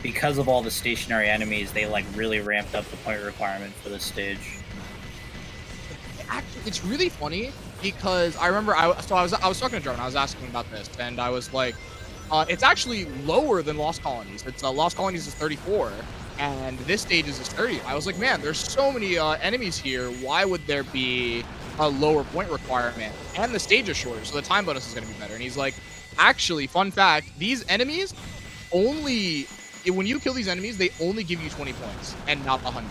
Because of all the stationary enemies, they like really ramped up the point requirement for this stage. Actually, it's really funny because I remember I was talking to Joe and I was asking him about this, and I was like, it's actually lower than Lost Colonies. It's Lost Colonies is 34, and this stage is 30. I was like, man, there's so many enemies here. Why would there be a lower point requirement? And the stage is shorter, so the time bonus is going to be better. And he's like, actually, fun fact, these enemies only, when you kill these enemies, they only give you 20 points and not 100.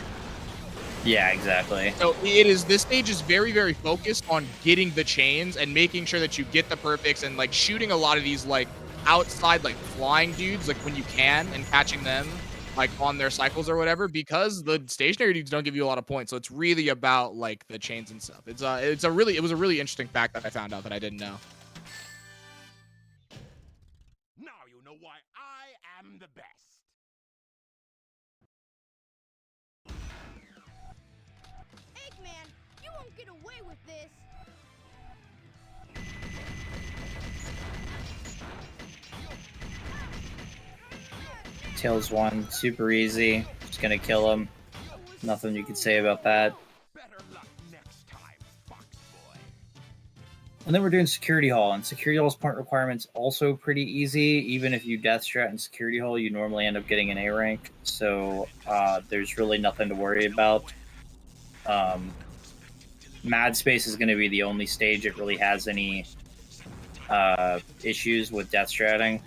Yeah, exactly. So this stage is very, very focused on getting the chains and making sure that you get the perfects and like shooting a lot of these like outside like flying dudes like when you can and catching them like on their cycles or whatever, because the stationary dudes don't give you a lot of points. So it's really about like the chains and stuff. It was a really interesting fact that I found out that I didn't know. Now you know why I am the best. Eggman, you won't get away with this. Tails 1, super easy. Just gonna kill him. Nothing you can say about that. And then we're doing Security Hall, and Security Hall's point requirement's also pretty easy. Even if you death strat in Security Hall, you normally end up getting an A rank, so there's really nothing to worry about. Mad Space is going to be the only stage that really has any issues with death stratting.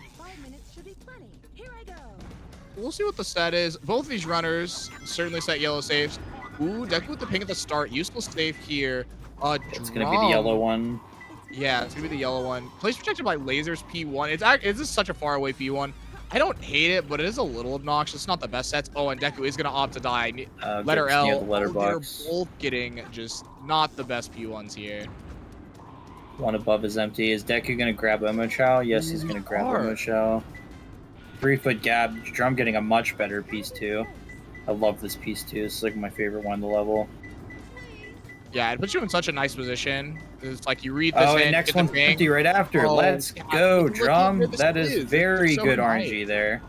We'll see what the set is. Both of these runners certainly set yellow saves. Ooh, Deku with the ping at the start. Useful save here. It's going to be the yellow one. Yeah, it's going to be the yellow one. Place protected by lasers, P1. It's just such a far away P1. I don't hate it, but it is a little obnoxious. It's not the best sets. Oh, and Deku is going to opt to die. Letter L. The letterbox. They're both getting just not the best P1s here. One above is empty. Is Deku going to grab Omo Chow? Yes, he's going to grab Omo Chow. 3-foot gap. Drum getting a much better piece 2. I love this piece 2. It's like my favorite one in the level. Yeah, it puts you in such a nice position. It's like you read this and next one's empty right after. Let's go, Drum. That is very good RNG there.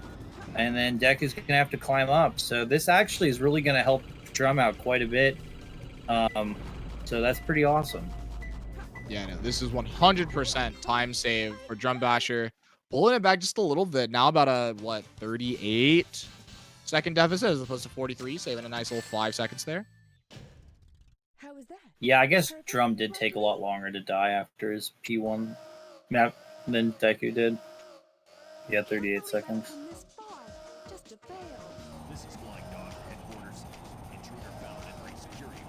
And then Deku's going to have to climb up. So this actually is really going to help Drum out quite a bit. So that's pretty awesome. Yeah, no, this is 100% time save for Drum Basher. Pulling it back just a little bit. Now about a, 38-second deficit as opposed to 43, saving a nice little 5 seconds there. How was that? Yeah, I guess Drum did take a lot longer to die after his P1 map than Deku did. Yeah, 38 seconds.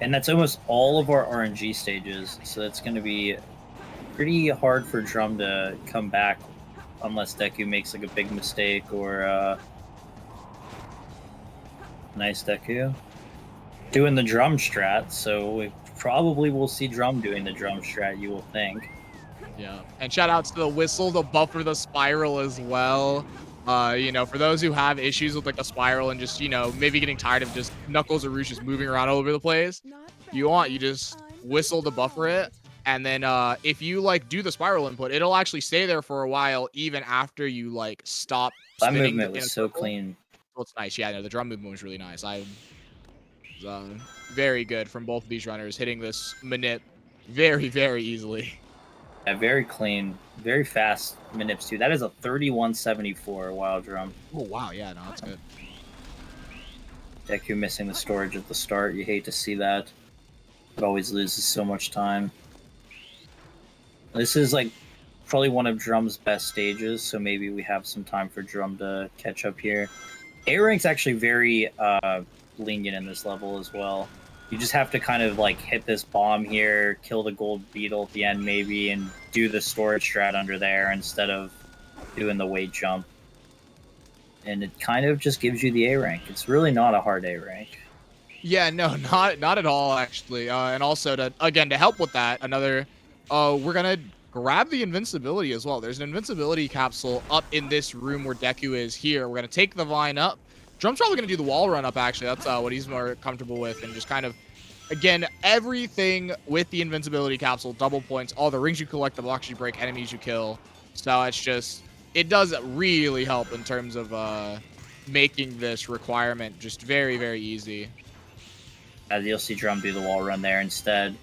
And that's almost all of our RNG stages, so that's going to be pretty hard for Drum to come back unless Deku makes like a big mistake or nice Deku. Doing the Drum strat, so we probably will see Drum doing the Drum strat, you will think. Yeah, and shout outs to the whistle to buffer the spiral as well. For those who have issues with like the spiral and just, maybe getting tired of just Knuckles or Rouge just moving around all over the place, you just whistle to buffer it. And then if you like do the spiral input, it'll actually stay there for a while even after you like stop That spinning. movement was so clean. Well, it's nice. Yeah, no, the drum movement was really nice. Very good from both of these runners, hitting this manip very, very easily. Yeah, very clean, very fast manips too. That is a 3174 wild drum. Oh wow, yeah, no, that's good. Deku missing the storage at the start. You hate to see that. It always loses so much time. This is like probably one of Drum's best stages, so maybe we have some time for Drum to catch up here. A rank's actually very lenient in this level as well. You just have to kind of like hit this bomb here, kill the gold beetle at the end maybe, and do the storage strat under there instead of doing the weight jump. And it kind of just gives you the A rank. It's really not a hard A rank. Yeah, no, not at all actually. And also to help with that, we're gonna grab the invincibility as well. There's an invincibility capsule up in this room where Deku is here. We're gonna take the vine up. Drum's probably gonna do the wall run up actually. That's what he's more comfortable with, and just kind of, again, everything with the invincibility capsule, double points, all the rings you collect, the blocks you break, enemies you kill. So it does really help in terms of making this requirement just very, very easy. As you'll see Drum do the wall run there instead.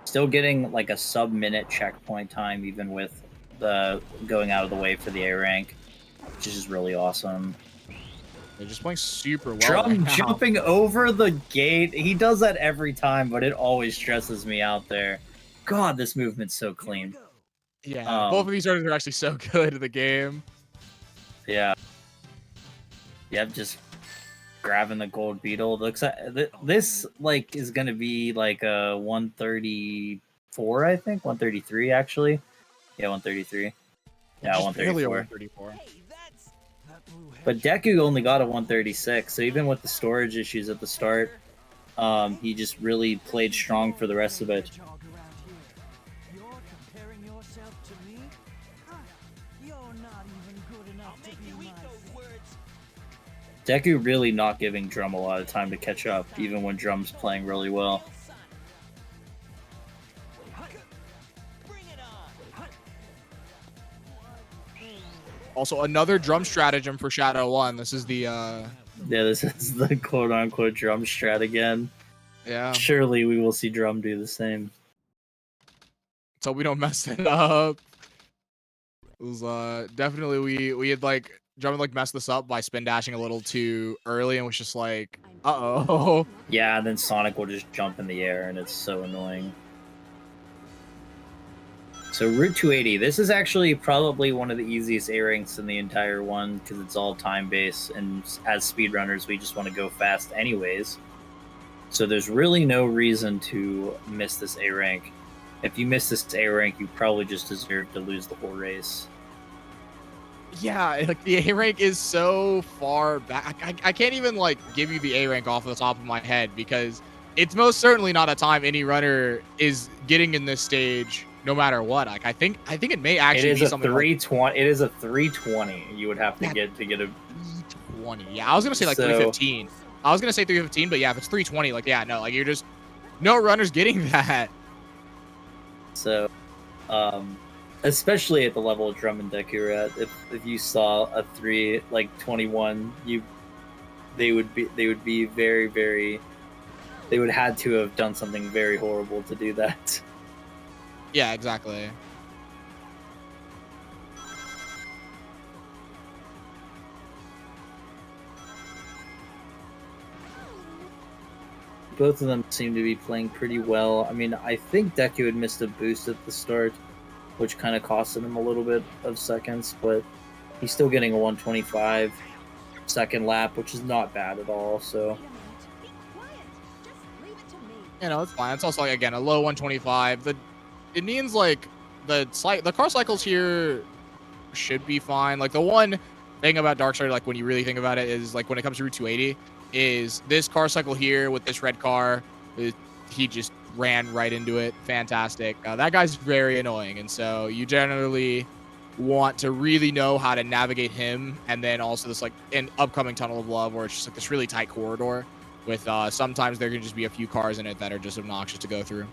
Still getting like a sub-minute checkpoint time even with the going out of the way for the A rank, which is just really awesome. They're just playing super well. Drum jumping over the gate. He does that every time, but it always stresses me out there. God, this movement's so clean. Yeah, both of these runners are actually so good at the game. Yeah. Yep, just grabbing the gold beetle. Looks like this like is gonna be like a 134, I think. 133 actually. Yeah, 133. Yeah, 134. 134. But Deku only got a 136, so even with the storage issues at the start, he just really played strong for the rest of it. You're comparing yourself to me? You're not even good enough to be my Deku really not giving Drum a lot of time to catch up, even when Drum's playing really well. Also, another Drum stratagem for Shadow 1. This is the Yeah, this is the quote-unquote Drum strat again. Yeah. Surely we will see Drum do the same. So we don't mess it up. It was definitely we had like Drum had like messed this up by spin dashing a little too early and was just like, uh-oh. Yeah, and then Sonic will just jump in the air and it's so annoying. So Route 280, this is actually probably one of the easiest A ranks in the entire one because it's all time-based, and as speedrunners, we just want to go fast anyways. So there's really no reason to miss this A rank. If you miss this A rank, you probably just deserve to lose the whole race. Yeah, like the A rank is so far back. I can't even like give you the A rank off the top of my head because it's most certainly not a time any runner is getting in this stage. No matter what, like I think it may actually be something. 320. Like, it is a 320. You would have to get a 320. Yeah, I was gonna say like 315. I was gonna say 315, but yeah, if it's 320, like yeah, no, like you're just no runner's getting that. So, especially at the level of Drum and Deku are at, if you saw a 21, they would be very, very. They would had to have done something very horrible to do that. Yeah, exactly. Both of them seem to be playing pretty well. I mean, I think Deku had missed a boost at the start, which kind of costed him a little bit of seconds, but he's still getting a 125 second lap, which is not bad at all, so... You know, it's fine. It's also, like, again, a low 125. It means, like, the car cycles here should be fine. Like, the one thing about Darkstar, like, when you really think about it, is, like, when it comes to Route 280, is this car cycle here with this red car, he just ran right into it. Fantastic. That guy's very annoying, and so you generally want to really know how to navigate him, and then also this, like, an upcoming Tunnel of Love, where it's just, like, this really tight corridor with sometimes there can just be a few cars in it that are just obnoxious to go through.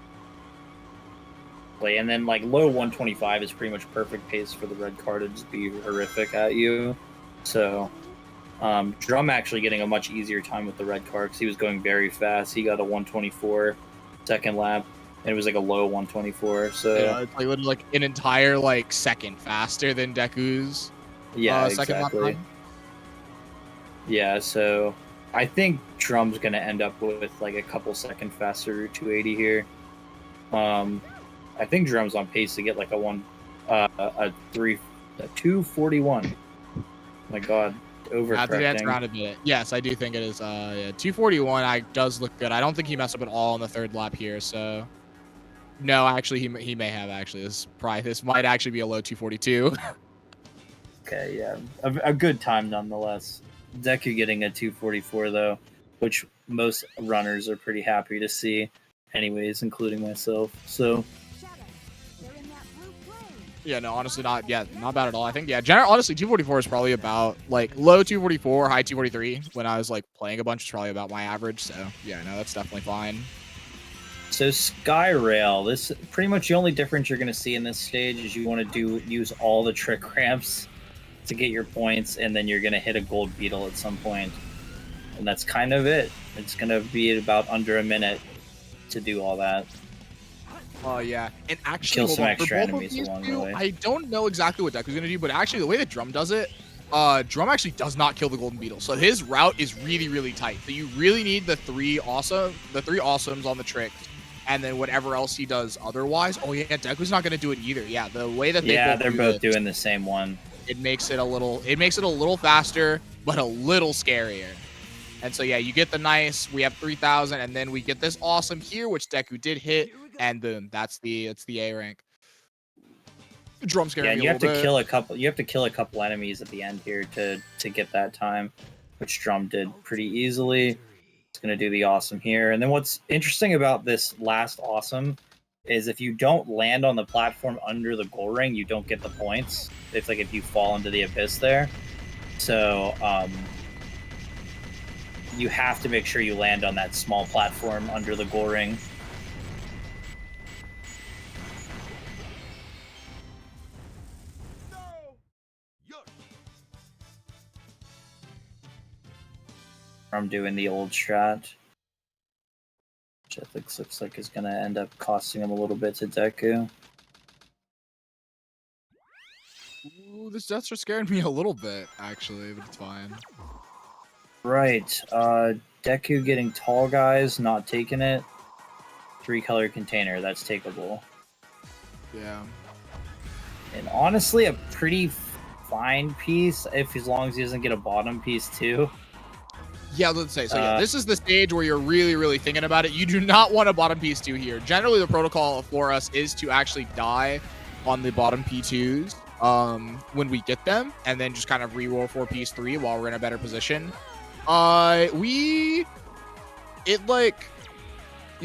And then, like, low 125 is pretty much perfect pace for the red car to just be horrific at you. So, Drum actually getting a much easier time with the red car because he was going very fast. He got a 124 second lap, and it was like a low 124. So yeah, it's like literally like an entire like second faster than Deku's. yeah, Second lap exactly. time. Yeah, so I think Drum's gonna end up with like a couple second faster 280 here. I think Drum's on pace to get like a 241. My God, I have to dance overcorrecting. around a bit. Yes, I do think it is. Yeah, 241. Does look good. I don't think he messed up at all on the third lap here. So, no, actually, he may have actually. This might actually be a low 242. Okay, yeah, a good time nonetheless. Deku getting a 244 though, which most runners are pretty happy to see, anyways, including myself. So. Yeah, no, honestly, not bad at all. I think, honestly, 244 is probably about, like, low 244, high 243. When I was, like, playing a bunch, it's probably about my average. So, yeah, no, that's definitely fine. So Skyrail, this pretty much the only difference you're going to see in this stage is you want to use all the trick ramps to get your points, and then you're going to hit a gold beetle at some point. And that's kind of it. It's going to be about under a minute to do all that. Oh, yeah. And actually, Kill some on, extra for both enemies of these along the two, way. I don't know exactly what Deku's going to do, but actually, the way that Drum does it, Drum actually does not kill the Golden Beetle. So his route is really, really tight. So you really need the three awesomes on the tricks, and then whatever else he does otherwise. Oh, yeah, Deku's not going to do it either. Yeah, the way that they're both doing the same one. It makes it a little faster, but a little scarier. And so, yeah, you get the nice, we have 3,000, and then we get this awesome here, which Deku did hit, and boom, it's the A rank. Drum scaring Yeah, me you a have to little bit. kill a couple enemies at the end here to get that time, which Drum did pretty easily. It's gonna do the awesome here. And then what's interesting about this last awesome is if you don't land on the platform under the goal ring, you don't get the points. It's like if you fall into the abyss there. So you have to make sure you land on that small platform under the goal ring. I'm doing the old strat, which I think looks like is going to end up costing him a little bit to Deku. Ooh, this deaths are scaring me a little bit, actually, but it's fine. Right, Deku getting tall guys, not taking it. 3-color container, that's takeable. Yeah. And honestly, a pretty fine piece, as long as he doesn't get a bottom piece too. Yeah, let's say. So, yeah, this is the stage where you're really, really thinking about it. You do not want a bottom piece 2 here. Generally, the protocol for us is to actually die on the bottom P2s when we get them, and then just kind of reroll for piece 3 while we're in a better position. You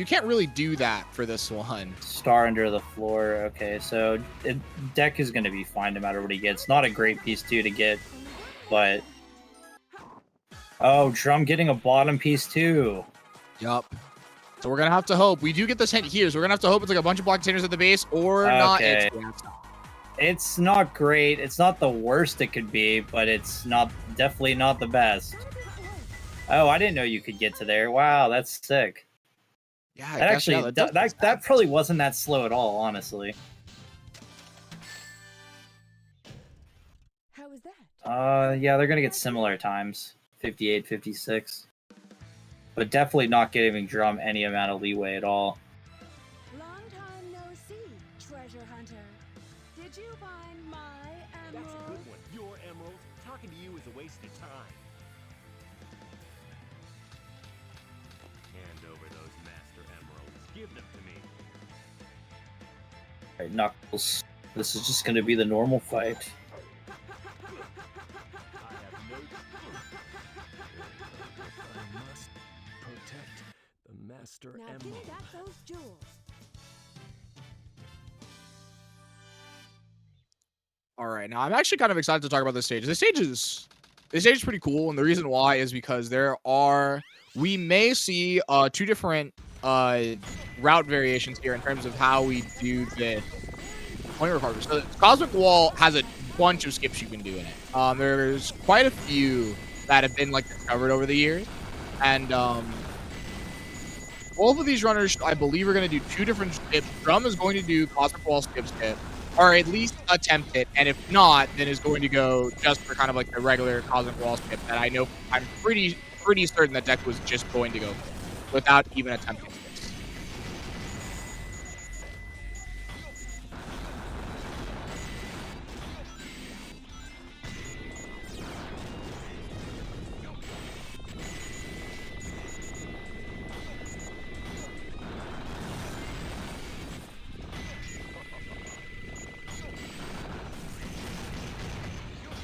can't really do that for this one. Star under the floor. Okay, so Deck is going to be fine no matter what he gets. Not a great piece 2 to get, but... Oh, Drum getting a bottom piece 2. Yup. So we're going to have to hope. We do get this hint here, so we're going to have to hope it's like a bunch of block containers at the base, or not. It's not great. It's not the worst it could be, but it's definitely not the best. Oh, I didn't know you could get to there. Wow, that's sick. Yeah, that actually, that probably wasn't that slow at all, honestly. How was that? Yeah, they're gonna get similar times, 58, 56, but definitely not giving Drum any amount of leeway at all. Long time no see, treasure hunter. Did you find my emerald? That's a good one. Your emerald. Talking to you is a waste of time. Hand over those master emeralds. Give them to me. Alright, Knuckles. This is just gonna be the normal fight. Now give me back those jewels. All right, now I'm actually kind of excited to talk about this stage. This stage is pretty cool, and the reason why is because we may see 2 different route variations here in terms of how we do this point recovery. So Cosmic Wall has a bunch of skips you can do in it. There's quite a few that have been like discovered over the years, and both of these runners, I believe, are going to do 2 different skips. Drum is going to do Cosmic Wall skip, or at least attempt it, and if not, then is going to go just for kind of like the regular Cosmic Wall skip that I know I'm pretty certain that Deku was just going to go for without even attempting this.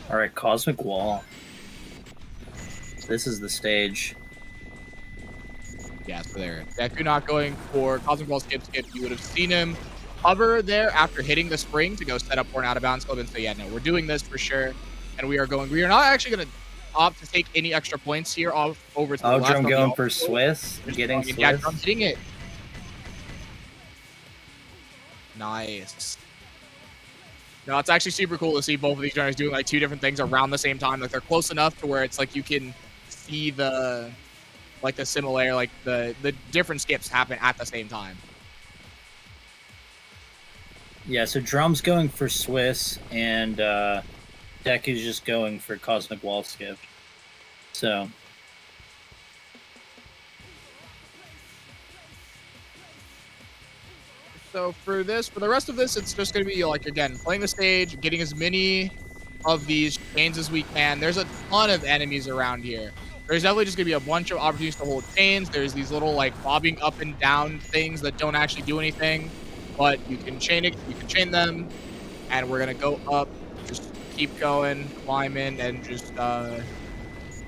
All right, Cosmic Wall. This is the stage. Yeah, so there. Deku not going for Cosmic Ball skip. You would have seen him hover there after hitting the spring to go set up for an out of bounds club and say, yeah, no, we're doing this for sure. And we are not actually going to opt to take any extra points here off over to the left. Drum going for Swiss, getting Swiss. Yeah, Drum hitting it. Nice. No, it's actually super cool to see both of these runners doing like 2 different things around the same time. Like they're close enough to where it's like you can see the similar, like the different skips happen at the same time. Yeah, so Drum's going for Swiss, and Deku's just going for Cosmic Wall skip. So for the rest of this, it's just going to be like, again, playing the stage, getting as many of these chains as we can. There's a ton of enemies around here. There's definitely just going to be a bunch of opportunities to hold chains. There's these little like bobbing up and down things that don't actually do anything, but you can chain it, you can chain them, and we're going to go up, just keep going, climbing, and just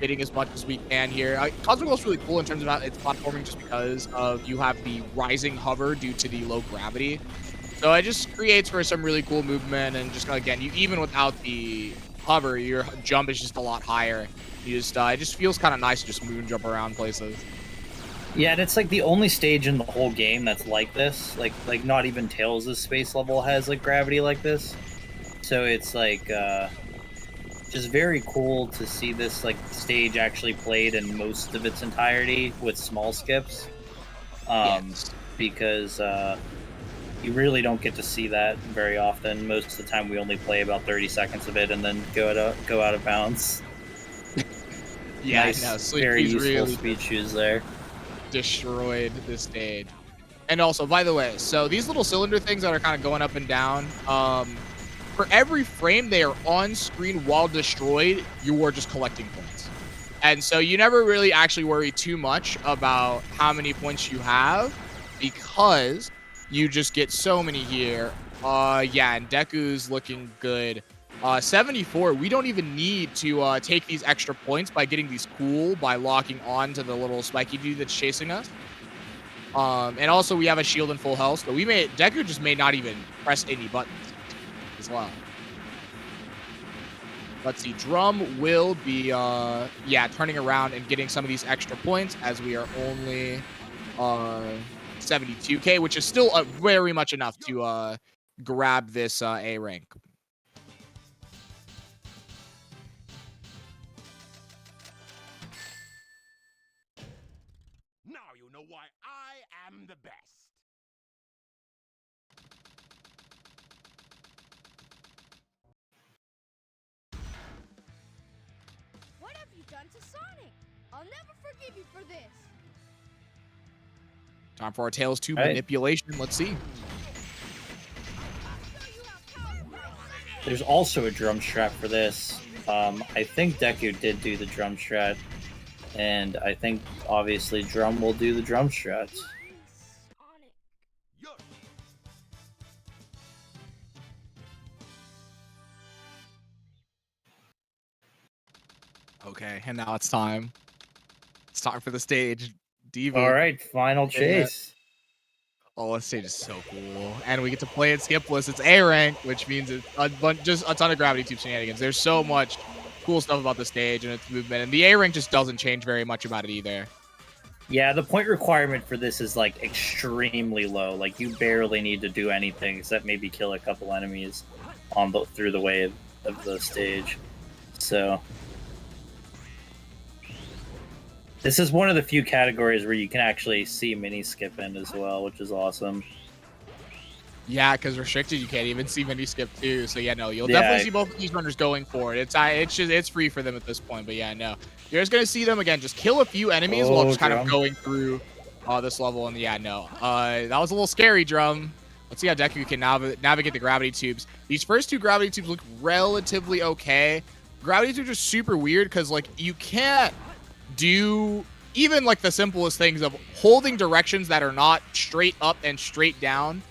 hitting as much as we can here. Cosmic Wall's really cool in terms of its platforming just because of you have the rising hover due to the low gravity. So it just creates for some really cool movement, and just again, even without the hover, your jump is just a lot higher. You just it just feels kind of nice to just moon jump around places. yeah, and it's like the only stage in the whole game that's like this. Like not even Tails' space level has like gravity like this. So it's like just very cool to see this like stage actually played in most of its entirety with small skips. Yes. Because you really don't get to see that very often. Most of the time we only play about 30 seconds of it and then go out of bounds. Yeah, nice, no, very useful really speed shoes there. Destroyed this stage. And also, by the way, so these little cylinder things that are kind of going up and down, for every frame they are on screen while destroyed, you are just collecting points. And so you never really actually worry too much about how many points you have because you just get so many here. Yeah, and Deku's looking good. 74, we don't even need to take these extra points by getting these cool by locking on to the little spiky dude that's chasing us. And also we have a shield and full health, so Deku just may not even press any buttons as well. Let's see, Drum will be turning around and getting some of these extra points as we are only 72k, which is still very much enough to grab this A rank. Now you know why I am the best. What have you done to Sonic? I'll never forgive you for this. Time for our Tails 2 All right. manipulation. Let's see. There's also a drum strat for this. I think Deku did do the drum strat, and I think obviously Drum will do the drum strats. Okay, and now it's time. It's time for the stage. Devu. All right, final chase. Oh, this stage is so cool. And we get to play it skipless. It's A rank, which means it's just a ton of gravity tube shenanigans. There's so much cool stuff about the stage and its movement. And the A rank just doesn't change very much about it either. Yeah, the point requirement for this is like extremely low. Like you barely need to do anything except maybe kill a couple enemies through the way of the stage. So This is one of the few categories where you can actually see mini skip in as well, which is awesome. Yeah, because restricted, you can't even see mini skip too. So yeah, no, you'll definitely see both of these runners going for it. It's free for them at this point. But yeah, no, you're just gonna see them again, just kill a few enemies while just kind of going through this level. And yeah, no, that was a little scary, Drum. Let's see how Deku can navigate the gravity tubes. These first two gravity tubes look relatively okay. Gravity tubes are super weird because like you can't do even like the simplest things of holding directions that are not straight up and straight down.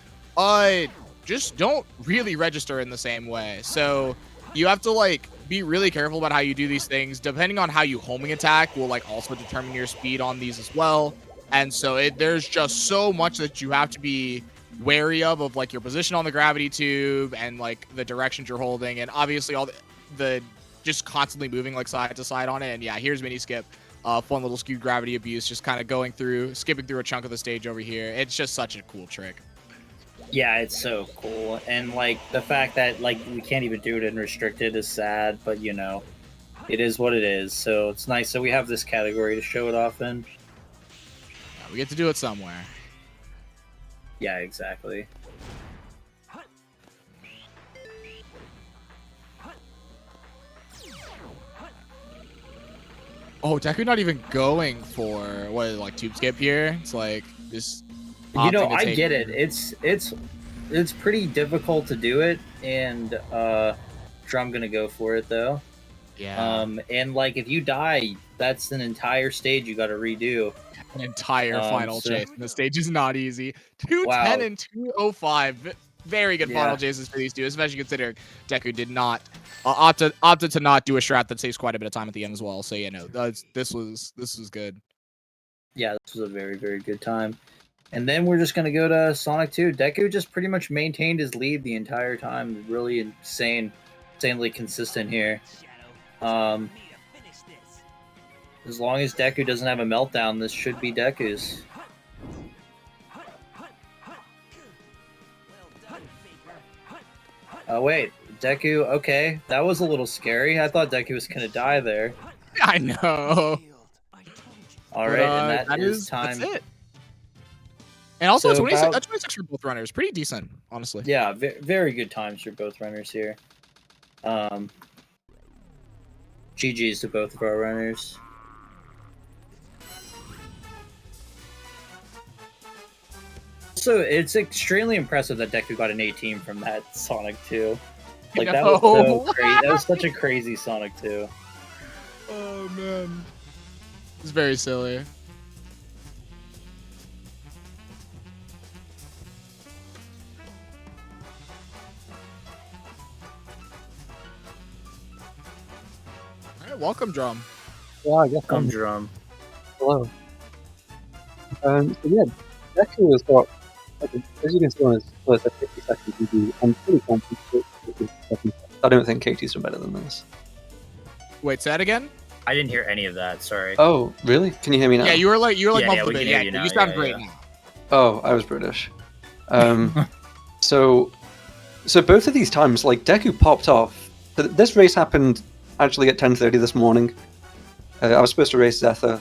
Just don't really register in the same way. So you have to like be really careful about how you do these things. Depending on how you homing attack will like also determine your speed on these as well. And so there's just so much that you have to be wary of like your position on the gravity tube and like the directions you're holding, and obviously all the just constantly moving like side to side on it. And yeah, here's mini skip. Fun little skewed gravity abuse, just kind of skipping through a chunk of the stage over here. It's just such a cool trick. Yeah, it's so cool. And like the fact that like we can't even do it in restricted is sad, but you know, it is what it is. So it's nice that we have this category to show it off in. Yeah, we get to do it somewhere. Yeah, exactly. Oh, Deku not even going for what is it, like tube skip here? It's like just You know, I get it. It's pretty difficult to do it, and I'm gonna go for it though. Yeah. And like if you die, that's an entire stage you got to redo. An entire final chase. And the stage is not easy. 210 and 205. Very good final chases for these two, especially considering Deku did not opted to not do a strat that saves quite a bit of time at the end as well. So yeah, no, this was good. Yeah, this was a very, very good time. And then we're just going to go to Sonic 2. Deku just pretty much maintained his lead the entire time. Really insanely consistent here. As long as Deku doesn't have a meltdown, this should be Deku's. Oh, wait. Deku, okay. That was a little scary. I thought Deku was going to die there. I know. All right, and that is time. That's it. And also, So 26 for both runners. Pretty decent, honestly. Yeah, very good times for both runners here. GG's to both of our runners. Also, it's extremely impressive that Deku got an 18 from that Sonic 2. Like, that was so crazy. That was such a crazy Sonic 2. Oh, man. It's very silly. Alright, welcome, Drum. Yeah, I guess Welcome, Drum. Hello. So yeah, Deku has got, as you can see on his first 50-second PB, I'm pretty confident that 50 seconds. I don't think Katie's done better than this. Wait, say that again? I didn't hear any of that, sorry. Oh, really? Can you hear me now? Yeah, you were like muffled we a bit. can hear Yeah, you now. you sound Yeah, great yeah. now. Oh, I was British. So both of these times, like, Deku popped off. This race happened actually at 10:30 this morning. I was supposed to race Zetha.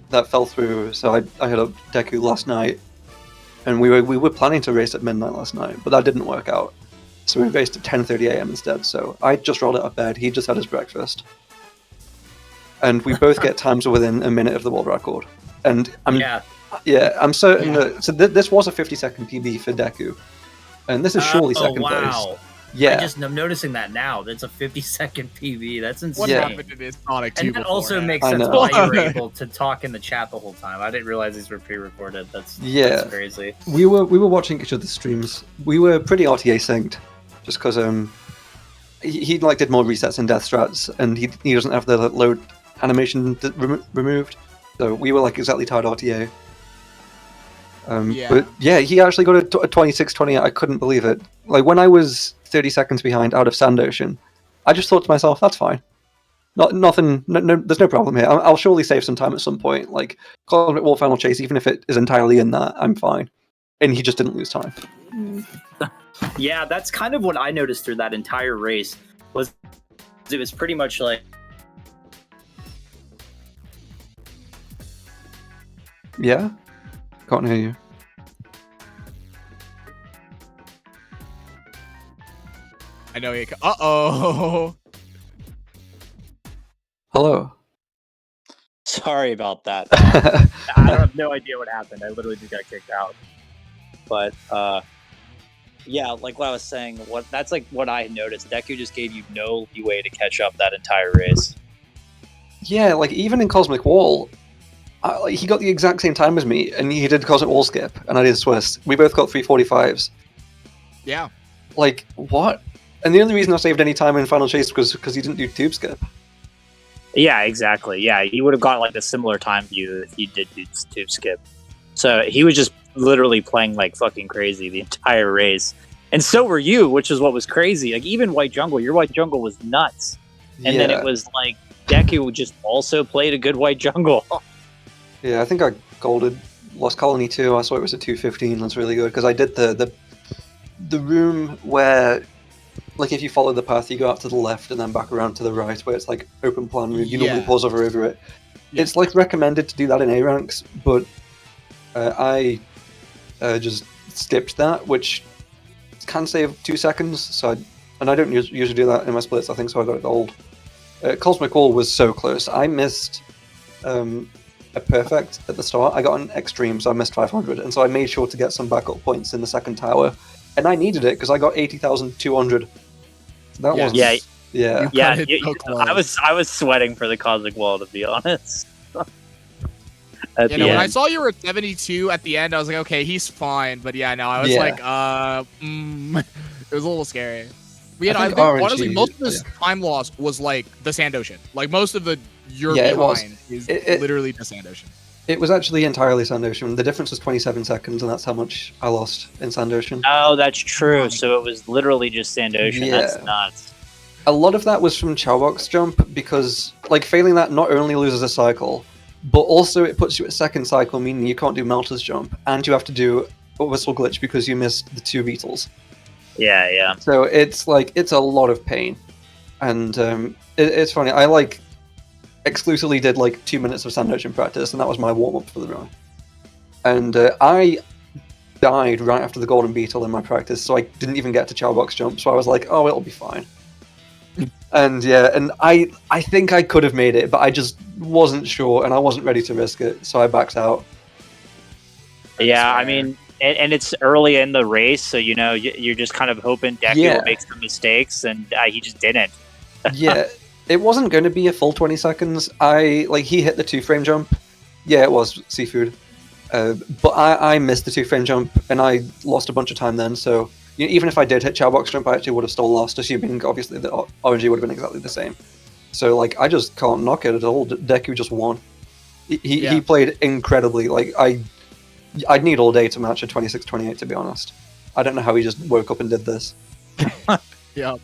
That fell through, so I hit up Deku last night. And we were planning to race at midnight last night, but that didn't work out. So we raced at 10:30 a.m. instead, so I just rolled out of bed, he just had his breakfast. And we both get times within a minute of the world record. And I'm certain that... So this was a 50-second PB for Deku. And this is surely second place. Yeah. I'm noticing that now. That's a 50-second PB. That's insane. What happened to this Sonic 2 And that also makes I sense know. why you were able to talk in the chat the whole time. I didn't realize these were pre-recorded. That's crazy. We were watching each other's streams. We were pretty RTA synced, just because he like did more resets and death strats, and he doesn't have the load animation removed, so we were like exactly tied RTA. But yeah, he actually got a 26-28. I couldn't believe it. Like when I was 30 seconds behind out of Sand Ocean, I just thought to myself, that's fine. Nothing. No, there's no problem here. I'll surely save some time at some point. Like Cosmic War Final Chase, even if it is entirely in that, I'm fine. And he just didn't lose time. Yeah, that's kind of what I noticed through that entire race. It was pretty much like Yeah? Can't hear you. I know you. Uh-oh. Hello. Sorry about that. I have no idea what happened. I literally just got kicked out. But yeah, like what I was saying, that's like what I noticed. Deku just gave you no leeway to catch up that entire race. Yeah, like even in Cosmic Wall, he got the exact same time as me, and he did Cosmic Wall skip, and I did Swiss. We both got 345s. Yeah. Like, what? And the only reason I saved any time in Final Chase was because he didn't do Tube Skip. Yeah, exactly. Yeah, he would have got like a similar time view if he did tube skip. So he was just literally playing like fucking crazy the entire race. And so were you, which is what was crazy. Like even White Jungle, your White Jungle was nuts. And then it was like Deku just also played a good White Jungle. Yeah, I think I golded Lost Colony too. I saw it was a 215. That's really good because I did the room where, like, if you follow the path, you go out to the left and then back around to the right, where it's like open plan room. You normally pause over it. Yeah. It's like recommended to do that in A ranks, but I just skipped that, which can save 2 seconds. So and I don't usually do that in my splits. I think so. I got it gold. Cosmic Wall was so close. I missed a perfect at the start. I got an extreme, so I missed 500, and so I made sure to get some backup points in the second tower, and I needed it because I got 80,200. That was yeah. I was sweating for the Cosmic Wall, to be honest. When I saw you were at 72 at the end, I was like, okay, he's fine. But yeah, no, I was like, it was a little scary. But I think honestly, most of this time loss was like the Sand Ocean. Like most of the you're behind is literally the Sand Ocean. It was actually entirely Sand Ocean. The difference was 27 seconds, and that's how much I lost in Sand Ocean. Oh, that's true. So it was literally just Sand Ocean. Yeah. That's nuts. A lot of that was from Chowbox jump, because like failing that not only loses a cycle, but also it puts you at second cycle, meaning you can't do Melter's jump, and you have to do a Whistle Glitch because you missed the 2 Beetles. Yeah. So it's like, it's a lot of pain. And it's funny, I like exclusively did like 2 minutes of Sand Ocean practice, and that was my warm-up for the run. And I died right after the Golden Beetle in my practice, so I didn't even get to Chowbox jump, so I was like, oh, it'll be fine. And I think I could have made it, but I just wasn't sure, and I wasn't ready to risk it, so I backed out. Yeah, I mean, and it's early in the race, so you're just kind of hoping Deku will make some mistakes, and he just didn't. Yeah, it wasn't going to be a full 20 seconds. He hit the 2-frame jump. Yeah, it was Seafood. But I missed the 2-frame jump, and I lost a bunch of time then, so even if I did hit Chowbox jump, I actually would have still lost, assuming obviously the RNG would have been exactly the same. So I just can't knock it at all. Deku just won. He played incredibly. I'd need all day to match a 26-28, to be honest. I don't know how he just woke up and did this. Yeah.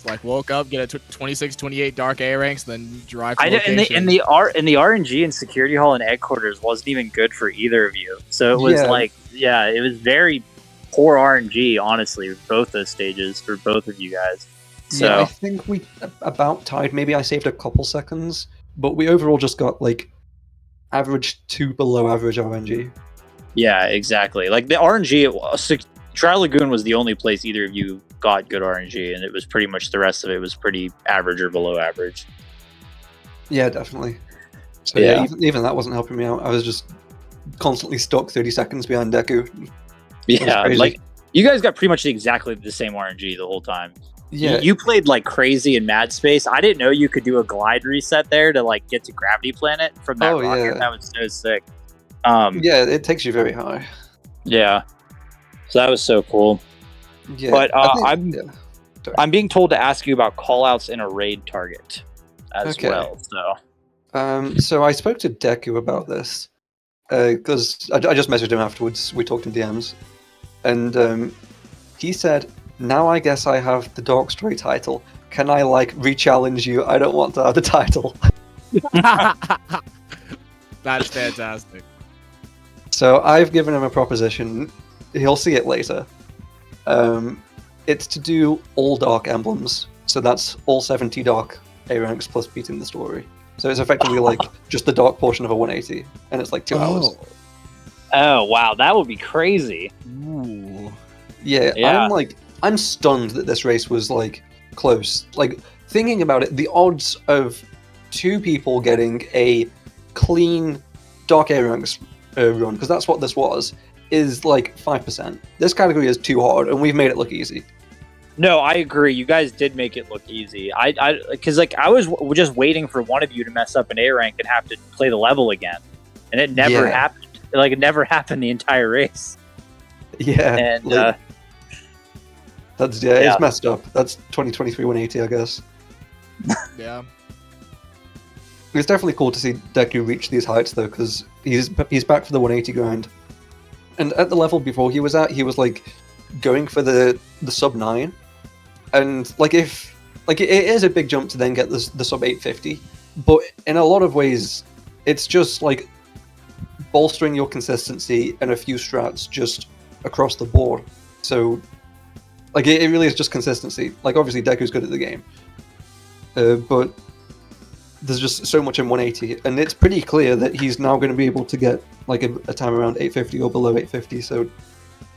It's woke up, get a 26-28 dark A ranks, then drive to location. In the RNG and security hall and headquarters wasn't even good for either of you. So it was it was very poor RNG, honestly, both those stages for both of you guys. So yeah, I think we about tied. Maybe I saved a couple seconds, but we overall just got average to below average RNG. Yeah, exactly. Like the RNG, Trial Lagoon was the only place either of you got good RNG, and it was pretty much the rest of it was pretty average or below average. Yeah, definitely. So yeah, even that wasn't helping me out. I was just constantly stuck 30 seconds behind Deku. Yeah, you guys got pretty much exactly the same RNG the whole time. Yeah, you played like crazy in Mad Space. I didn't know you could do a glide reset there to get to Gravity Planet from that rocket. Yeah. That was so sick. Yeah, it takes you very high. Yeah, so that was so cool. Yeah, but I'm being told to ask you about callouts in a raid target as well. So I spoke to Deku about this because I just messaged him afterwards. We talked in DMs, and he said, "Now I guess I have the Dark Story title. Can I re-challenge you? I don't want to have the title." That's fantastic. So I've given him a proposition. He'll see it later. It's to do all dark emblems. So that's all 70 dark A ranks plus beating the story. So it's effectively like just the dark portion of a 180, and it's like 2 hours. Oh wow, that would be crazy. Ooh. Yeah, Yeah. I'm stunned that this race was like close. Like thinking about it, the odds of 2 people getting a clean Dark A ranks run, because that's what this was, is like 5%. This category is too hard, and we've made it look easy. No, I agree. You guys did make it look easy. Because like I was just waiting for one of you to mess up an A rank and have to play the level again, and it never happened. Like it never happened the entire race. Yeah, and that's it's messed up. That's 2023 180, I guess. Yeah. It's definitely cool to see Deku reach these heights though, because he's back for the 180 grind, and at the level before he was at, he was like going for the sub 9, and like it is a big jump to then get the sub 850, but in a lot of ways, it's just like bolstering your consistency and a few strats just across the board. So like it really is just consistency. Like obviously Deku's good at the game, but there's just so much in 180, and it's pretty clear that he's now going to be able to get like a time around 850 or below 850, so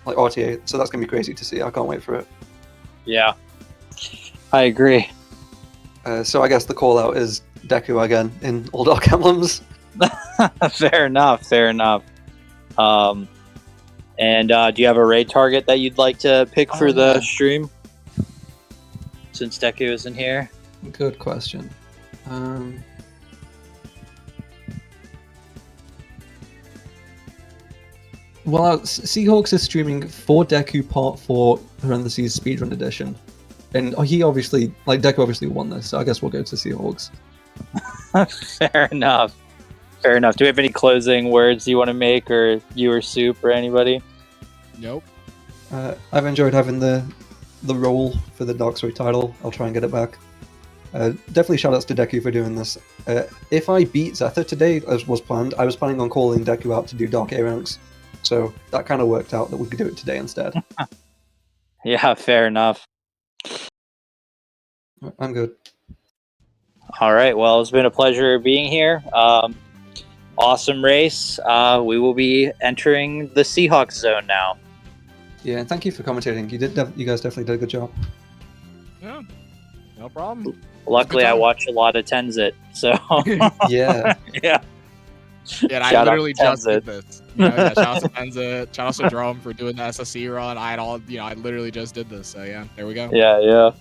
like RTA, so that's going to be crazy to see. I can't wait for it. Yeah, I agree. So I guess the call out is Deku again in all Dark Emblems. Fair enough. And do you have a raid target that you'd like to pick for the stream? Since Deku isn't here? Good question. Well, Seahawks is streaming for Deku Part 4 parentheses Speedrun Edition. And he obviously, like, Deku obviously won this, so I guess we'll go to Seahawks. Fair enough. Do we have any closing words you want to make, or you or Soup or anybody? Nope. I've enjoyed having the role for the Dark Story title. I'll try and get it back. Definitely shoutouts to Deku for doing this. If I beat Zetha today, as was planned, I was planning on calling Deku out to do Dark A ranks. So that kind of worked out that we could do it today instead. Yeah, fair enough. I'm good. All right, well, it's been a pleasure being here. Awesome race. We will be entering the Seahawks zone now. Yeah, and thank you for commentating. You guys definitely did a good job. Yeah, no problem. Luckily, I watch a lot of Tenzit, so yeah. Yeah, and I Shout out literally to just did Tenzit. this. You know, yeah, shout out to Tenzit, shout out to Drum for doing the SSC run. I literally just did this. So yeah, there we go. Yeah.